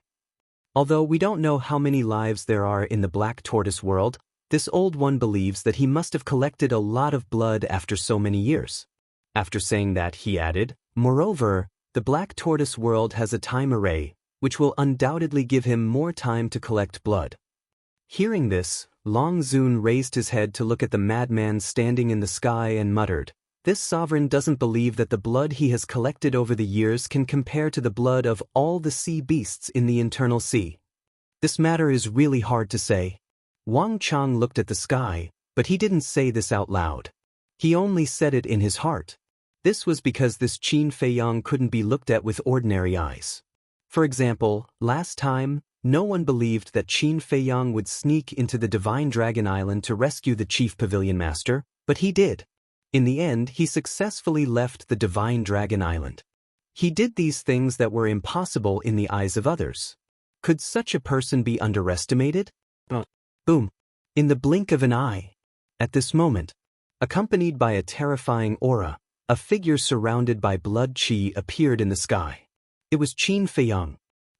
Although we don't know how many lives there are in the Black Tortoise world, this old one believes that he must have collected a lot of blood after so many years. After saying that, he added, moreover, the Black Tortoise world has a time array, which will undoubtedly give him more time to collect blood. Hearing this, Long Zun raised his head to look at the madman standing in the sky and muttered, this sovereign doesn't believe that the blood he has collected over the years can compare to the blood of all the sea beasts in the internal sea. This matter is really hard to say. Wang Chang looked at the sky, but he didn't say this out loud. He only said it in his heart. This was because this Qin Feiyang couldn't be looked at with ordinary eyes. For example, last time, no one believed that Qin Feiyang would sneak into the Divine Dragon Island to rescue the Chief Pavilion Master, but he did. In the end, he successfully left the Divine Dragon Island. He did these things that were impossible in the eyes of others. Could such a person be underestimated? Boom. In the blink of an eye. At this moment, accompanied by a terrifying aura, a figure surrounded by blood qi appeared in the sky. It was Qin Feiyang.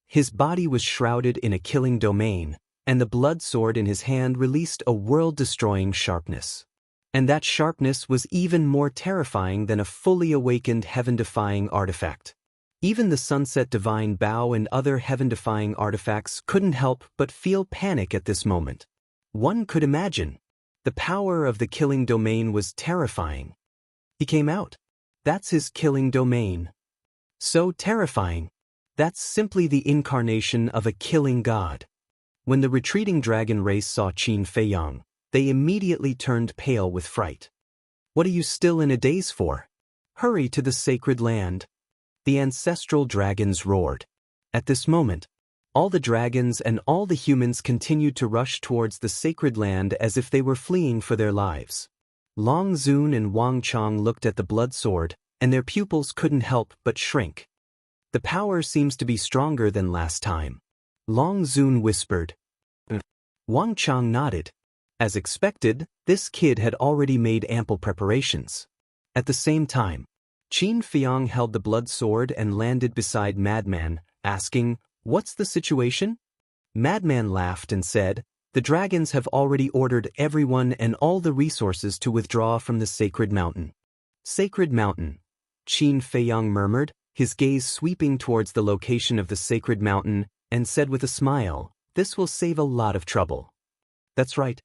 His body was shrouded in a killing domain, and the blood sword in his hand released a world-destroying sharpness. And that sharpness was even more terrifying than a fully awakened heaven-defying artifact. Even the Sunset Divine Bow and other heaven-defying artifacts couldn't help but feel panic at this moment. One could imagine. The power of the killing domain was terrifying. He came out. That's his killing domain. So terrifying. That's simply the incarnation of a killing god. When the retreating dragon race saw Qin Feiyang, they immediately turned pale with fright. What are you still in a daze for? Hurry to the sacred land. The ancestral dragons roared. At this moment, all the dragons and all the humans continued to rush towards the sacred land as if they were fleeing for their lives. Long Zun and Wang Chang looked at the blood sword, and their pupils couldn't help but shrink. The power seems to be stronger than last time. Long Zun whispered. Wang Chang nodded. As expected, this kid had already made ample preparations. At the same time, Qin Feiyang held the blood sword and landed beside Madman, asking, "What's the situation?" Madman laughed and said, "The dragons have already ordered everyone and all the resources to withdraw from the sacred mountain." Sacred mountain, Qin Feiyang murmured, his gaze sweeping towards the location of the sacred mountain, and said with a smile, "This will save a lot of trouble." That's right.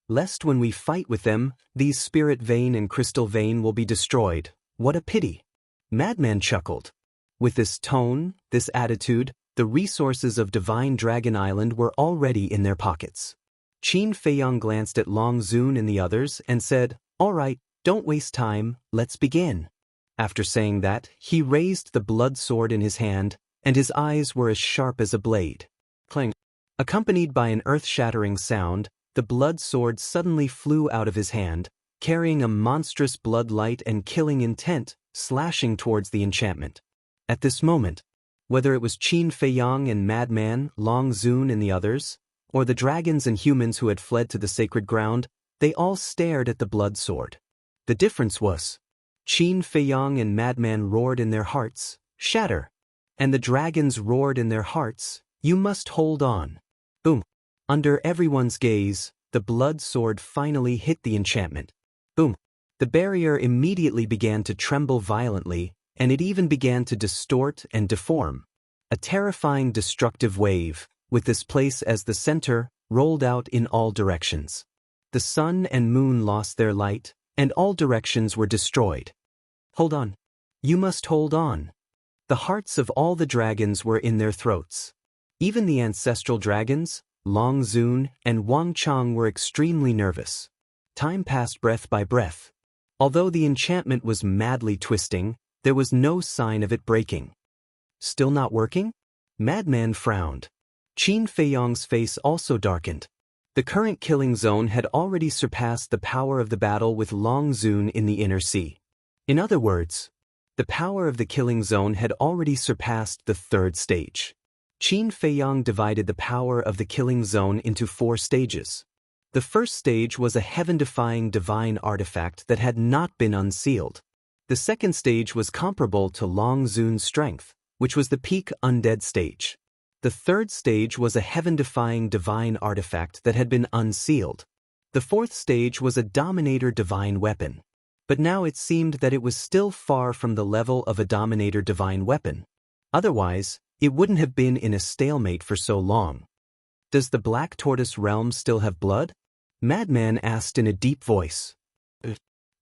Lest when we fight with them, these spirit vein and crystal vein will be destroyed. What a pity. Madman chuckled. With this tone, this attitude, the resources of Divine Dragon Island were already in their pockets. Qin Feiyang glanced at Long Zun and the others and said, "All right, don't waste time, let's begin." After saying that, he raised the blood sword in his hand, and his eyes were as sharp as a blade. Clang. Accompanied by an earth-shattering sound, the blood sword suddenly flew out of his hand, carrying a monstrous blood light and killing intent, slashing towards the enchantment. At this moment, whether it was Qin Feiyang and Madman, Long Zun and the others, or the dragons and humans who had fled to the sacred ground, they all stared at the blood sword. The difference was, Qin Feiyang and Madman roared in their hearts, "Shatter!" And the dragons roared in their hearts, "You must hold on." Boom. Under everyone's gaze, the blood sword finally hit the enchantment. Boom. The barrier immediately began to tremble violently, and it even began to distort and deform. A terrifying destructive wave, with this place as the center, rolled out in all directions. The sun and moon lost their light, and all directions were destroyed. Hold on. You must hold on. The hearts of all the dragons were in their throats. Even the ancestral dragons, Long Zun and Wang Chang, were extremely nervous. Time passed breath by breath. Although the enchantment was madly twisting, there was no sign of it breaking. Still not working? Madman frowned. Qin Feiyang's face also darkened. The current killing zone had already surpassed the power of the battle with Long Zun in the inner sea. In other words, the power of the killing zone had already surpassed the third stage. Qin Feiyang divided the power of the killing zone into 4 stages. The first stage was a heaven-defying divine artifact that had not been unsealed. The second stage was comparable to Long Zun's strength, which was the peak undead stage. The third stage was a heaven-defying divine artifact that had been unsealed. The fourth stage was a dominator divine weapon. But now it seemed that it was still far from the level of a dominator divine weapon. Otherwise, it wouldn't have been in a stalemate for so long. Does the Black Tortoise realm still have blood? Madman asked in a deep voice.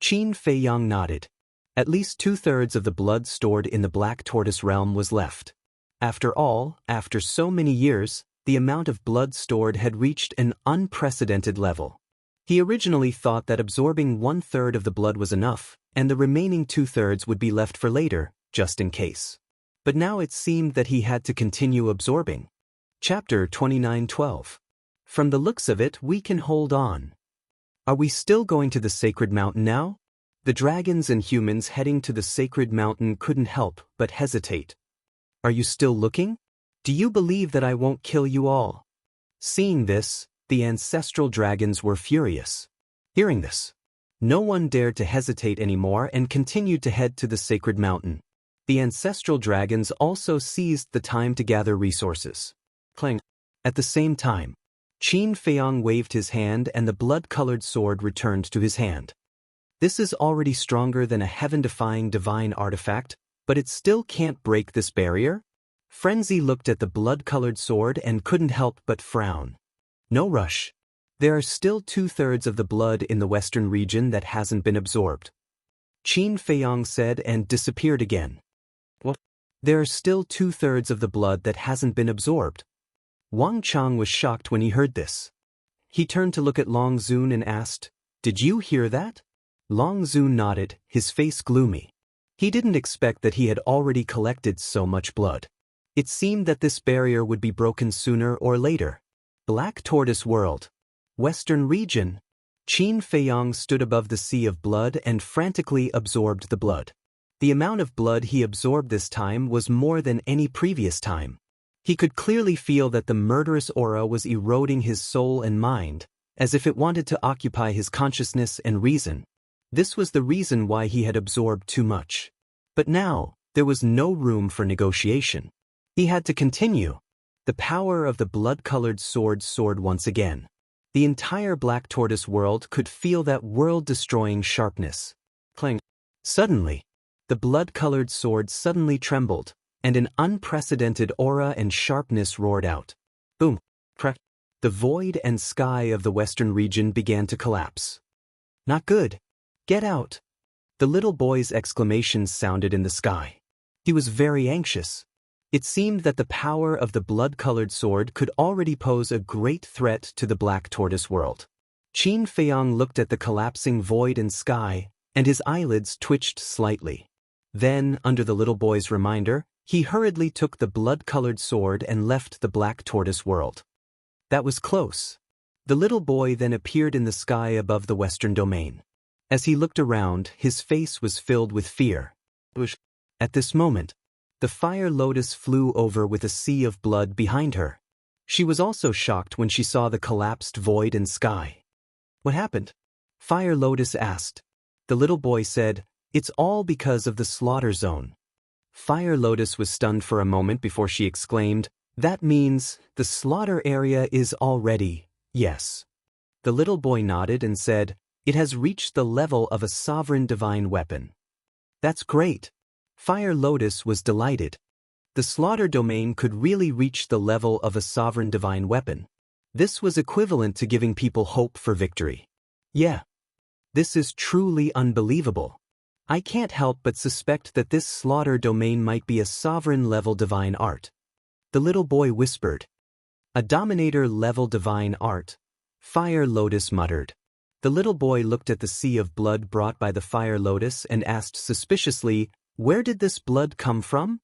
Qin Feiyang nodded. At least 2/3 of the blood stored in the Black Tortoise realm was left. After all, after so many years, the amount of blood stored had reached an unprecedented level. He originally thought that absorbing 1/3 of the blood was enough, and the remaining 2/3 would be left for later, just in case. But now it seemed that he had to continue absorbing. Chapter 29:12. From the looks of it, we can hold on. Are we still going to the sacred mountain now? The dragons and humans heading to the sacred mountain couldn't help but hesitate. Are you still looking? Do you believe that I won't kill you all? Seeing this, the ancestral dragons were furious. Hearing this, No one dared to hesitate anymore and continued to head to the sacred mountain. The ancestral dragons also seized the time to gather resources. Clang. At the same time, Qin Feiyang waved his hand and the blood-colored sword returned to his hand. This is already stronger than a heaven-defying divine artifact, but it still can't break this barrier? Frenzy looked at the blood-colored sword and couldn't help but frown. No rush. There are still 2/3 of the blood in the western region that hasn't been absorbed. Qin Feiyang said and disappeared again. What? There are still 2/3 of the blood that hasn't been absorbed. Wang Chang was shocked when he heard this. He turned to look at Long Zun and asked, "Did you hear that?" Long Zun nodded, his face gloomy. He didn't expect that he had already collected so much blood. It seemed that this barrier would be broken sooner or later. Black Tortoise World. Western region. Qin Feiyang stood above the sea of blood and frantically absorbed the blood. The amount of blood he absorbed this time was more than any previous time. He could clearly feel that the murderous aura was eroding his soul and mind, as if it wanted to occupy his consciousness and reason. This was the reason why he had absorbed too much. But now, there was no room for negotiation. He had to continue. The power of the blood-colored sword soared once again. The entire Black Tortoise world could feel that world-destroying sharpness. Clang. Suddenly, the blood-colored sword suddenly trembled, and an unprecedented aura and sharpness roared out. Boom. Crack. The void and sky of the western region began to collapse. Not good. Get out. The little boy's exclamations sounded in the sky. He was very anxious. It seemed that the power of the blood-colored sword could already pose a great threat to the Black Tortoise world. Qin Feiyang looked at the collapsing void and sky, and his eyelids twitched slightly. Then, under the little boy's reminder, he hurriedly took the blood-colored sword and left the Black Tortoise world. That was close. The little boy then appeared in the sky above the western domain. As he looked around, his face was filled with fear. At this moment, the fire lotus flew over with a sea of blood behind her. She was also shocked when she saw the collapsed void and sky. What happened? Fire Lotus asked. The little boy said, "It's all because of the slaughter zone." Fire Lotus was stunned for a moment before she exclaimed, "That means the slaughter area is already, yes." The little boy nodded and said, "It has reached the level of a sovereign divine weapon." That's great. Fire Lotus was delighted. The slaughter domain could really reach the level of a sovereign divine weapon. This was equivalent to giving people hope for victory. Yeah. This is truly unbelievable. I can't help but suspect that this slaughter domain might be a sovereign-level divine art. The little boy whispered. A dominator-level divine art. Fire Lotus muttered. The little boy looked at the sea of blood brought by the Fire Lotus and asked suspiciously, "Where did this blood come from?"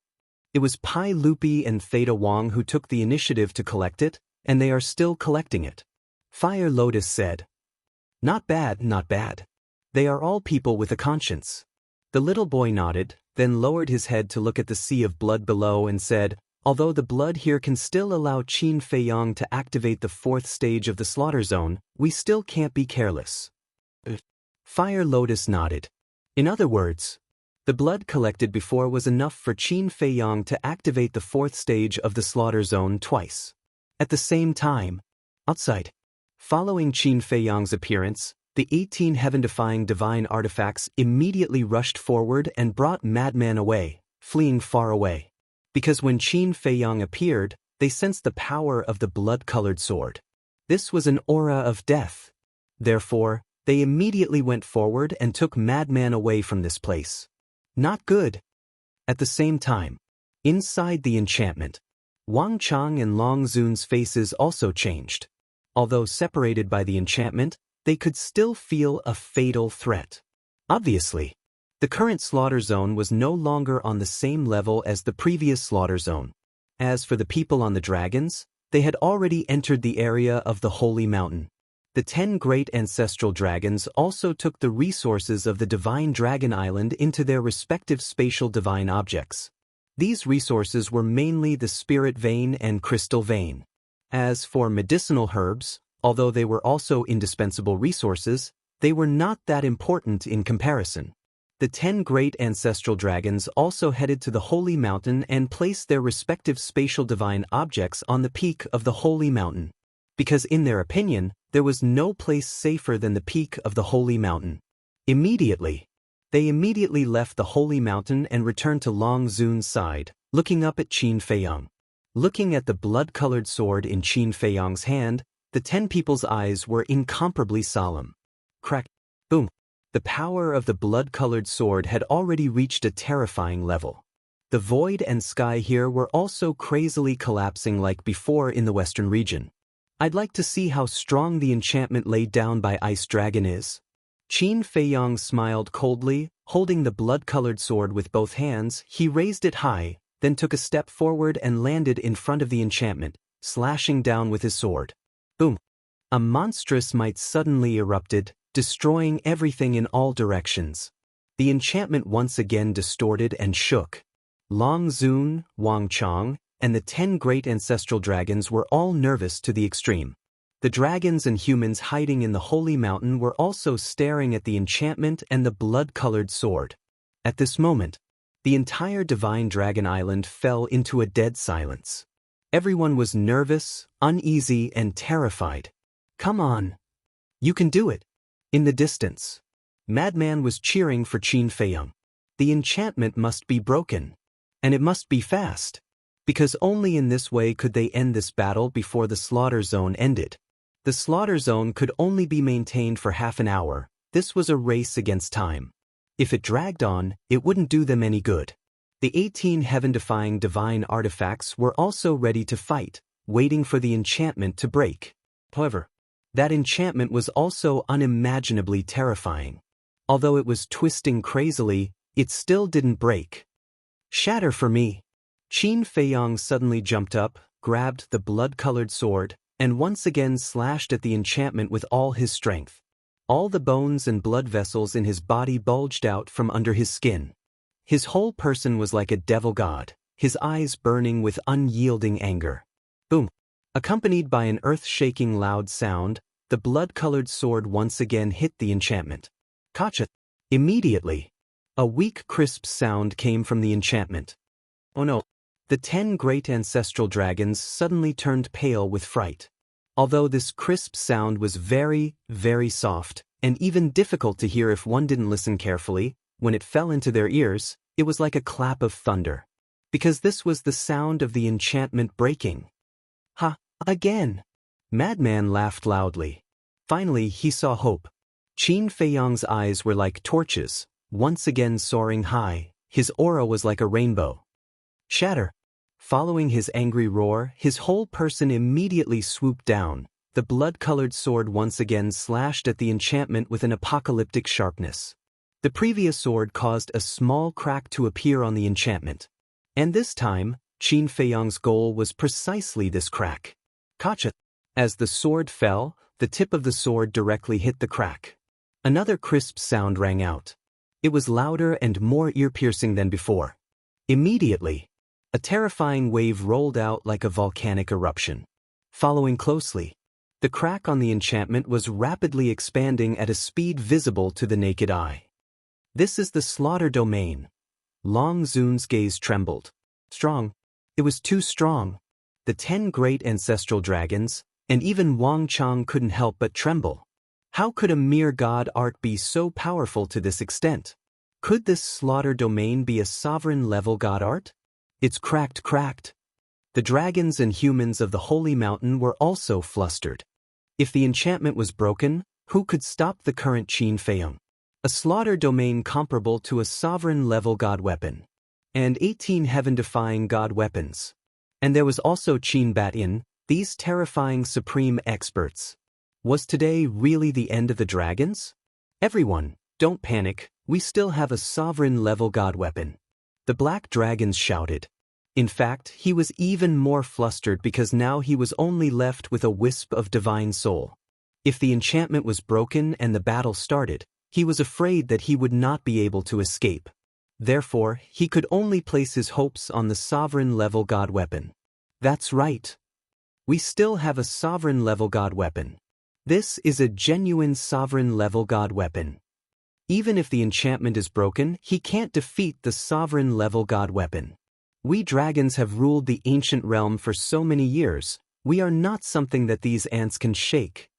It was Pai Lupi and Theta Wang who took the initiative to collect it, and they are still collecting it. Fire Lotus said. Not bad, not bad. They are all people with a conscience. The little boy nodded, then lowered his head to look at the sea of blood below and said, "Although the blood here can still allow Qin Feiyang to activate the 4th stage of the slaughter zone, we still can't be careless." Fire Lotus nodded. In other words, the blood collected before was enough for Qin Feiyang to activate the 4th stage of the slaughter zone twice. At the same time, outside, following Qin Feiyang's appearance, the 18 heaven-defying divine artifacts immediately rushed forward and brought Madman away, fleeing far away. Because when Qin Feiyang appeared, they sensed the power of the blood-colored sword. This was an aura of death. Therefore, they immediately went forward and took Madman away from this place. Not good. At the same time, inside the enchantment, Wang Chang and Long Zun's faces also changed. Although separated by the enchantment, they could still feel a fatal threat. Obviously, the current slaughter zone was no longer on the same level as the previous slaughter zone. As for the people on the dragons, they had already entered the area of the Holy Mountain. The 10 great ancestral dragons also took the resources of the divine dragon island into their respective spatial divine objects. These resources were mainly the spirit vein and crystal vein. As for medicinal herbs, although they were also indispensable resources, they were not that important in comparison. The 10 great ancestral dragons also headed to the Holy Mountain and placed their respective spatial divine objects on the peak of the Holy Mountain. Because in their opinion, there was no place safer than the peak of the Holy Mountain. They immediately left the Holy Mountain and returned to Long Zun's side, looking up at Qin Feiyang. Looking at the blood-colored sword in Qin Feiyang's hand, the 10 people's eyes were incomparably solemn. Crack. Boom. The power of the blood-colored sword had already reached a terrifying level. The void and sky here were also crazily collapsing like before in the western region. I'd like to see how strong the enchantment laid down by Ice Dragon is. Qin Feiyang smiled coldly, holding the blood-colored sword with both hands. He raised it high, then took a step forward and landed in front of the enchantment, slashing down with his sword. Boom! A monstrous might suddenly erupted, destroying everything in all directions. The enchantment once again distorted and shook. Long Zun, Wang Chong, and the 10 great ancestral dragons were all nervous to the extreme. The dragons and humans hiding in the Holy Mountain were also staring at the enchantment and the blood-colored sword. At this moment, the entire Divine Dragon Island fell into a dead silence. Everyone was nervous, uneasy, and terrified. Come on! You can do it! In the distance, Madman was cheering for Qin Feiyang. The enchantment must be broken. And it must be fast. Because only in this way could they end this battle before the slaughter zone ended. The slaughter zone could only be maintained for half an hour. This was a race against time. If it dragged on, it wouldn't do them any good. The 18 heaven-defying divine artifacts were also ready to fight, waiting for the enchantment to break. However, that enchantment was also unimaginably terrifying. Although it was twisting crazily, it still didn't break. Shatter for me! Qin Feiyang suddenly jumped up, grabbed the blood-colored sword, and once again slashed at the enchantment with all his strength. All the bones and blood vessels in his body bulged out from under his skin. His whole person was like a devil god, his eyes burning with unyielding anger. Boom! Accompanied by an earth-shaking loud sound, the blood-colored sword once again hit the enchantment. Kacha! Immediately, a weak crisp sound came from the enchantment. Oh no! The 10 great ancestral dragons suddenly turned pale with fright. Although this crisp sound was very, very soft, and even difficult to hear if one didn't listen carefully, when it fell into their ears, it was like a clap of thunder. Because this was the sound of the enchantment breaking. Ha! Again! Madman laughed loudly. Finally he saw hope. Qin Feiyang's eyes were like torches, once again soaring high. His aura was like a rainbow. Shatter! Following his angry roar, his whole person immediately swooped down. The blood-colored sword once again slashed at the enchantment with an apocalyptic sharpness. The previous sword caused a small crack to appear on the enchantment. And this time, Qin Feiyang's goal was precisely this crack. Kacha! As the sword fell, the tip of the sword directly hit the crack. Another crisp sound rang out. It was louder and more ear-piercing than before. Immediately, a terrifying wave rolled out like a volcanic eruption. Following closely, the crack on the enchantment was rapidly expanding at a speed visible to the naked eye. This is the slaughter domain. Long Zun's gaze trembled. Strong. It was too strong. The 10 great ancestral dragons, and even Wang Chong couldn't help but tremble. How could a mere god art be so powerful to this extent? Could this slaughter domain be a sovereign-level god art? It's cracked. The dragons and humans of the Holy Mountain were also flustered. If the enchantment was broken, who could stop the current Qin Feiyang? A slaughter domain comparable to a sovereign-level god weapon. And 18 heaven-defying god weapons. And there was also Qin Bat-In, these terrifying supreme experts. Was today really the end of the dragons? Everyone, don't panic, we still have a sovereign-level god weapon. The black dragons shouted. In fact, he was even more flustered because now he was only left with a wisp of divine soul. If the enchantment was broken and the battle started, he was afraid that he would not be able to escape. Therefore, he could only place his hopes on the sovereign-level god weapon. That's right. We still have a sovereign-level god weapon. This is a genuine sovereign-level god weapon. Even if the enchantment is broken, he can't defeat the sovereign-level god weapon. We dragons have ruled the ancient realm for so many years, we are not something that these ants can shake.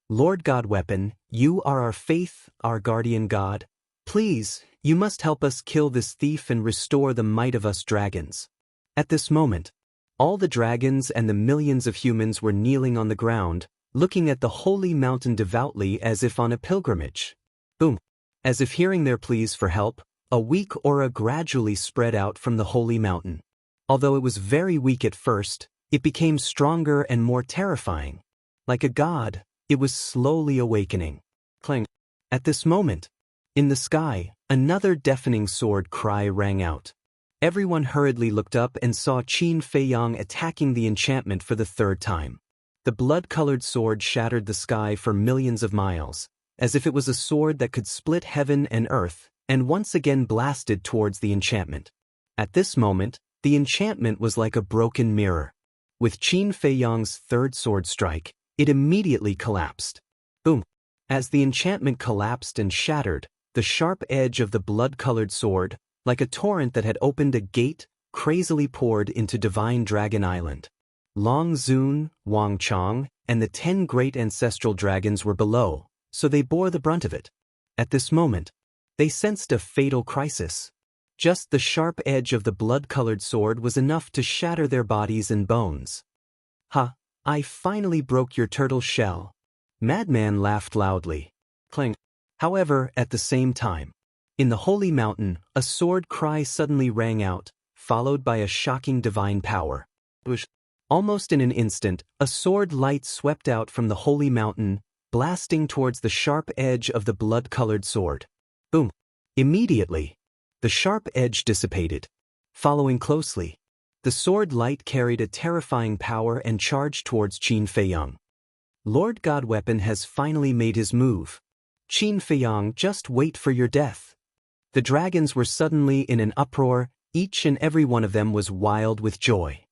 Lord God Weapon, you are our faith, our guardian god. Please, you must help us kill this thief and restore the might of us dragons. At this moment, all the dragons and the millions of humans were kneeling on the ground, looking at the holy mountain devoutly as if on a pilgrimage. Boom! As if hearing their pleas for help, a weak aura gradually spread out from the holy mountain. Although it was very weak at first, it became stronger and more terrifying. Like a god, it was slowly awakening. Clang! At this moment, in the sky, another deafening sword cry rang out. Everyone hurriedly looked up and saw Qin Feiyang attacking the enchantment for the third time. The blood-colored sword shattered the sky for millions of miles, as if it was a sword that could split heaven and earth, and once again blasted towards the enchantment. At this moment, the enchantment was like a broken mirror. With Qin Feiyang's third sword strike, it immediately collapsed. Boom! As the enchantment collapsed and shattered, the sharp edge of the blood-colored sword, like a torrent that had opened a gate, crazily poured into Divine Dragon Island. Long Zun, Wang Chong, and the 10 great ancestral dragons were below, so they bore the brunt of it. At this moment, they sensed a fatal crisis. Just the sharp edge of the blood-colored sword was enough to shatter their bodies and bones. Ha! I finally broke your turtle shell. Madman laughed loudly. Clang! However, at the same time, in the holy mountain, a sword cry suddenly rang out, followed by a shocking divine power. Almost in an instant, a sword light swept out from the holy mountain, blasting towards the sharp edge of the blood-colored sword. Boom! Immediately, the sharp edge dissipated. Following closely, the sword light carried a terrifying power and charged towards Qin Feiyang. Lord God Weapon has finally made his move. Qin Feiyang, just wait for your death. The dragons were suddenly in an uproar, each and every one of them was wild with joy.